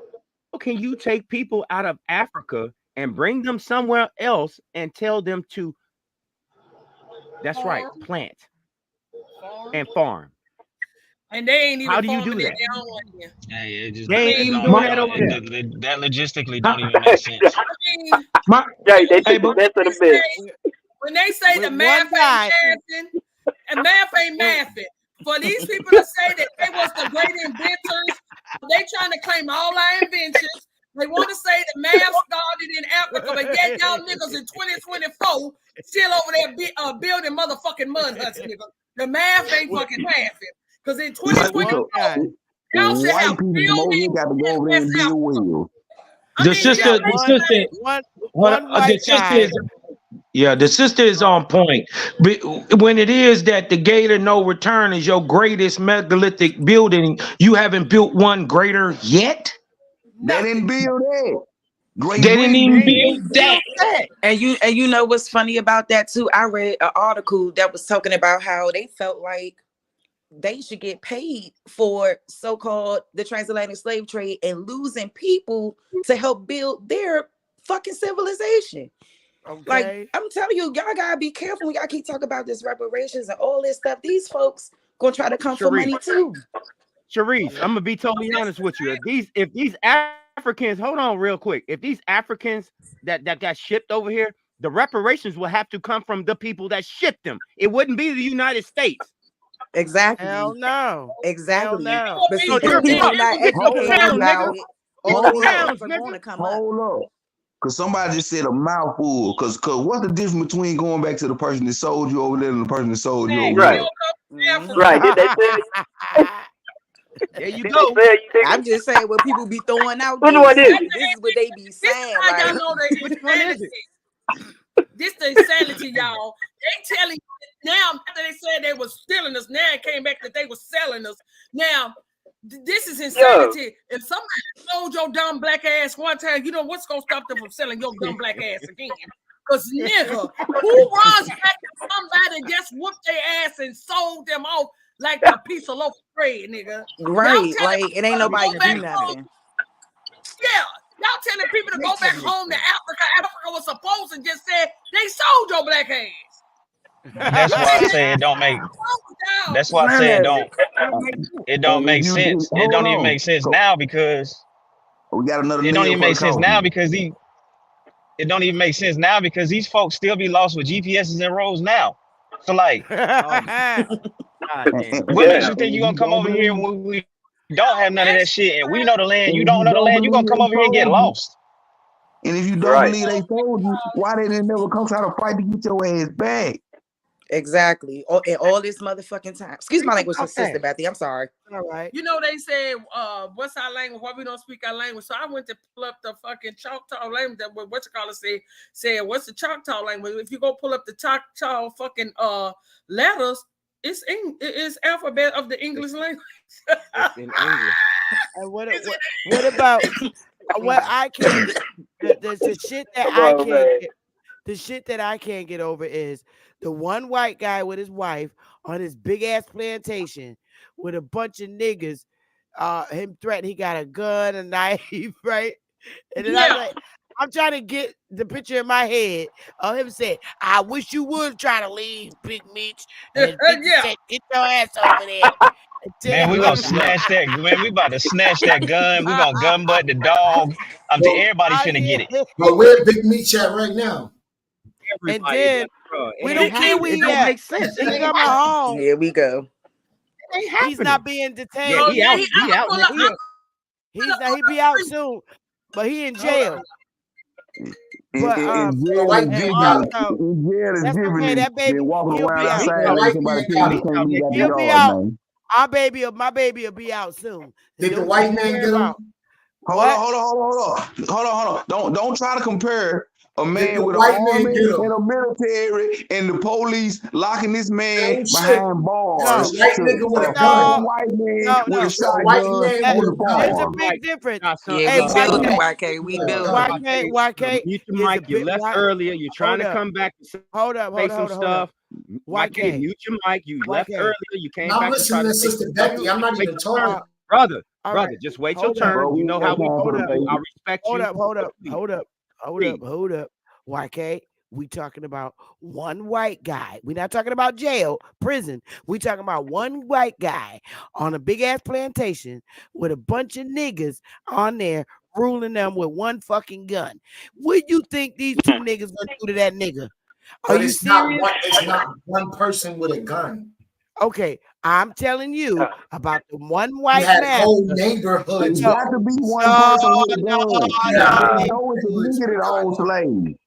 can you take people out of Africa and bring them somewhere else and tell them to? That's right, plant and farm. And they ain't even. How do you do that? Hey, it just they ain't even doing that over there. That logistically don't even make sense. When they say the math ain't mathing, and math ain't mathing, for these people to say that they was the great inventors, they trying to claim all our inventions. They want to say the math started in Africa, but yet y'all niggas in 2024 still over there building motherfucking mud huts, nigga. The math ain't fucking mathing. Because in 2024, y'all should have building. Got to go over there and build wells. The sister is on point. But when it is that the gate of no return is your greatest megalithic building, you haven't built one greater yet. They didn't build that. They didn't even build that. And you know what's funny about that too? I read an article that was talking about how they felt like they should get paid for so-called the transatlantic slave trade and losing people to help build their fucking civilization. Okay. Like, I'm telling you, y'all gotta be careful when y'all keep talking about this reparations and all this stuff. These folks gonna try to come for money too. Sharice, I'm gonna be totally honest with you. If these Africans, hold on real quick. If these Africans that got shipped over here, the reparations will have to come from the people that shipped them. It wouldn't be the United States. Exactly. Hell no. Exactly. Hell no. But see, people not educated about it. All the pounds are going to come up. Hold up. Because somebody just said a mouthful. Because what's the difference between going back to the person that sold you over there and the person that sold you over there? Right. Did they say? There you go. I'm just saying what people be throwing out. Which one is it? This is what they be saying. Like, y'all know the insanity. This the insanity, y'all. They telling you now after they said they was stealing us. Now it came back that they was selling us. Now this is insanity. If somebody sold your dumb black ass one time, you know what's gonna stop them from selling your dumb black ass again? Because nigga, who runs back to somebody just whooped their ass and sold them off like a piece of loaf of bread, nigga? Right, like it ain't nobody do nothing. Yeah, y'all telling people to go back home to Africa. Africa was supposed to just say they sold your black ass. That's why I say it don't make. That's why I say it don't. It don't make sense. It don't even make sense now because we got another. It don't even make sense now because It don't even make sense now because these folks still be lost with GPSs and roads now. So like, what makes you think you gonna come over here when we don't have none of that shit and we know the land? You don't know the land. You gonna come over here and get lost. And if you don't believe they told you, why they didn't never come try to fight to get your ass back? Exactly. In all this motherfucking time. Excuse my language, Sister Bethy. I'm sorry. All right. You know they said, what's our language? Why we don't speak our language? So I went to pull up the fucking Choctaw language. That what you call it said what's the Choctaw language? If you go pull up the Choctaw fucking letters, it's alphabet of the English language. It's in English. And what about what I can't? The shit that I can't. The shit that I can't get over is the one white guy with his wife on his big ass plantation with a bunch of niggas. Him threatened he got a gun, a knife, right? And then I'm trying to get the picture in my head of him saying, "I wish you would try to leave, Big Meech, and get your ass over there." Man, we gonna snatch that. Man, we about to snatch that gun. We gonna gun butt the dog. Everybody finna get it. But where Big Meech at right now? And then we don't make sense. Here we go. He's not being detained. Yeah, he be out soon, but he in jail. But that baby, he'll be out. My baby will be out soon. Did the white man get him? Hold on. Don't try to compare a man with an army and a military and the police locking this man behind bars. White nigga with a gun. White man with a shotgun. There's a big difference. Hey, we building, YK. We building. YK. Mute your mic. You left earlier. You're trying to come back to say some stuff. YK, mute your mic. You left earlier. You came back. I'm listening to Sister Bethy. I'm not even talking. Brother, just wait your turn. You know how we do it. I respect you. Hold up. YK, we talking about one white guy. We're not talking about jail, prison. We talking about one white guy on a big ass plantation with a bunch of niggas on there ruling them with one fucking gun. What you think these two niggas gonna do to that nigga? Are you serious? It's not one person with a gun. Okay, I'm telling you about the one white man. Whole neighborhood. It's got to be one person with a gun. No, it's a nigga that owns slaves.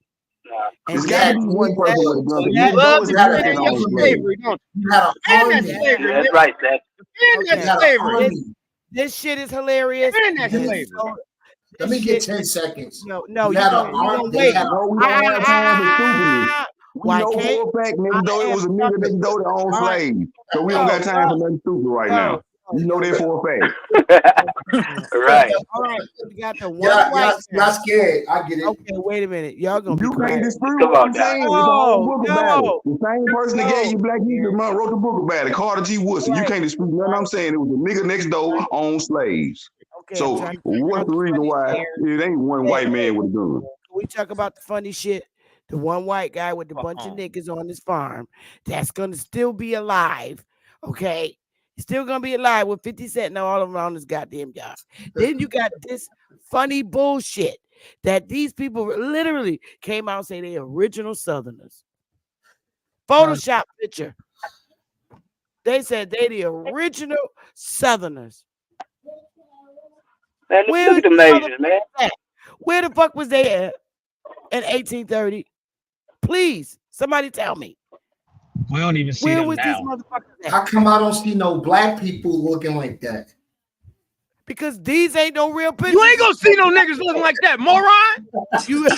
It's got to be one person with a gun. You love slavery, don't you? That's right, Seth. This shit is hilarious. Let me get 10 seconds. No, you don't wait. We know for a fact, nigga, though it was a nigga that owned slaves. So we don't got time for nothing stupid right now. You know that for a fact. Right. All right. We got the one white. Y'all scared. I get it. Okay, wait a minute. Y'all gonna you be can't quiet. dispute what I'm saying. The same person that gave you Black History Month wrote the book about it, Carter G. Woodson. Right. You can't dispute nothing I'm saying. It was a nigga next door owned slaves. Okay, so what's the reason why it ain't one white man with a gun? We talk about the funny shit. The one white guy with a bunch of niggas on his farm that's gonna still be alive. Okay. Still gonna be alive with 50 Cent and all of them on this goddamn job. Then you got this funny bullshit that these people literally came out and say they original Southerners. Photoshop picture. They said they the original Southerners. Man, look at the measures, man. Where the fuck was they at in 1830? Please, somebody tell me. We don't even see them now. How come I don't see no black people looking like that? Because these ain't no real pictures. You ain't gonna see no niggas looking like that, moron. You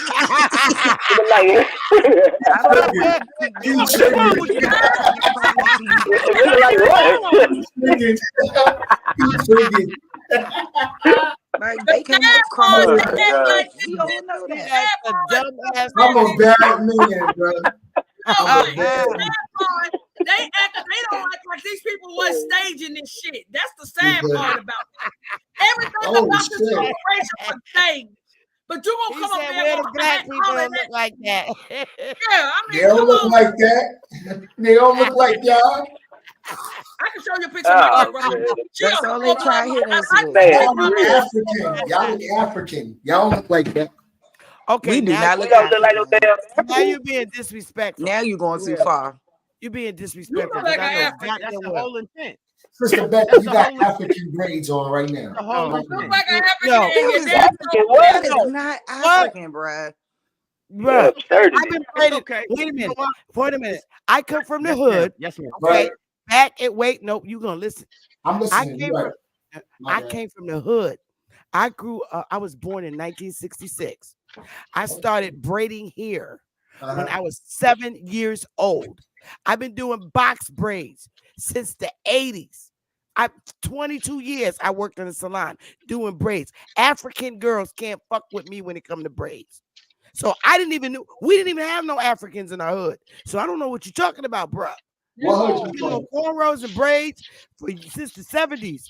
Like bacon with crumbles. We all know that. That's a dumbass. I'm a bad man, bro. They don't act like these people was staging this shit. That's the sad part about it. Everything about this celebration was staged. But you won't come up there where the black people don't look like that. Yeah, I mean, they don't look like that. They don't look like y'all. I can show you a picture of my kid. That's all they try here. Y'all look African. Y'all look African. Y'all look like that. Okay, we do not look like now you're being disrespectful. Now you're going too far. You're being disrespectful. Like that's the whole intent. Sister Beck, you got African braids on right now. That is not African, bruh. Bruh, I've been braided. Wait a minute. I come from the hood. Yes, ma'am. Okay. Back and wait. Nope, you gonna listen. I'm listening. I came from the hood. I grew up, I was born in 1966. I started braiding hair when I was 7 years old. I've been doing box braids since the 80s. 22 years I worked in a salon doing braids. African girls can't fuck with me when it comes to braids. So we didn't even have no Africans in our hood. So I don't know what you're talking about, bro. What you know, cornrows and braids since the 70s.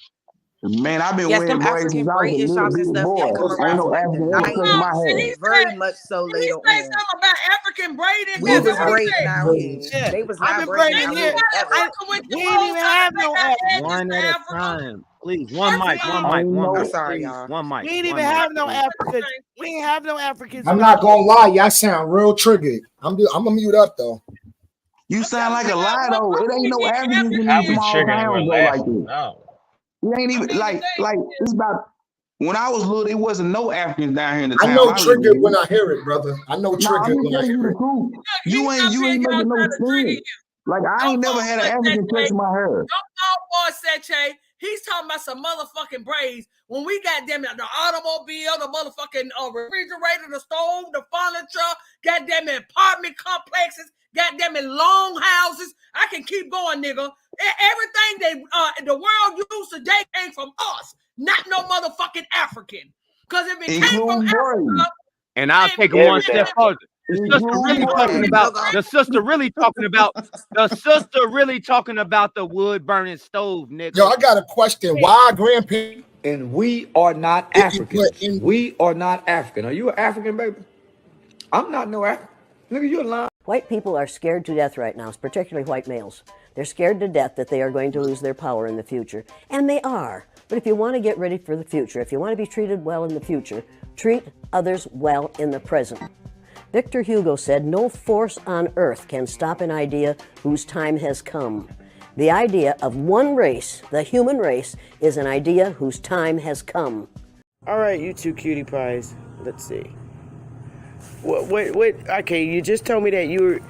Man, I've been wearing braids since I was a little boy. Ain't no African ever touched my hair. Very much so later on. Say something about African braiding. We was braiding out here. They was not braiding out here. We didn't even have no Africans. One at a time. Please, one mic. I'm sorry, y'all. One mic. We didn't even have no Africans. We didn't have no Africans. I'm not gonna lie, y'all sound real triggered. I'm gonna mute up though. You sound like a lie though. It ain't no Africans in these small towns like this. No. It ain't even like it's about when I was little, it wasn't no Africans down here in the town. I know triggered when I hear it, brother. I know triggered when I hear it. You ain't making no sense. Like I ain't never had an African touch my hair. Don't call Seche. He's talking about some motherfucking braids. When we got them the automobile, the motherfucking refrigerator, the stove, the furniture, goddamn apartment complexes, goddamn long houses. I can keep going, nigga. Everything the world used today came from us, not no motherfucking African. Because if it came from Africa, and I'll take it one step further. The sister really talking about the wood burning stove, nigga. Yo, I got a question. Why grandparents? And we are not Africans. We are not African. Are you an African, baby? I'm not no African. Nigga, you a lie. White people are scared to death right now, particularly white males. They're scared to death that they are going to lose their power in the future. And they are. But if you want to get ready for the future, if you want to be treated well in the future, treat others well in the present. Victor Hugo said, "No force on earth can stop an idea whose time has come." The idea of one race, the human race, is an idea whose time has come. All right, you two cutie pies. Let's see. What? Okay, you just told me that you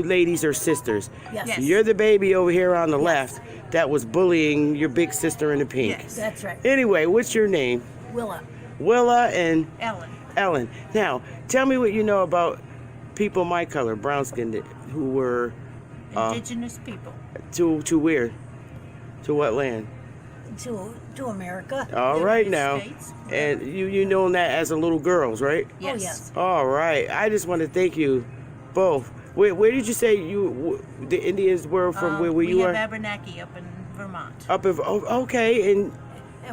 ladies are sisters. Yes. You're the baby over here on the left that was bullying your big sister in the pink. Yes, that's right. Anyway, what's your name? Willa and Ellen. Now, tell me what you know about people my color, brown-skinned, who were Indigenous people. To where? To what land? To America. All right now. States. And you know that as a little girls, right? Yes. Oh, yes. All right. I just want to thank you both. Where did you say the Indians were from? Where you are? We have Abenaki up in Vermont. Okay, and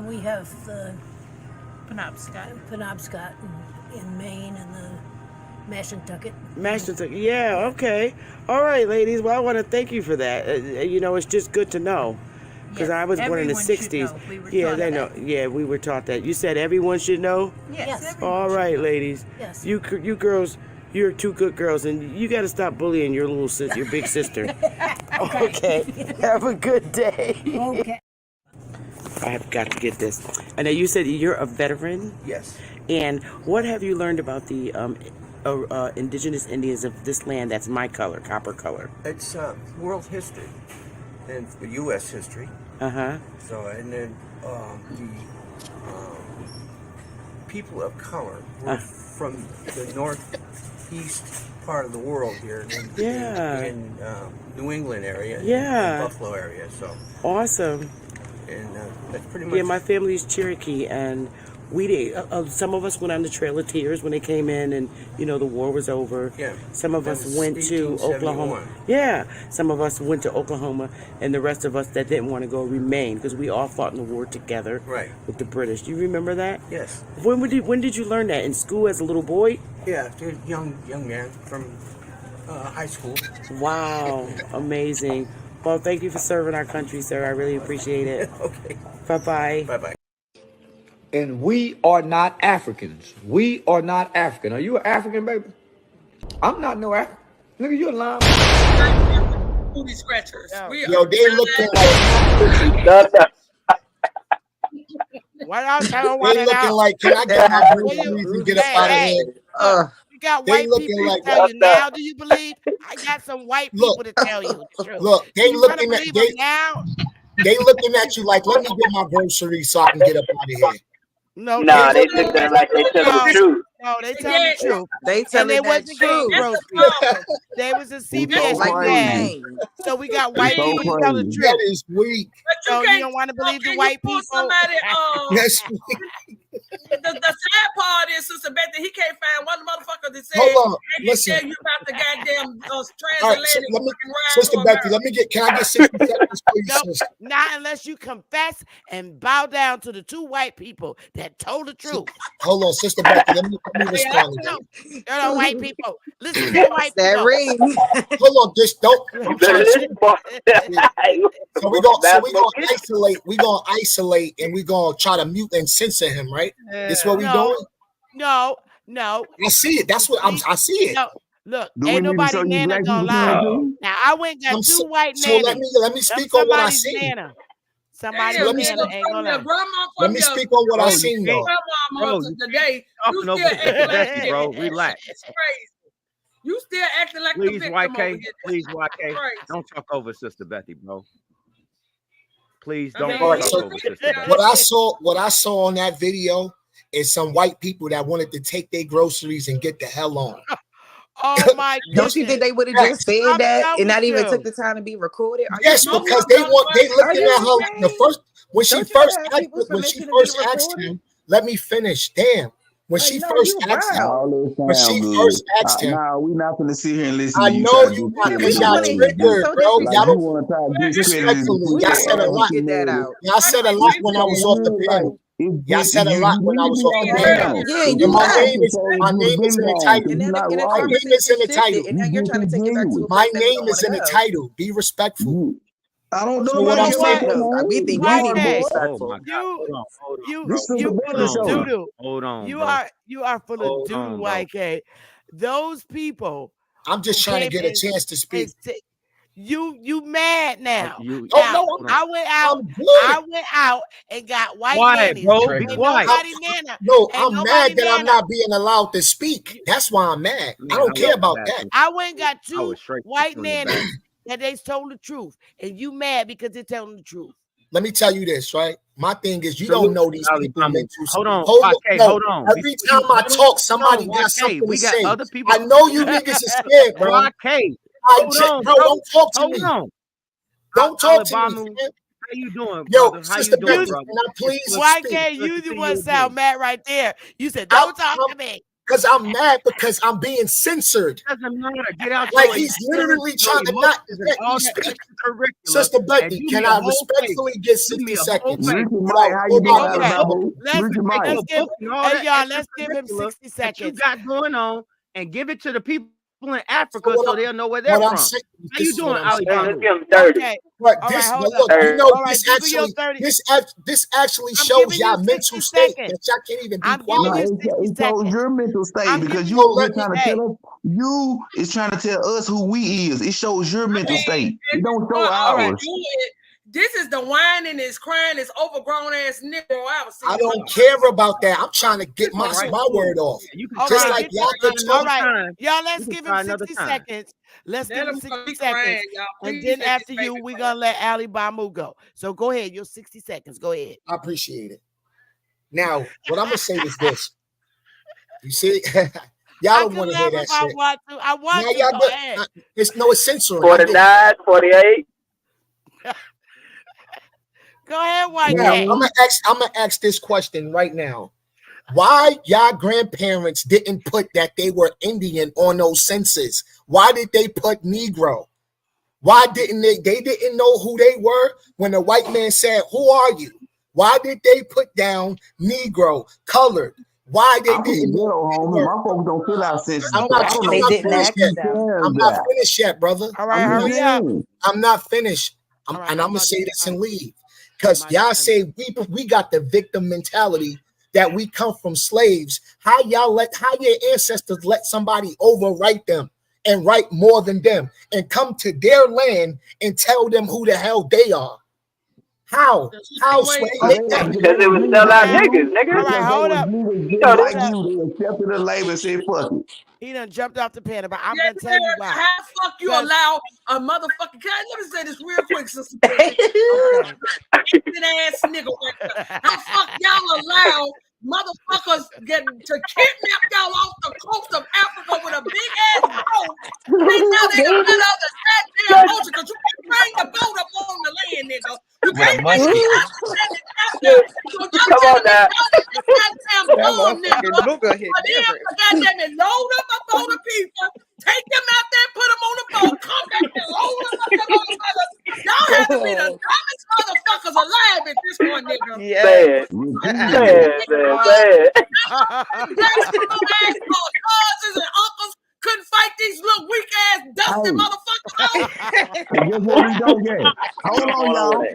we have the Penobscot in Maine and the Mashantucket. Yeah, okay. All right, ladies. Well, I want to thank you for that. It's just good to know. Because I was born in the 60s. They know. Yeah, we were taught that. You said everyone should know? Yes. All right, ladies. Yes. You girls, you're two good girls, and you got to stop bullying your your big sister. Okay. Have a good day. Okay. I have got to get this. And now you said you're a veteran? Yes. And what have you learned about the indigenous Indians of this land that's my color, copper color? It's world history and U.S. history. So, and then the people of color were from the northeast part of the world here in New England area, in Buffalo area. So awesome. and that's pretty much. Yeah, my family is Cherokee, and we did. Some of us went on the Trail of Tears when they came in, and the war was over. Yeah. Some of us went to Oklahoma. Yeah. Some of us went to Oklahoma, and the rest of us that didn't want to go remained because we all fought in the war together. Right. With the British. Do you remember that? Yes. When did you learn that? In school as a little boy? Yeah, young man from high school. Wow, amazing. Well, thank you for serving our country, sir. I really appreciate it. Okay. Bye-bye. Bye-bye. And we are not Africans. We are not African. Are you an African, baby? I'm not no African. Nigga, you a lying. Booty scratchers. Yo, they looking like. What else? They looking like, can I get my groceries and get up out of here? You got white people like to tell you now. Do you believe? I got some white people to tell you the truth. Look, they you looking at now. They looking at you like, let me get my groceries so I can get up out of here. No, nah, they look like they tell the truth. No, they tell the truth. They tell they the wasn't truth. getting groceries. They was a CVS Like so we got white so people tell the crazy. truth. That is weak. So you don't want to believe the white people. Somebody, That's weak. the sad part is, Sister Betty, he can't find one motherfucker that said, Hold on, "Hey, listen. tell you about the goddamn All right, transatlantic so let me, fucking ride Sister to Becky, America." can I get 60 seconds, please? No, Sister? not unless you confess and bow down to the two white people that told the truth. Hold on, Sister Becky, let me respond to that. They're the white people. Listen to the white that people. ring. Hold on, just don't. I'm trying to, so we're gonna isolate and we're gonna try to mute and censor him, right? That's what we doing. No. I see it. That's what I see it. No, look, Do we ain't need to show nobody you Nana black gonna people lie. too? Now I went and got two white So nannies. let me speak on what I see. Nana. Somebody's Let me Nana ain't gonna lie. Let me speak on what I seen though. Grandma today, you still acting like bro. Relax. it's crazy. You still acting like the Please, victim over YK. here. Please, YK. Crazy. Don't talk over Sister Betty, bro. Please I don't mean, talk so over Sister Betty. what I saw on that video is some white people that wanted to take their groceries and get the hell on. Oh my goodness. Don't you think they would have just said that and not even took the time to be recorded? Yes, because they looking at her the first when she first asked him, let me finish. Damn. When she first asked him, nah, we not gonna sit here and listen. I to you know try to you do not, because credit. y'all triggered, bro. Like Y'all you don't want to try to do respectfully. Y'all said a lot. Y'all said a lot when I was off the panel. Y'all said a lot when I was off the panel. Yeah, And you my lied. name is in the title. And then My the name conversation is in the title. shifted, and now you're trying to take it back to a My place that we name don't is in wanna the go. title. Be respectful. I don't So know what about I'm your saying. man. We think Why you need to be can't- respectful. You This is the full better of show. doo-doo. Hold on, You bro. are full Hold of doo-doo, on, bro. YK. Those people. I'm just trying to get a chance to speak. You mad now? You, no, I went out. I'm good. I went out and got white Quiet, nannies. bro. Ain't Be quiet. nobody nana. No, Ain't I'm nobody mad that I'm nana. not being allowed to speak. That's why I'm mad. I don't care about that. I went and got I two was straight white from the back. nannies that they told the truth, and you mad because they're telling the truth. Let me tell you this, right? My thing is, you Salute don't know these Ali people Bama. mental. Hold on, hold YK, no, hold on. Every Before time you- I hold on, talk, somebody hold on, got YK, something we to got say. other people. I know you niggas are scared, bro. YK, hold on, Bro, bro. don't talk to Hold me. on. Don't talk to me, Alabama, man. how you doing, Yo, brother? How Sister you doing, Becky, brother? can I please YK, speak? you the one sound mad right there. You said, "Don't talk to me." Because I'm mad because I'm being censored. Doesn't matter. Get out Like your he's literally trying to not let me speak. Sister Becky, can I respectfully get 60 seconds? Ricky Mike, how you doing, Alabama? Ricky Mike. Let's give y'all. Let's give him 60 that seconds. you got going on and give it to the people in Africa so they'll know where they're what from. I'm saying- How you this is doing, what I'm saying. Alabama? Let's give him 30. Okay. But All this, right, hold look, up. you know, All right, this give me your actually, 30. this actually I'm shows giving you y'all 60 mental state seconds. that y'all can't even be I'm quiet. giving No, you it 60 shows seconds. your mental state I'm because giving you you- over here trying to hey. tell us. You is trying to tell us who we is. It shows your mental state. It don't show All right, ours. this is the whining, is crying, is overgrown ass Negro I was seeing. I don't care about that. I'm trying to get my word off. Just like y'all could talk. All right, y'all, let's give him 60 time. seconds. Let's Let give him him 60 keep seconds. crying, y'all. And Please then let after this you, baby we're cry. going to let Ali Bamu go. So go ahead. Your 60 seconds. Go ahead. I appreciate it. Now, what I'm going to say is this. You see, y'all don't want to hear that if I shit. want to. I want Now to. y'all Go good. ahead. It's censoring. 49, 48. Go ahead, white Now, man. I'm gonna ask this question right now. Why y'all grandparents didn't put that they were Indian on those census? Why did they put Negro? Why didn't they didn't know who they were when the white man said, "Who are you?" Why did they put down Negro, colored? Why they didn't know? Homie, my folks don't fill out census. I'm not finished yet. I'm not finished yet, brother. All right, hurry up. I'm not finished. And I'm gonna say this and leave. Because y'all say we got the victim mentality that we come from slaves. How your ancestors let somebody overwrite them and write more than them and come to their land and tell them who the hell they are? How slaves? Because it was sell out niggas, nigga. All right, hold up. They accepted the label and said, fuck it. He done jumped off the pen, but I'm gonna tell you why. How the fuck you allow a motherfucking? Let me say this real quick, sister. Ass nigga. How the fuck y'all allow motherfuckers to kidnap y'all off the coast of Africa with a big ass boat? They know they can put out the goddamn ocean because you can't bring the boat up on the land, nigga. You can't bring the Come on now. Goddamn it, load up a boat of people, take them out there, put them on the boat, come back and load them up, motherfuckers. Y'all have to be the dumbest motherfuckers alive at this point, nigga. Bad. Cousins and uncles couldn't fight these little weak ass dusty motherfuckers out. And guess what we don't get? Hold on, y'all.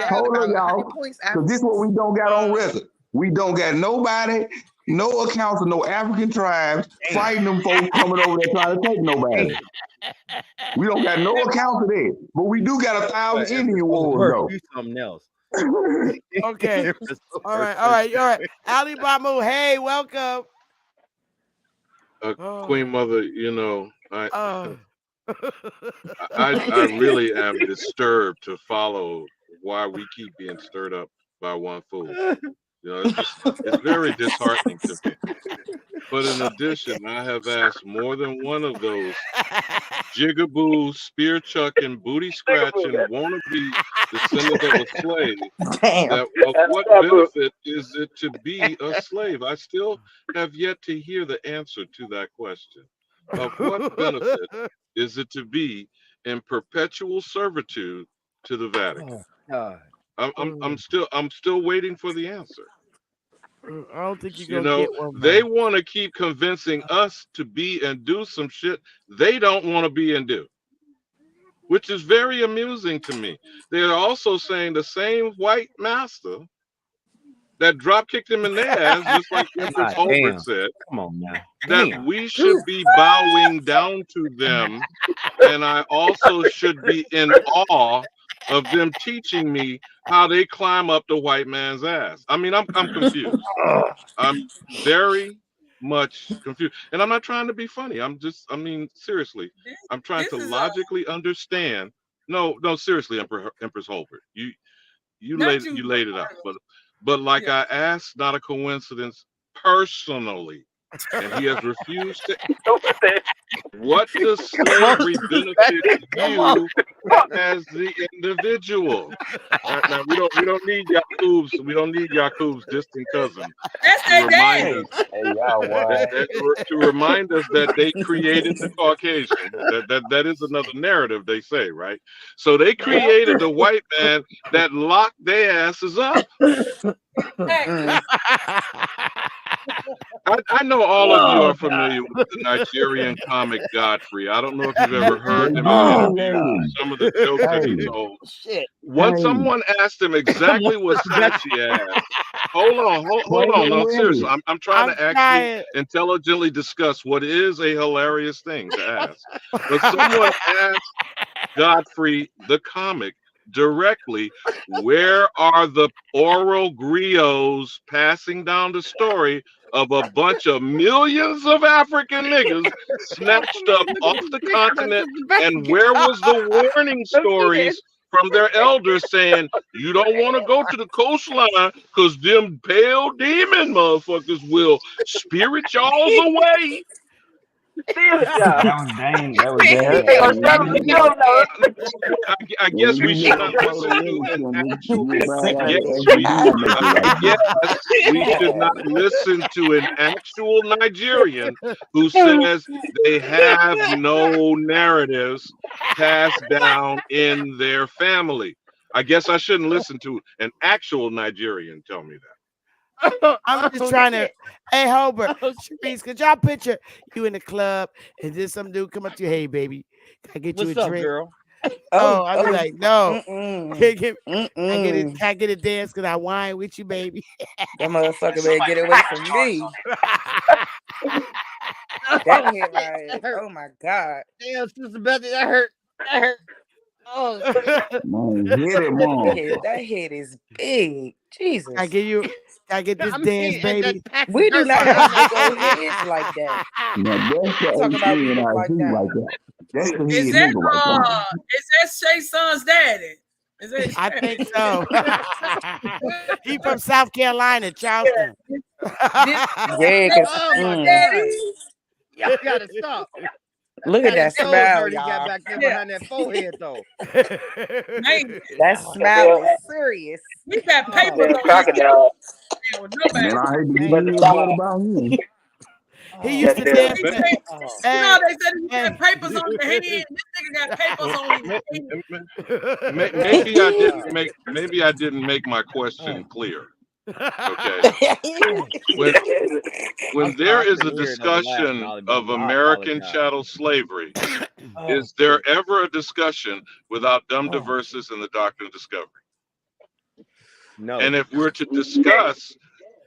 Hold on, y'all. Because this is what we don't got on record. We don't got nobody, no accounts of no African tribes fighting them folks coming over there trying to take nobody. We don't got no accounts of that. But we do got 1,000 Indian wars, though. Something else. Okay. All right. Ali Bamu, hey, welcome. Queen Mother, you know, I really am disturbed to follow why we keep being stirred up by one fool. You know, it's very disheartening to me. But in addition, I have asked more than one of those jigaboo, spear chucking, booty scratching, wannabe descendants of a slave. Of what benefit is it to be a slave? I still have yet to hear the answer to that question. Of what benefit is it to be in perpetual servitude to the Vatican? I'm still waiting for the answer. I don't think You know, they want to keep convincing us to be and do some shit they don't want to be and do, which is very amusing to me. They're also saying the same white master that drop kicked him in the ass, just like Empress Holbert said. Come on now. That we should be bowing down to them, and I also should be in awe of them teaching me how they climb up the white man's ass. I mean, I'm confused. I'm very much confused. And I'm not trying to be funny. I mean, seriously, I'm trying to logically understand. No, seriously, Empress Holbert. You laid it out. But like I asked, not a coincidence, personally, and he has refused to. What does slavery benefit you as the individual? Now we don't need Yaqub's. We don't need Yaqub's distant cousin to remind us that they created the Caucasian. That is another narrative they say, right? So they created the white man that locked their asses up. I know all of you are familiar with the Nigerian comic Godfrey. I don't know if you've ever heard him in interviews, some of the jokes that he told. Once someone asked him exactly what stats he had, hold on. No, seriously, I'm trying to actually intelligently discuss what is a hilarious thing to ask. But someone asked Godfrey, the comic, directly, where are the oral griots passing down the story of a bunch of millions of African niggas snatched up off the continent, and where was the warning stories from their elders saying you don't want to go to the coastline because them pale demon motherfuckers will spirit y'all away? That was Dane. That was Dane. I guess we should not listen to an actual. I guess we should not listen to an actual Nigerian who says they have no narratives passed down in their family. I guess I shouldn't listen to an actual Nigerian tell me that. I'm just trying to. Hey, Hobart, Sharice, could y'all picture you in the club and then some dude come up to you, hey, baby, can I get you a What's up, drink? girl? Oh, I'd be like, no. Can I get a dance? Can I wine with you, baby? That motherfucker better get away from me. That hit right. Oh my God. Damn, Sister Betty, that hurt. That hurt. Oh, man, hit it, mom. That head is big. Jesus. I get this dance, baby. We do not have to go heads like that. Now, that's the Talking about people like like that. That's the Is head that nigga right there. is that Shay Son's daddy? Is that I think so. He from South Carolina, Charleston. Y'all gotta stop. Look at that smile, He got back there behind that forehead, though. Man, that smile is serious. we got papers on crocodile. Man, I hate to hear that about him. He used to dance. You know, they said he had papers on the head. This nigga got papers on his head. Maybe I didn't make my question clear. Okay. When there is a discussion of American chattel slavery, is there ever a discussion without dumb diverses in the doctrine of discovery? No. And if we're to discuss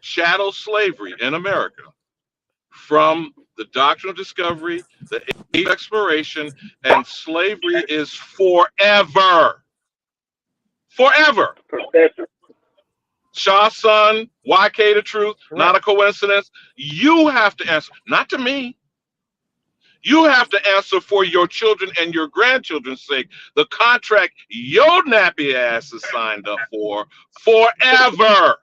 chattel slavery in America from the doctrine of discovery, the age of exploration, and slavery is forever. Forever. SHA, SHUN, YK the truth, not a coincidence. You have to answer, not to me. You have to answer for your children and your grandchildren's sake, the contract your nappy ass is signed up for forever.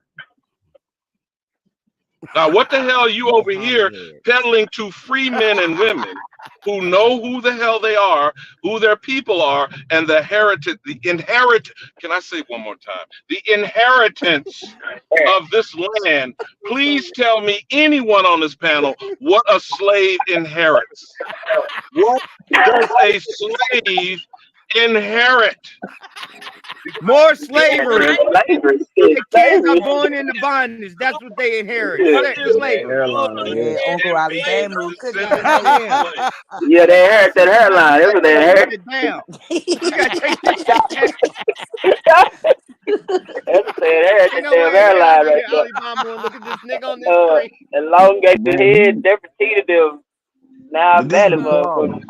Now, what the hell are you over here peddling to free men and women who know who the hell they are, who their people are, and the can I say one more time? The inheritance of this land. Please tell me, anyone on this panel, what a slave inherits. What does a slave inherit? More slavery. The kids are born into bondage. That's what they inherit. Slavery. Yeah, Uncle Ali Bamu cooking. Yeah, they inherit that hairline. That's what they inherit. Damn. That's they inherit that damn hairline right there. Look at this nigga on this screen. Elongate the head, different them. Now I'm mad at motherfuckers.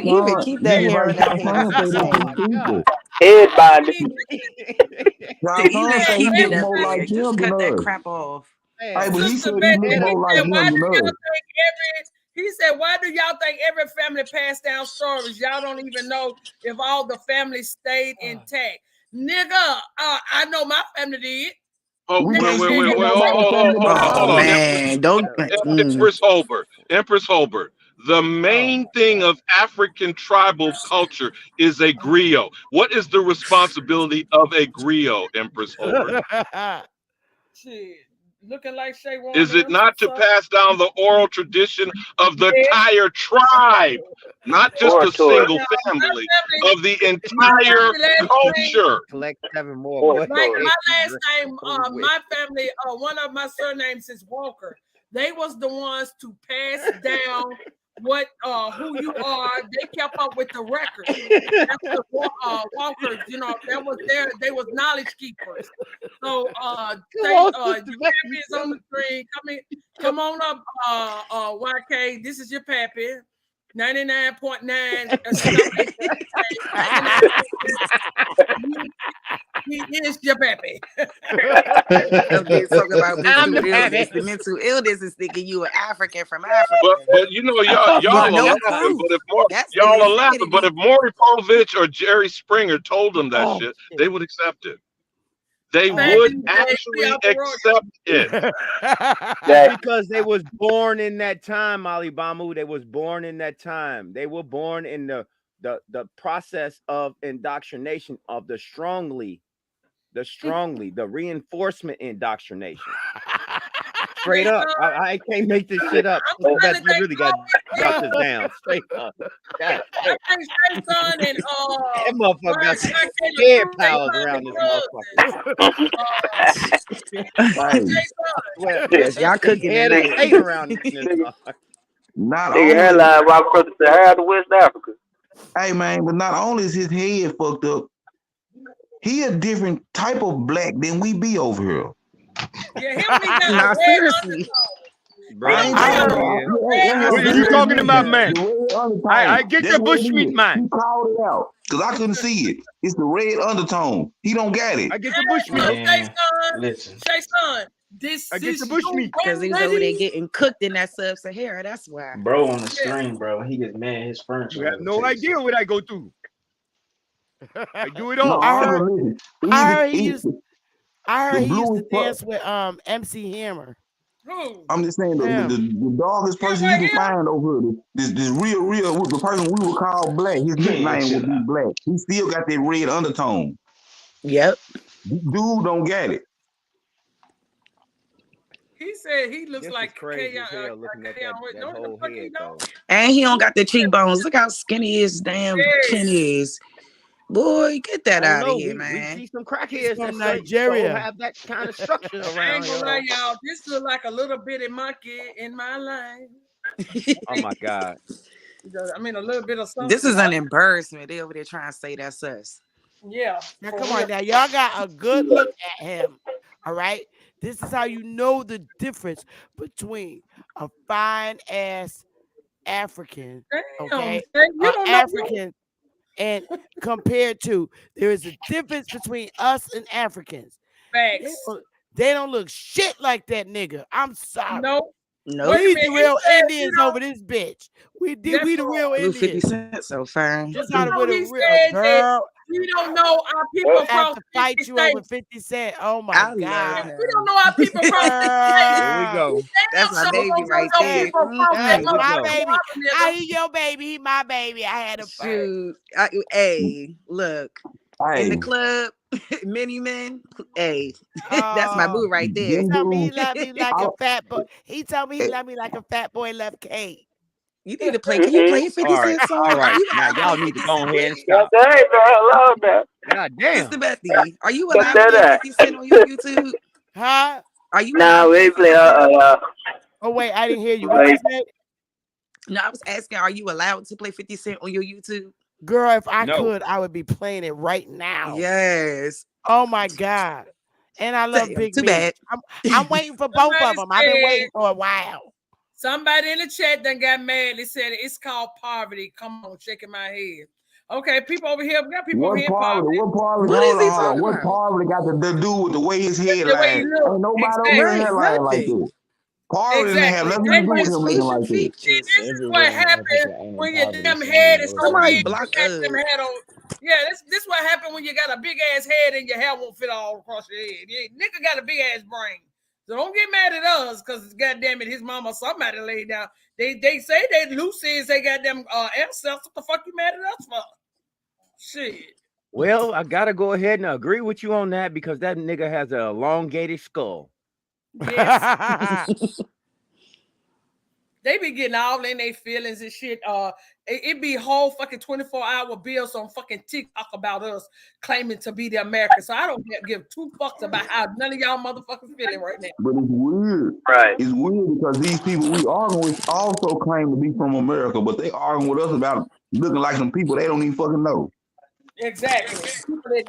You even keep that hair in that head bondage. Keep it up there. Just cut that crap off. Hey, but he said he look more like him than us. He said, why do y'all think every family passed down stories? Y'all don't even know if all the families stayed intact. Nigga, I know my family did. Oh, wait. Hold on. Man, don't. Empress Holbert. The main thing of African tribal culture is a griot. What is the responsibility of a griot, Empress Holbert? Shit. Looking like Shay. Is it not to pass down the oral tradition of the entire tribe, not just a single family, of the entire culture? Collect 7 more. Like my last name, my family, one of my surnames is Walker. They was the ones to pass down what who you are. They kept up with the record. That's the Walkers, you know, that was they was knowledge keepers. So your pappy is on the screen. Come on up, YK. This is your pappy. 99.9. He is your pappy. Talking about mental illness. The mental illness is thinking you are African from Africa. But you know, y'all are laughing. But if Maury Povich or Jerry Springer told them that shit, they would accept it. they would actually accept it. Because they was born in that time, Ali Bamu. They was born in that time. They were born in the process of indoctrination of the reinforcement indoctrination. Straight up. I can't make this shit up. You really got this down. Straight up. God, I think SHUN and that motherfucker got some scared powers around this motherfucker. Yes, y'all cooking head of state around this motherfucker. Not Nigga only hairline right across the Sahara to West Africa. Hey man, but not only is his head fucked up, he a different type of black than we be over here. Nah, seriously. Bro, what are you talking about, man? I get the bushmeat, man. He called it out because I couldn't see it. It's the red undertone. He don't got it. I get the bushmeat. SHUN, this I get the bushmeat because he was over there getting cooked in that sub-Sahara. That's why. Bro on the screen, bro. He gets mad. His furniture. You have no idea what I go through. I do it all. I heard he used to dance with MC Hammer. I'm just saying the doggiest person you can find over here, this real the person we would call black, his nickname would be Black. He still got that red undertone. Yep. Dude don't get it. He said he looks like crazy as hell looking at that whole head though. And he don't got the cheekbones. Look how skinny his damn chin is. Boy, get that out of here, man. We see some crackheads from that Nigeria have that kind of structure I around ain't gonna here. lie, y'all. This look like a little bitty monkey in my life. Oh my God. I mean, a little bit of something. This is an embarrassment. They over there trying to say that's us. Yeah. Now come on, now y'all got a good look at him. All right, this is how you know the difference between a fine ass African, okay, African. And compared to, there is a difference between us and Africans. Facts. They don't look shit like that nigga. I'm sorry. No. We the real Indians over this bitch. We the real Blue 50 Indians. Cent so fine. Just out of with a real girl. We don't know our people I have from to fight you over 50 Cent. Oh my God. We don't know our people from Here we go. That's my baby right there. That's my baby. He your baby. He my baby. I had a shoot. Hey, look. In the club, many men. Hey, that's my boo right there. He told me he loved me like a fat boy. He told me he loved me like a fat boy loved cake. You need to play. Can you play 50 Cent song? All right. Now y'all need to go ahead and stop. God damn. Mr. Bethy, are you allowed to play 50 Cent on your YouTube? Huh? Are you? Nah, we play. Oh wait, I didn't hear you. What you said? No, I was asking, are you allowed to play 50 Cent on your YouTube? Girl, if I could, I would be playing it right now. Yes. Oh my God. And I love Big Too Me. bad. I'm waiting for both of them. I've been waiting for a while. Somebody in the chat done got mad. They said it's called poverty. Come on, shaking my head. Okay, people over here. We got people over here. Poverty. What is he talking about? What poverty got to do with the way his head lies? Ain't nobody over here hairline like this. Poverty didn't have nothing to do with him looking like this. See, this is what happens when your damn head is so big. Yeah, this what happened when you got a big ass head and your hair won't fit all across your head. Yeah, nigga got a big ass brain. So don't get mad at us, because goddamn it, his mama somebody laid down. They say they Lucy they got them ancestors. What the fuck you mad at us for? Shit. Well, I gotta go ahead and agree with you on that because that nigga has an elongated skull. Yes. They be getting all in their feelings and shit. It be whole fucking 24-hour bills on fucking TikTok about us claiming to be the Americans. So I don't give two fucks about how none of y'all motherfuckers feeling right now. But it's weird. Right. It's weird because these people we argue with also claim to be from America, but they arguing with us about looking like some people they don't even fucking know. Exactly.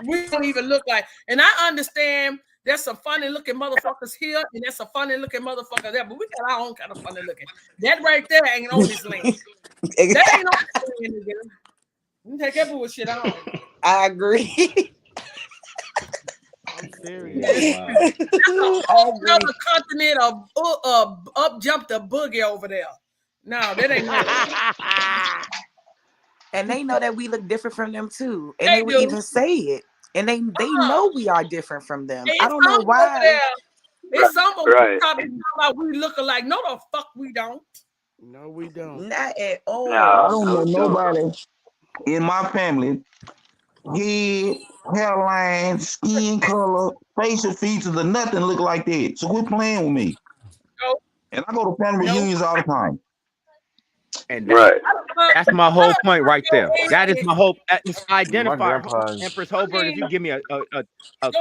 We don't even look like. And I understand there's some funny looking motherfuckers here, and there's some funny looking motherfuckers there, but we got our own kind of funny looking. That right there ain't on this land. That ain't on this land, nigga. You take that bullshit on. I agree. I'm serious. Wow. That's a whole other continent of up jumped a boogie over there. No, that ain't no. And they know that we look different from them too. And they would even say it. And they know we are different from them. It's I don't know why. It's some of Right. talking about we look alike. No, the fuck we don't. No, we don't. Not at all. No, I don't know we don't. nobody in my family, head, hairline, skin color, facial features, or nothing look like that. So quit playing with me. No. And I go to family reunions all the time. And Right. that's my whole point right there. That is my whole identifier. grandpa's- Empress Holbert, if you give me a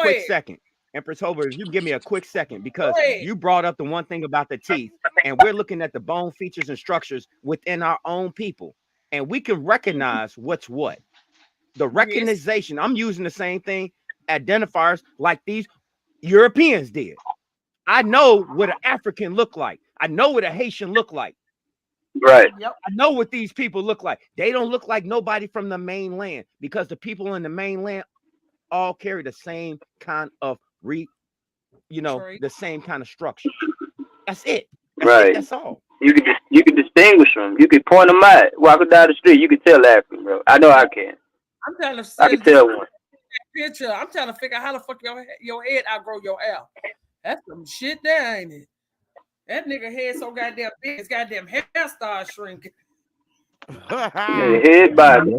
quick second. Empress Holbert, if you give me a quick second, because you brought up the one thing about the teeth, and we're looking at the bone features and structures within our own people, and we can recognize what's what. The recognition, I'm using the same thing, identifiers like these Europeans did. I know what an African look like. I know what a Haitian look like. Right. I know what these people look like. They don't look like nobody from the mainland, because the people in the mainland all carry the same kind of the same kind of structure. That's it. Right. That's all. You can distinguish them. You can point them out. Walking down the street, you can tell African, bro. I know I can. I'm trying to I can tell one. picture. I'm trying to figure out how the fuck your head outgrow your hair. That's some shit there, ain't it? That nigga head so goddamn big, his goddamn hair starts shrinking. Head body.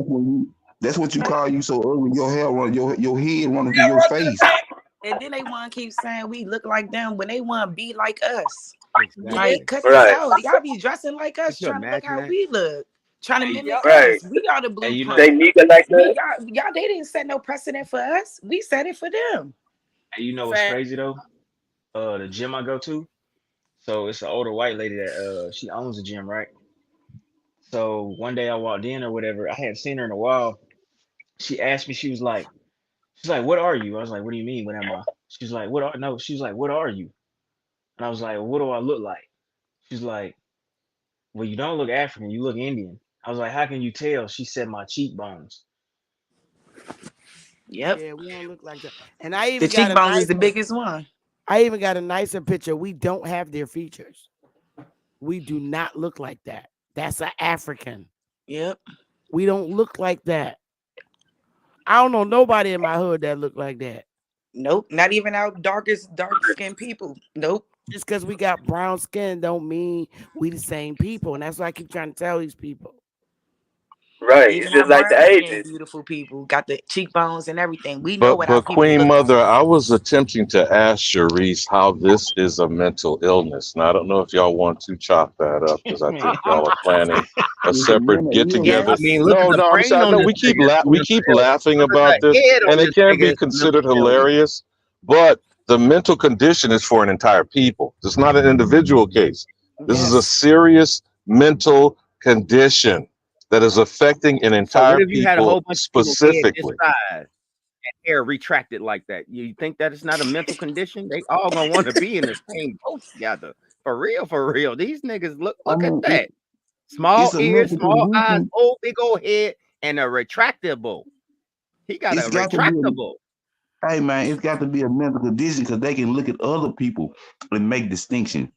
That's what you call you so ugly. Your hair run, your head running through your face. And then they want to keep saying we look like them when they want to be like us. Exactly. Like, cut Right. this out. Y'all be dressing like us, Could you trying to look imagine how that? we look, trying to mimic Right. us. We are the blueprint. you know- They nigga like that. Y'all, they didn't set no precedent for us. We set it for them. And you know what's crazy though? The gym I go to, so it's an older white lady that she owns the gym, right? So one day I walked in or whatever, I hadn't seen her in a while. She asked me, she's like, what are you? I was like, what do you mean? What am I? She's like, what are you? And I was like, what do I look like? She's like, well, you don't look African, you look Indian. I was like, how can you tell? She said, my cheekbones. Yep. Yeah, we don't look like that. And I even The got cheekbones is the biggest one. I even got a nicer picture. We don't have their features. We do not look like that. That's an African. Yep. We don't look like that. I don't know nobody in my hood that look like that. Nope. Not even our dark skinned people. Nope. Just because we got brown skin don't mean we the same people. And that's what I keep trying to tell these people. Right. Even It's just our like the brown-skinned Asians. beautiful people got the cheekbones and everything. We know what our But people Queen look Mother, like. I was attempting to ask Sharice how this is a mental illness. Now I don't know if y'all want to chop that up because I think y'all are planning a separate get together. I mean, look at the I'm brain sorry. on No, this we keep nigga. we keep laughing Look at about the this, head on and it this can nigga. be It's considered mental illness. hilarious. But the mental condition is for an entire people. It's not an individual case. This is a serious mental condition that is affecting an So entire what if you had a whole people bunch of people head this specifically. size and hair retracted like that? You think that it's not a mental condition? They all gonna want to be in the same boat together. For real, for real. These niggas look I at mean, that. Small it's a ears, mental small eyes, condition. old big old head, and a retractable. He got It's a got to be retractable. Hey man, it's got to be a mental condition because they can look at other people and make distinction.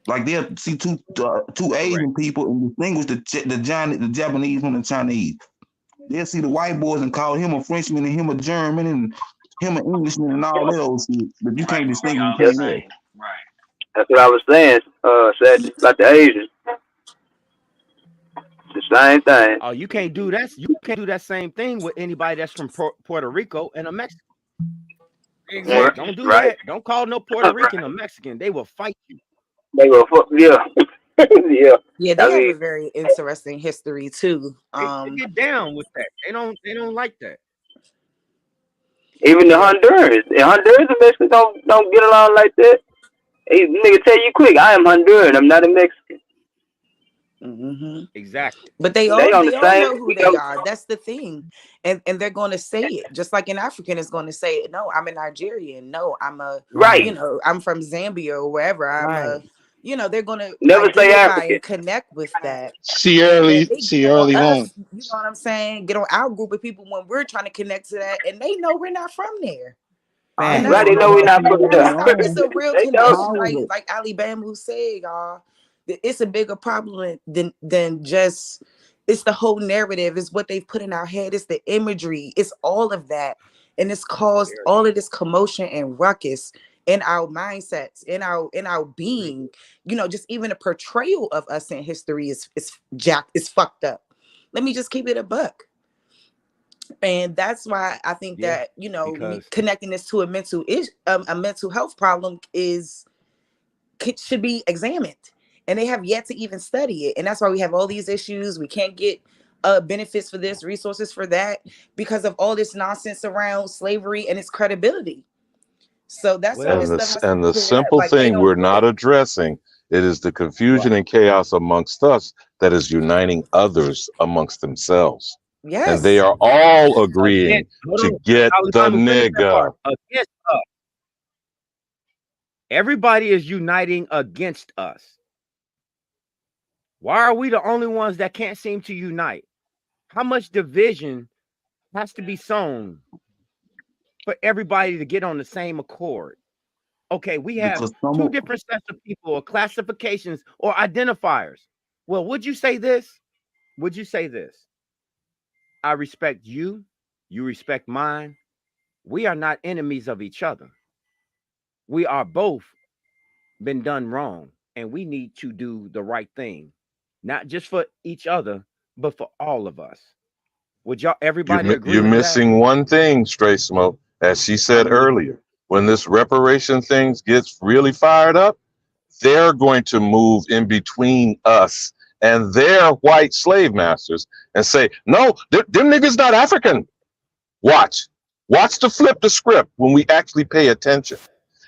Like they'll see two Asian people and distinguish the Japanese from the Chinese. They'll see the white boys and call him a Frenchman and him a German and him an Englishman and all that old shit. But you can't distinguish between that. That's what I was saying, Sadie, about the Asians. It's the same thing. Oh, you can't do that. You can't do that same thing with anybody that's from Puerto Rico and a Mexican. Exactly. Don't do Right. that. Don't call no Puerto Rican a Mexican. They will fight you. They go fuck, yeah. Yeah. Yeah, they have a very interesting history too. They get down with that. They don't like that. Even the Hondurans. The Hondurans and Mexicans don't get along like that. Hey, nigga, tell you quick, I am Honduran. I'm not a Mexican. Mm-hmm. Exactly. But they all on the know same- who they are. That's the thing. And they're going to say it. Just like an African is going to say it. No, I'm a Nigerian. No, I'm a, Right. I'm from Zambia or wherever. I'm a, they're going to Never say identify African. and connect with that. Sierra They get Sierra on Leone. us, you know what I'm saying? Get on our group of people when we're trying to connect to that, and they know we're not from there. And Right, they know we're not from there. It's a real They know. connection, like Ali Bamboo said, y'all. It's a bigger problem than just It's the whole narrative. It's what they've put in our head. It's the imagery. It's all of that. And it's caused all of this commotion and ruckus in our mindsets, in our being. You know, just even a portrayal of us in history is fucked up. Let me just keep it a buck. And that's why I think that, you know, connecting this to a mental health problem should be examined. And they have yet to even study it. And that's why we have all these issues. We can't get benefits for this, resources for that, because of all this nonsense around slavery and its credibility. So that's why and the simple thing we're not addressing, it is the confusion and chaos amongst us that is uniting others amongst themselves. Yes. And they are all agreeing to get the nigga. Against us. Everybody is uniting against us. Why are we the only ones that can't seem to unite? How much division has to be sown for everybody to get on the same accord? Okay, we have two different sets of people, or classifications, or identifiers. Well, would you say this? Would you say this? I respect you. You respect mine. We are not enemies of each other. We are both been done wrong, and we need to do the right thing, not just for each other, but for all of us. Would y'all, everybody agree? You're missing one thing, Straight Smoke. As she said earlier, when this reparation thing gets really fired up, they're going to move in between us and their white slave masters and say, no, them niggas not African. Watch to flip the script when we actually pay attention.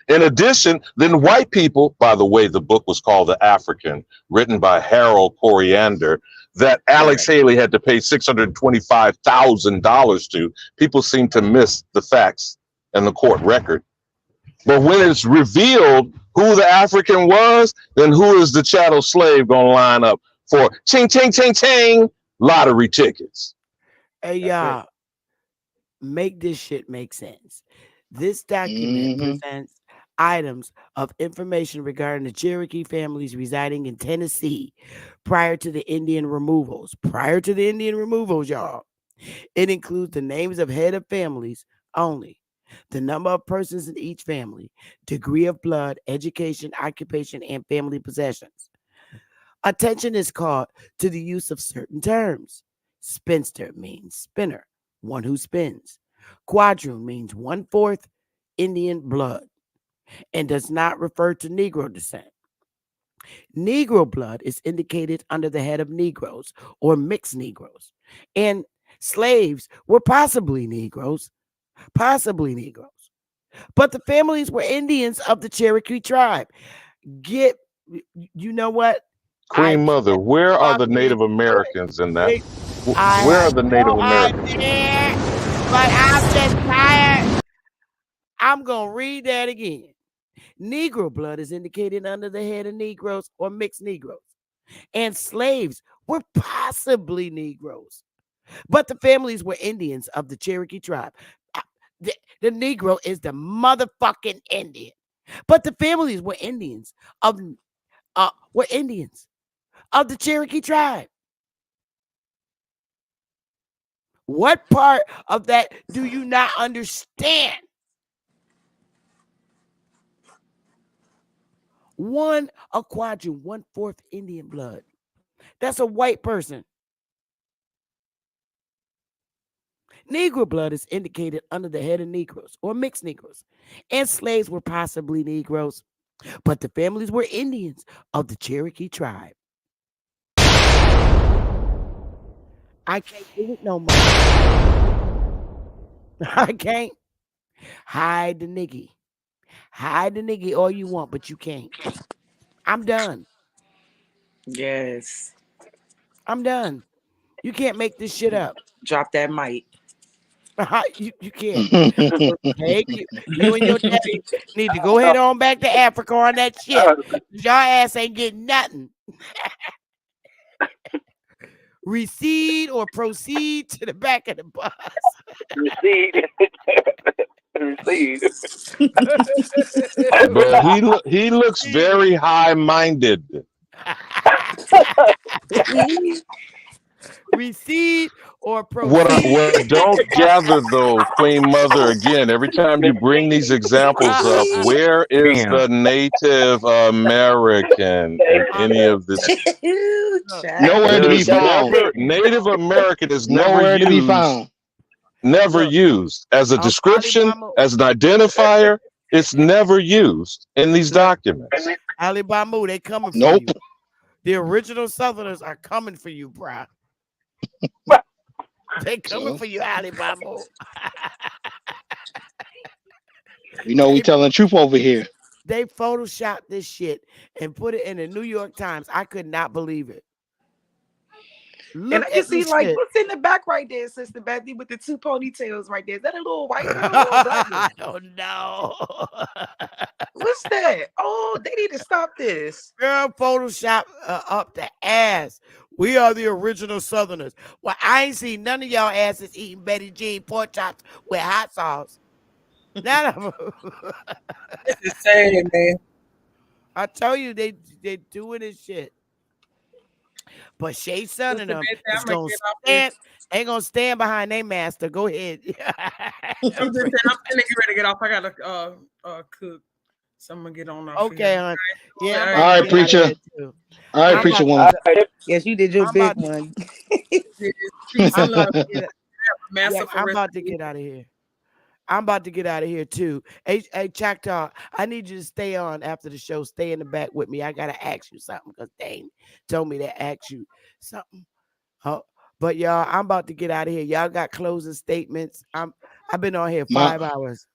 In addition, then white people, by the way, the book was called The African, written by Harold Coriander, that Alex Haley had to pay $625,000 to. People seem to miss the facts and the court record. But when it's revealed who the African was, then who is the chattel slave going to line up for ching, ching, ching, ching lottery tickets? Hey, y'all, make this shit make sense. This document presents items of information regarding the Cherokee families residing in Tennessee prior to the Indian removals. Y'all. It includes the names of head of families only, the number of persons in each family, degree of blood, education, occupation, and family possessions. Attention is called to the use of certain terms. Spinster means spinner, one who spins. Quadroon means 1/4 Indian blood and does not refer to Negro descent. Negro blood is indicated under the head of Negroes or mixed Negroes, and slaves were possibly Negroes, but the families were Indians of the Cherokee tribe. You know what? Queen Mother, where are the Native Americans in that? Where are the Native Americans? But I'm just tired. I'm going to read that again. Negro blood is indicated under the head of Negroes or mixed Negroes. And slaves were possibly Negroes. But the families were Indians of the Cherokee tribe. The Negro is the motherfucking Indian. But the families were Indians of the Cherokee tribe. What part of that do you not understand? A quadroon, 1/4 Indian blood. That's a white person. Negro blood is indicated under the head of Negroes or mixed Negroes. And slaves were possibly Negroes. But the families were Indians of the Cherokee tribe. I can't do it no more. I can't. Hide the niggy. Hide the niggy all you want, but you can't. I'm done. Yes. I'm done. You can't make this shit up. Drop that mic. You can't. You and your daddy need to go ahead on back to Africa on that shit. Your ass ain't getting nothing. Recede or proceed to the back of the bus. Recede. But he looks very high-minded. recede or What proceed. I don't gather though, Queen Mother, again, every time you bring these examples up, where is Damn. the Native American in any of this? Nowhere to be There's found. never Native American is Nowhere to be found. never used as a description, as an identifier. It's never used in these documents. Ali Bamu, they coming for Nope. you. The original Southerners are coming for you, bro. They coming for you, Ali Bamu. You know we telling the truth over here. They photoshopped this shit and put it in the New York Times. I could not believe it. And I can see like what's in the back right there, Sister Bethy, with the two ponytails right there. Is that a little white girl or a black girl? I don't know. What's that? Oh, they need to stop this. Girl, Photoshop up the ass. We are the original Southerners. Well, I ain't seen none of y'all asses eating Betty Jean pork chops with hot sauce. None of them. This is sad, man. I tell you, they doing this shit. But Shay Son and them is gonna stand, ain't gonna stand behind their master. Go ahead. I'm just saying, I'm finna get ready to get off. I gotta cook. So I'm gonna get on off. Okay, hon. Yeah. All right, preacher. All right, preacher woman. Yes, you did your big one. I'm about to get out of here. I'm about to get out of here too. Hey, Choctaw, I need you to stay on after the show. Stay in the back with me. I gotta ask you something because Dane told me to ask you something. But y'all, I'm about to get out of here. Y'all got closing statements. I've been on here 5 hours.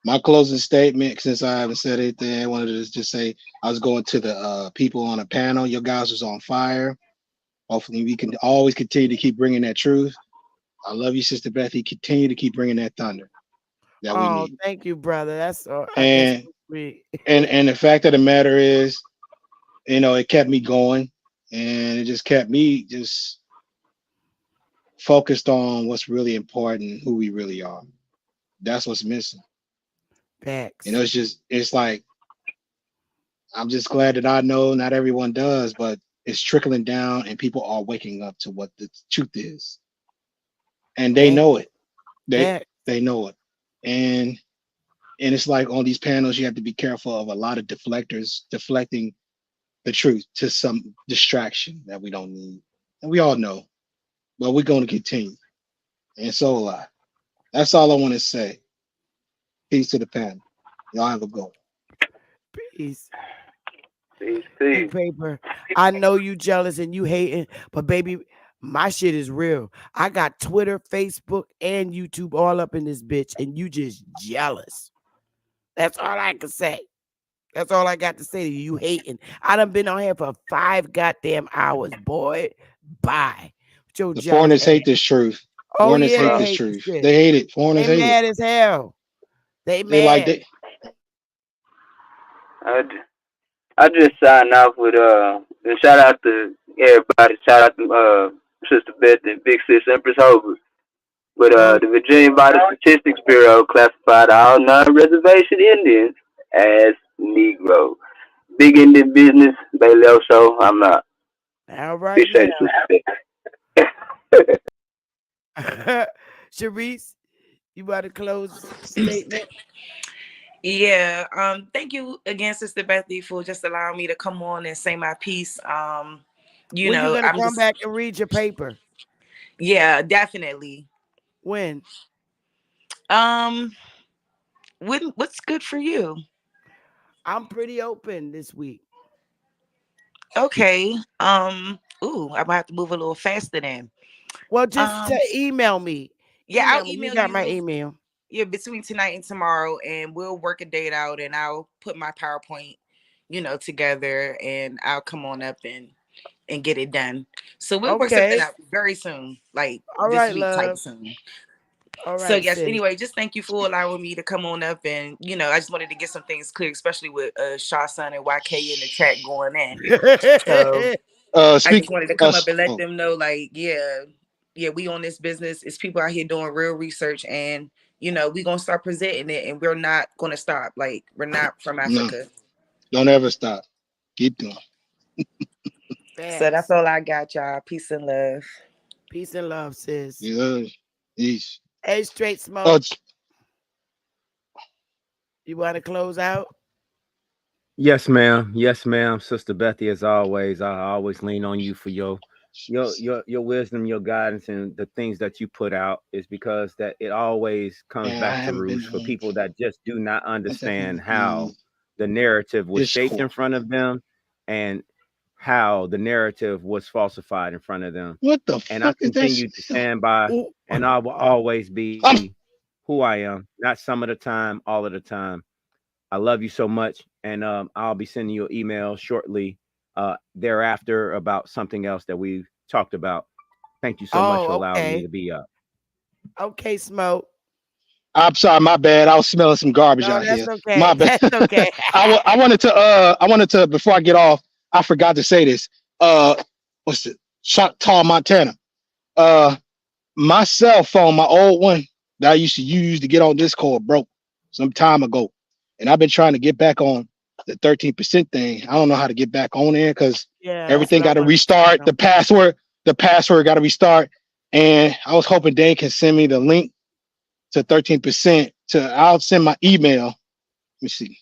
My closing statement, since I haven't said anything, I wanted to just say I was going to the people on a panel. Your guys was on fire. Hopefully, we can always continue to keep bringing that truth. I love you, Sister Bethy. Continue to keep bringing that thunder. That we need. Thank you, brother. That's all. And the fact of the matter is, it kept me going, and it just kept me just focused on what's really important, who we really are. That's what's missing. Facts. It's like I'm just glad that I know not everyone does, but it's trickling down, and people are waking up to what the truth is, and they know it. They know it. And it's like on these panels, you have to be careful of a lot of deflectors deflecting the truth to some distraction that we don't need. And we all know, but we're going to continue. And so will I. That's all I want to say. Peace to the panel. Y'all have a go. Peace. Peace. Paper. I know you jealous and you hating, but baby, my shit is real. I got Twitter, Facebook, and YouTube all up in this bitch, and you just jealous. That's all I can say. That's all I got to say to you. You hating. I done been on here for 5 goddamn hours, boy. Bye. The foreigners hate this truth. Foreigners hate this truth. They hate it. Foreigners hate it. They mad as hell. They mad. They like it. I just sign off with and shout out to everybody. Shout out to Sister Beth and Big Sis Empress Hobart. But the Virginia Vital Statistics Bureau classified all non-reservation Indians as Negro. Big Indian business, Bailey Show. I'm not. All right. Appreciate it. Sharice, you about to close statement? Yeah. Thank you again, Sister Bethy, for just allowing me to come on and say my piece. You're gonna come back and read your paper. Yeah, definitely. When? What's good for you? I'm pretty open this week. Okay. I'm gonna have to move a little faster then. Well, just email me. Yeah, I'll email you. Got my email. Yeah, between tonight and tomorrow, and we'll work a date out, and I'll put my PowerPoint, together, and I'll come on up and get it done. So we'll work something out very soon, like this week type soon. All right. So yes, anyway, just thank you for allowing me to come on up, and I just wanted to get some things clear, especially with SHA Son and YK in the chat going in. So I just wanted to come up and let them know, like, yeah, we on this business. It's people out here doing real research, and we're gonna start presenting it, and we're not gonna stop. Like, we're not from Africa. No, don't ever stop. Keep doing. So that's all I got, y'all. Peace and love. Peace and love, sis. Yeah. Hey, Straight Smoke. Oh, you want to close out? Yes, ma'am. Yes, ma'am. Sister Bethy, as always, I always lean on you for your wisdom, your guidance, and the things that you put out. Is because that it always comes back to roots for people that just do not understand how the narrative was shaped in front of them and how the narrative was falsified in front of them. What the and fuck I is continue that? to stand by, and I will always be who I am. Not some of the time, all of the time. I love you so much, and I'll be sending you an email shortly thereafter about something else that we've talked about. Thank you so much for allowing me to be up. Okay, Smoke. I'm sorry, my bad. I was smelling some garbage out here. Okay. My bad. That's okay. I wanted to before I get off, I forgot to say this. What's it? Choctaw, Montana. My cell phone, my old one that I used to use to get on Discord broke some time ago. And I've been trying to get back on the 13% thing. I don't know how to get back on there because everything got to restart. The password got to restart. And I was hoping Dane can send me the link to 13%. I'll send my email. Let me see.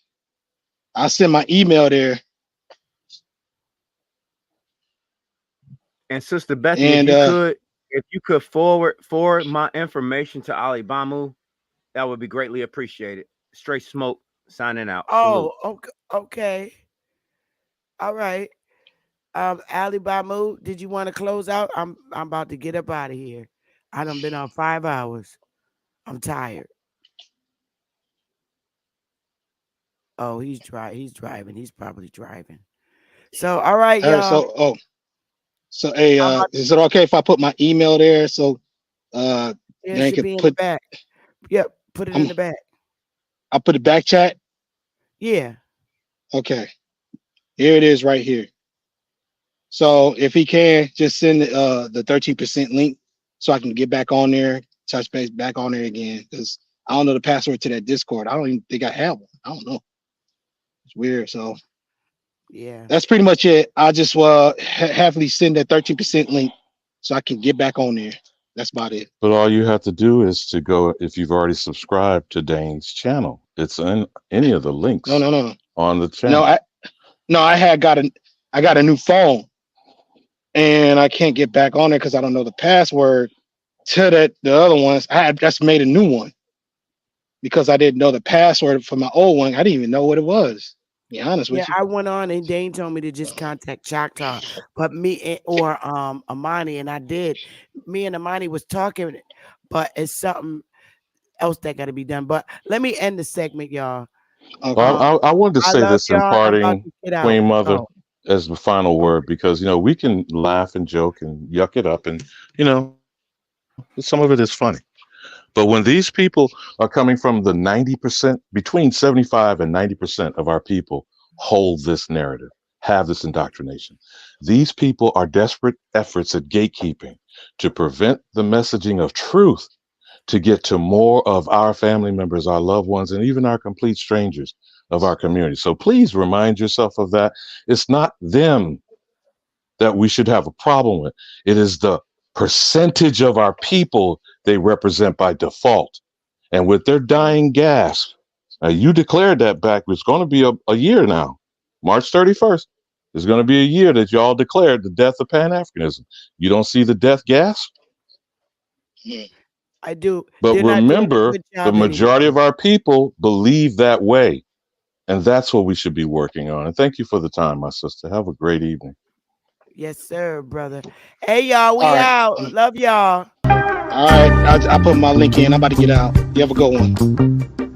I'll send my email there. And Sister Bethy, if you could forward my information to Ali Bamu, that would be greatly appreciated. Straight Smoke signing out. Oh, okay. All right. Ali Bamu, did you want to close out? I'm about to get up out of here. I done been on 5 hours. I'm tired. Oh, he's driving. He's probably driving. So, all right, y'all. So hey, is it okay if I put my email there? So it they should can be in put the back. Yep, put it in the back. I'll put the back chat. Yeah. Okay. Here it is right here. So if he can just send the 13% link so I can get back on there, touch base back on there again, because I don't know the password to that Discord. I don't even think I have one. I don't know. It's weird. So yeah, that's pretty much it. I just happily send that 13% link so I can get back on there. That's about it. But all you have to do is to go, if you've already subscribed to Dane's channel, it's in any of the links. No. On the channel. I got a new phone and I can't get back on there because I don't know the password to the other ones. I had just made a new one because I didn't know the password for my old one. I didn't even know what it was. To be honest with you. I went on and Dane told me to just contact Choctaw, but me or Amani, and I did. Me and Amani was talking, but it's something else that got to be done. But let me end the segment, y'all. Well, I wanted to say this in parting, Queen Mother, as the final word, because we can laugh and joke and yuck it up, and some of it is funny. But when these people are coming from the 90%, between 75 and 90% of our people hold this narrative, have this indoctrination. These people are desperate efforts at gatekeeping to prevent the messaging of truth to get to more of our family members, our loved ones, and even our complete strangers of our community. So please remind yourself of that. It's not them that we should have a problem with. It is the percentage of our people they represent by default. And with their dying gasp, you declared that back. It's going to be a year now. March 31st is going to be a year that y'all declared the death of Pan-Africanism. You don't see the death gasp? I do. But remember, the majority of our people believe that way. And that's what we should be working on. And thank you for the time, my sister. Have a great evening. Yes, sir, brother. Hey, y'all, we out. Love y'all. All right, I put my link in. I'm about to get out. You have a good one.